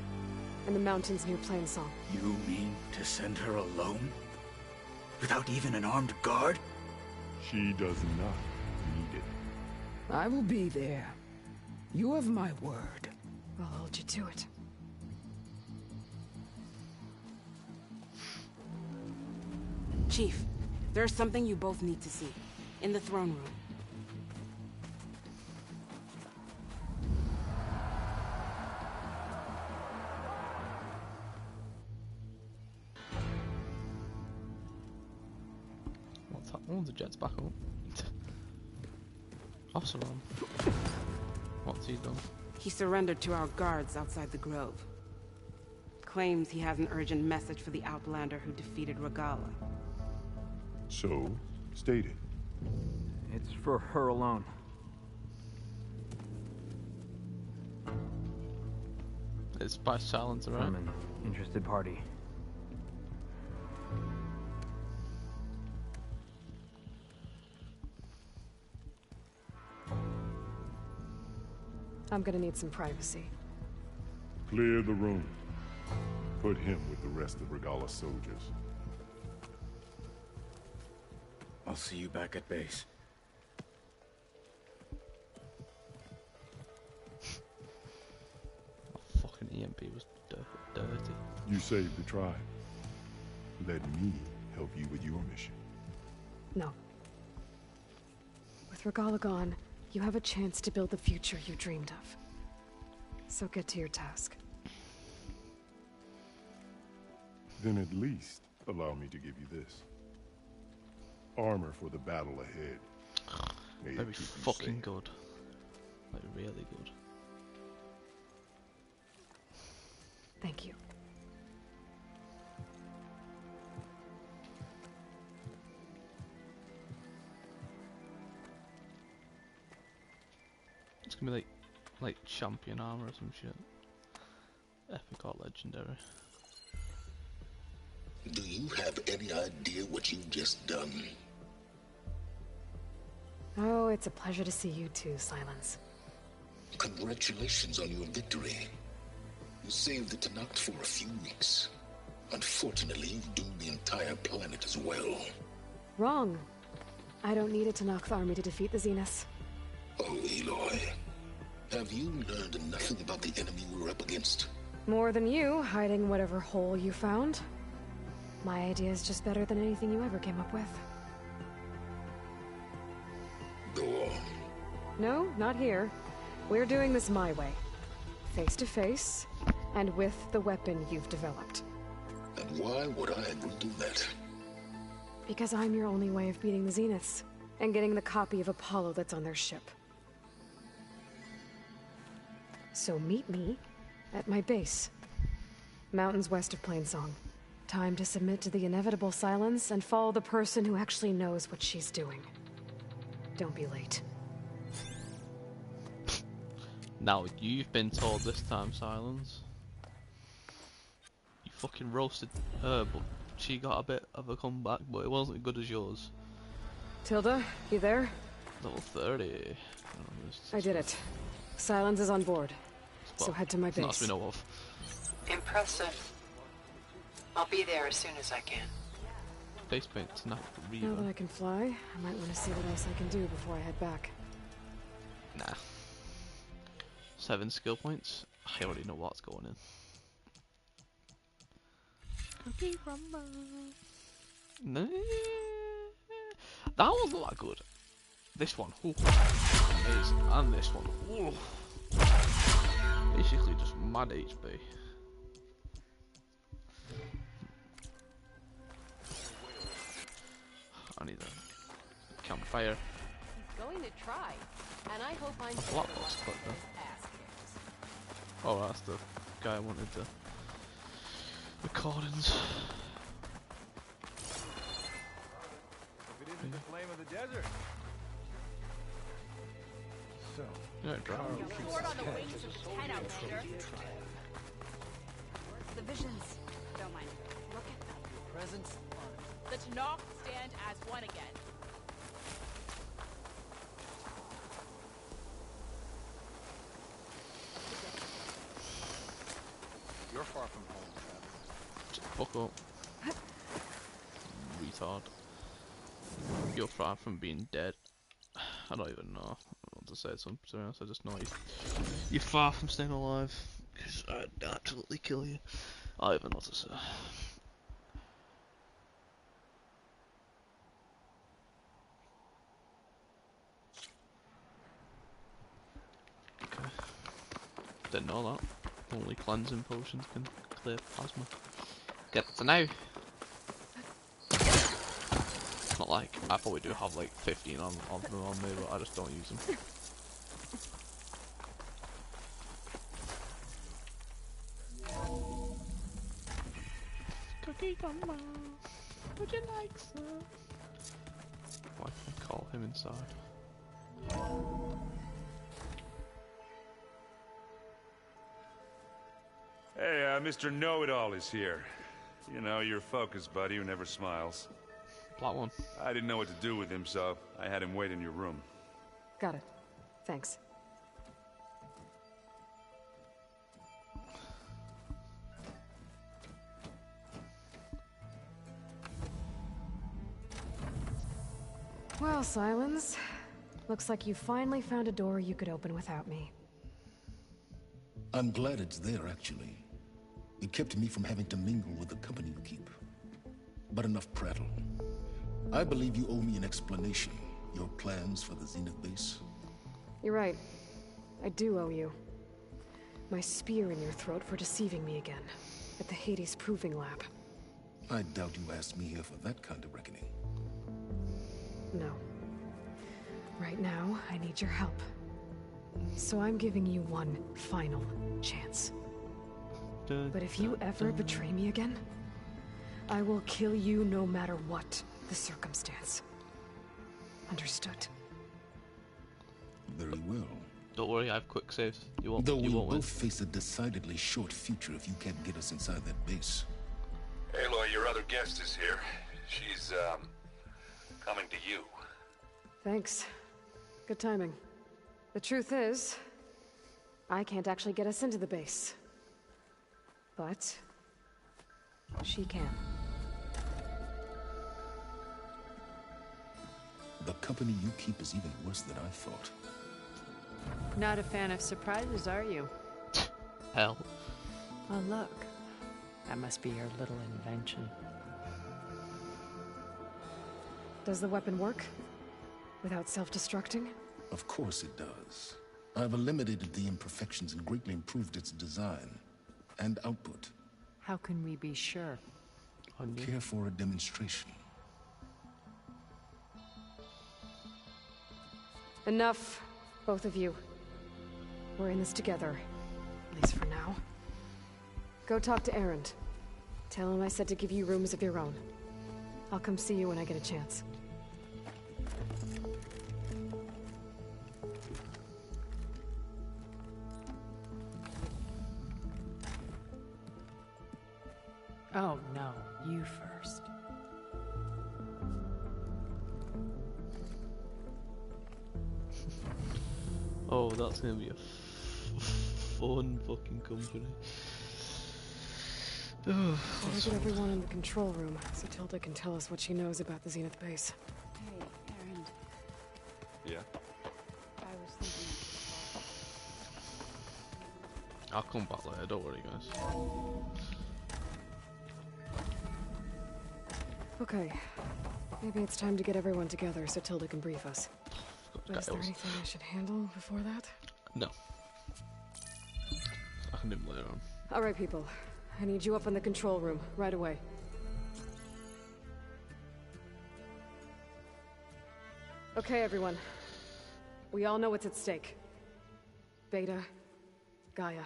in the mountains near Plainsong. You mean to send her alone? Without even an armed guard? She does not need it. I will be there. You have my word. I'll hold you to it. Chief, there's something you both need to see. In the throne room. What's that? Oh, the jet's back up. Oseram. What's he done? He surrendered to our guards outside the grove. Claims he has an urgent message for the Outlander who defeated Regalla. So, state it. It's for her alone. It's by silence, right? I'm an interested party. I'm gonna need some privacy. Clear the room. Put him with the rest of Regalla's soldiers. I'll see you back at base. Fucking EMP was dirty. You saved the tribe. Let me help you with your mission. No. With Regalla gone, you have a chance to build the future you dreamed of. So get to your task. Then at least allow me to give you this. Armor for the battle ahead. Very fucking good. Like, really good. Thank you. It's gonna be like champion armor or some shit. Epic or legendary. Do you have any idea what you've just done? Oh, it's a pleasure to see you too, Silence. Congratulations on your victory. You saved the Tenakth for a few weeks. Unfortunately, you've doomed the entire planet as well. Wrong. I don't need a Tenakth army to defeat the Zeniths. Oh, Aloy. Have you learned nothing about the enemy we're up against? More than you, hiding whatever hole you found. My idea is just better than anything you ever came up with. Go on. No, not here. We're doing this my way. Face to face, and with the weapon you've developed. And why would I agree to that? Because I'm your only way of beating the Zeniths, and getting the copy of Apollo that's on their ship. So meet me at my base. Mountains west of Plainsong. Time to submit to the inevitable silence and follow the person who actually knows what she's doing. Don't be late. Now you've been told this time, Silence. You fucking roasted her, but she got a bit of a comeback, but it wasn't as good as yours. Tilda, you there? Level 30. I did it. Silence is on board. So head to my base. Not as we know of. Impressive. I'll be there as soon as I can. Face paint, snap, Now that I can fly, I might want to see what else I can do before I head back. Nah. 7 skill points. I already know what's going in. Cookie Crumble. Nah. That one's not that good. This one. Ooh. Is, and this one. Ooh. Basically just mad HP. I need a campfire. He's going to try, and I hope I'm What boss clip though? Oh, that's the guy I wanted the recordings. If it isn't the flame of the desert. So, yeah, Sword on the wings of the 10 Outlander. The visions. Don't mind. Look at them. Presence. The Tenakth stand as one again. You're far from home, Travis. Fuck up. Retard. You're far from being dead. I don't even know what to say to something else. I just know you're far from staying alive. Because I'd absolutely kill you. I don't even know what to say. Okay. Didn't know that. Only cleansing potions can clear plasma. Get to know. It's not like I probably do have like 15 of them on me, but I just don't use them. Cookie Grandma, would you like some? Why can I call him inside? Hey, Mr. Know-It-All is here. You know, your focus buddy who never smiles. Plot one. I didn't know what to do with him, so I had him wait in your room. Got it. Thanks. Well, Silence. Looks like you finally found a door you could open without me. I'm glad it's there, actually. It kept me from having to mingle with the company you keep. But enough prattle. I believe you owe me an explanation. Your plans for the Zenith base? You're right. I do owe you. My spear in your throat for deceiving me again. At the Hades Proving Lab. I doubt you asked me here for that kind of reckoning. No. Right now, I need your help. So I'm giving you one final chance. But if you ever betray me again, I will kill you no matter what the circumstance. Understood? Very well. Don't worry, I have quick saves. You won't. Though you we'll won't win. both face a decidedly short future if you can't get us inside that base. Aloy, your other guest is here. She's, coming to you. Thanks. Good timing. The truth is, I can't actually get us into the base. But she can. The company you keep is even worse than I thought. Not a fan of surprises, are you? Hell. Oh, look. That must be your little invention. Does the weapon work? Without self-destructing? Of course it does. I've eliminated the imperfections and greatly improved its design and output. How can we be sure? Care for a demonstration? Enough, both of you. We're in this together, at least for now. Go talk to Erend. Tell him I said to give you rooms of your own. I'll come see you when I get a chance. Oh, no. You first. Oh, that's gonna be a fun fucking company. I'll get everyone in the control room so Tilda can tell us what she knows about the Zenith base. Hey, Aaron. Yeah? I was thinking. I'll come back later, don't worry guys. Okay. Maybe it's time to get everyone together so Tilda can brief us. But is there anything I should handle before that? No. I can do them later on. Alright people. I need you up in the control room, right away. Okay everyone. We all know what's at stake. Beta, Gaia.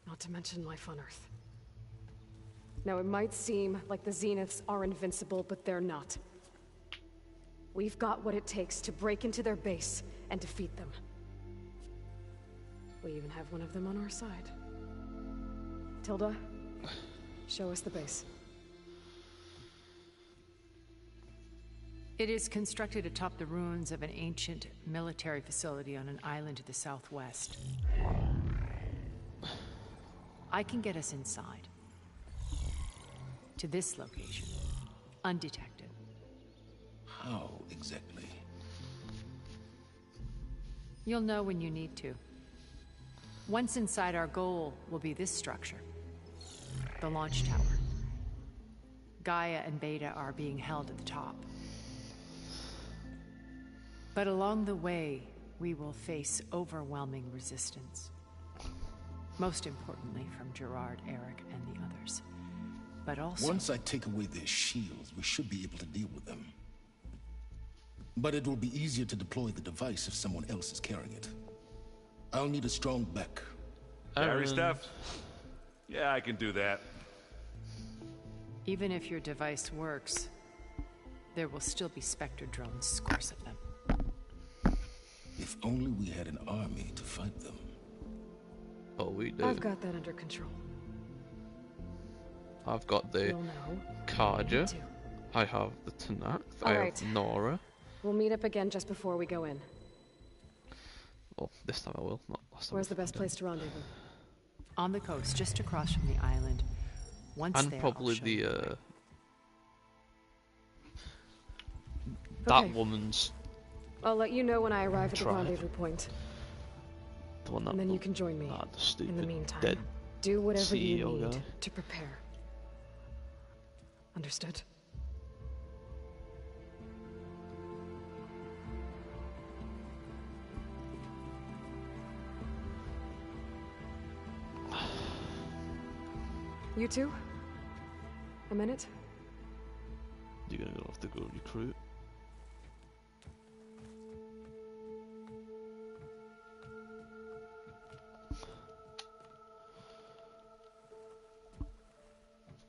Not to mention life on Earth. Now it might seem like the Zeniths are invincible, but they're not. We've got what it takes to break into their base and defeat them. We even have one of them on our side. Tilda, show us the base. It is constructed atop the ruins of an ancient military facility on an island to the southwest. I can get us inside. To this location. Undetected. How exactly? You'll know when you need to. Once inside, our goal will be this structure. The launch tower. Gaia and Beta are being held at the top. But along the way, we will face overwhelming resistance. Most importantly from Gerard, Eric, and the others. But also... Once I take away their shields, we should be able to deal with them. But it will be easier to deploy the device if someone else is carrying it. I'll need a strong back. Carry stuff? Yeah, I can do that. Even if your device works, there will still be Spectre drones, scores of them. If only we had an army to fight them. Oh, we do. I've got that under control. I've got the Karja. I have the Tanakh. I have Nora. We'll meet up again just before we go in. Well, this time I will, not last time. Where's the best place to rendezvous? On the coast, just across from the island. Once and there, probably I'll show you. That Okay. woman's I'll let you know when I arrive at the tribe. rendezvous point. The one that And then you can join me. the stupid, In the meantime, dead do whatever you CEO need guy. to prepare. Understood? You two? A minute? You're gonna have to go recruit.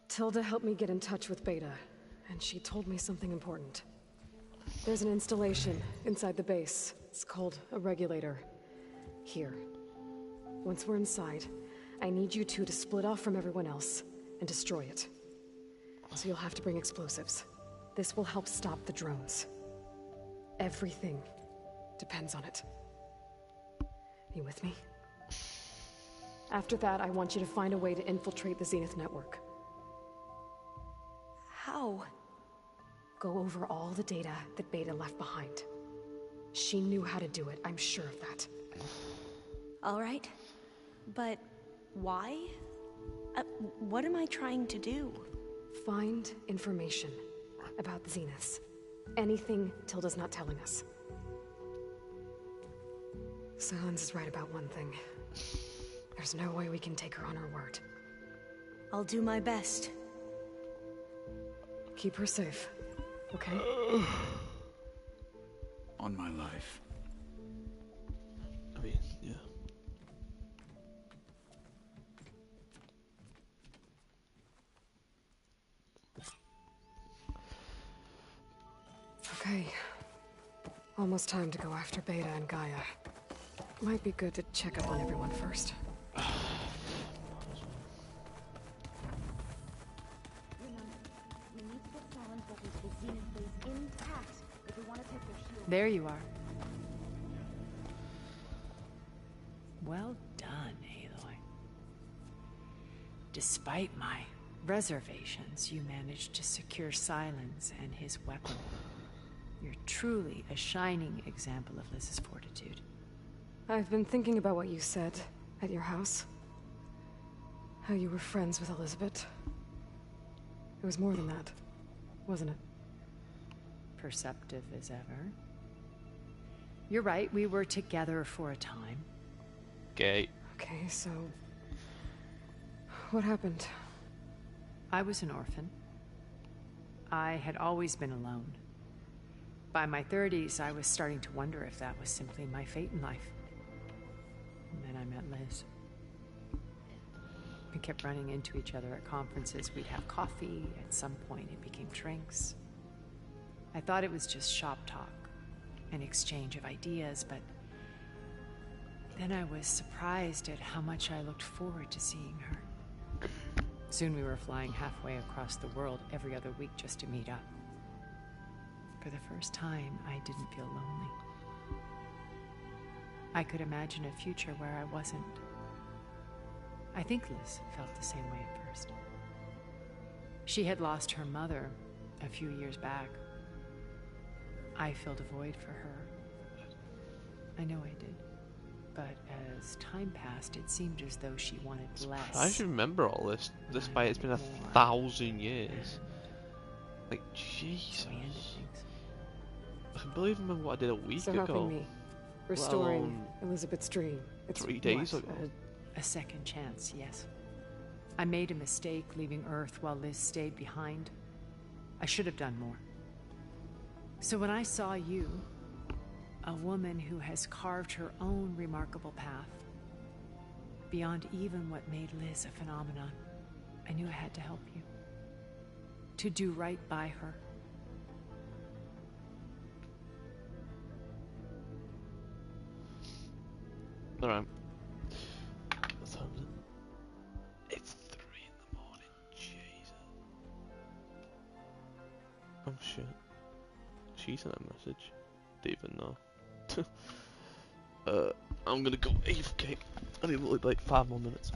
Tilda helped me get in touch with Beta, and she told me something important. There's an installation inside the base. It's called a regulator. Here. Once we're inside, I need you two to split off from everyone else and destroy it. So you'll have to bring explosives. This will help stop the drones. Everything depends on it. You with me? After that, I want you to find a way to infiltrate the Zenith network. How? Go over all the data that Beta left behind. She knew how to do it, I'm sure of that. All right. But why? What am I trying to do? Find information about the Zeniths. Anything Tilda's not telling us. Silence is right about one thing. There's no way we can take her on her word. I'll do my best. Keep her safe, okay? On my life. I mean, yeah. Okay. Almost time to go after Beta and Gaia. Might be good to check up on everyone first. There you are. Well done, Aloy. Despite my reservations, you managed to secure Silence and his weapon. You're truly a shining example of Liz's fortitude. I've been thinking about what you said at your house. How you were friends with Elizabeth. It was more than that, wasn't it? Perceptive as ever. You're right, we were together for a time. Gay. Okay, so... what happened? I was an orphan. I had always been alone. By my 30s, I was starting to wonder if that was simply my fate in life. And then I met Liz. We kept running into each other at conferences. We'd have coffee. At some point, it became drinks. I thought it was just shop talk, an exchange of ideas, but then I was surprised at how much I looked forward to seeing her. Soon we were flying halfway across the world every other week just to meet up. For the first time, I didn't feel lonely. I could imagine a future where I wasn't. I think Liz felt the same way at first. She had lost her mother a few years back. I filled a void for her. I know I did. But as time passed, it seemed as though she wanted less. I should remember all this, despite it's been 1,000 years. Like, Jesus. I can barely remember what I did a week so ago. Helping me. Restoring Elizabeth's dream. It's 3 days what, ago. A second chance, yes. I made a mistake leaving Earth while Liz stayed behind. I should have done more. So when I saw you, a woman who has carved her own remarkable path, beyond even what made Liz a phenomenon, I knew I had to help you. To do right by her. Alright. What time is it? It's 3 in the morning. Jesus. Oh shit. She sent a message. Didn't even know. I'm gonna go AFK. I need like 5 more minutes.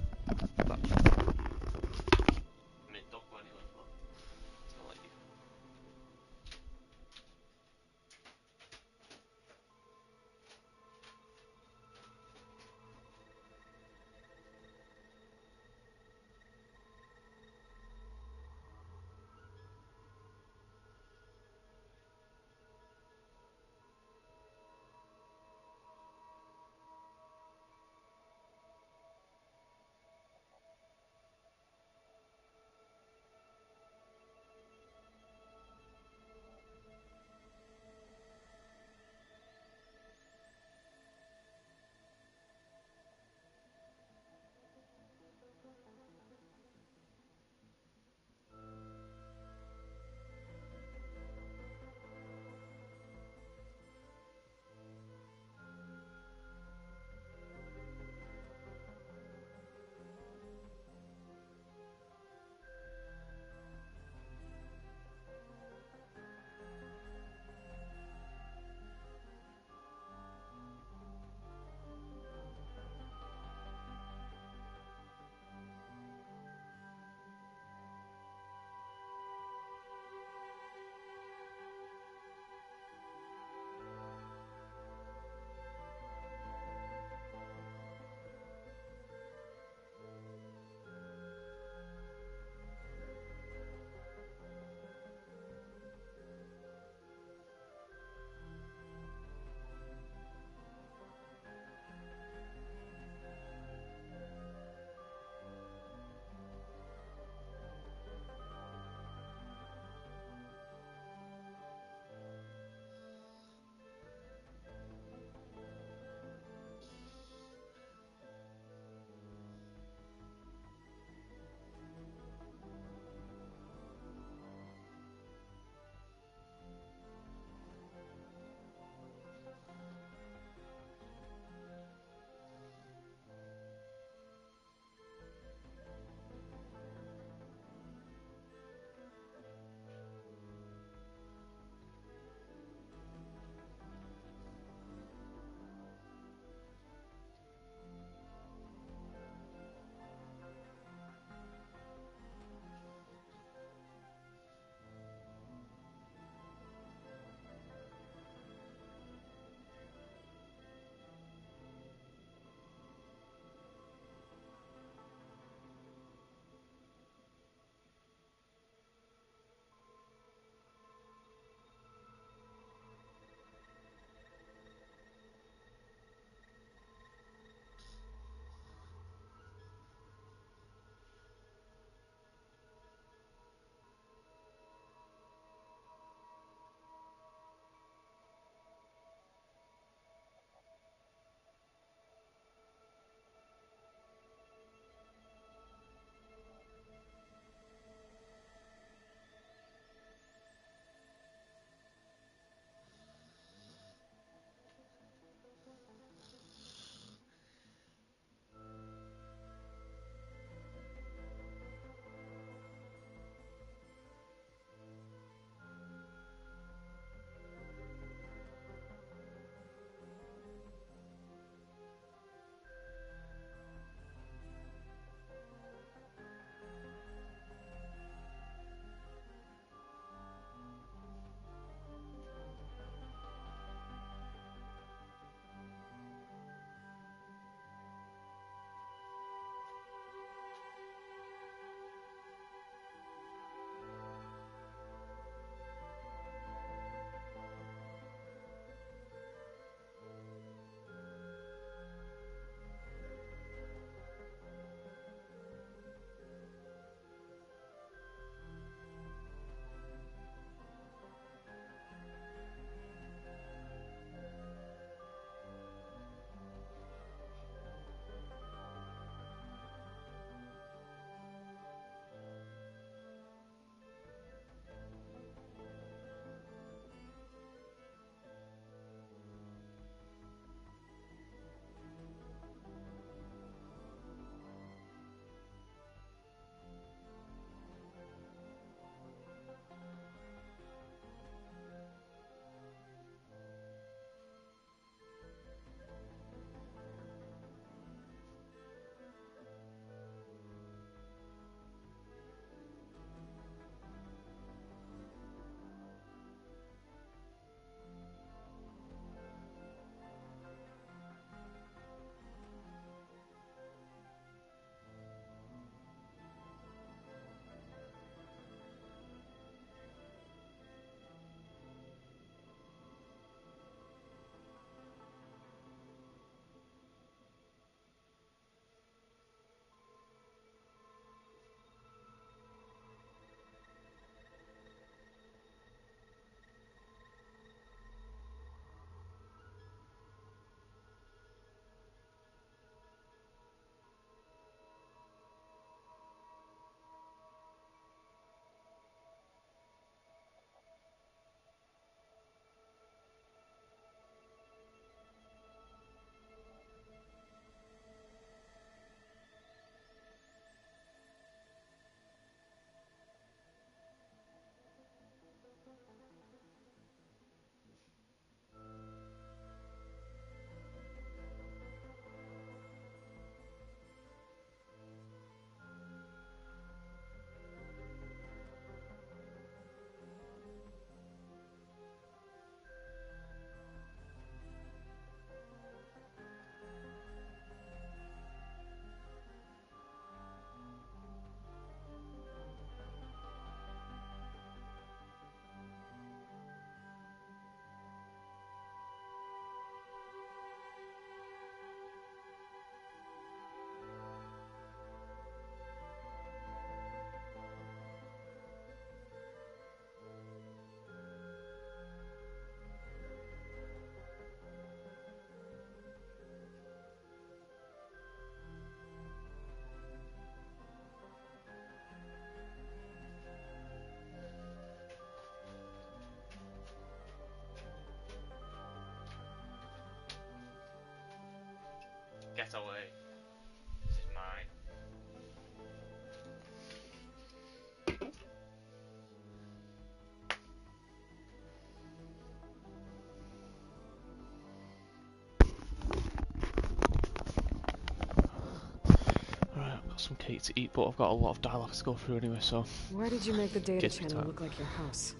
some cake to eat, but I've got a lot of dialogue to go through anyway, so... Why did you make the data Gives me channel time. look like your house?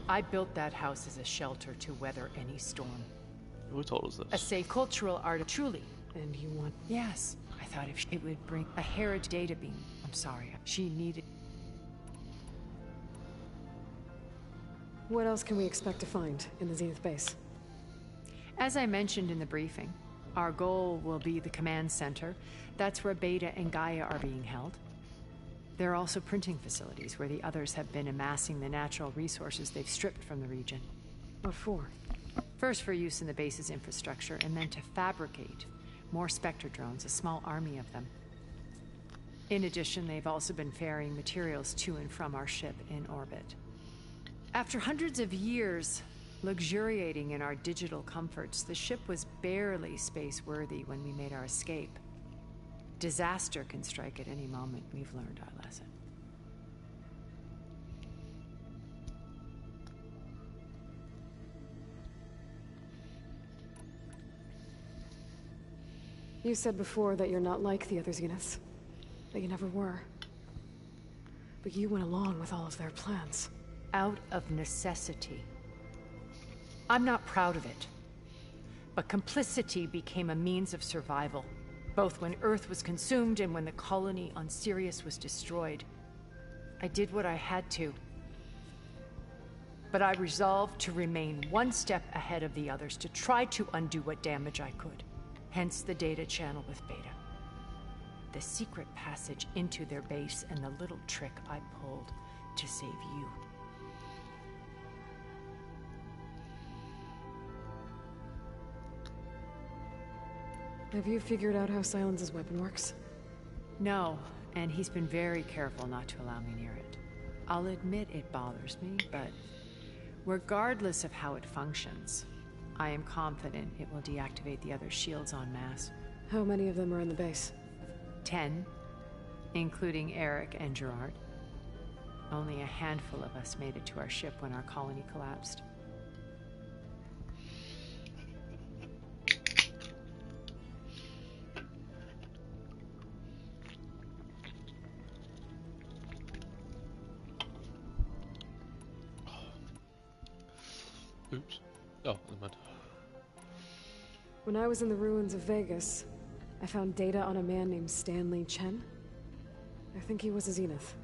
I built that house as a shelter to weather any storm. Who told us this? A safe cultural art, truly. And you want... Yes. I thought if it would bring a heritage data beam. I'm sorry, she needed... What else can we expect to find in the Zenith base? As I mentioned in the briefing, our goal will be the command center. That's where Beta and Gaia are being held. There are also printing facilities where the others have been amassing the natural resources they've stripped from the region. What for? First for use in the base's infrastructure, and then to fabricate more Spectre drones, a small army of them. In addition, they've also been ferrying materials to and from our ship in orbit. After hundreds of years luxuriating in our digital comforts, the ship was barely space-worthy when we made our escape. Disaster can strike at any moment. We've learned our lesson. You said before that you're not like the other Zeniths. That you never were. But you went along with all of their plans. Out of necessity. I'm not proud of it. But complicity became a means of survival, both when Earth was consumed and when the colony on Sirius was destroyed. I did what I had to. But I resolved to remain one step ahead of the others, to try to undo what damage I could. Hence the data channel with Beta. The secret passage into their base and the little trick I pulled to save you. Have you figured out how Silence's weapon works? No, and he's been very careful not to allow me near it. I'll admit it bothers me, but regardless of how it functions, I am confident it will deactivate the other shields en masse. How many of them are in the base? 10, including Eric and Gerard. Only a handful of us made it to our ship when our colony collapsed. Oops. Oh, never mind. When I was in the ruins of Vegas, I found data on a man named Stanley Chen. I think he was a Zenith.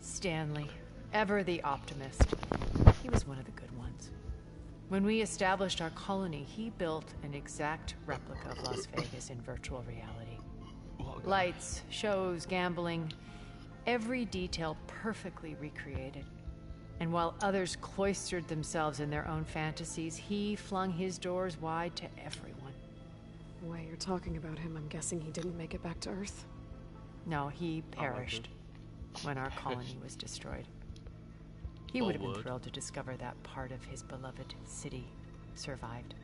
Stanley, ever the optimist. He was one of the good ones. When we established our colony, he built an exact replica of Las Vegas in virtual reality. Lights, shows, gambling, every detail perfectly recreated. And while others cloistered themselves in their own fantasies, he flung his doors wide to everyone. The way you're talking about him, I'm guessing he didn't make it back to Earth? No, he perished when our colony was destroyed. He would have been thrilled to discover that part of his beloved city survived.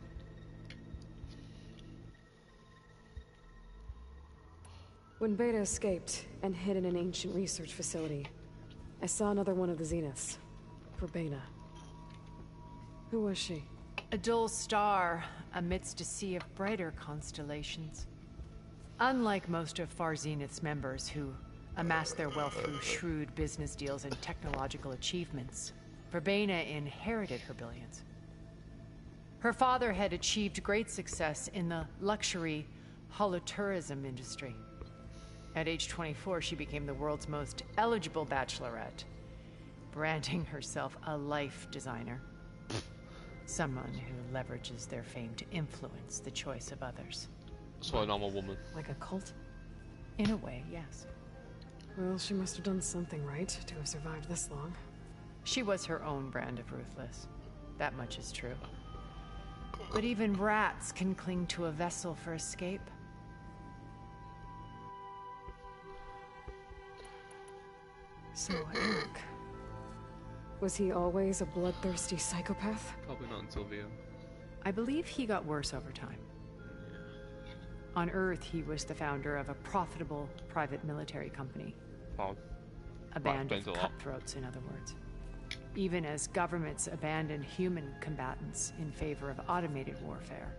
When Beta escaped and hid in an ancient research facility, I saw another one of the Zeniths. Verbena. Who was she? A dull star amidst a sea of brighter constellations. Unlike most of Far Zenith's members who amassed their wealth through shrewd business deals and technological achievements, Verbena inherited her billions. Her father had achieved great success in the luxury holotourism industry. At age 24, she became the world's most eligible bachelorette, branding herself a life designer. Someone who leverages their fame to influence the choice of others. So a normal woman. Like a cult? In a way, yes. Well, she must have done something right to have survived this long. She was her own brand of ruthless. That much is true. But even rats can cling to a vessel for escape. So, Eric. Was he always a bloodthirsty psychopath? Probably not until the end. I believe he got worse over time. On Earth, he was the founder of a profitable private military company. Oh. A band of cutthroats, in other words. Even as governments abandoned human combatants in favor of automated warfare.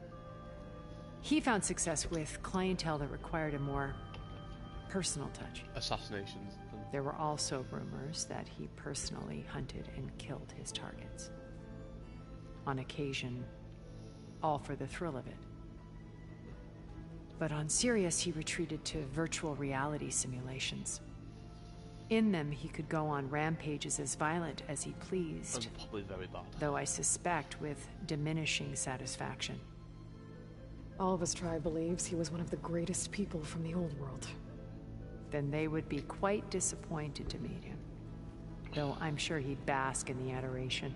He found success with clientele that required a more personal touch. Assassinations. There were also rumors that he personally hunted and killed his targets. On occasion, all for the thrill of it. But on Sirius, he retreated to virtual reality simulations. In them, he could go on rampages as violent as he pleased. And probably very bad. Though I suspect with diminishing satisfaction. All of his tribe believes he was one of the greatest people from the old world. Then they would be quite disappointed to meet him. Though I'm sure he'd bask in the adoration.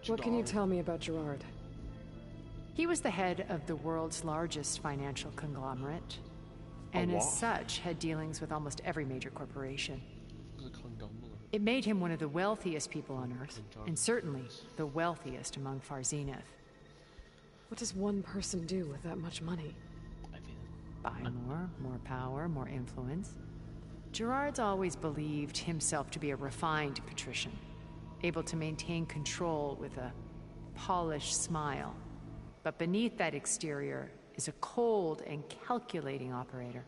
What can you tell me about Gerard? He was the head of the world's largest financial conglomerate, and as such had dealings with almost every major corporation. It made him one of the wealthiest people on Earth, and certainly the wealthiest among Far Zenith. What does one person do with that much money? Buy more power, more influence. Gerard's always believed himself to be a refined patrician, able to maintain control with a polished smile. But beneath that exterior is a cold and calculating operator.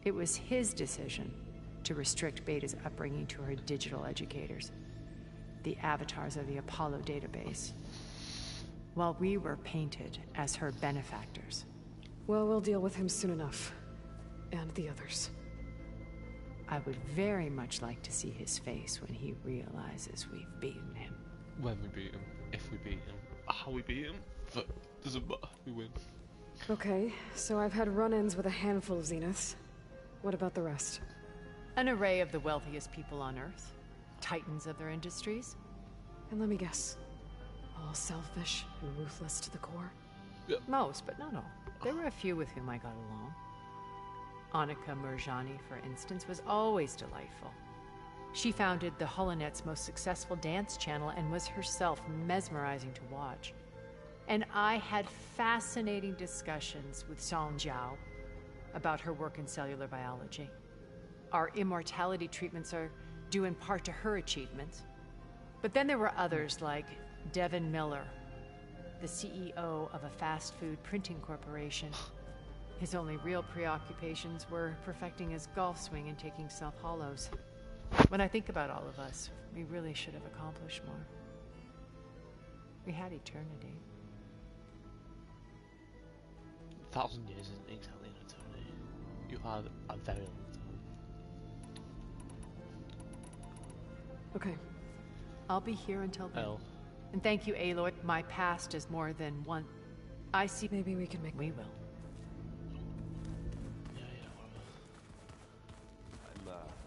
It was his decision to restrict Beta's upbringing to her digital educators, the avatars of the Apollo database, while we were painted as her benefactors. Well, we'll deal with him soon enough. And the others. I would very much like to see his face when he realizes we've beaten him. When we beat him, if we beat him, how we beat him, but doesn't matter, we win. Okay, so I've had run-ins with a handful of Zeniths. What about the rest? An array of the wealthiest people on Earth. Titans of their industries. And let me guess. All selfish and ruthless to the core? Yep. Most, but not all. There were a few with whom I got along. Annika Murjani, for instance, was always delightful. She founded the Holonet's most successful dance channel and was herself mesmerizing to watch. And I had fascinating discussions with Song Jiao about her work in cellular biology. Our immortality treatments are due in part to her achievements. But then there were others like Devin Miller, the CEO of a fast food printing corporation. His only real preoccupations were perfecting his golf swing and taking self-hollows. When I think about all of us, we really should have accomplished more. We had eternity. 1,000 years isn't exactly an eternity. You had a very long time. Okay. I'll be here until then. And thank you, Aloy. My past is more than one. I see. Maybe we can make. We will.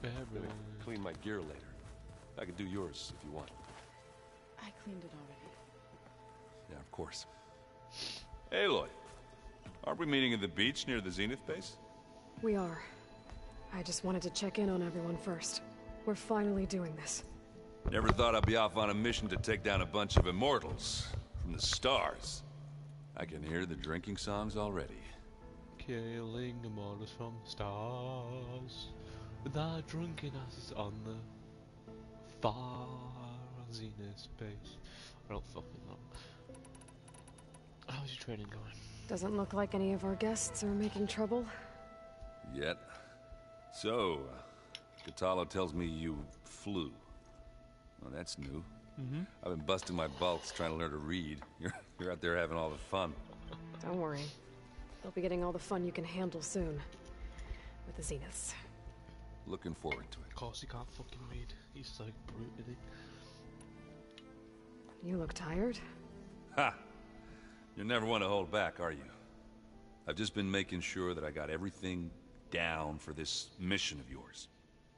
I'm gonna clean my gear later. I can do yours if you want. I cleaned it already. Yeah, of course. Aloy, aren't we meeting at the beach near the Zenith base? We are. I just wanted to check in on everyone first. We're finally doing this. Never thought I'd be off on a mission to take down a bunch of immortals from the stars. I can hear the drinking songs already. Killing immortals from stars, with our drunken asses on the far Zenith space. I don't fucking know. How's your training going? Doesn't look like any of our guests are making trouble. Yet. So, Katalo tells me you flew. Well, that's new. I've been busting my balls trying to learn to read. You're out there having all the fun. Don't worry. They'll be getting all the fun you can handle soon. With the Zeniths. Looking forward to it. Of course he can't fucking read. He's like brute, isn't he? You look tired. Ha! You're never one to hold back, are you? I've just been making sure that I got everything down for this mission of yours.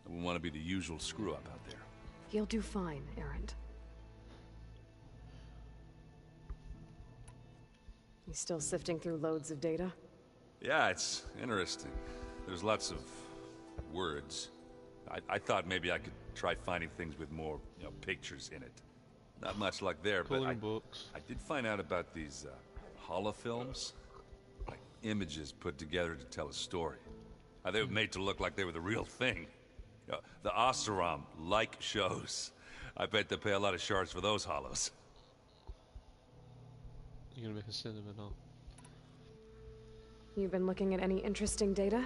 I wouldn't want to be the usual screw-up out there. You'll do fine, Erend. You still sifting through loads of data? Yeah, it's interesting. There's lots of words. I thought maybe I could try finding things with more, pictures in it. Not much luck there, but I did find out about these holofilms. Like images put together to tell a story. They were made to look like they were the real thing. You know, the Oseram like shows. I bet they pay a lot of shards for those hollows. You're gonna make a cinema now. You've been looking at any interesting data?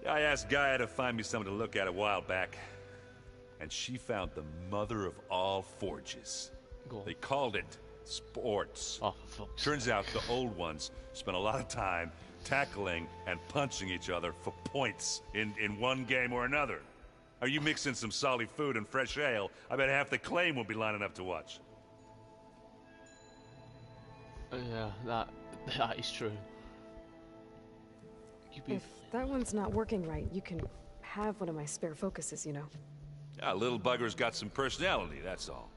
I asked Gaia to find me something to look at a while back, and she found the mother of all forges. They called it sports. Oh, fuck. Turns out the old ones spent a lot of time tackling and punching each other for points in one game or another. Are you mixing some solid food and fresh ale? I bet half the claim will be lining up to watch. Yeah, that is true. If that one's not working right, you can have one of my spare focuses, you know. Yeah, little bugger's got some personality, that's all.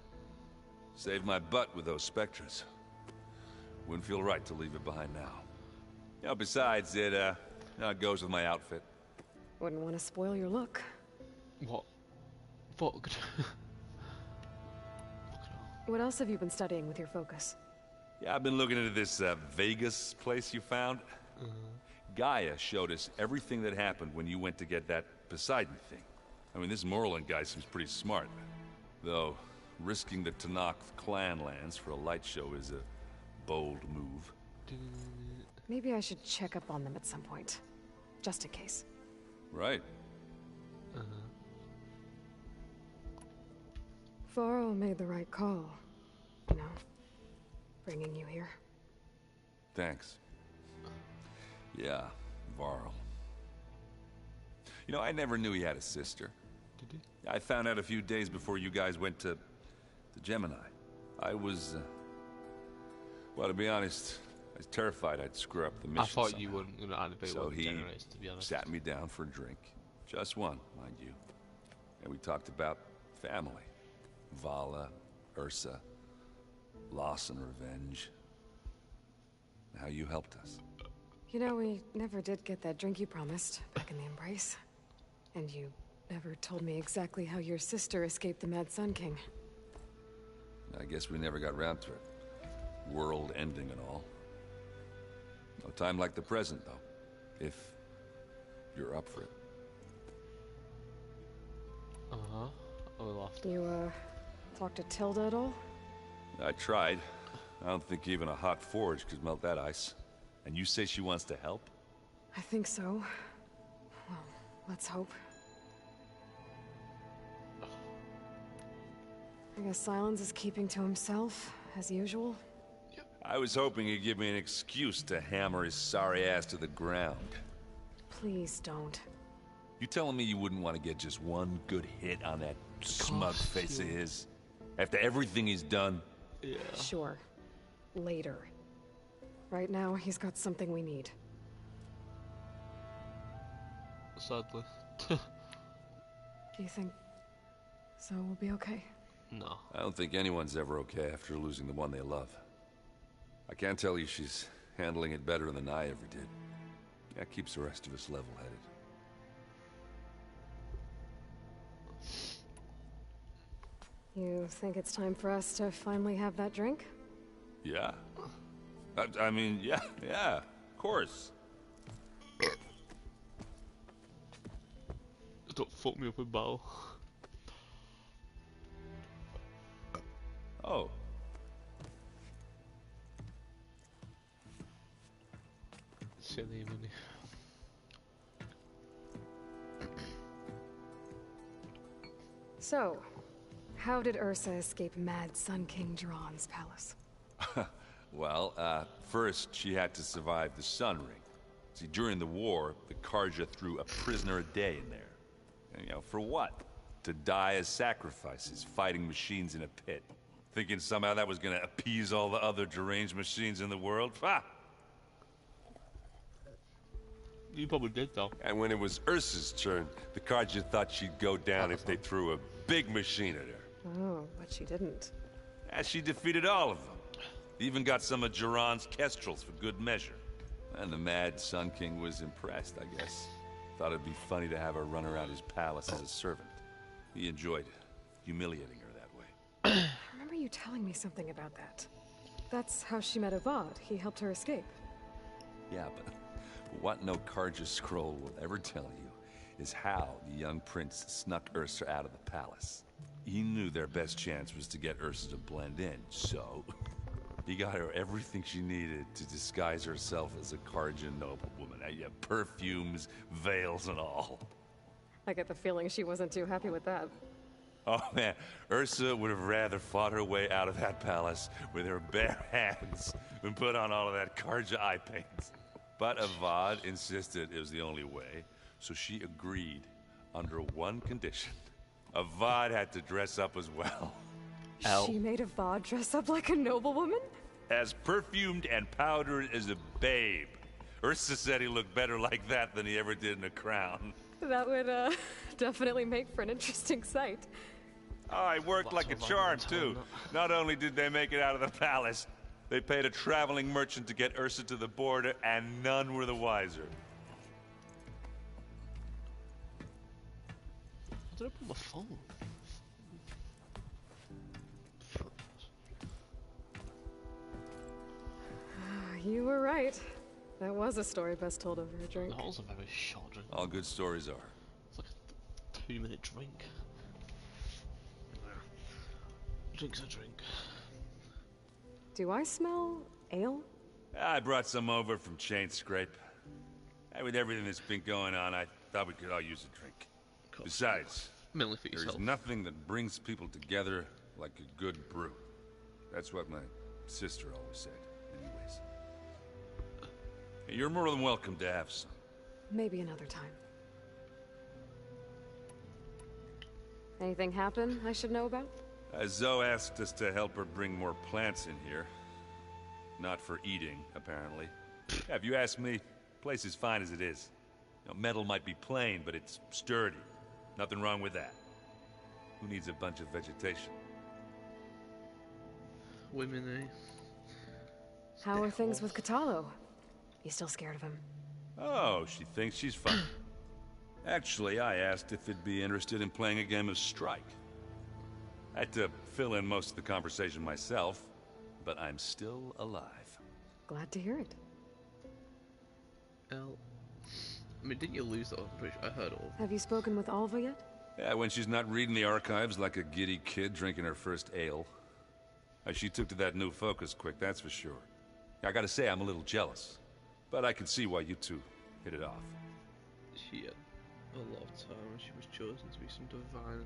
Saved my butt with those Spectres. Wouldn't feel right to leave it behind now. You know, besides, it goes with my outfit. Wouldn't want to spoil your look. What? Fucked. What else have you been studying with your focus? Yeah, I've been looking into this Vegas place you found. Gaia showed us everything that happened when you went to get that Poseidon thing. I mean, this Morlun guy seems pretty smart. Though, risking the Tenakth clan lands for a light show is a bold move. Maybe I should check up on them at some point. Just in case. Right. Varl made the right call. You know, bringing you here. Thanks. Yeah, Varl. You know, I never knew he had a sister. Did he? I found out a few days before you guys went to Gemini. I was, well, to be honest, I was terrified I'd screw up the mission. I thought somehow. you wouldn't activate So one of the he generators, to be honest. sat me down for a drink. Just one, mind you. And we talked about family. Vala, Ursa, loss and revenge. How you helped us. You know, we never did get that drink you promised back in the Embrace. And you never told me exactly how your sister escaped the Mad Sun King. I guess we never got round to it. World ending and all. No time like the present, though. If you're up for it. Uh-huh. Oh, we lost. You, talked to Tilda at all? I tried. I don't think even a hot forge could melt that ice. And you say she wants to help? I think so. Well, let's hope. I guess Silence is keeping to himself, as usual. I was hoping he'd give me an excuse to hammer his sorry ass to the ground. Please don't. You telling me you wouldn't want to get just one good hit on that smug face of his? After everything he's done? Yeah. Sure. Later. Right now, he's got something we need. Sadly. Do you think Zoe will be okay? No. I don't think anyone's ever okay after losing the one they love. I can't tell you she's handling it better than I ever did. That keeps the rest of us level-headed. You think it's time for us to finally have that drink? Yeah. I mean, yeah, of course. Don't fuck me up with battle. Oh. Silly money. So, how did Ursa escape Mad Sun King Jiran's palace? Well, first she had to survive the Sun Ring. See, during the war, the Carja threw a prisoner a day in there. And, you know, for what? To die as sacrifices, fighting machines in a pit. Thinking somehow that was gonna appease all the other deranged machines in the world? Ha! You probably did, though. And when it was Ursa's turn, the Carja thought she'd go down if they threw a big machine at her. Oh, but she didn't. And she defeated all of them. Even got some of Jiran's Kestrels for good measure. And the Mad Sun King was impressed, I guess. Thought it'd be funny to have her run around his palace as a servant. He enjoyed humiliating her that way. I remember you telling me something about that. That's how she met Avad. He helped her escape. Yeah, but what no Carja scroll will ever tell you is how the young prince snuck Ursa out of the palace. He knew their best chance was to get Ursa to blend in, so he got her everything she needed to disguise herself as a Kharjan noblewoman. Yeah, perfumes, veils, and all. I get the feeling she wasn't too happy with that. Oh man, Ursa would have rather fought her way out of that palace with her bare hands than put on all of that Kharja eye paint. But Avad insisted it was the only way, so she agreed under one condition. Avad had to dress up as well. She made Avad dress up like a noblewoman? As perfumed and powdered as a babe. Ursa said he looked better like that than he ever did in a crown. That would, definitely make for an interesting sight. Oh, it worked like a charm, too. Not only did they make it out of the palace, they paid a traveling merchant to get Ursa to the border, and none were the wiser. How did I put my phone? You were right. That was a story best told over a drink. That was a very short drink. All good stories are. It's like a 2-minute drink. Drink's a drink. Do I smell ale? I brought some over from Chain Scrape. With everything that's been going on, I thought we could all use a drink. Besides, there's nothing that brings people together like a good brew. That's what my sister always said, anyways. You're more than welcome to have some. Maybe another time. Anything happen I should know about? Zoe asked us to help her bring more plants in here. Not for eating, apparently. Yeah, if you ask me, the place is fine as it is. You know, metal might be plain, but it's sturdy. Nothing wrong with that. Who needs a bunch of vegetation? Women, eh? How are things with Kotallo? You still scared of him? Oh, she thinks she's fine. Actually, I asked if he'd be interested in playing a game of Strike. I had to fill in most of the conversation myself, but I'm still alive. Glad to hear it. I mean, didn't you lose that? I heard all. Have you spoken with Alva yet? Yeah, when she's not reading the archives like a giddy kid drinking her first ale. She took to that new focus quick, that's for sure. I gotta say, I'm a little jealous. But I can see why you two hit it off. She had a lot of time and she was chosen to be some divine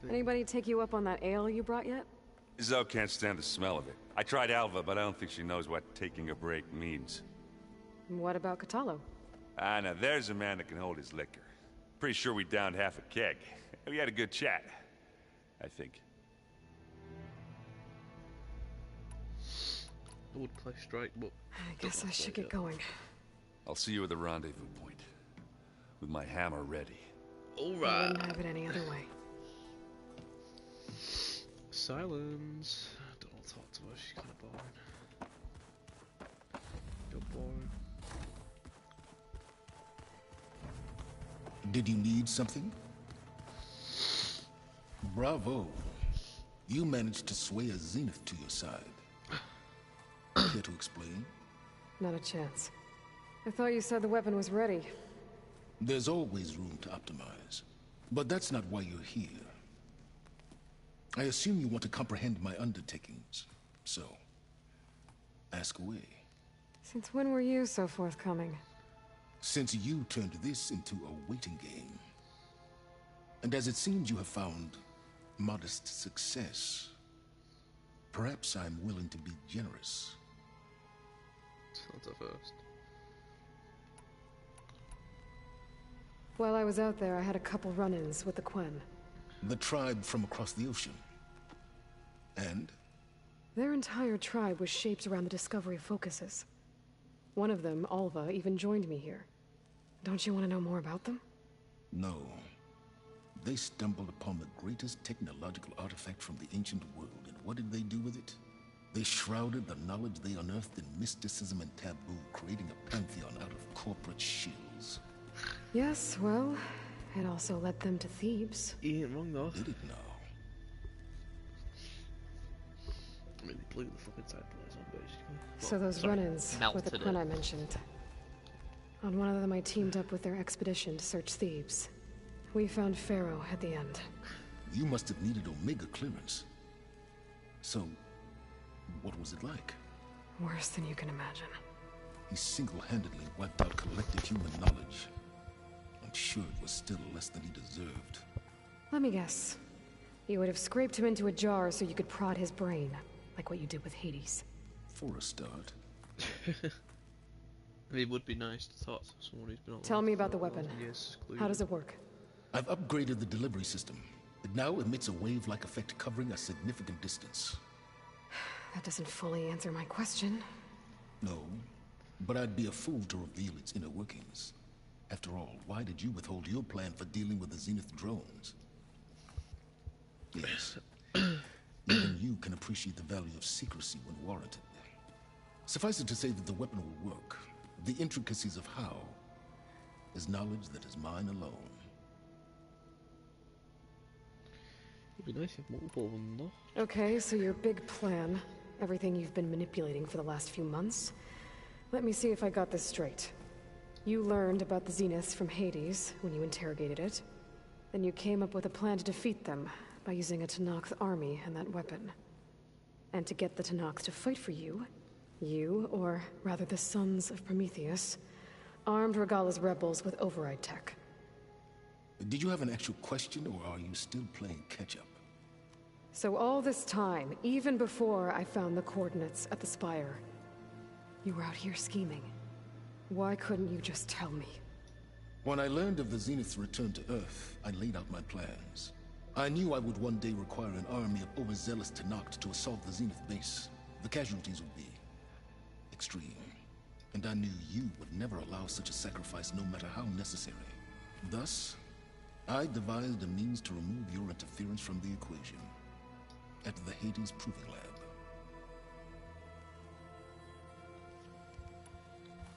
thing. Anybody take you up on that ale you brought yet? Zoe can't stand the smell of it. I tried Alva, but I don't think she knows what taking a break means. What about Kotallo? Ah, now there's a man that can hold his liquor. Pretty sure we downed half a keg. We had a good chat, I think. I would play Strike, but I guess I should get going. I'll see you at the rendezvous point, with my hammer ready. Alright. I wouldn't have it any other way. Silence. Don't want to talk to her, she's kind of boring. You're boring. Did you need something? Bravo. You managed to sway a Zenith to your side. Care to explain? Not a chance. I thought you said the weapon was ready. There's always room to optimize. But that's not why you're here. I assume you want to comprehend my undertakings. So, ask away. Since when were you so forthcoming? Since you turned this into a waiting game. And as it seems you have found modest success, perhaps I'm willing to be generous. Sounds a first. While I was out there, I had a couple run-ins with the Quen. The tribe from across the ocean. And? Their entire tribe was shaped around the discovery of focuses. One of them, Alva, even joined me here. Don't you want to know more about them? No. They stumbled upon the greatest technological artifact from the ancient world, and what did they do with it? They shrouded the knowledge they unearthed in mysticism and taboo, creating a pantheon out of corporate shills. Yes, well, it also led them to Thebes. You ain't wrong though. Did it now? I mean, they blew the fucking side place on basically. So those run-ins with the Quen I mentioned, On one of them, I teamed up with their expedition to search Thebes. We found Pharaoh at the end. You must have needed Omega clearance. So, what was it like? Worse than you can imagine. He single-handedly wiped out collective human knowledge. I'm sure it was still less than he deserved. Let me guess. You would have scraped him into a jar so you could prod his brain, like what you did with Hades. For a start. It would be nice to talk to someone who's been on. Tell me about the weapon. How does it work? I've upgraded the delivery system. It now emits a wave-like effect covering a significant distance. That doesn't fully answer my question. No, but I'd be a fool to reveal its inner workings. After all, why did you withhold your plan for dealing with the Zenith drones? Yes, even you can appreciate the value of secrecy when warranted. Suffice it to say that the weapon will work. The intricacies of how is knowledge that is mine alone. It'd be nice if multiple of them, though. Okay, so your big plan, everything you've been manipulating for the last few months. Let me see if I got this straight. You learned about the Zeniths from Hades when you interrogated it. Then you came up with a plan to defeat them by using a Tenakth army and that weapon. And to get the Tenakth to fight for you, or rather the Sons of Prometheus, armed Regalla's rebels with override tech. Did you have an actual question, or are you still playing catch-up? So all this time, even before I found the coordinates at the Spire, you were out here scheming. Why couldn't you just tell me? When I learned of the Zenith's return to Earth, I laid out my plans. I knew I would one day require an army of overzealous Tenakth to assault the Zenith base. The casualties would be extreme. And I knew you would never allow such a sacrifice, no matter how necessary. Thus, I devised a means to remove your interference from the equation. At the Hades Proving Lab.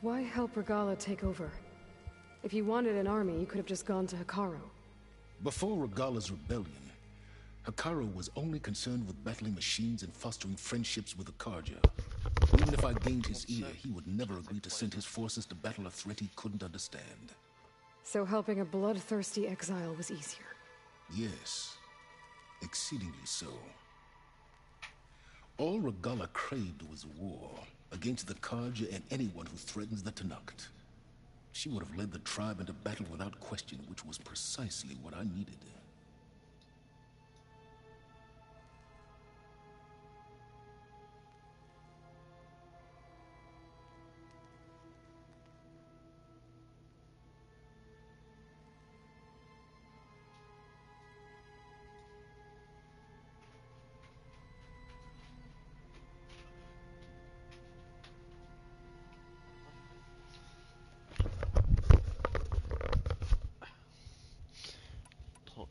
Why help Regalla take over? If you wanted an army, you could have just gone to Hekarro. Before Regalla's rebellion, Hekarro was only concerned with battling machines and fostering friendships with the Karja. Even if I gained his ear, he would never agree to send his forces to battle a threat he couldn't understand. So helping a bloodthirsty exile was easier? Yes, exceedingly so. All Regalla craved was war against the Karja and anyone who threatens the Tenakth. She would have led the tribe into battle without question, which was precisely what I needed.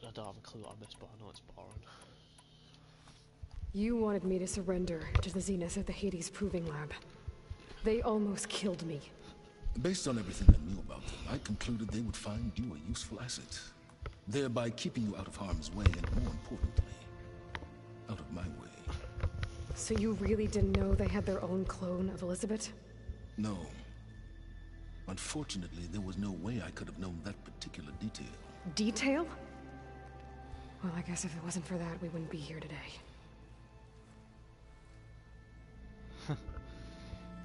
I don't have a clue what I missed, but I know it's boring. You wanted me to surrender to the Zeniths at the Hades Proving Lab. They almost killed me. Based on everything I knew about them, I concluded they would find you a useful asset, thereby keeping you out of harm's way and, more importantly, out of my way. So you really didn't know they had their own clone of Elizabeth? No. Unfortunately, there was no way I could have known that particular detail. Detail? Well, I guess if it wasn't for that, we wouldn't be here today.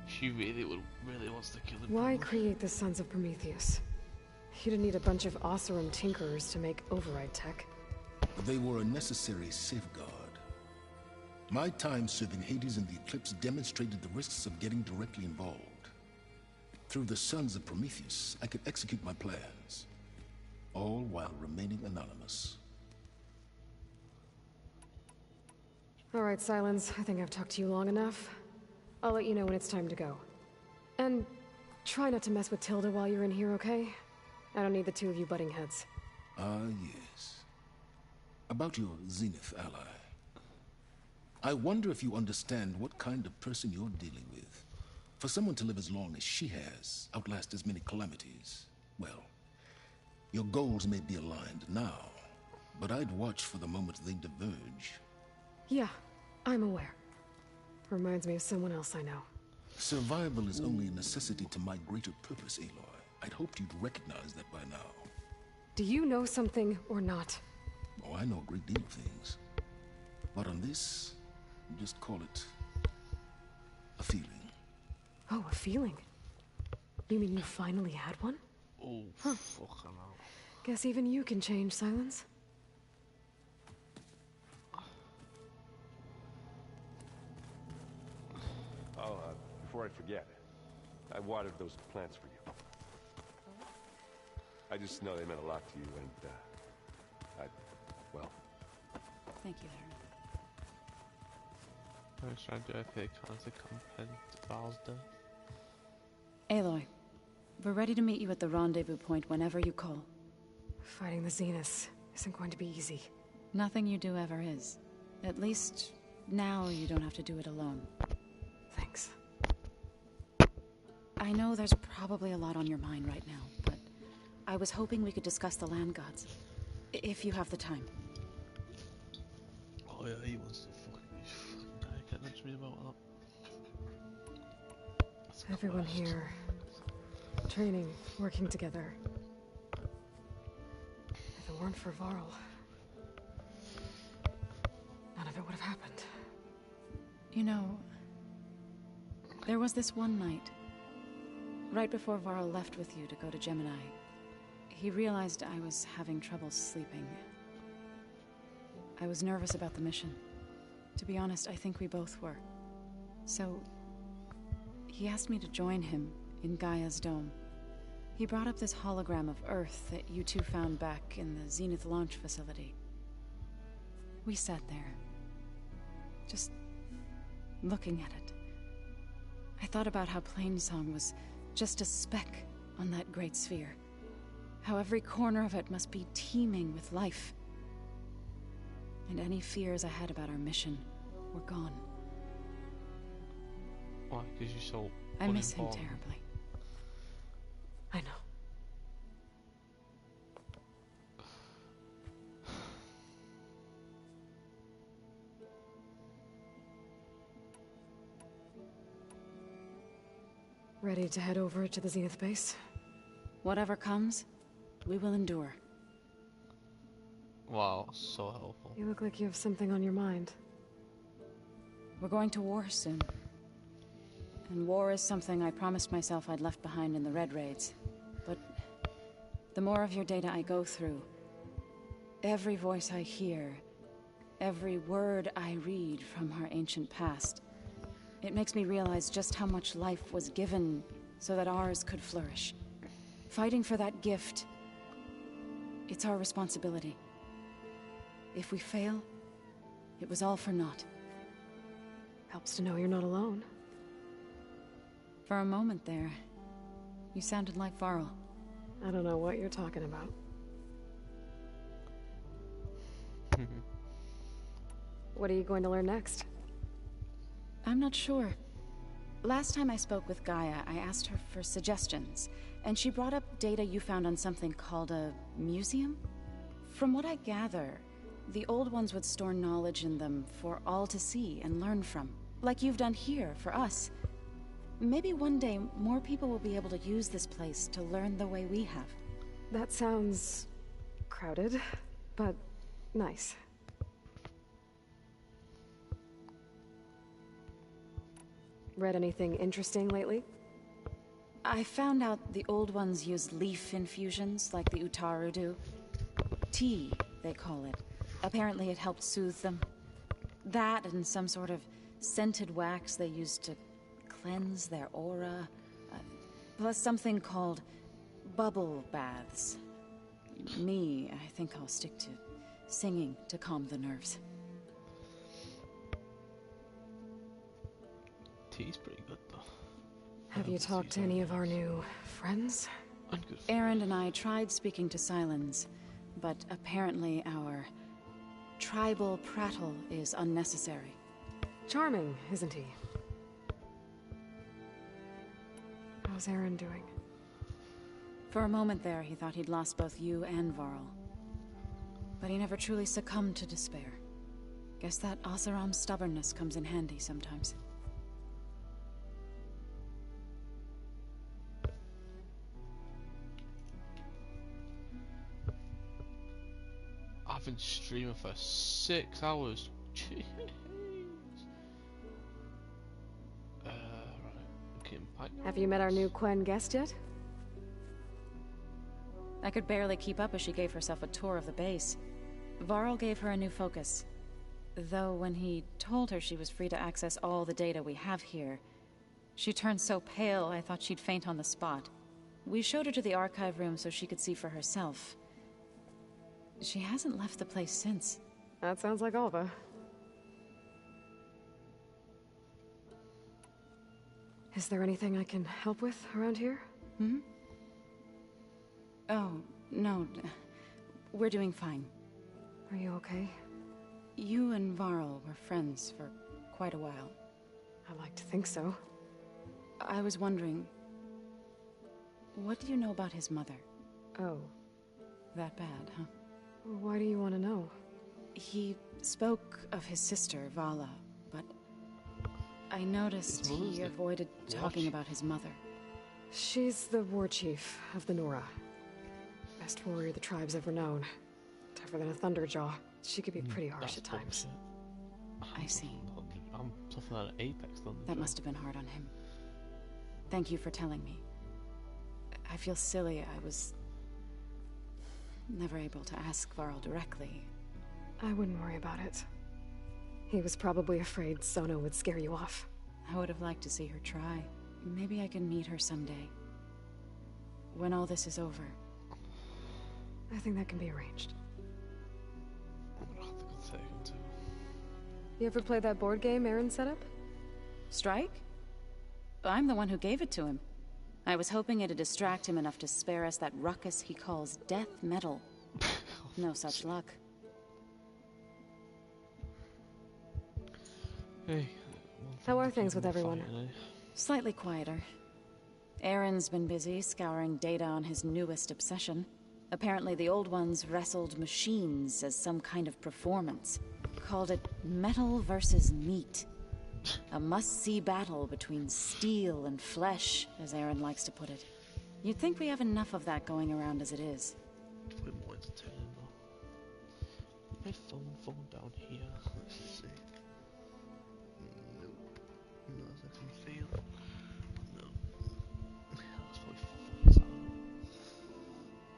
She really wants to kill him. Why create the Sons of Prometheus? You didn't need a bunch of Oseram tinkerers to make override tech. They were a necessary safeguard. My time serving Hades and the Eclipse demonstrated the risks of getting directly involved. Through the Sons of Prometheus, I could execute my plans, all while remaining anonymous. All right, Silence. I think I've talked to you long enough. I'll let you know when it's time to go. And try not to mess with Tilda while you're in here, okay? I don't need the two of you butting heads. Ah, yes. About your Zenith ally. I wonder if you understand what kind of person you're dealing with. For someone to live as long as she has, outlast as many calamities, well, your goals may be aligned now, but I'd watch for the moment they diverge. Yeah, I'm aware. Reminds me of someone else I know. Survival is only a necessity to my greater purpose, Aloy. I'd hoped you'd recognize that by now. Do you know something or not? Oh, I know a great deal of things. But on this, just call it a feeling. Oh, a feeling? You mean you finally had one? Oh, fucking hell. Guess even you can change, Silence. Oh, before I forget, I watered those plants for you. I just know they meant a lot to you, and, well... Thank you, Aaron. Aloy, we're ready to meet you at the rendezvous point whenever you call. Fighting the Zeniths isn't going to be easy. Nothing you do ever is. At least, now you don't have to do it alone. Thanks. I know there's probably a lot on your mind right now, but I was hoping we could discuss the land gods. If you have the time. Oh yeah, he wants to fucking die. Can't me about that. Everyone here, training, working together. If it weren't for Varl, none of it would have happened. You know, there was this one night, right before Varl left with you to go to Gemini. He realized I was having trouble sleeping. I was nervous about the mission. To be honest, I think we both were. So, he asked me to join him in Gaia's dome. He brought up this hologram of Earth that you two found back in the Zenith launch facility. We sat there, just looking at it. I thought about how Plainsong was just a speck on that great sphere. How every corner of it must be teeming with life. And any fears I had about our mission were gone. Why? Because you so I miss him terribly. I know. Ready to head over to the Zenith base? Whatever comes, we will endure. Wow, so helpful. You look like you have something on your mind. We're going to war soon. And war is something I promised myself I'd left behind in the Red Raids. But the more of your data I go through, every voice I hear, every word I read from our ancient past, it makes me realize just how much life was given so that ours could flourish. Fighting for that gift, it's our responsibility. If we fail, it was all for naught. Helps to know you're not alone. For a moment there, you sounded like Varl. I don't know what you're talking about. What are you going to learn next? I'm not sure. Last time I spoke with Gaia, I asked her for suggestions, and she brought up data you found on something called a museum? From what I gather, the old ones would store knowledge in them for all to see and learn from, like you've done here for us. Maybe one day more people will be able to use this place to learn the way we have. That sounds crowded, but nice. Read anything interesting lately? I found out the old ones use leaf infusions like the Utaru do. Tea, they call it. Apparently it helped soothe them. That and some sort of scented wax they used to cleanse their aura. Plus something called bubble baths. Me, I think I'll stick to singing to calm the nerves. Tea's pretty good though. Have you talked to any of our new friends? Aaron and I tried speaking to Sylens, but apparently our tribal prattle is unnecessary. Charming, isn't he? How's Aaron doing? For a moment there, he thought he'd lost both you and Varl. But he never truly succumbed to despair. Guess that Oseram's stubbornness comes in handy sometimes. been streaming for 6 hours. Jeez. Right. Have you met our new Quen guest yet? I could barely keep up as she gave herself a tour of the base. Varl gave her a new focus. Though when he told her she was free to access all the data we have here, she turned so pale I thought she'd faint on the spot. We showed her to the archive room so she could see for herself. She hasn't left the place since. That sounds like Alva. Is there anything I can help with around here? Hmm? Oh, no. We're doing fine. Are you okay? You and Varl were friends for quite a while. I like to think so. I was wondering, what do you know about his mother? Oh. That bad, huh? Why do you want to know? He spoke of his sister, Vala, but I noticed he avoided talking about his mother. She's the war chief of the Nora. Best warrior the tribe's ever known. Tougher than a Thunderjaw. She could be pretty harsh at times. I see. I'm tougher than an Apex Thunderjaw. That must have been hard on him. Thank you for telling me. I feel silly. I was never able to ask Varl directly. I wouldn't worry about it. He was probably afraid Sona would scare you off. I would have liked to see her try. Maybe I can meet her someday. When all this is over. I think that can be arranged. You ever play that board game Aaron set up? Strike? I'm the one who gave it to him. I was hoping it'd distract him enough to spare us that ruckus he calls death metal. No such luck. Hey. How are things with everyone? Slightly quieter. Aaron's been busy scouring data on his newest obsession. Apparently the old ones wrestled machines as some kind of performance. Called it metal versus meat. A must-see battle between steel and flesh, as Aaron likes to put it. You'd think we have enough of that going around as it is. We're more entertaining though. My phone down here. Let's see. Nope. Not as I can feel. No. That's probably phones out.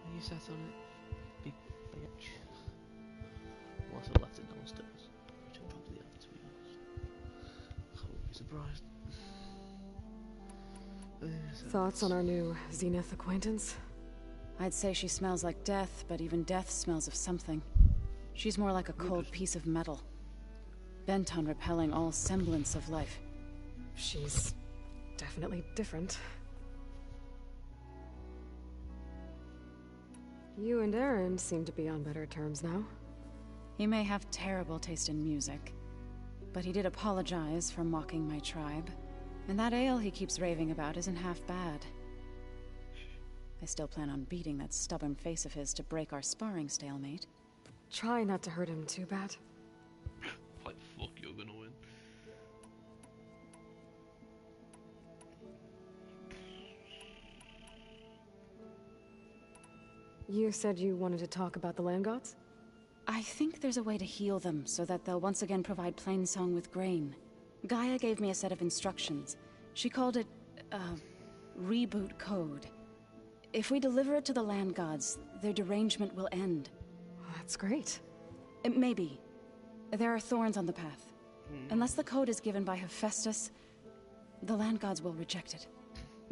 Are you sat on it? Big bitch. Unless I left it downstairs. Which I probably have, to be honest. I wouldn't be surprised. Thoughts on our new Zenith acquaintance? I'd say she smells like death, but even death smells of something. She's more like a cold piece of metal. Bent on repelling all semblance of life. She's definitely different. You and Aaron seem to be on better terms now. He may have terrible taste in music, but he did apologize for mocking my tribe. And that ale he keeps raving about isn't half bad. I still plan on beating that stubborn face of his to break our sparring stalemate. Try not to hurt him too bad. Like, fuck, you're gonna win. You said you wanted to talk about the land gods? I think there's a way to heal them so that they'll once again provide Plainsong with grain. Gaia gave me a set of instructions. She called it, reboot code. If we deliver it to the land gods, their derangement will end. That's great. Maybe. There are thorns on the path. Unless the code is given by Hephaestus, the land gods will reject it.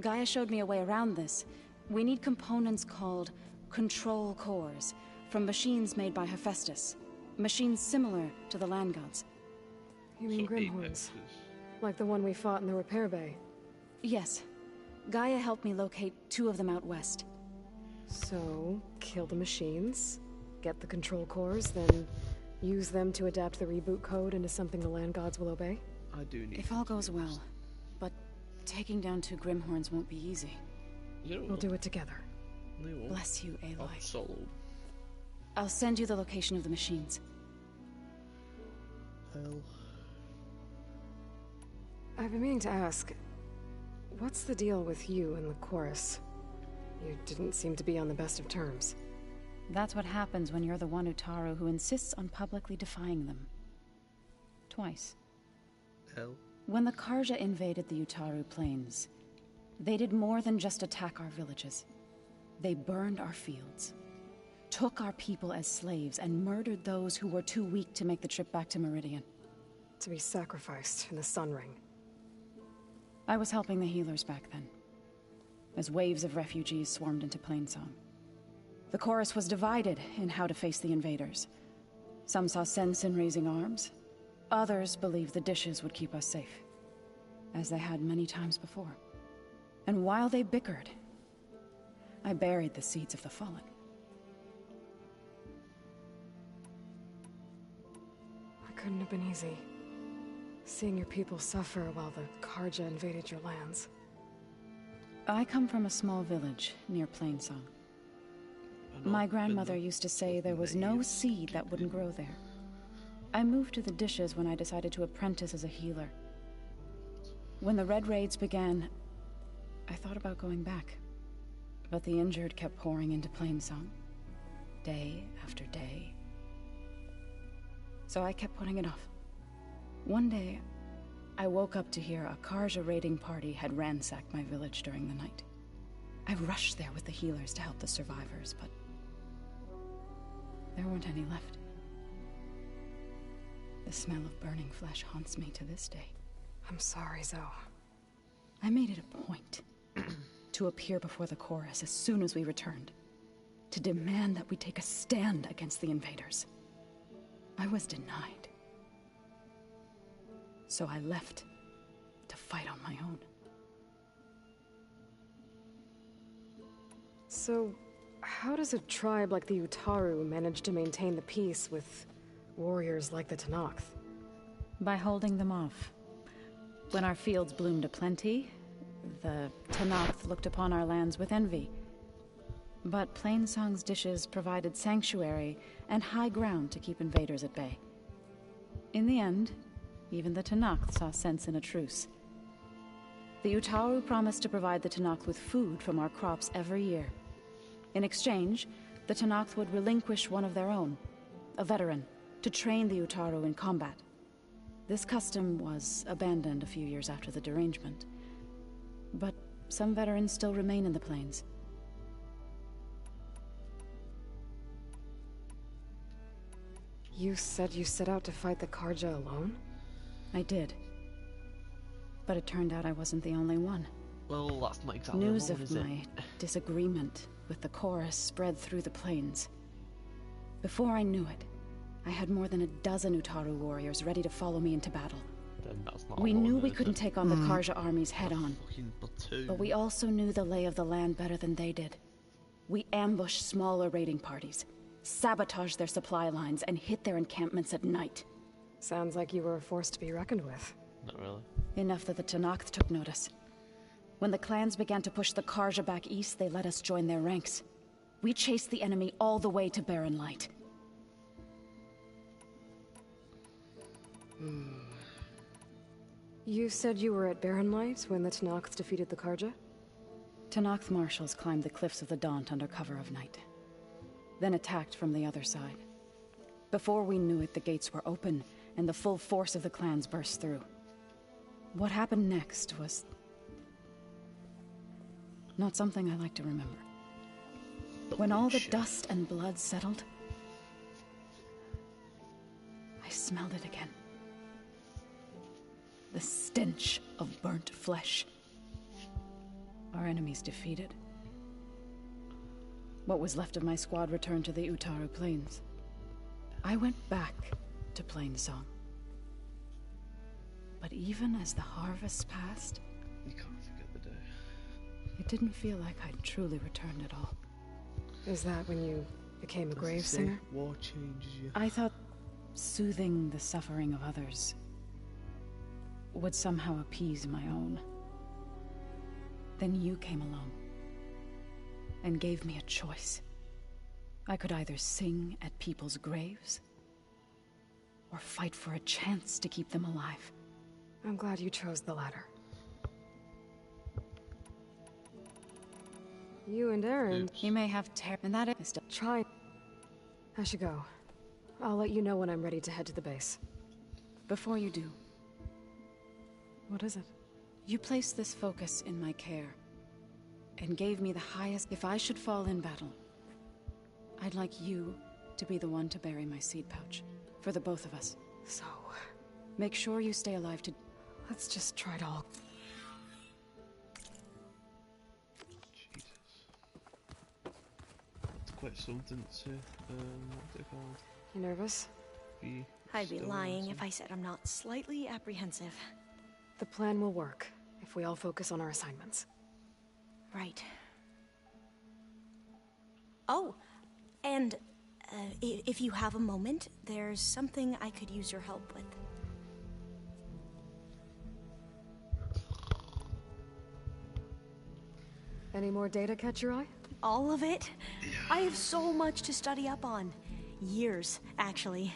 Gaia showed me a way around this. We need components called control cores from machines made by Hephaestus. Machines similar to the land gods. You mean Grimhorns? Like the one we fought in the repair bay? Yes. Gaia helped me locate 2 of them out west. So, kill the machines, get the control cores, then use them to adapt the reboot code into something the land gods will obey? I do need. If all goes well. But taking down 2 Grimhorns won't be easy. We'll do it together. Bless you, Aloy. Solo. I'll send you the location of the machines. Hell. I've been meaning to ask, what's the deal with you and the chorus? You didn't seem to be on the best of terms. That's what happens when you're the one Utaru who insists on publicly defying them. Twice. Hell. When the Karja invaded the Utaru plains, they did more than just attack our villages. They burned our fields, took our people as slaves, and murdered those who were too weak to make the trip back to Meridian. To be sacrificed in the Sun Ring. I was helping the healers back then, as waves of refugees swarmed into Plainsong. The chorus was divided in how to face the invaders. Some saw sense in raising arms. Others believed the dishes would keep us safe, as they had many times before. And while they bickered, I buried the seeds of the fallen. It couldn't have been easy. Seeing your people suffer while the Karja invaded your lands. I come from a small village near Plainsong. My grandmother used to say there was no seed that wouldn't grow there. I moved to the dishes when I decided to apprentice as a healer. When the Red Raids began, I thought about going back. But the injured kept pouring into Plainsong, day after day. So I kept putting it off. One day, I woke up to hear a Karja raiding party had ransacked my village during the night. I rushed there with the healers to help the survivors, but there weren't any left. The smell of burning flesh haunts me to this day. I'm sorry, Zoe. I made it a point to appear before the chorus as soon as we returned, to demand that we take a stand against the invaders. I was denied. So I left to fight on my own. So, how does a tribe like the Utaru manage to maintain the peace with warriors like the Tenakth? By holding them off. When our fields bloomed aplenty, the Tenakth looked upon our lands with envy. But Plainsong's dishes provided sanctuary and high ground to keep invaders at bay. In the end, even the Tenakth saw sense in a truce. The Utaru promised to provide the Tenakth with food from our crops every year. In exchange, the Tenakth would relinquish one of their own, a veteran, to train the Utaru in combat. This custom was abandoned a few years after the derangement. But some veterans still remain in the plains. You said you set out to fight the Karja alone? I did. But it turned out I wasn't the only one. Well, that's not exactly News alone, of is it? my disagreement with the chorus spread through the plains. Before I knew it, I had more than a dozen Utaru warriors ready to follow me into battle. Then that's not We alone, knew we is couldn't it? take on the Karja armies head-on. Fucking platoon. But we also knew the lay of the land better than they did. We ambushed smaller raiding parties, sabotaged their supply lines, and hit their encampments at night. Sounds like you were a force to be reckoned with. Not really. Enough that the Tenakth took notice. When the clans began to push the Karja back east, they let us join their ranks. We chased the enemy all the way to Barren Light. You said you were at Barren Light when the Tenakth defeated the Karja? Tenakth marshals climbed the cliffs of the Daunt under cover of night, then attacked from the other side. Before we knew it, the gates were open, and the full force of the clans burst through. What happened next was not something I like to remember. When all the dust and blood settled, I smelled it again. The stench of burnt flesh. Our enemies defeated. What was left of my squad returned to the Utaru Plains. I went back to Plainsong. But even as the harvests passed, You can't forget the day. it didn't feel like I'd truly returned at all. Is that when you became a As grave you say, singer? War changes you. I thought soothing the suffering of others would somehow appease my own. Then you came along and gave me a choice. I could either sing at people's graves or fight for a chance to keep them alive. I'm glad you chose the latter. You and Aaron... He may have and that is still try. I should go. I'll let you know when I'm ready to head to the base. Before you do, what is it? You placed this focus in my care, and gave me the highest. If I should fall in battle, I'd like you to be the one to bury my seed pouch, for the both of us. So, make sure you stay alive to... Let's just try it all. Jesus. It's quite something to, what's it called? You nervous? I'd be lying if I said I'm not slightly apprehensive. The plan will work, if we all focus on our assignments. Right. Oh, and if you have a moment, there's something I could use your help with. Any more data catch your eye? All of it? I have so much to study up on. Years, actually.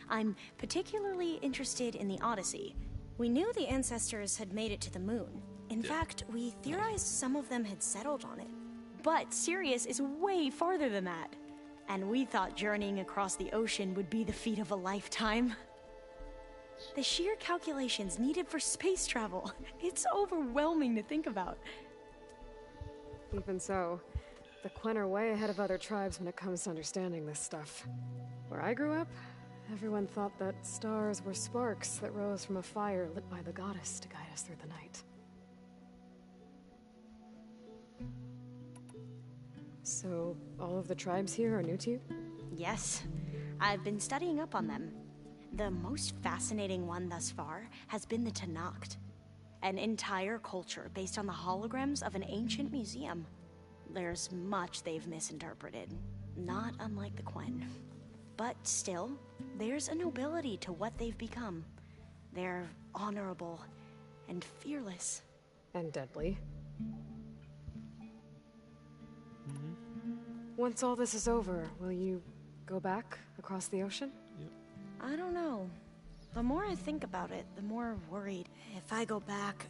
I'm particularly interested in the Odyssey. We knew the ancestors had made it to the moon. In fact, we theorized some of them had settled on it. But Sirius is way farther than that. And we thought journeying across the ocean would be the feat of a lifetime. The sheer calculations needed for space travel, it's overwhelming to think about. Even so, the Quen are way ahead of other tribes when it comes to understanding this stuff. Where I grew up, everyone thought that stars were sparks that rose from a fire lit by the goddess to guide us through the night. So, all of the tribes here are new to you? Yes. I've been studying up on them. The most fascinating one thus far has been the Tenakth. An entire culture based on the holograms of an ancient museum. There's much they've misinterpreted, not unlike the Quen. But still, there's a nobility to what they've become. They're honorable and fearless. And deadly. Once all this is over, will you go back across the ocean? I don't know. The more I think about it, the more worried. If I go back,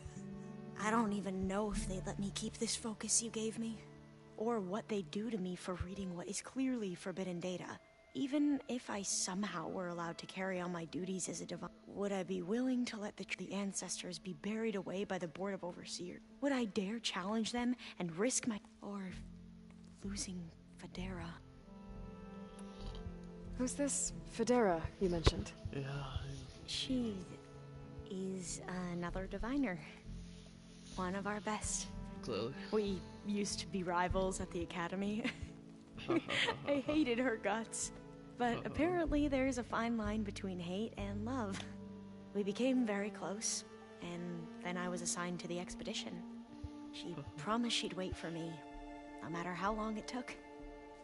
I don't even know if they let me keep this focus you gave me. Or what they do to me for reading what is clearly forbidden data. Even if I somehow were allowed to carry on my duties as a divine, would I be willing to let the ancestors be buried away by the Board of Overseers? Would I dare challenge them and risk my... or losing Federa? Who's this Federa you mentioned? Yeah. She is another diviner. One of our best. Clearly. We used to be rivals at the academy. I hated her guts. But apparently there's a fine line between hate and love. We became very close, and then I was assigned to the expedition. She promised she'd wait for me, no matter how long it took.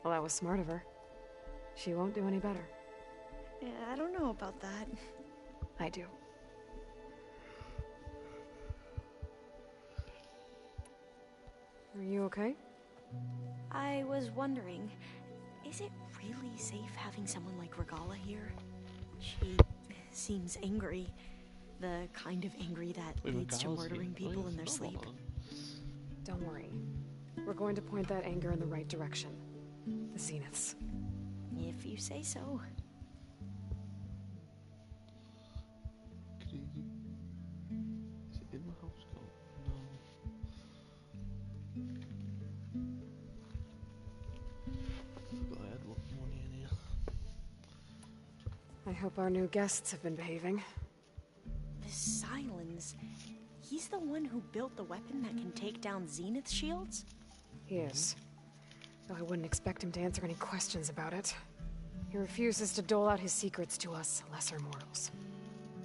Well, that was smart of her. She won't do any better. Yeah, I don't know about that. I do. Are you okay? I was wondering, is it really safe having someone like Regalla here? She seems angry. The kind of angry that leads to murdering people in their sleep. Don't worry. We're going to point that anger in the right direction. The Zeniths. If you say so. Is it in the house call? No. Forgot I had money in here. I hope our new guests have been behaving. The Sylens. He's the one who built the weapon that can take down Zenith shields? He is. Though I wouldn't expect him to answer any questions about it. He refuses to dole out his secrets to us lesser mortals.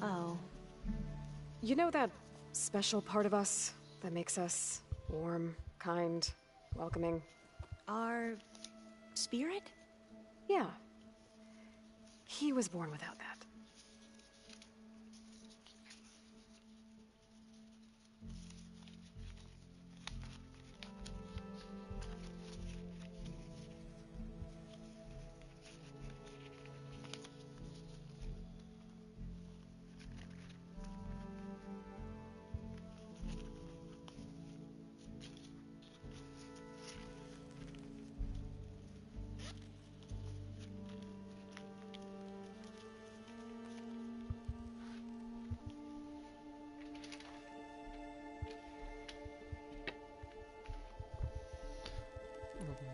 Oh. You know that special part of us that makes us warm, kind, welcoming? Our spirit? Yeah. He was born without that.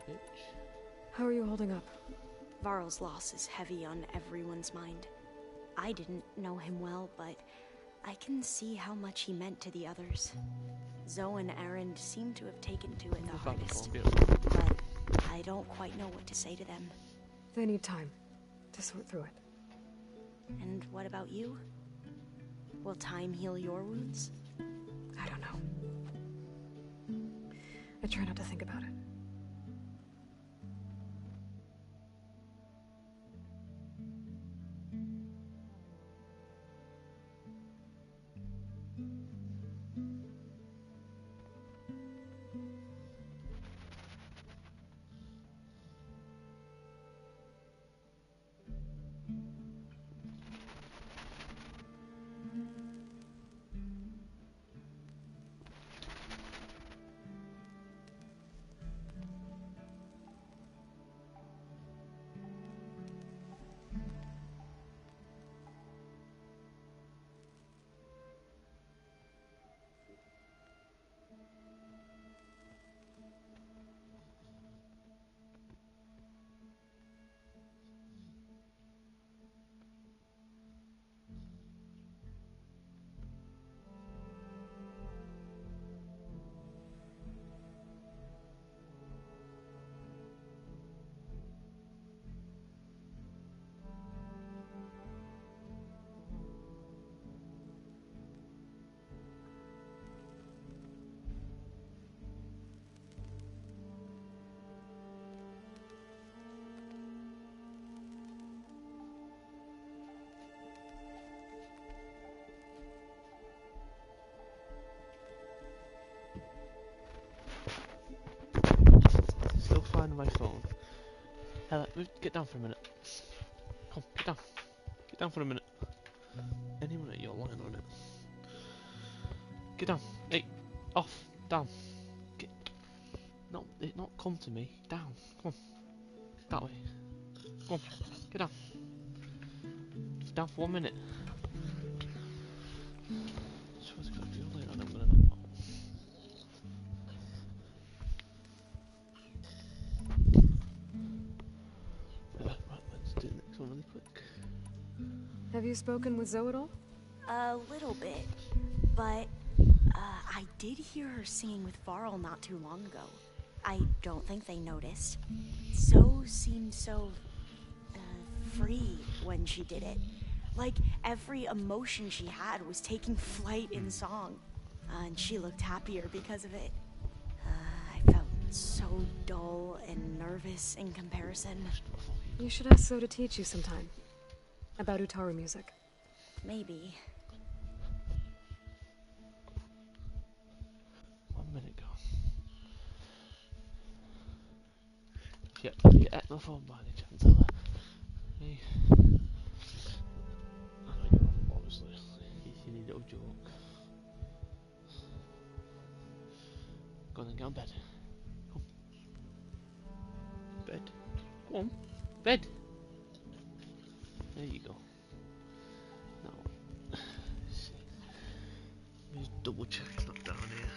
bitch. How are you holding up? Varl's loss is heavy on everyone's mind. I didn't know him well, but I can see how much he meant to the others. Zoe and Erend seem to have taken to it the hardest, but I don't quite know what to say to them. They need time to sort through it. And what about you? Will time heal your wounds? I don't know. I try not to think about it. Still finding my phone. Hella, get down for a minute. Come, get down. Get down for a minute. Any minute you're lying on it. Get down. Hey, off, down. Get. Not come to me. Down. Come on. That way. Come on. Get down. Just down for 1 minute. Suppose it's gonna be all in on it, Right, let's do the next one really quick. Have you spoken with Zoe at all? A little bit, but I did hear her singing with Varl not too long ago. I don't think they noticed. Zoe seemed so free when she did it. Like every emotion she had was taking flight in song. And she looked happier because of it. I felt so dull and nervous in comparison. You should ask Zoe to teach you sometime. About Utaru music. Maybe. 1 minute gone. Get at my phone by any chance, Ella. Hey. I know you have, obviously. It's a little joke. Go on then, get on bed. Come. Bed. Come on. Bed. There you go. Now, just double check it's not down here.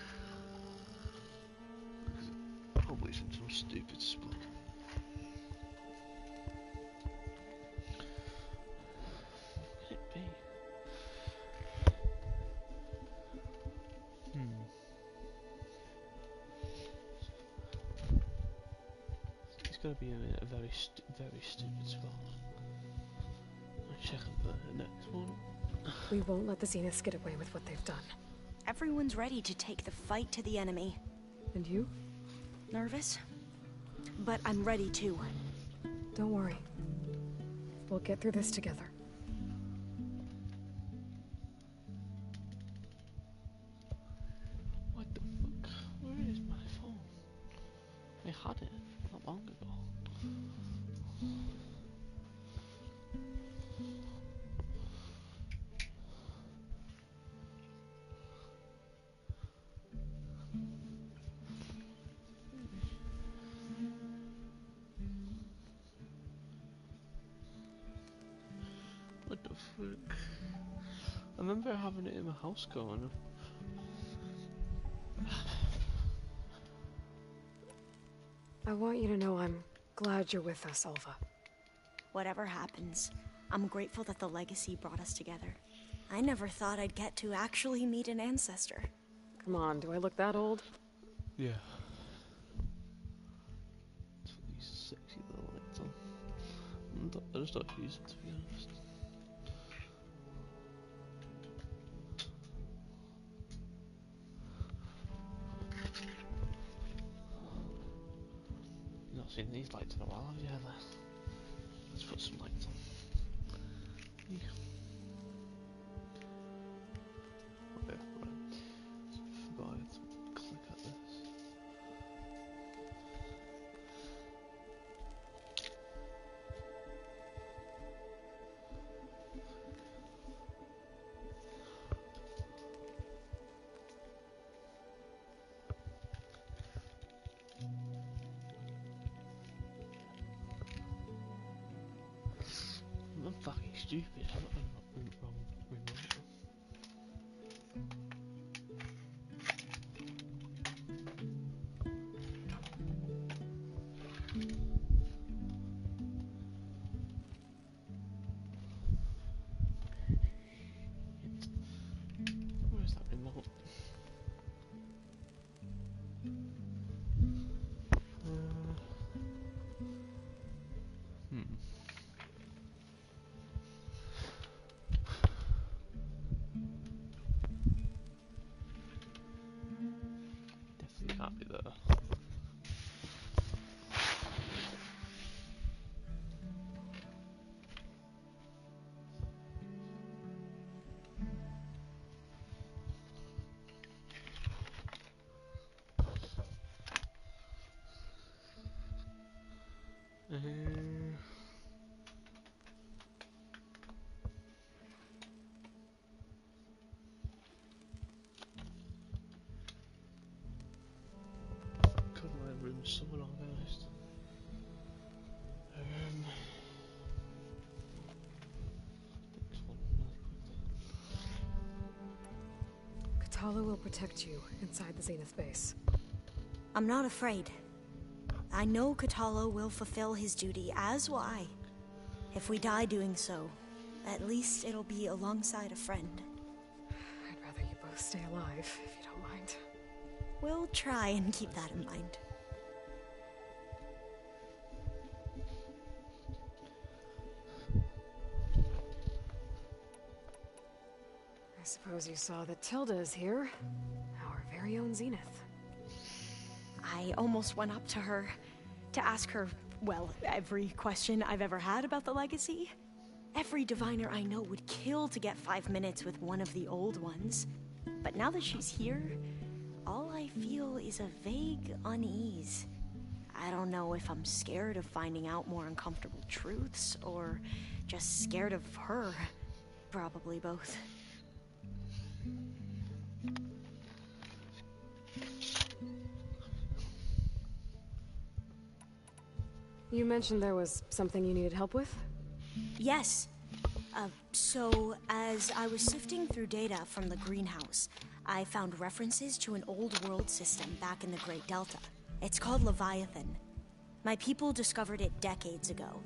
Probably it's in some stupid spot. What could it be? It's got to be in a very stupid spot. I'll check for the next one. We won't let the Zeniths get away with what they've done. Everyone's ready to take the fight to the enemy. And you? Nervous? But I'm ready too. Don't worry. We'll get through this together. What the fuck? Where is my phone? I had it not long ago. What the fuck? I remember having it in my house growing up. I want you to know I'm glad you're with us, Alva. Whatever happens, I'm grateful that the legacy brought us together. I never thought I'd get to actually meet an ancestor. Come on, do I look that old? Yeah. These sexy little lights on. I just don't use them, to be honest. You've not seen these lights in a while, have you, Heather? Let's put some lights on. Yeah. Okay, right. So I forgot I had to click at this. I'm fucking stupid. I'm not wrong remote. Where's that remote? Definitely can't be there. God, my room's so unorganized. Katala will protect you inside the Zenith base. I'm not afraid. I know Katala will fulfill his duty, as will I. If we die doing so, at least it'll be alongside a friend. I'd rather you both stay alive, if you don't mind. We'll try and keep that in mind. I suppose you saw that Tilda is here. Our very own Zenith. I almost went up to her to ask her, well, every question I've ever had about the legacy. Every diviner I know would kill to get 5 minutes with one of the old ones. But now that she's here, all I feel is a vague unease. I don't know if I'm scared of finding out more uncomfortable truths, or just scared of her. Probably both. You mentioned there was something you needed help with? Yes. So, as I was sifting through data from the greenhouse, I found references to an old world system back in the Great Delta. It's called Leviathan. My people discovered it decades ago.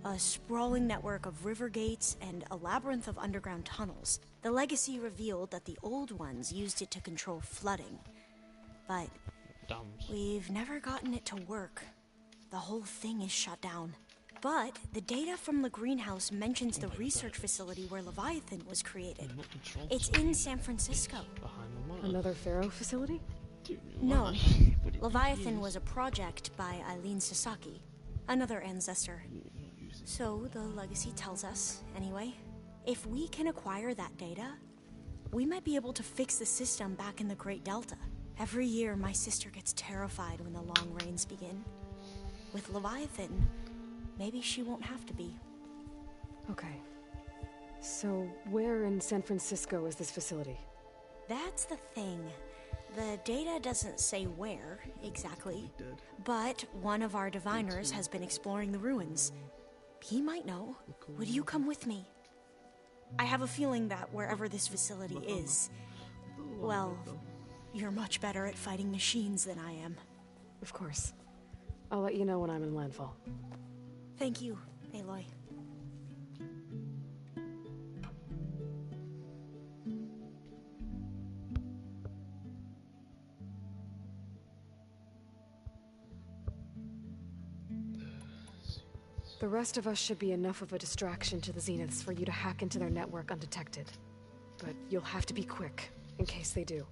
A sprawling network of river gates and a labyrinth of underground tunnels. The legacy revealed that the old ones used it to control flooding. But we've never gotten it to work. The whole thing is shut down. But the data from the greenhouse mentions the research facility where Leviathan was created. It's in San Francisco. Another Pharaoh facility? No. Leviathan was a project by Eileen Sasaki, another ancestor. So the legacy tells us, anyway. If we can acquire that data, we might be able to fix the system back in the Great Delta. Every year, my sister gets terrified when the long rains begin. With Leviathan, maybe she won't have to be. Okay. So, where in San Francisco is this facility? That's the thing. The data doesn't say where, exactly. But one of our diviners has been exploring the ruins. He might know. Would you come with me? I have a feeling that wherever this facility is, well, you're much better at fighting machines than I am. Of course. I'll let you know when I'm in landfall. Thank you, Aloy. The rest of us should be enough of a distraction to the Zeniths for you to hack into their network undetected. But you'll have to be quick, in case they do.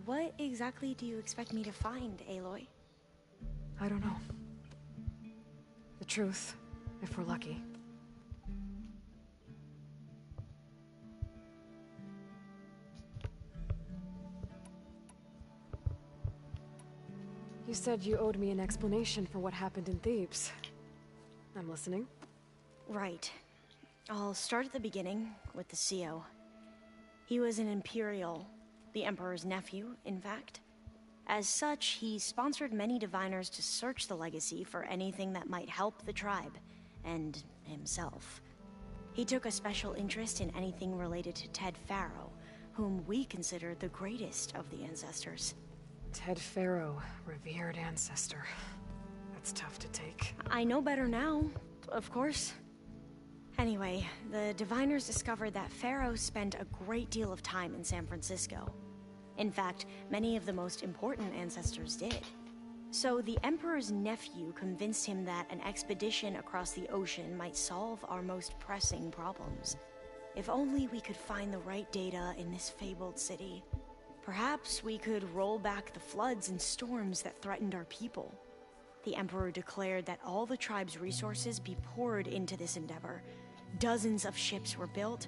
What exactly do you expect me to find, Aloy? I don't know. The truth, if we're lucky. You said you owed me an explanation for what happened in Thebes. I'm listening. Right. I'll start at the beginning, with the CO. He was an Imperial, the Emperor's nephew, in fact. As such, he sponsored many diviners to search the Legacy for anything that might help the tribe, and himself. He took a special interest in anything related to Ted Faro, whom we consider the greatest of the ancestors. Ted Faro, revered ancestor. That's tough to take. I know better now, of course. Anyway, the diviners discovered that Faro spent a great deal of time in San Francisco. In fact, many of the most important ancestors did. So the Emperor's nephew convinced him that an expedition across the ocean might solve our most pressing problems. If only we could find the right data in this fabled city, perhaps we could roll back the floods and storms that threatened our people. The Emperor declared that all the tribe's resources be poured into this endeavor. Dozens of ships were built,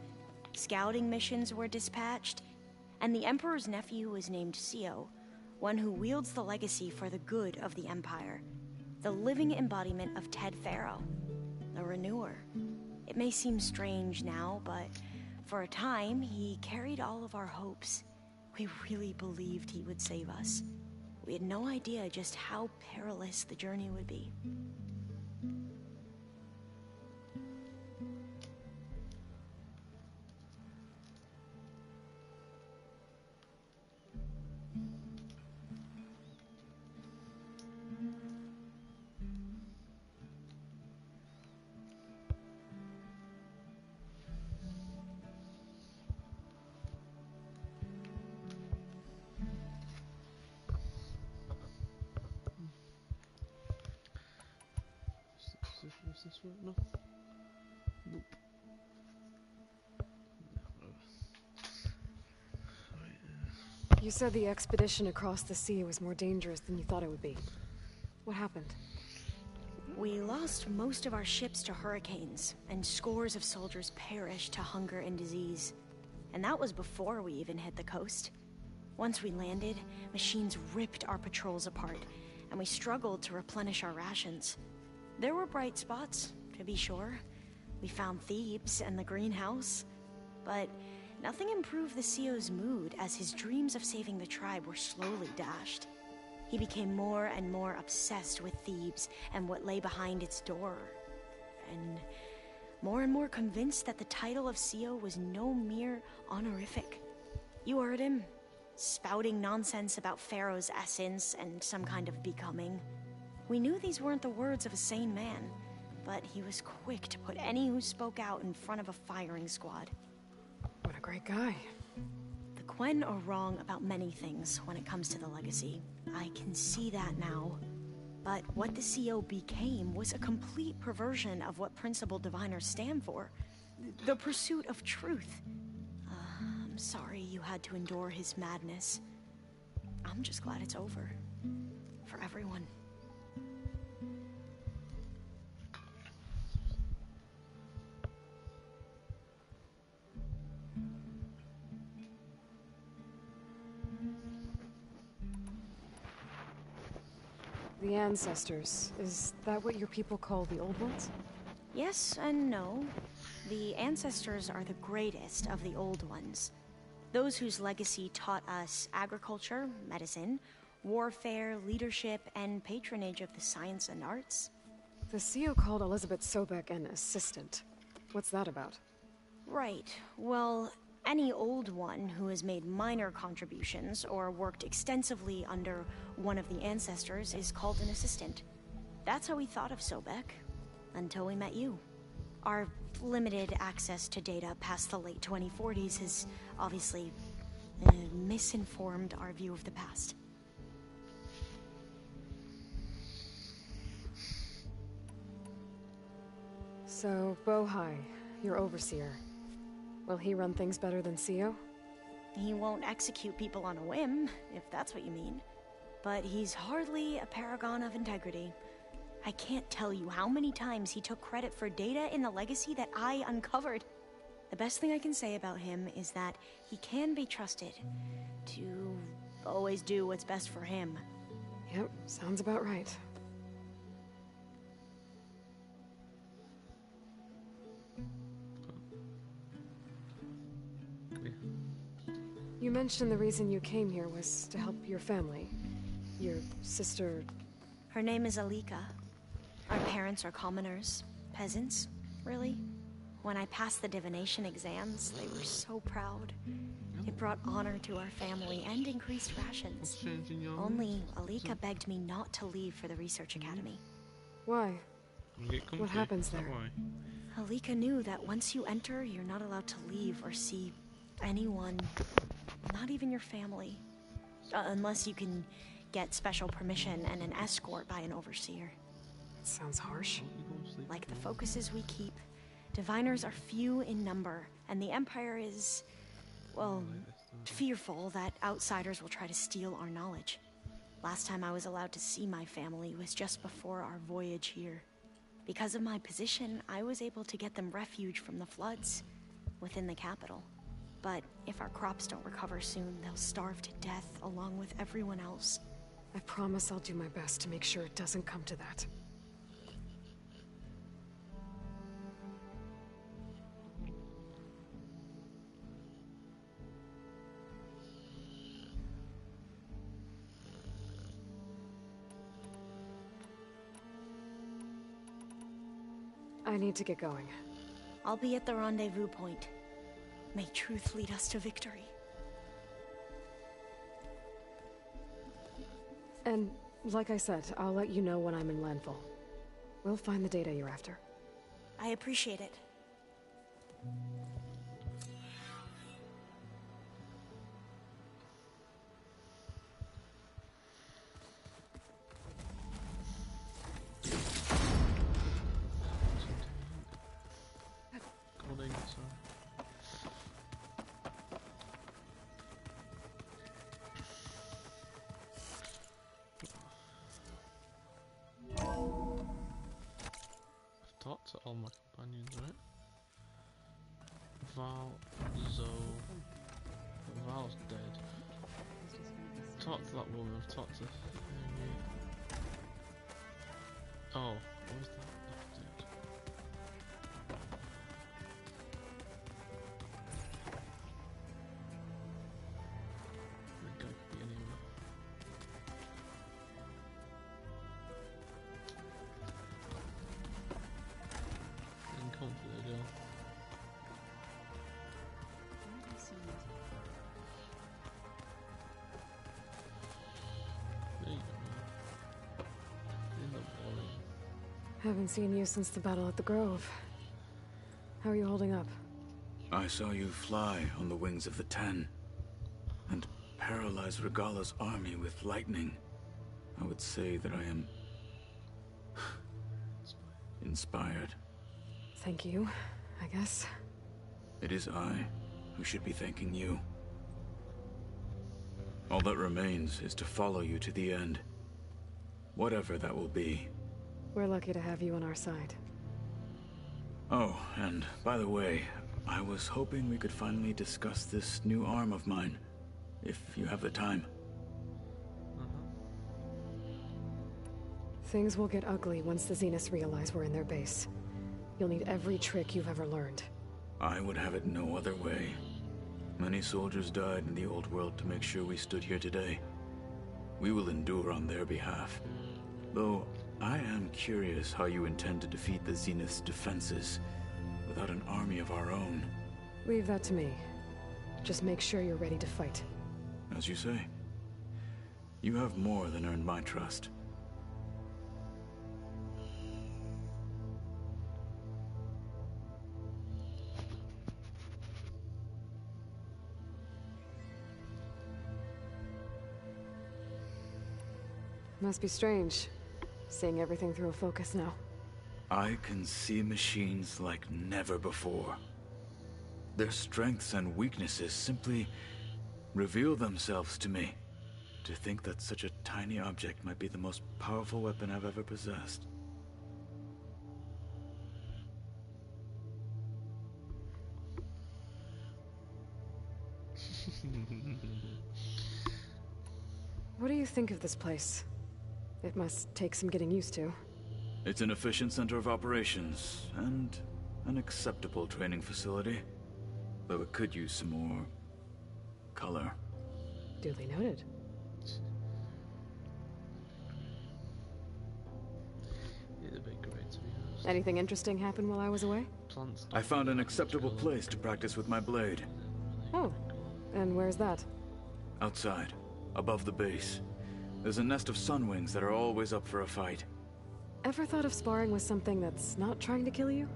scouting missions were dispatched, and the Emperor's nephew was named CO, one who wields the legacy for the good of the Empire, the living embodiment of Ted Faro, the Renewer. It may seem strange now, but for a time, he carried all of our hopes. We really believed he would save us. We had no idea just how perilous the journey would be. Is this right? No. Nope. You said the expedition across the sea was more dangerous than you thought it would be. What happened? We lost most of our ships to hurricanes, and scores of soldiers perished to hunger and disease. And that was before we even hit the coast. Once we landed, machines ripped our patrols apart, and we struggled to replenish our rations. There were bright spots, to be sure. We found Thebes and the greenhouse, but nothing improved the CO's mood as his dreams of saving the tribe were slowly dashed. He became more and more obsessed with Thebes and what lay behind its door, and more convinced that the title of CO was no mere honorific. You heard him, spouting nonsense about Pharaoh's essence and some kind of becoming. We knew these weren't the words of a sane man, but he was quick to put any who spoke out in front of a firing squad. What a great guy. The Quen are wrong about many things when it comes to the Legacy. I can see that now. But what the CO became was a complete perversion of what Principal Diviners stand for. The pursuit of truth. I'm sorry you had to endure his madness. I'm just glad it's over. For everyone. The ancestors, is that what your people call the old ones? Yes and no. The ancestors are the greatest of the old ones. Those whose legacy taught us agriculture, medicine, warfare, leadership, and patronage of the science and arts. The CO called Elizabeth Sobek an assistant. What's that about? Right. Well, Any old one who has made minor contributions or worked extensively under one of the ancestors is called an assistant. That's how we thought of Sobek, until we met you. Our limited access to data past the late 2040s has obviously misinformed our view of the past. So, Bohai, your overseer. Will he run things better than Sio? He won't execute people on a whim, if that's what you mean. But he's hardly a paragon of integrity. I can't tell you how many times he took credit for data in the legacy that I uncovered. The best thing I can say about him is that he can be trusted to always do what's best for him. Yep, sounds about right. You mentioned the reason you came here was to help your family. Your sister... Her name is Alika. Our parents are commoners. Peasants, really. When I passed the divination exams, they were so proud. It brought honor to our family and increased rations. Only Alika begged me not to leave for the research academy. Why? What happens there? Alika knew that once you enter, you're not allowed to leave or see anyone, not even your family, unless you can get special permission and an escort by an overseer. Sounds harsh. Like the focuses we keep, diviners are few in number, and the Empire is, well, fearful that outsiders will try to steal our knowledge. Last time I was allowed to see my family was just before our voyage here. Because of my position, I was able to get them refuge from the floods within the capital. But if our crops don't recover soon, they'll starve to death along with everyone else. I promise I'll do my best to make sure it doesn't come to that. I need to get going. I'll be at the rendezvous point. May truth lead us to victory. And, like I said, I'll let you know when I'm in landfall. We'll find the data you're after. I appreciate it. Talked to all my companions, right? Val, Zoe. Val's dead. Talked to that woman, I've talked to Amy. Oh, what was that? That's dead. That guy could be anywhere. There you go. There you go. In the morning. Haven't seen you since the battle at the Grove. How are you holding up? I saw you fly on the wings of the Ten, and paralyze Regala's army with lightning. I would say that I am... inspired. Thank you, I guess. It is I who should be thanking you. All that remains is to follow you to the end. Whatever that will be. We're lucky to have you on our side. Oh, and by the way, I was hoping we could finally discuss this new arm of mine, if you have the time. Things will get ugly once the Zeniths realize we're in their base. You'll need every trick you've ever learned. I would have it no other way. Many soldiers died in the old world to make sure we stood here today. We will endure on their behalf. Though, I am curious how you intend to defeat the Zenith's defenses without an army of our own. Leave that to me. Just make sure you're ready to fight. As you say. You have more than earned my trust. Must be strange, seeing everything through a focus now. I can see machines like never before. Their strengths and weaknesses simply reveal themselves to me. To think that such a tiny object might be the most powerful weapon I've ever possessed. What do you think of this place? It must take some getting used to. It's an efficient center of operations, and an acceptable training facility. Though it could use some more color. Duly noted. Anything interesting happen while I was away? I found an acceptable place to practice with my blade. Oh, and where's that? Outside, above the base. There's a nest of sunwings that are always up for a fight. Ever thought of sparring with something that's not trying to kill you?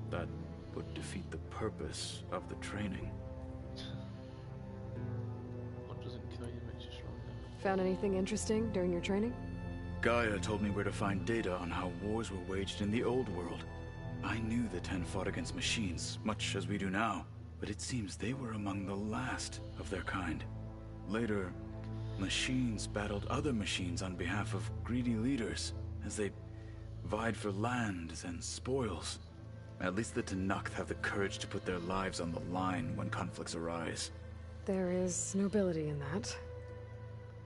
That would defeat the purpose of the training. What doesn't kill you makes you stronger. Found anything interesting during your training? Gaia told me where to find data on how wars were waged in the old world. I knew the Ten fought against machines, much as we do now, but it seems they were among the last of their kind. Later, machines battled other machines on behalf of greedy leaders, as they vied for lands and spoils. At least the Tenakth have the courage to put their lives on the line when conflicts arise. There is nobility in that.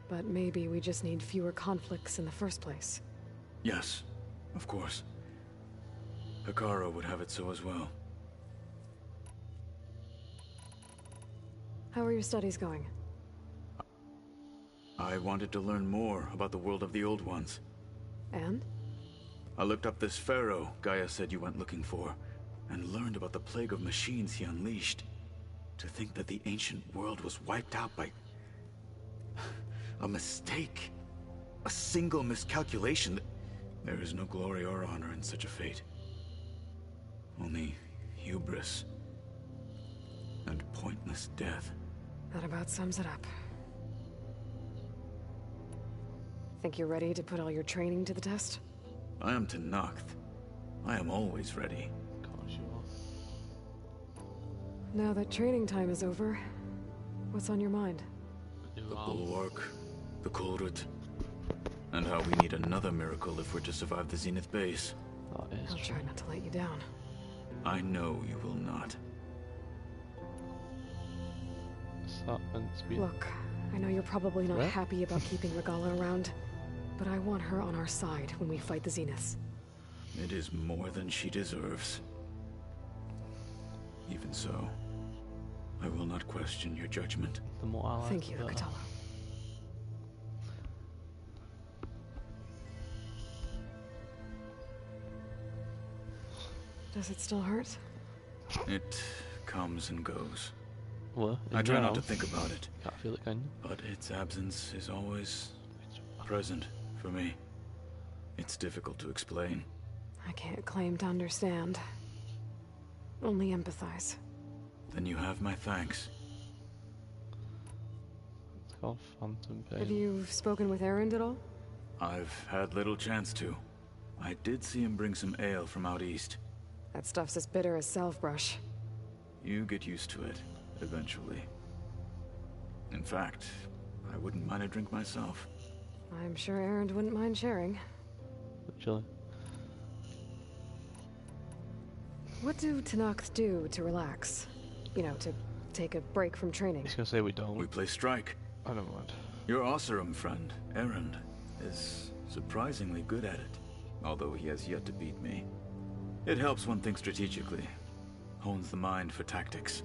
But maybe we just need fewer conflicts in the first place. Yes, of course. Hekarro would have it so as well. How are your studies going? I wanted to learn more about the world of the Old Ones. And? I looked up this pharaoh Gaia said you went looking for, and learned about the plague of machines he unleashed. To think that the ancient world was wiped out by a mistake. A single miscalculation. There is no glory or honor in such a fate. Only hubris. And pointless death. That about sums it up. Think you're ready to put all your training to the test? I am Tenakth. I am always ready. Now that training time is over, what's on your mind? The Bulwark, the Kulrut, and how we need another miracle if we're to survive the Zenith base. I'll try not to let you down. I know you will not. Look, I know you're probably not happy about keeping Regalla around, but I want her on our side when we fight the Zeniths. It is more than she deserves. Even so, I will not question your judgment. The more I like, Thank you, Kotallo. Does it still hurt? It comes and goes. What? I try not to think about it. Can't feel it, can you? But its absence is always present for me. It's difficult to explain. I can't claim to understand. Only empathize. Then you have my thanks. It's called Phantom Pain. Have you spoken with Erend at all? I've had little chance to. I did see him bring some ale from out east. That stuff's as bitter as salvebrush. You get used to it, eventually. In fact, I wouldn't mind a drink myself. I'm sure Erend wouldn't mind sharing. Actually. What do Tenakth do to relax? You know, to take a break from training? He's gonna say we don't. We play strike. I don't mind. Your Oseram friend, Erend, is surprisingly good at it, although he has yet to beat me. It helps one think strategically, hones the mind for tactics.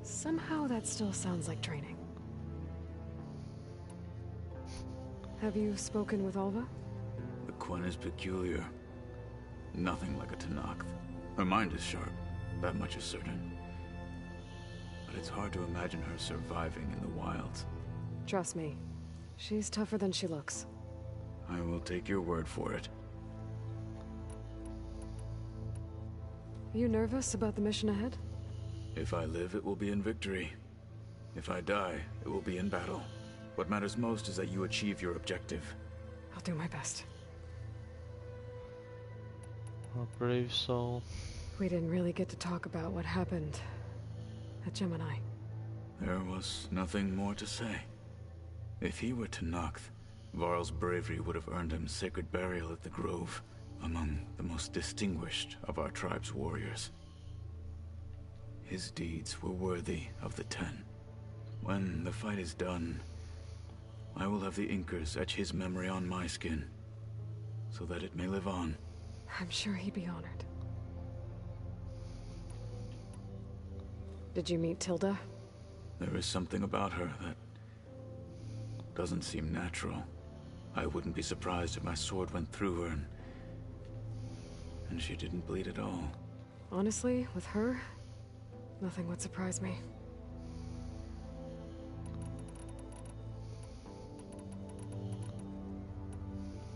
Somehow that still sounds like training. Have you spoken with Alva? The Quen is peculiar. Nothing like a Tenakth. Her mind is sharp, that much is certain. But it's hard to imagine her surviving in the wilds. Trust me, she's tougher than she looks. I will take your word for it. Are you nervous about the mission ahead? If I live, it will be in victory. If I die, it will be in battle. What matters most is that you achieve your objective. I'll do my best. A brave soul. We didn't really get to talk about what happened at Gemini. There was nothing more to say. If he were to Noct, Varl's bravery would have earned him sacred burial at the Grove, among the most distinguished of our tribe's warriors. His deeds were worthy of the Ten. When the fight is done, I will have the Inkers etch his memory on my skin, so that it may live on. I'm sure he'd be honored. Did you meet Tilda? There is something about her that doesn't seem natural. I wouldn't be surprised if my sword went through her and she didn't bleed at all. Honestly, with her, nothing would surprise me.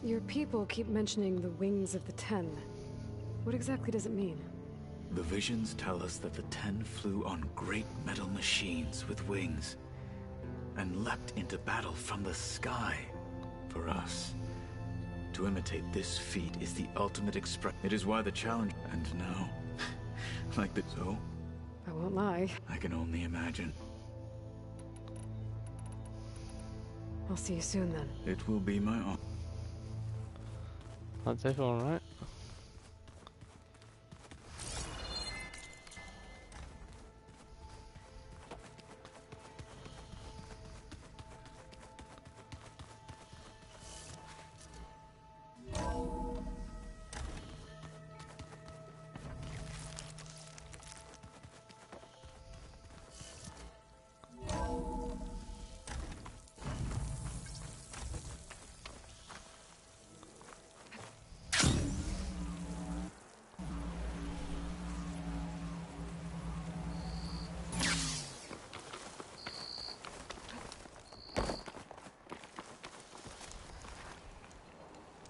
Your people keep mentioning the wings of the Ten. What exactly does it mean? The visions tell us that the Ten flew on great metal machines with wings and leapt into battle from the sky. For us, to imitate this feat is the ultimate expression. It is why the challenge... And now, like the... So? I won't lie. I can only imagine. I'll see you soon then. It will be my honor. That's everyone, right?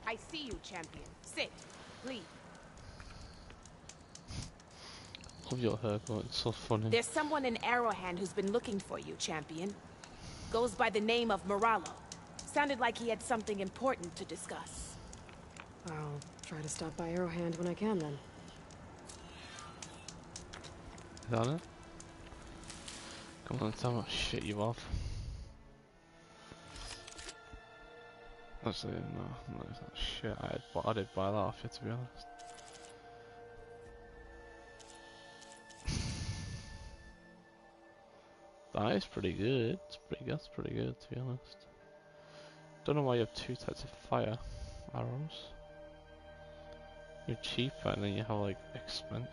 I see you, champion. Sit, please. Love your haircut, it's so funny. There's someone in Arrowhand who's been looking for you, champion. Goes by the name of Moralo. Sounded like he had something important to discuss. I'll try to stop by Arrowhand when I can, then. Is that it? Come on, tell me I'll shit you off. Actually, no, it's not shit. I did buy that off you, to be honest. That is pretty good. That's pretty good, to be honest. Don't know why you have two types of fire arrows. You're cheaper and then you have like expensive.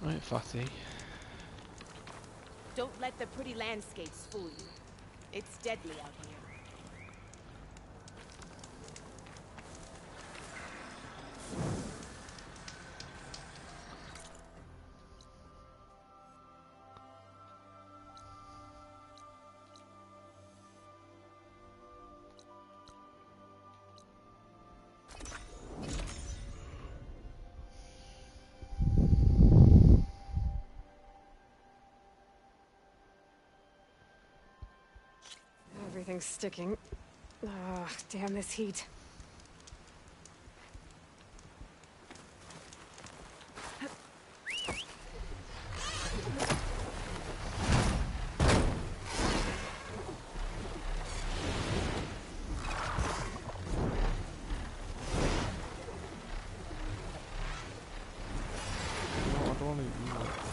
Right, Fatty. Don't let the pretty landscapes fool you. It's deadly out here. Everything's sticking. Ugh, damn this heat. rendezvous.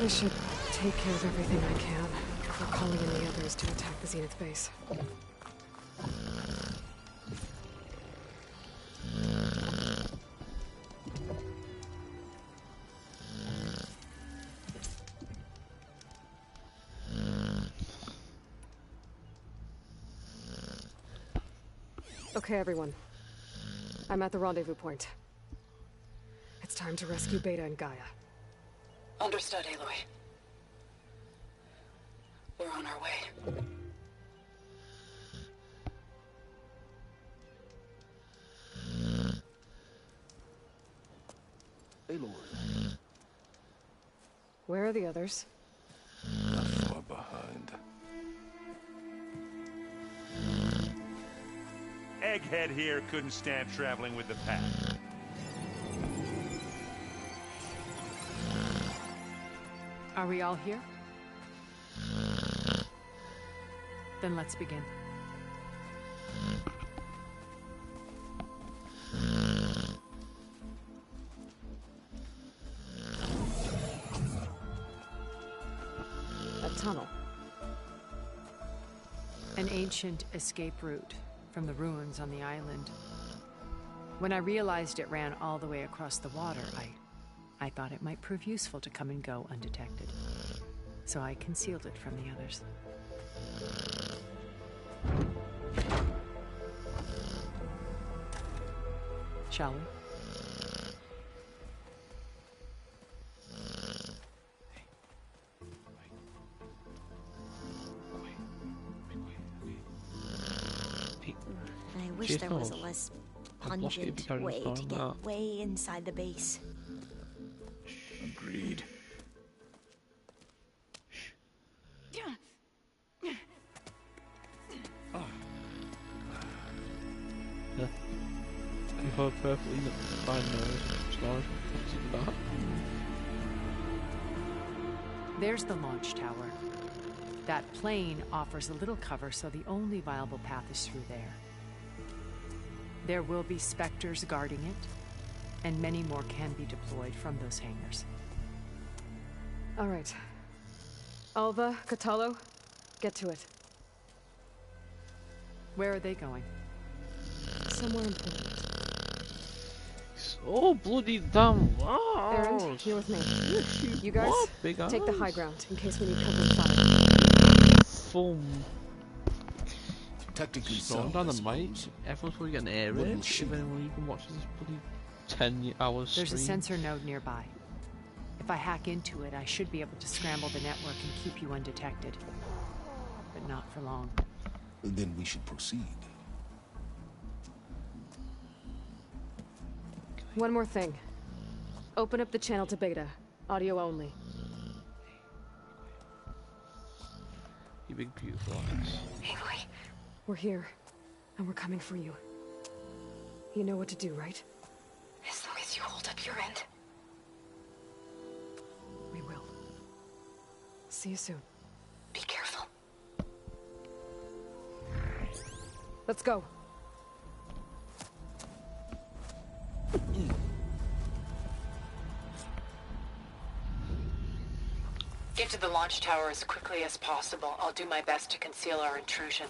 I should take care of everything I can before calling in the others to attack the Zenith base. Okay, everyone. I'm at the rendezvous point. It's time to rescue Beta and Gaia. Understood, Aloy. We're on our way. Aloy. Where are the others? Not far behind. Egghead here couldn't stand traveling with the pack. Are we all here? Then let's begin. A tunnel. An ancient escape route from the ruins on the island. When I realized it ran all the way across the water, I thought it might prove useful to come and go undetected. So I concealed it from the others. Shall we? I wish there was a less pungent way to get way inside the base. Agreed. Yeah. You heard perfectly fine stars. That. There's the launch tower. That plane offers a little cover, so the only viable path is through there. There will be Spectres guarding it, and many more can be deployed from those hangars. All right. Alva, Kotallo, get to it. Where are they going? Somewhere important. Oh, bloody damn! Erend, Oh, here with me. You guys, what? Big take the eyes. high ground in case we need covering fire. Full. Tactically Storm sound, down I the mic. suppose. Everyone's probably getting air What raid will she if anyone even watches this bloody 10 hours There's stream. a sensor node nearby. If I hack into it, I should be able to scramble the network and keep you undetected. But not for long. Then we should proceed. One more thing. Open up the channel to Beta. Audio only. You big beautiful eyes. Aloy. We're here, and we're coming for you. You know what to do, right? As long as you hold up your end. We will. See you soon. Be careful. Let's go. Get to the launch tower as quickly as possible. I'll do my best to conceal our intrusion.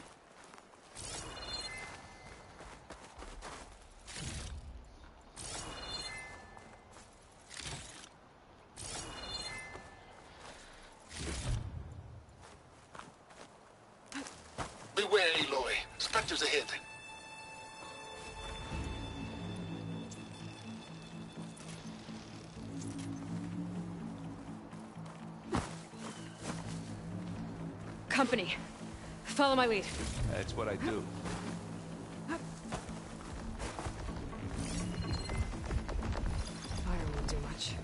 Beware, Aloy. Spectres ahead. Company. Follow my lead. That's what I do. Fire won't do much.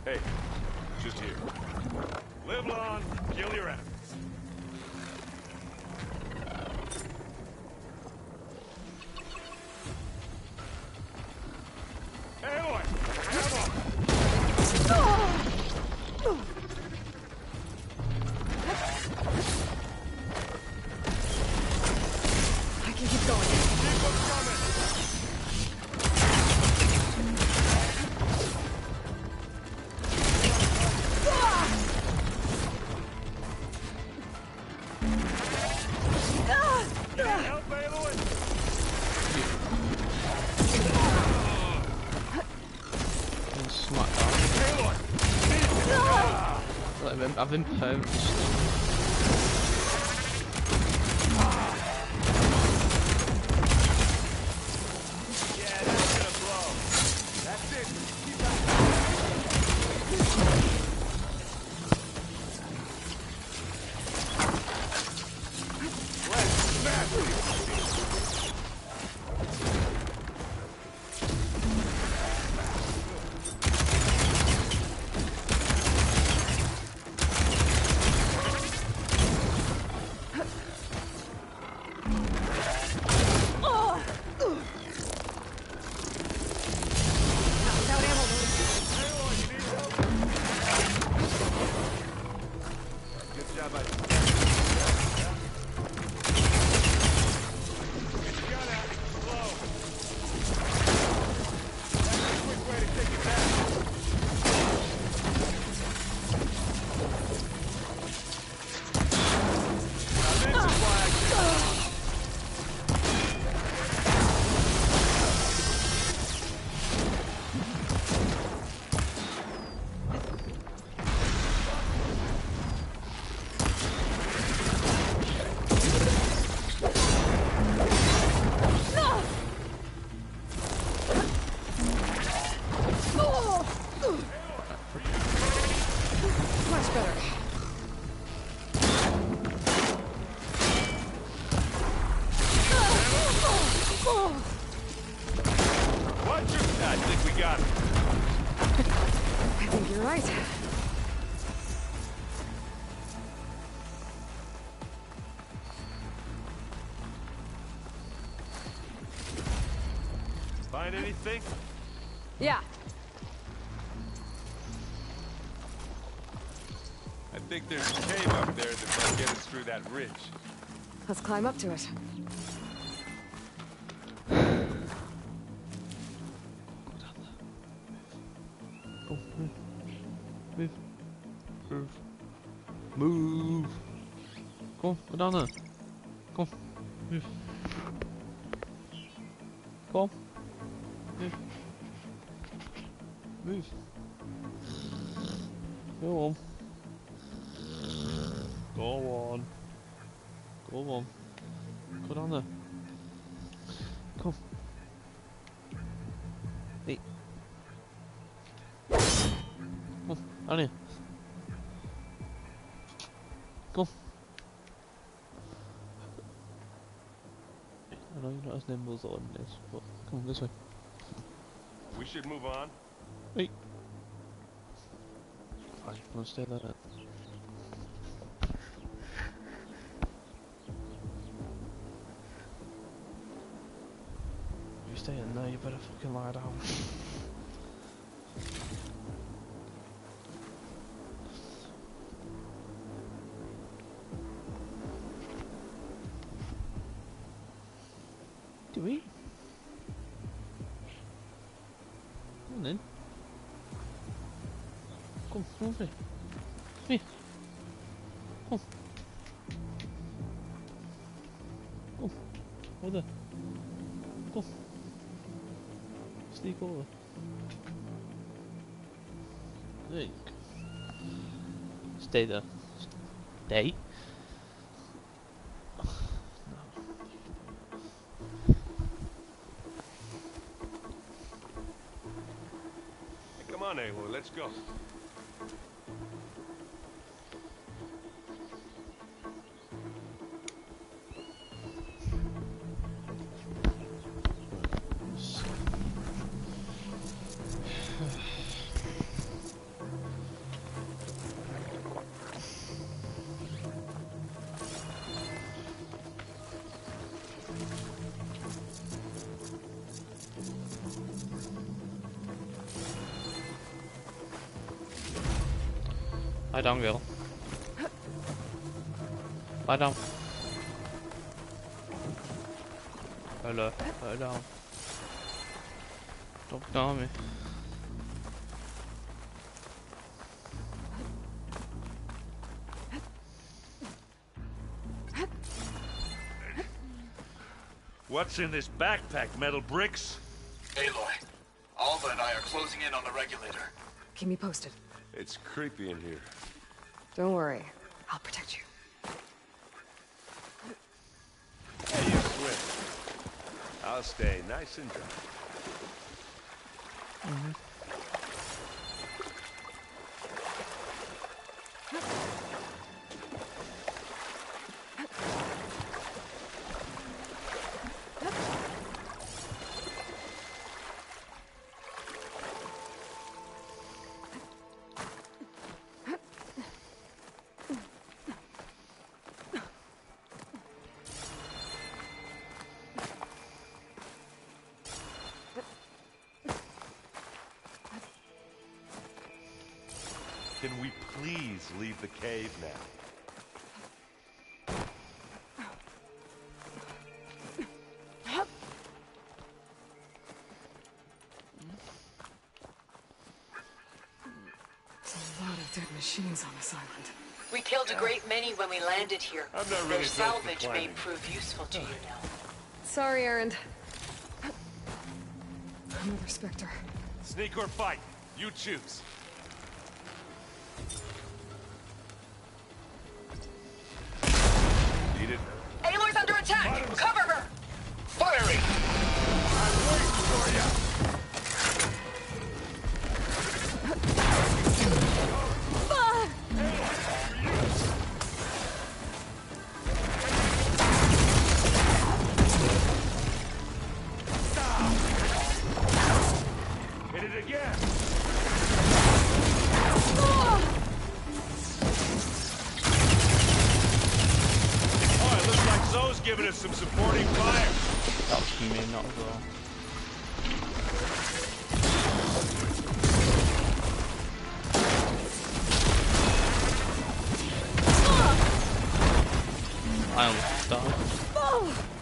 Hey, just here. Live long, kill your enemies. Hey, Aloy! Come on! I can keep going. Keep them coming! Help, Aloy! And smack down. Aloy! I've been pounced. Yeah, that's gonna blow. That's it. Keep that. Let's smash it. Good job, I. Get your gun out. Slow. That's a quick way to take it back. Now this is why I can't. Much better. Watch your... I think we got it. I think you're right. Find anything? Yeah. I think there's a cave up there that might get us through that ridge. Let's climb up to it. Move. Move. Move. Come on, go down there. Come on. Move. Come on. Move. Move. Go on. Go on. Go on. Go down there. Come. Hey. Come. Down here. Come. I know you're not as nimble as Odin is, but come on, this way. We should move on. Wait. I just want to stay like that. If you stay in there, you better fucking lie down. Do we? Come on then. Come over here. Come here. Come. Come. Over there. Come. Sneak over. There you go. Stay there. Stay. Come on, Aloy, let's go. Lie down, girl. Lie down. Hello. Lie down. Don't ignore me. What's in this backpack, metal bricks? Aloy, Alva and I are closing in on the regulator. Keep me posted. It's creepy in here. Don't worry. I'll protect you. Hey, you swim. I'll stay nice and dry. Can we please leave the cave now? There's a lot of dead machines on this island. We killed a great many when we landed here. I'm not really Their built for salvage may climbing. prove useful to you now. Sorry, Erend. Another Spectre. Sneak or fight, you choose. Need it? Aloy's under attack! Cover her! Firing! I'm waiting for you. Hit it again. Oh, it looks like Zoe's giving us some supporting fire. That's me, not Zoe. I almost died.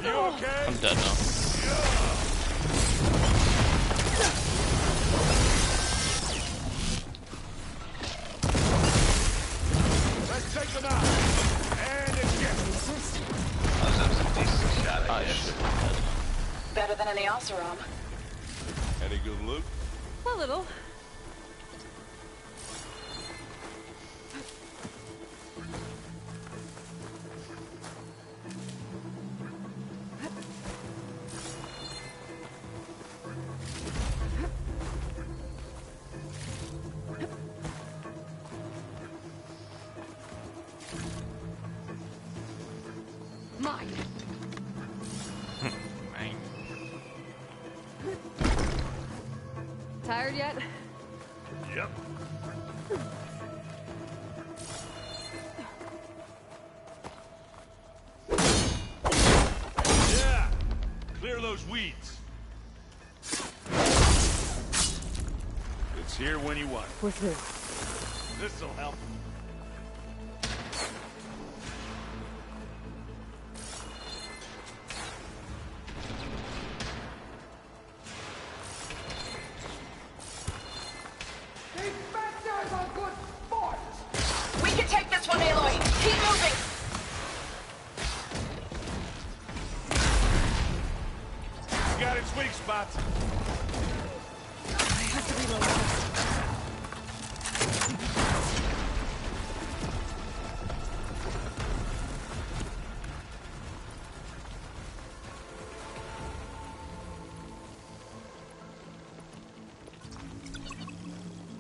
You okay? I'm dead now. Oseram. Any good loot? A little. Mine. Tired yet? Yep. Yeah! Clear those weeds. It's here when you want it. We're through. This'll help. We can take this one, Aloy. Keep moving. Got its weak spots. I have to reload this.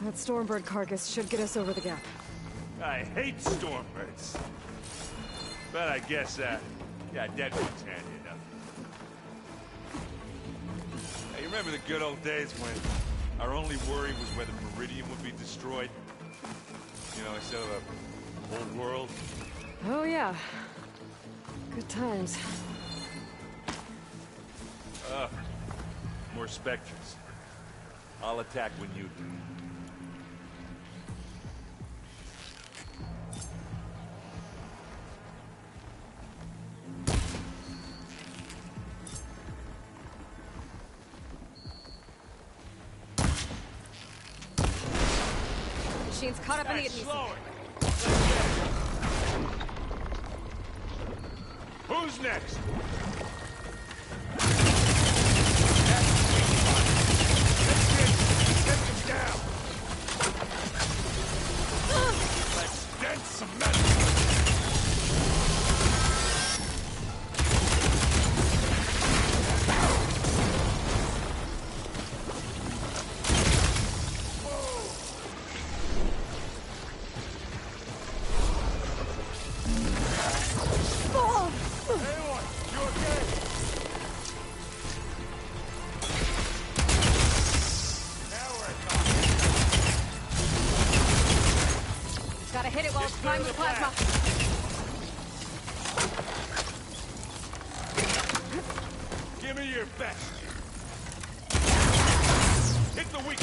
That Stormbird carcass should get us over the gap. I hate Stormbirds. But I guess, yeah, dead one's handy enough. Hey, you remember the good old days when our only worry was whether Meridian would be destroyed? You know, instead of the whole world? Oh yeah. Good times. More Spectres. I'll attack when you do. Machine's caught up in the adhesive. Who's next? Get them down. Let's dent some metal. Gotta hit it while it's primed with plasma. Give me your best. Hit the weak.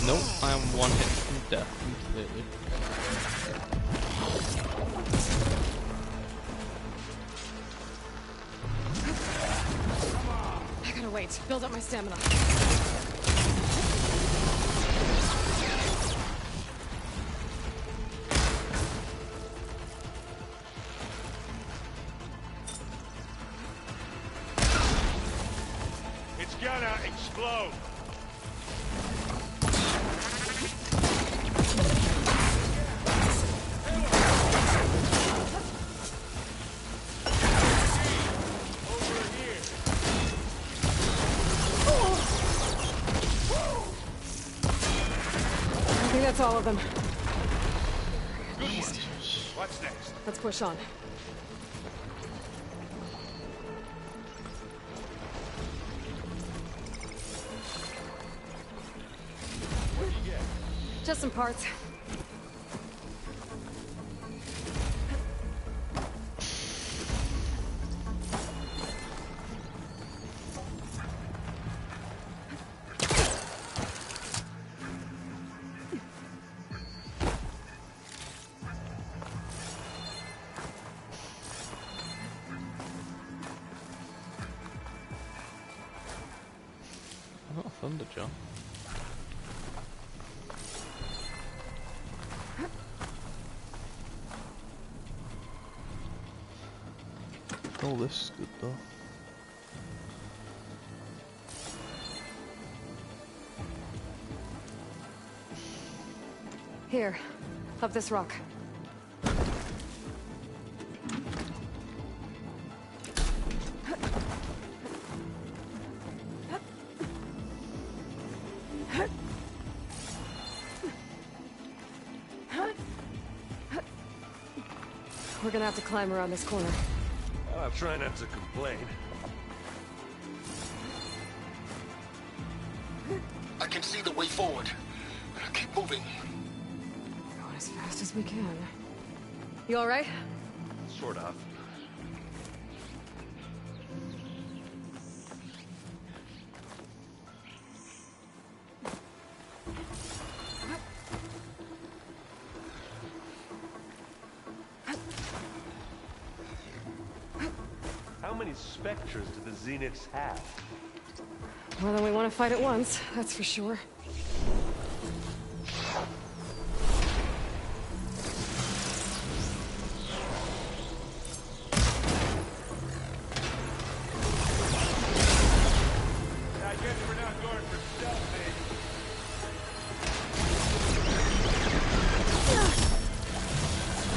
Nope, I am one hit from death completely. I gotta wait. Build up my stamina. It's gonna explode. think that's all of them. What's next? Let's push on. What'd you get? Just some parts. Not a Thunderjaw. Oh, this is good though. Here, up this rock. We're gonna have to climb around this corner. I'll try not to complain. I can see the way forward. Keep moving. Going as fast as we can. You all right? Sort of. How many specters do the Zeniths have? More than we want to fight at once, that's for sure. I guess we're not going for stealth, baby.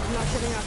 I'm not giving up.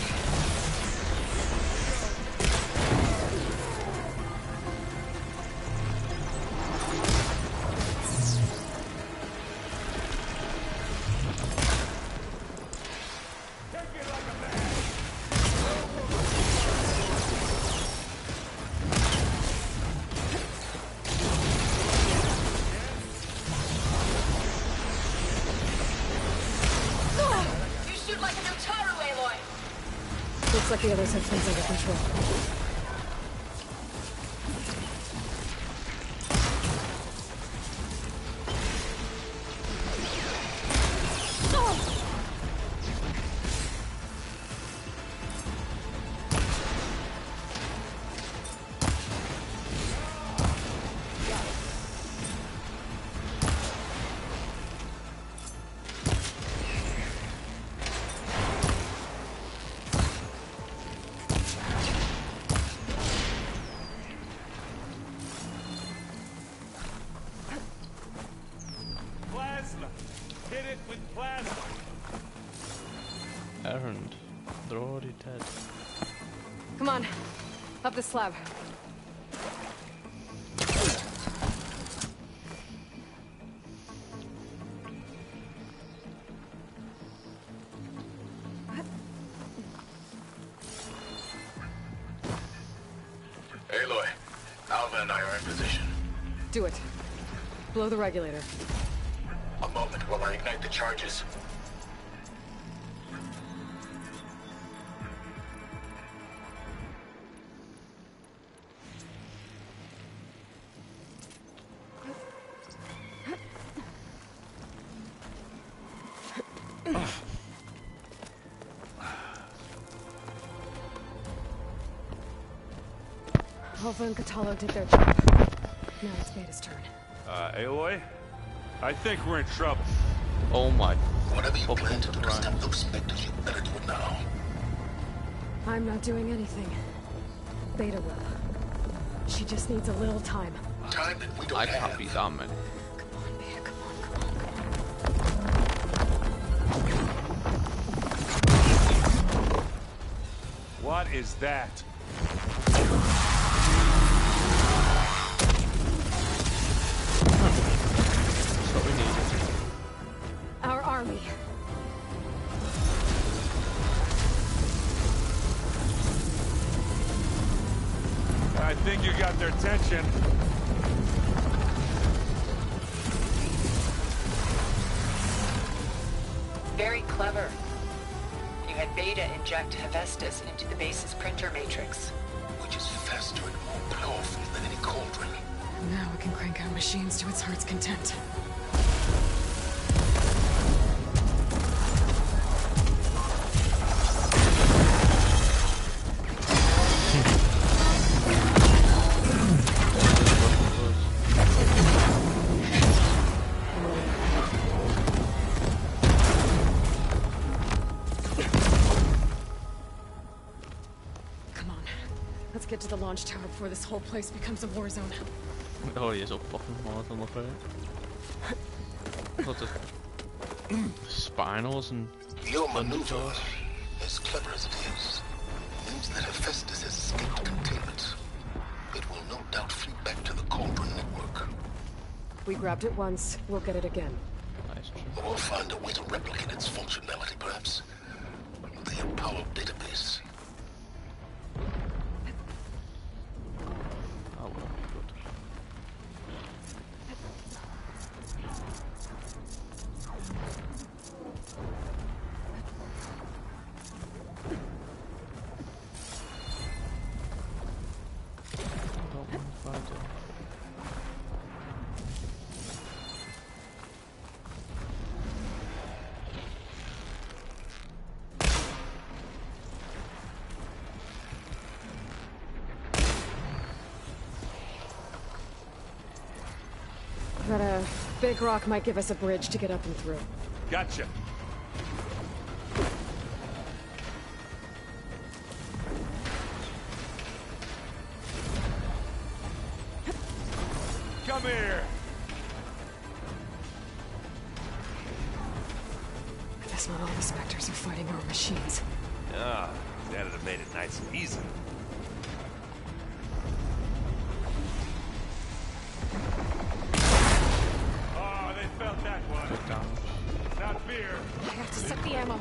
Looks like the others have things under control. Plasma! Hit it with plasma! Errand. They're already dead. Come on, up the slab. Aloy, Alva and I are in position. Do it. Blow the regulator. A moment while I ignite the charges. Alva and Kotallo did their job. Now it's Beta's turn. Aloy? I think we're in trouble. Oh my. Whatever you plan to do to stop those specters, you better do it now. I'm not doing anything. Beta will. She just needs a little time. Time that we don't I have. can't be that many. What is that? That's what we need. Our army. think you got their attention. Very clever. You had Beta inject Hephaestus into the base's printer matrix. Which is faster and more powerful than any cauldron. Now we can crank out machines to its heart's content. Get to the launch tower before this whole place becomes a war zone. Oh, he is so fucking hard to look at. Lots of spinals and your maneuver, as clever as it is, means that Hephaestus has escaped containment. It will no doubt flee back to the Cauldron network. We grabbed it once, we'll get it again. Or find a way to replicate its functionality, perhaps. The Apollo database. But a big rock might give us a bridge to get up and through. Gotcha. Come here. That's not all the Spectres are fighting our machines. Ah, that'd have made it nice and easy. Not fear. I have to suck the ammo.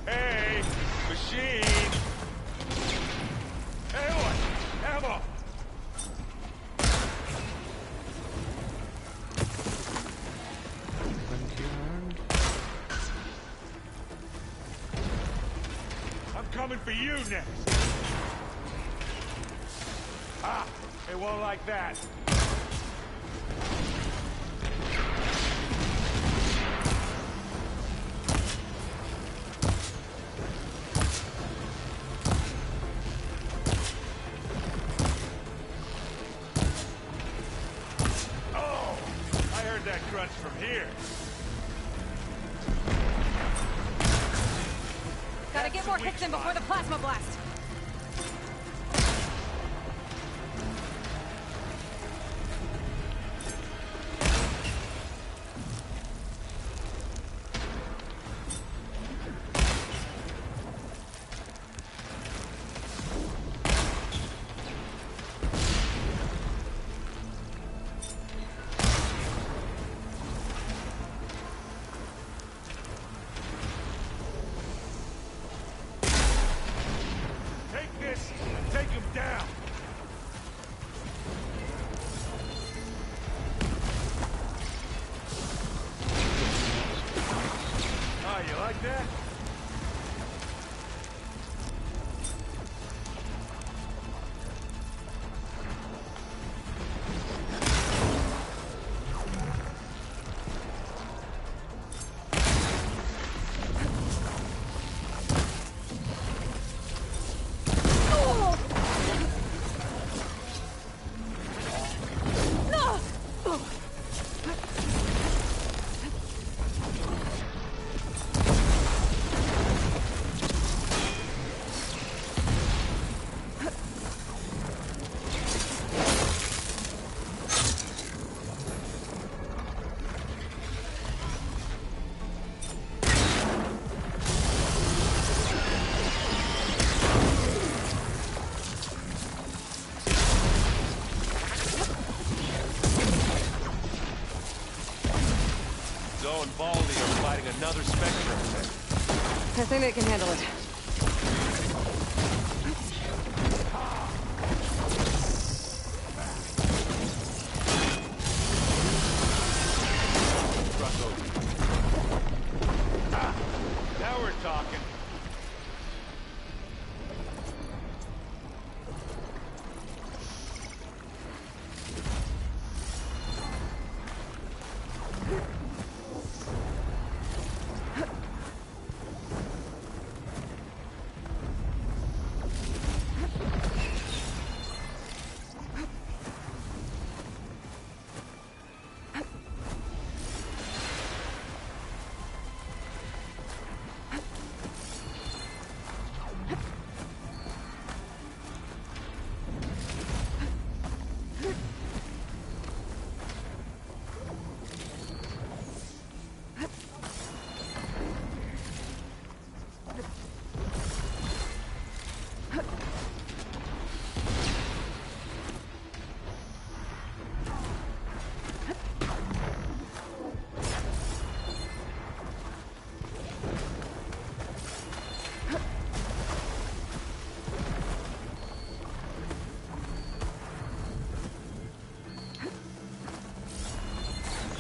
Hey, machine. Hey, what? Ammo. Coming for you next. Ah, it won't like that. Oh, I heard that crunch from here. Gotta get more hits in before the plasma blast. I think they can handle it. Now we're talking.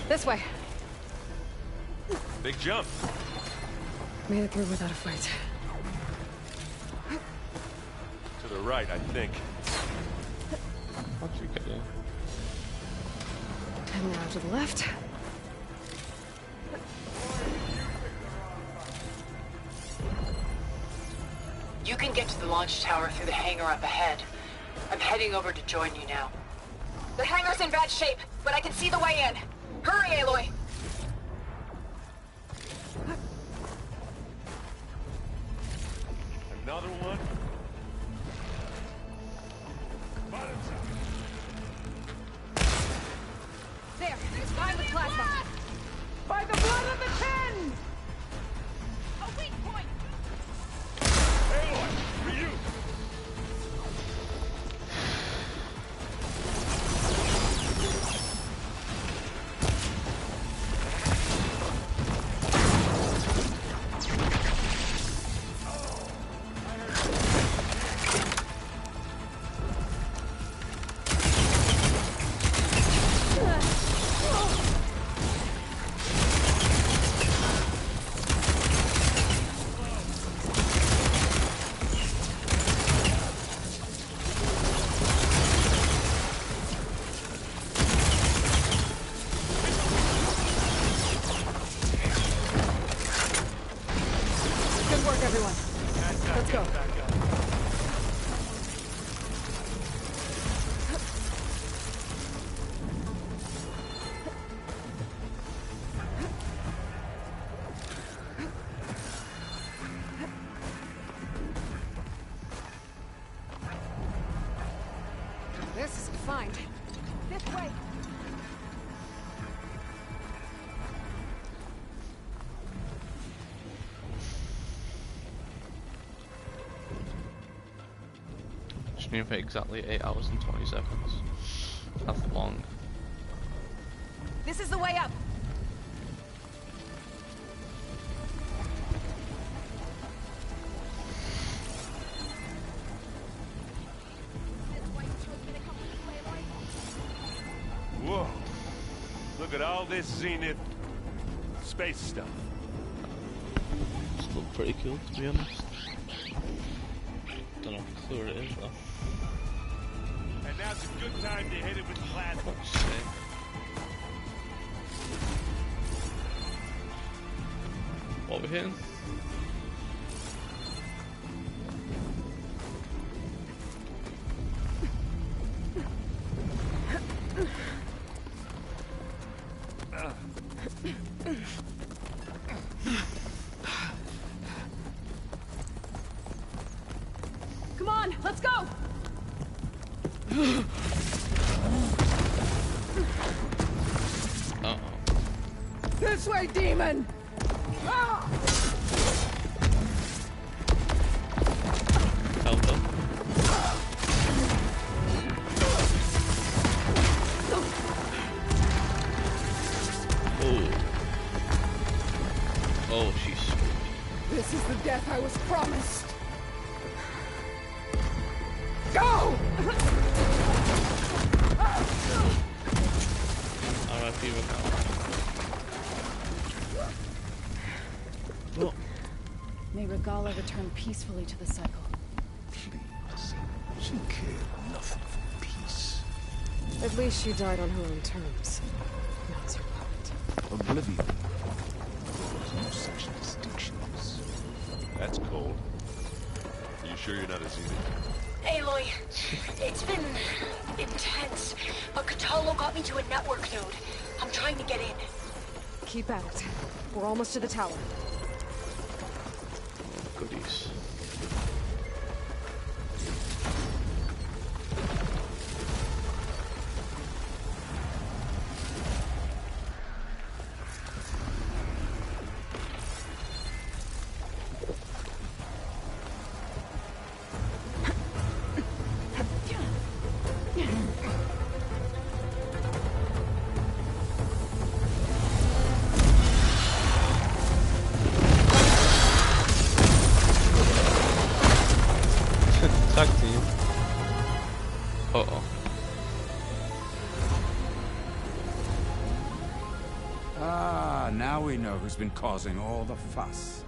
This way. Big jump. Made it through without a fight. To the right, I think. How'd you get in? And now to the left. You can get to the launch tower through the hangar up ahead. I'm heading over to join you now. The hangar's in bad shape, but I can see the way in. Hurry, Aloy! Another one? There! Find the plasma! By the blood of the Ten! A weak point! Aloy, for you! Good work, everyone. Let's go. This is fine. This way. Just need for exactly 8 hours and 20 seconds. That's long. This is the way up! Whoa. Look at all this Zenith space stuff. It's look pretty cool, to be honest. Don't know how clear it is though. And now's a good time to hit it with plasma. Let's see. What we hitting? Come on, let's go! Uh-oh. This way, demon! Ah! Help them. Oh. Oh, she's screwed. This is the death I was promised. Go! R.I.P. Regal. May Regala return peacefully to the cycle. Please. She cared nothing for peace. At least she died on her own terms. Not as her puppet. Oblivion. There's no such distinctions. That's cold. Are you sure you're not a Zenith? Aloy, it's been intense, but Kotallo got me to a network node. I'm trying to get in. Keep at it. We're almost to the tower. Goodies. Tag team. Uh-oh. Ah, now we know who's been causing all the fuss.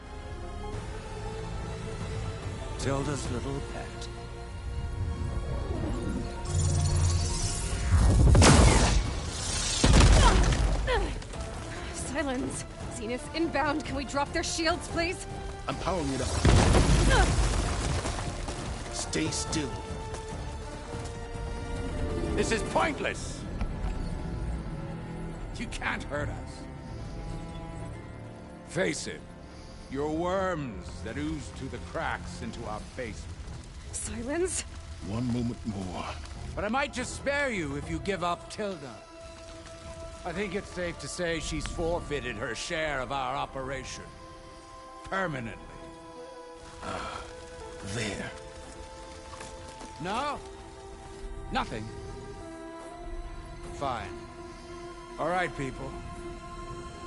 Tilda's little pet. Silence. Zenith inbound. Can we drop their shields, please? I'm powering it up. Stay still. This is pointless. You can't hurt us. Face it. You're worms that ooze through the cracks into our basement. Silence? One moment more. But I might just spare you if you give up Tilda. I think it's safe to say she's forfeited her share of our operation. Permanently. There. No? Nothing? Fine. All right, people.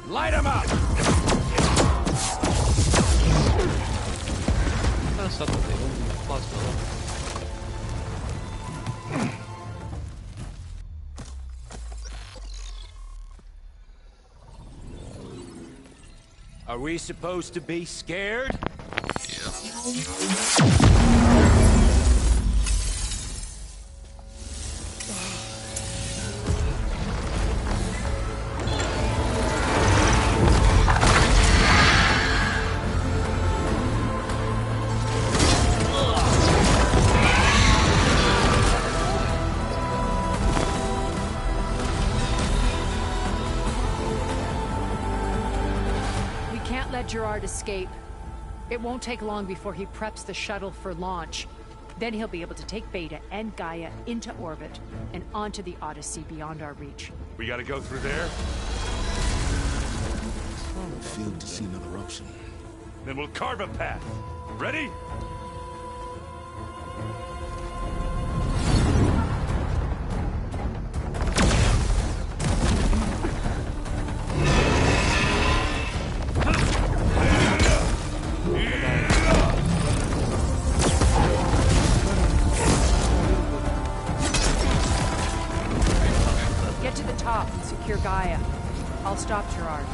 Light 'em up! Are we supposed to be scared? Gerard escape. It won't take long before he preps the shuttle for launch. Then he'll be able to take Beta and Gaia into orbit and onto the Odyssey beyond our reach. We gotta go through there? I failed to see another option. Then we'll carve a path. Ready? Get to the top and secure Gaia. I'll stop Gerard.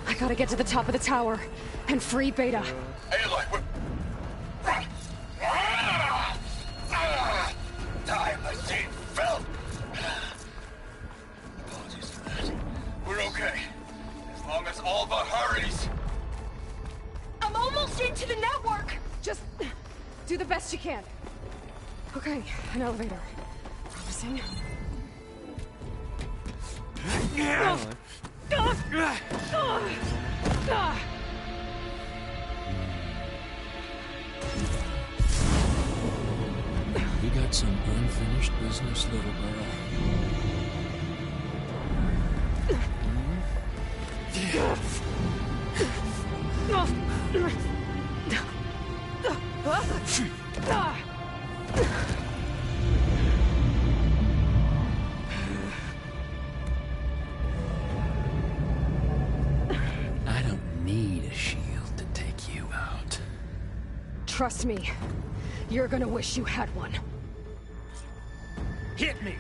I gotta get to the top of the tower and free Beta. Aloy, run! Time has seen Phil! Apologies for that. We're okay. As long as Alva hurries. I'm almost into the network! Just do the best you can. Okay, an elevator. Promising. We got some unfinished business, little girl. I don't need a shield to take you out. Trust me, you're gonna wish you had one. Hit me!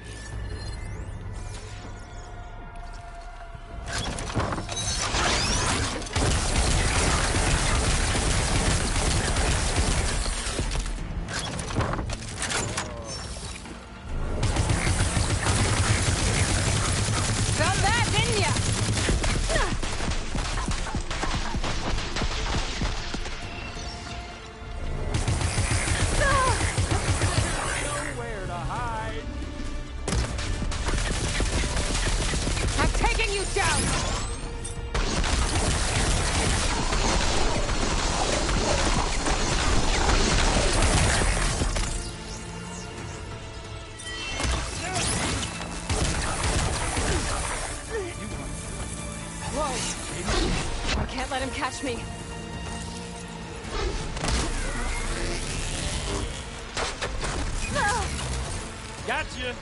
Me. Gotcha!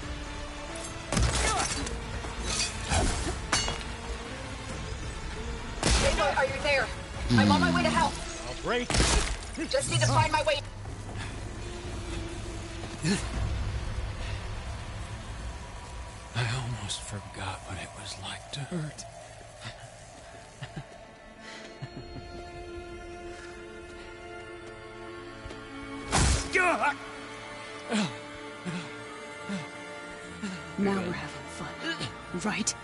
Aloy, are you there? I'm on my way to help. I'll break. Just need to find my way. I almost forgot what it was like to hurt. Now we're having fun, right?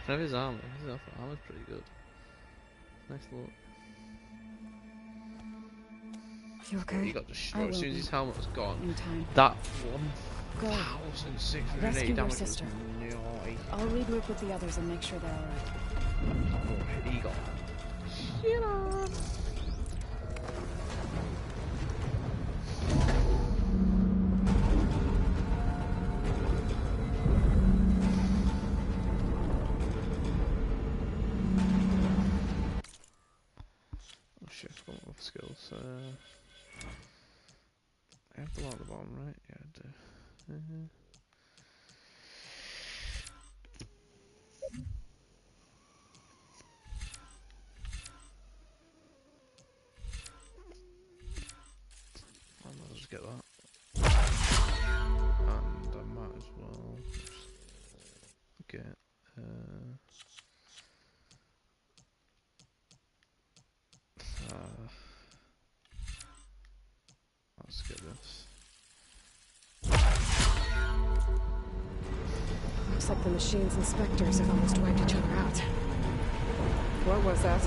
I have his armor. His armor's pretty good. Nice look. You okay? He got destroyed as soon as his helmet was gone. In time. That Go. 1,680 Rescue your damage sister. was naughty. I'll regroup with the others and make sure they're alright. Oh, he got shit on. Oh shit, I've got more skills. I have the one at the bottom, right? Yeah, I do. I might just get that. And I might as well just get let's get this. Looks like the machine's inspectors have almost wiped each other out. What was that?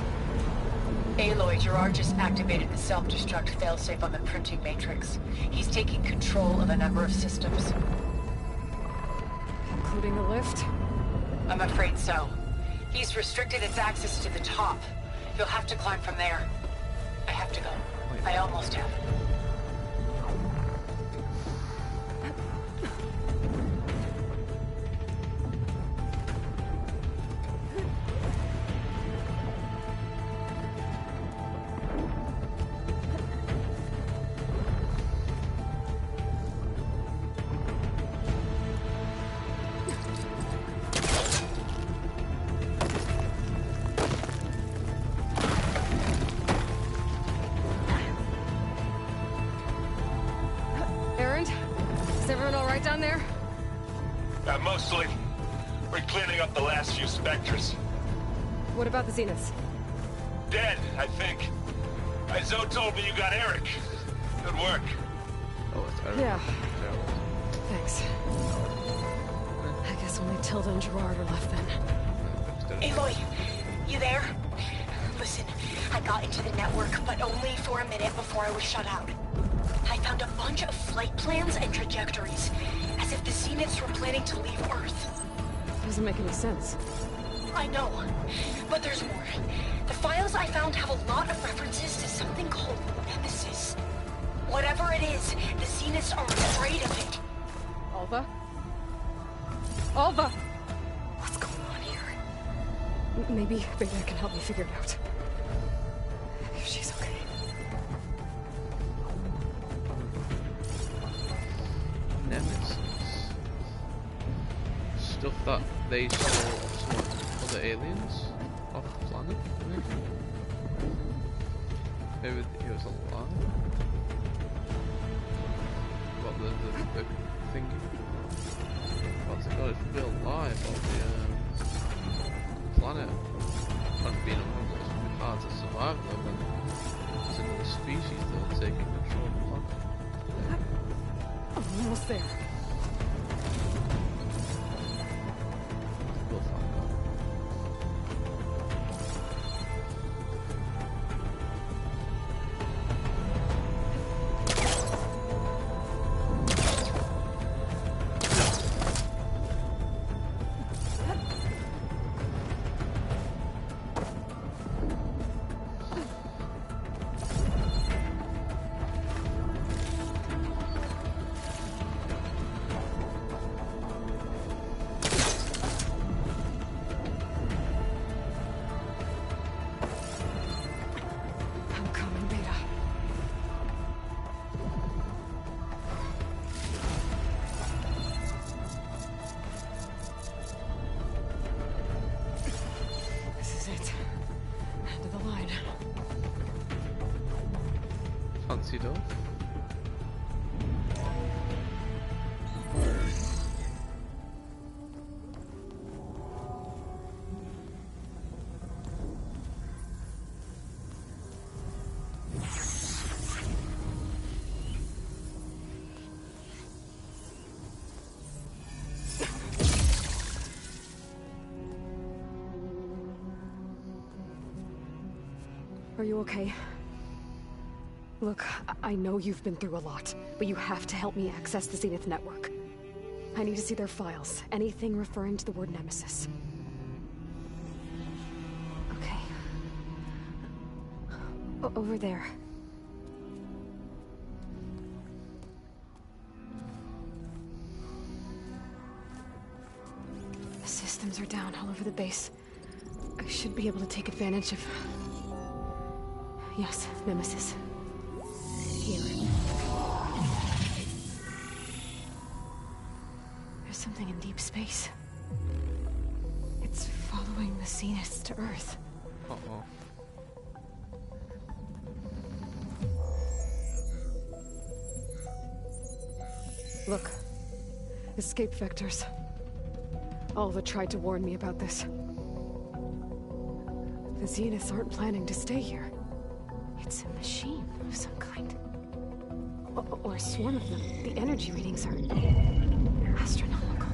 Aloy, Gerard just activated the self-destruct failsafe on the printing matrix. He's taking control of a number of systems. Including the lift? I'm afraid so. He's restricted its access to the top. You'll have to climb from there. I have to go. I almost have. Down there? Mostly. We're cleaning up the last few Spectres. What about the Zeniths? Dead, I think. Zoe told me you got Eric. Good work. Oh, it's Eric. Yeah. Thanks. I guess only Tilda and Gerard are left then. Aloy, you there? Listen, I got into the network, but only for a minute before I was shut out. I found a bunch of flight plans and trajectories, as if the Zeniths were planning to leave Earth. Doesn't make any sense. I know, but there's more. The files I found have a lot of references to something called Nemesis. Whatever it is, the Zeniths are afraid of it. Alpha? Alva! What's going on here? Maybe Beta can help me figure it out. If she's okay. Nemesis. Stuff that they saw of some other aliens off the planet, maybe? Maybe he was alive? What the thingy? What's it called? It's real live on the planet. And being on Earth, it's really hard to survive though when there's another species that are taking control of the planet. I'm almost there. We'll find out. Fancy dough. Are you okay? Look, I know you've been through a lot, but you have to help me access the Zenith network. I need to see their files, anything referring to the word Nemesis. Okay. Over there. The systems are down all over the base. I should be able to take advantage of... Yes, Nemesis. Here. There's something in deep space. It's following the Zeniths to Earth. Uh-oh. Look. Escape vectors. Alva tried to warn me about this. The Zeniths aren't planning to stay here. It's a machine of some kind. Or a swarm of them. The energy readings are astronomical.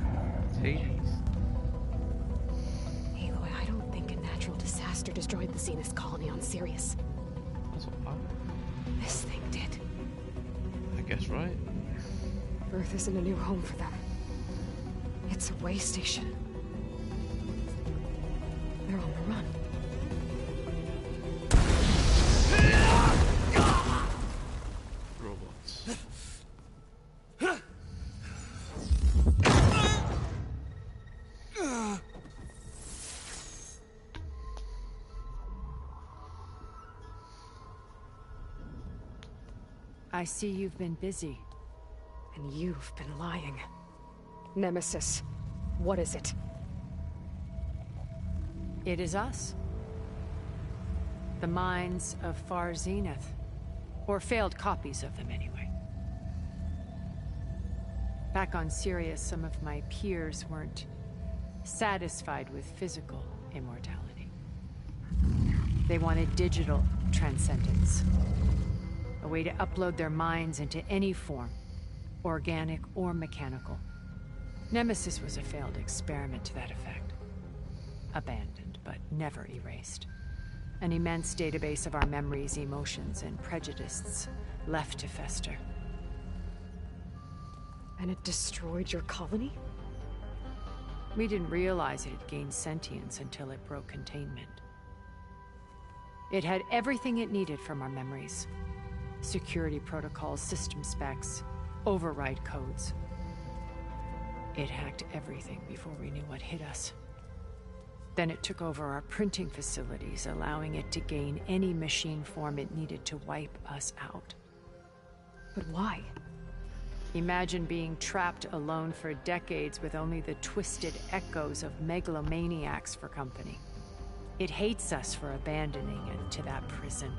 Hades. Aloy, I don't think a natural disaster destroyed the Zenith colony on Sirius. That's what happened. This thing did. I guess right. Earth isn't a new home for them. It's a way station. They're on the run. Robots. I see you've been busy. And you've been lying. Nemesis, what is it? It is us. The minds of Far Zenith. Or failed copies of them, anyway. Back on Sirius, some of my peers weren't satisfied with physical immortality. They wanted digital transcendence. A way to upload their minds into any form, organic or mechanical. Nemesis was a failed experiment to that effect. Abandoned, but never erased. An immense database of our memories, emotions, and prejudices left to fester. And it destroyed your colony? We didn't realize it had gained sentience until it broke containment. It had everything it needed from our memories. Security protocols, system specs, override codes. It hacked everything before we knew what hit us. Then it took over our printing facilities, allowing it to gain any machine form it needed to wipe us out. But why? Imagine being trapped alone for decades with only the twisted echoes of megalomaniacs for company. It hates us for abandoning it to that prison.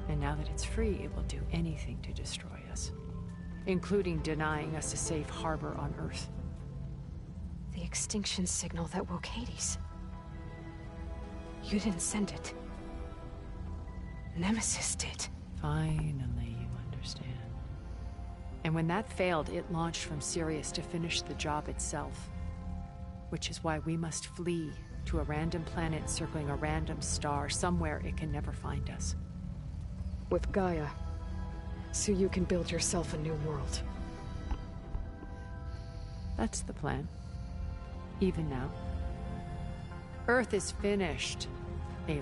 And now that it's free, it will do anything to destroy us, including denying us a safe harbor on Earth. The extinction signal that woke Hades. You didn't send it. Nemesis did. Finally, you understand. And when that failed, it launched from Sirius to finish the job itself. Which is why we must flee to a random planet circling a random star, somewhere it can never find us. With Gaia. So you can build yourself a new world. That's the plan. Even now. Earth is finished, Aloy.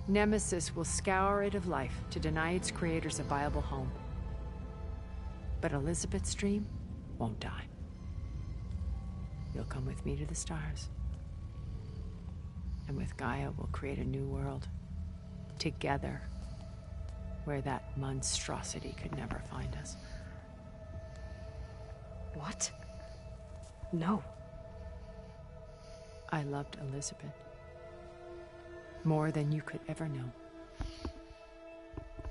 Nemesis will scour it of life to deny its creators a viable home. But Elizabeth's dream won't die. You'll come with me to the stars. And with Gaia, we'll create a new world. Together. Where that monstrosity could never find us. What? No. I loved Elizabeth. More than you could ever know.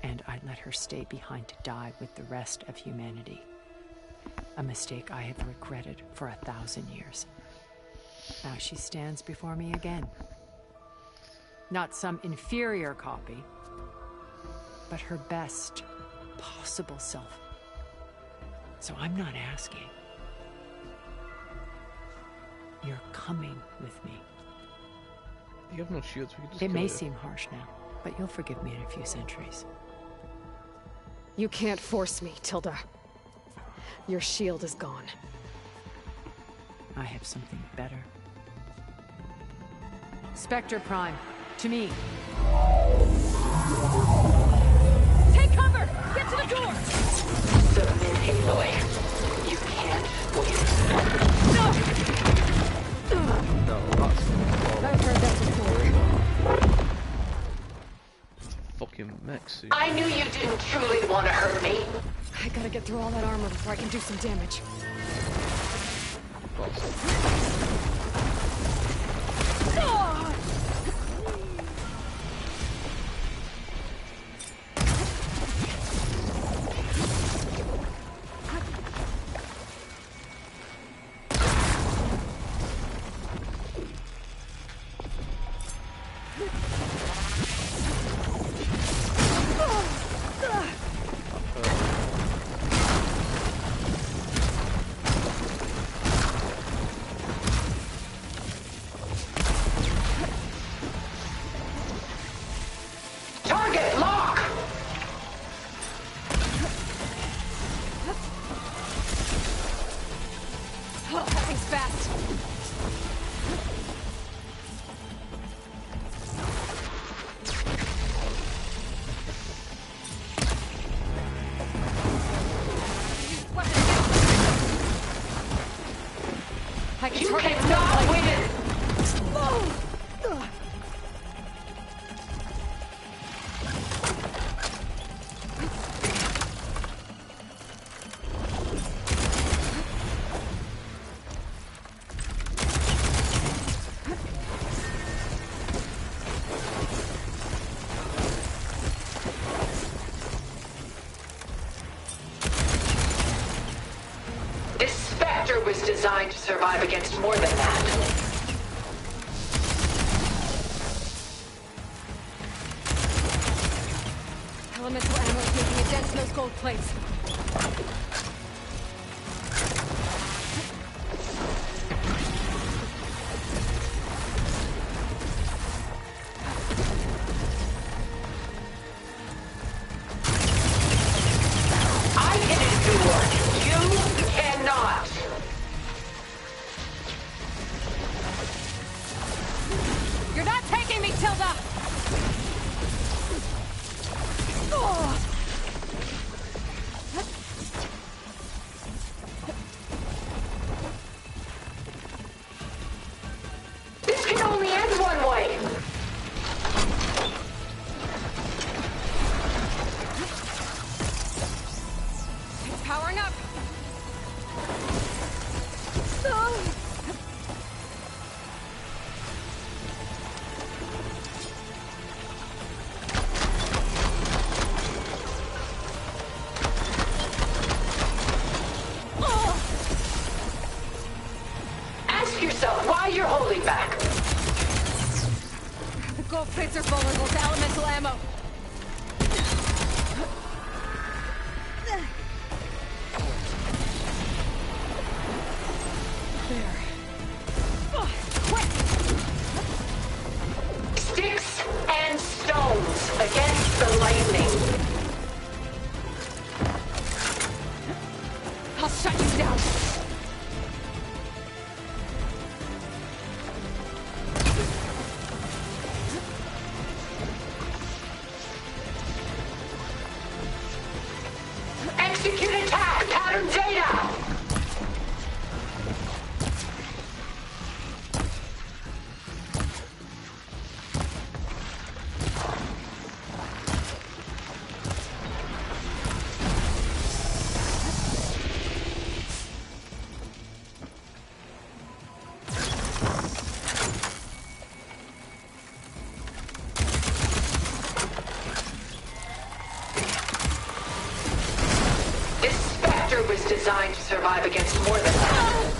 And I'd let her stay behind to die with the rest of humanity. A mistake I have regretted for 1,000 years. Now she stands before me again. Not some inferior copy, but her best possible self. So I'm not asking. You're coming with me. You have no shields, we can just It kill may you. seem harsh now, but you'll forgive me in a few centuries. You can't force me, Tilda. Your shield is gone. I have something better. Spectre Prime, to me. Take cover! Get to the door! Submit, Aloy. You can't win. No, that's I've heard that before. fucking Mexi. I knew you didn't truly want to hurt me. I gotta get through all that armor before I can do some damage. Target lock! Oh, that thing's fast. I can You target cannot it. win! This Spectre was designed to survive against more than that. Elemental ammo is making a dent in those gold plates. I can endure. You cannot. You're not taking me, Tilda! Oh. why you're holding back. The gold crates are vulnerable to elemental ammo. There. Quick! Sticks and stones against the lightning. I'll shut you down. Execute attack! Pattern data! Was designed to survive against more than that.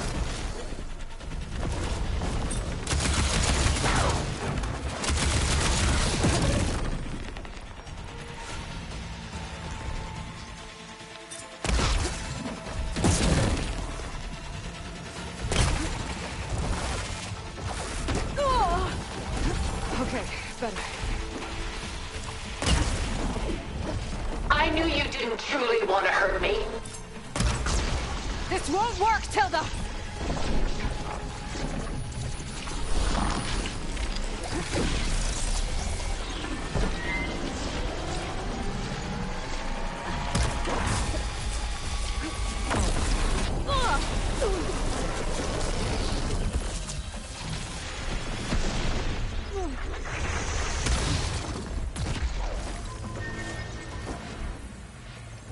Okay, better. I knew you didn't truly want to hurt me. This won't work, Tilda!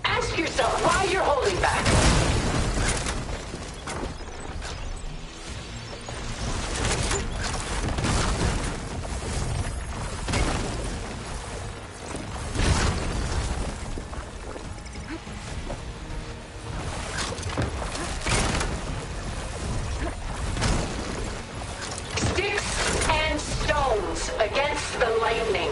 Ask yourself why you're holding back. Sticks and stones against the lightning.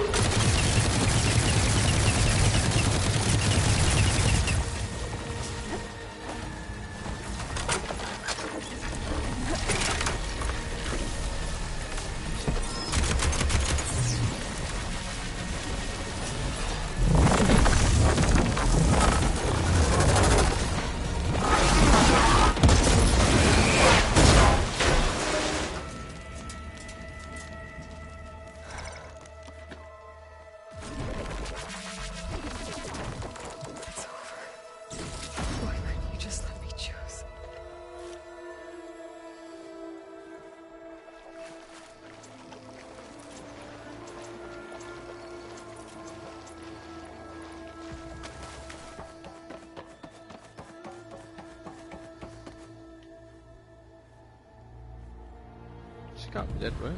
She can't be dead, right?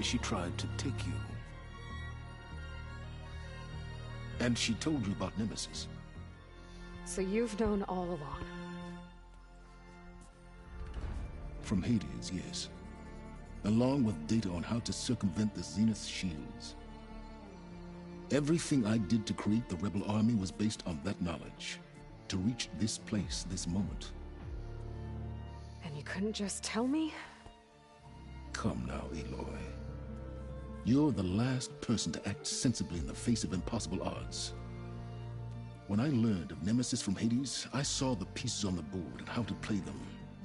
She tried to take you. And she told you about Nemesis. So you've known all along. From Hades, yes. Along with data on how to circumvent the Zenith shields. Everything I did to create the Rebel Army was based on that knowledge. To reach this place, this moment. And you couldn't just tell me? Come now, Aloy. You're the last person to act sensibly in the face of impossible odds. When I learned of Nemesis from Hades, I saw the pieces on the board and how to play them.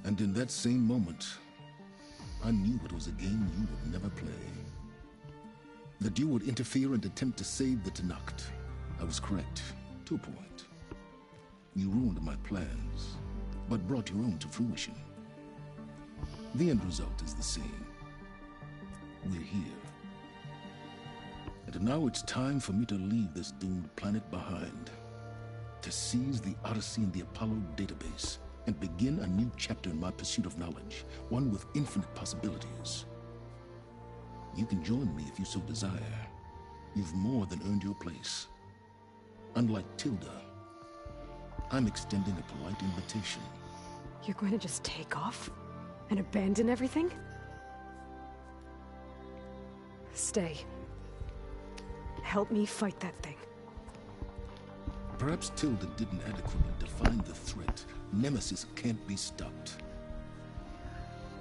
And in that same moment, I knew it was a game you would never play. That you would interfere and attempt to save the Tenakth. I was correct, to a point. You ruined my plans, but brought your own to fruition. The end result is the same. We're here. And now it's time for me to leave this doomed planet behind. To seize the Odyssey and the Apollo database, and begin a new chapter in my pursuit of knowledge, one with infinite possibilities. You can join me if you so desire. you've more than earned your place. Unlike Tilda, I'm extending a polite invitation. You're going to just take off? And abandon everything? Stay. Help me fight that thing. Perhaps Tilda didn't adequately define the threat. Nemesis can't be stopped.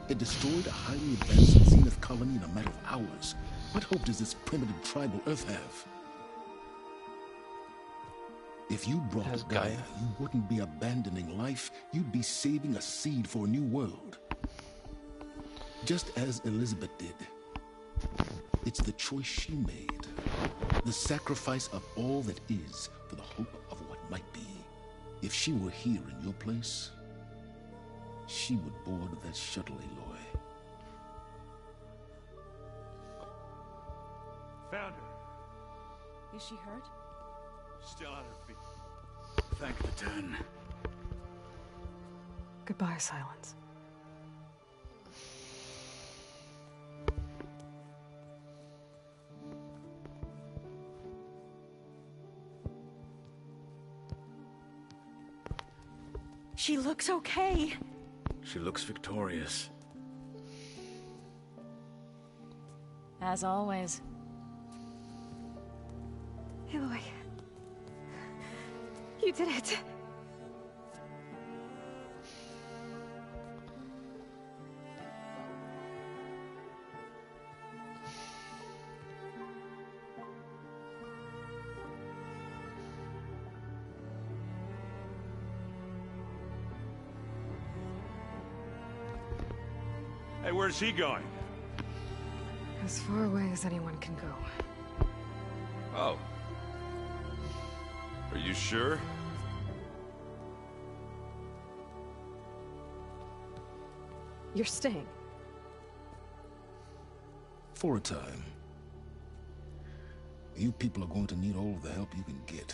It destroyed a highly advanced Zenith colony in a matter of hours. What hope does this primitive tribal Earth have? If you brought Gaia, you wouldn't be abandoning life. You'd be saving a seed for a new world. Just as Elizabeth did. It's the choice she made. The sacrifice of all that is for the hope of what might be. If she were here in your place, she would board that shuttle, Aloy. Found her. Is she hurt? Still on her feet. Thank the Ten. Goodbye, Silence. She looks okay. She looks victorious. As always. Aloy. You did it. Hey, where's he going? As far away as anyone can go. Oh. Are you sure? You're staying. For a time. You people are going to need all of the help you can get.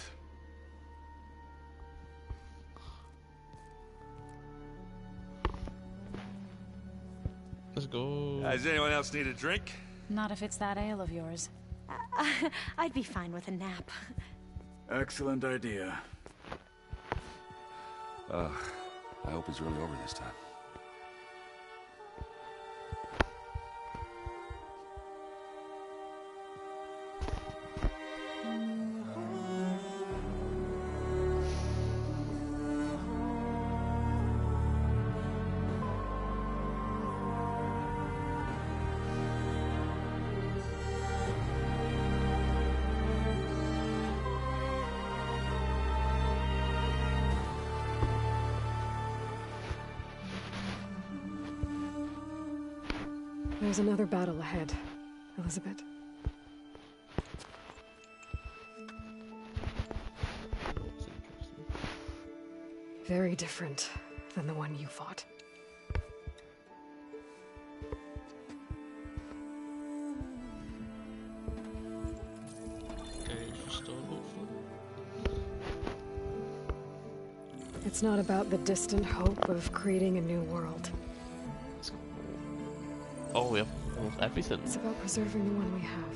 Let's go. Does anyone else need a drink? Not if it's that ale of yours. I'd be fine with a nap. Excellent idea. I hope it's really over this time. There's another battle ahead, Elizabeth. Very different than the one you fought. It's not about the distant hope of creating a new world. Oh, we have almost everything. It's about preserving the one we have.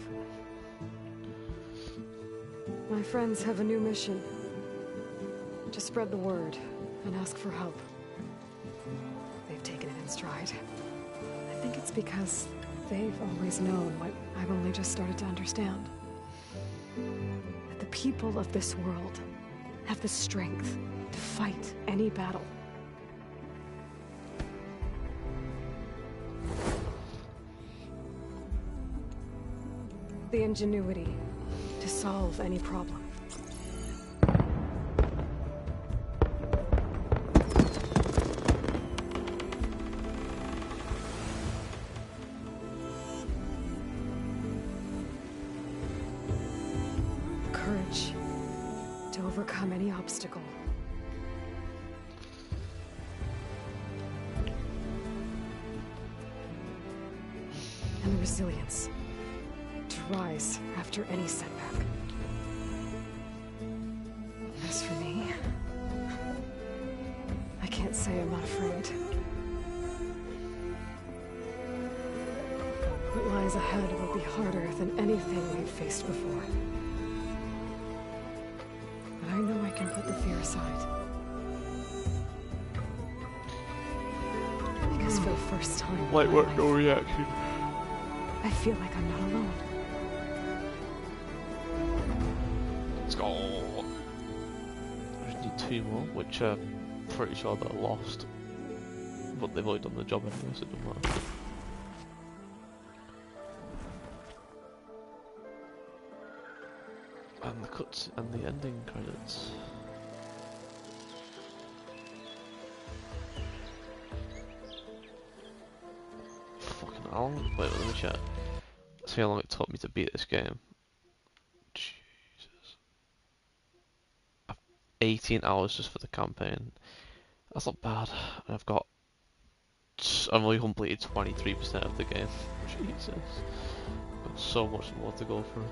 My friends have a new mission. To spread the word and ask for help. They've taken it in stride. I think it's because they've always known what I've only just started to understand. That the people of this world have the strength to fight any battle. The ingenuity to solve any problem. Courage to overcome any obstacle. And the resilience to rise after any setback. As for me, I can't say I'm not afraid. What lies ahead will be harder than anything we've faced before. But I know I can put the fear aside. Because for the first time in Light my work, life, no reaction. I feel like I'm not alone. Let's go. We just need 2 more, which I'm pretty sure they're lost. But they've already done the job anyway, so it doesn't matter. And the cuts and the ending credits. Fucking how long? Wait, let me check. See how long it took me to beat this game. Jesus. 18 hours just for the campaign. That's not bad. And I've only completed 23% of the game. Jesus. Got so much more to go through.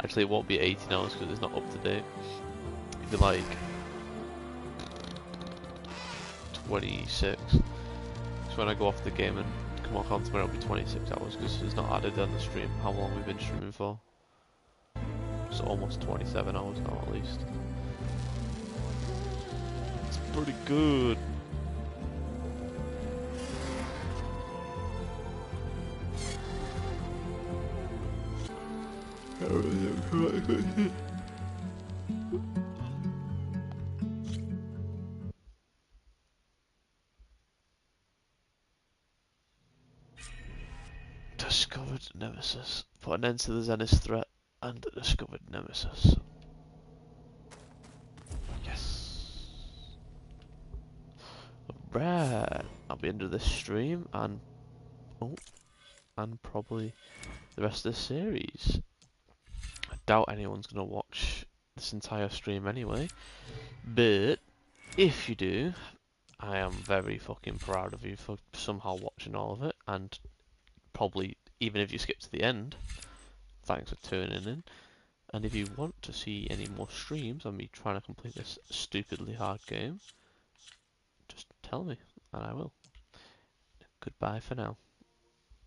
Actually, it won't be 18 hours because it's not up to date. It'll be like 26. So when I go off the game and come back on tomorrow, it'll be 26 hours because it's not added on the stream how long we've been streaming for. It's almost 27 hours now at least. It's pretty good. Discovered Nemesis. Put an end to the Zenith threat and discovered Nemesis. Yes. Right. That'll be the end of this stream and probably the rest of the series. I doubt anyone's gonna watch this entire stream anyway, but if you do, I am very fucking proud of you for somehow watching all of it, and probably even if you skip to the end, thanks for tuning in. And if you want to see any more streams on me trying to complete this stupidly hard game, just tell me and I will. Goodbye for now.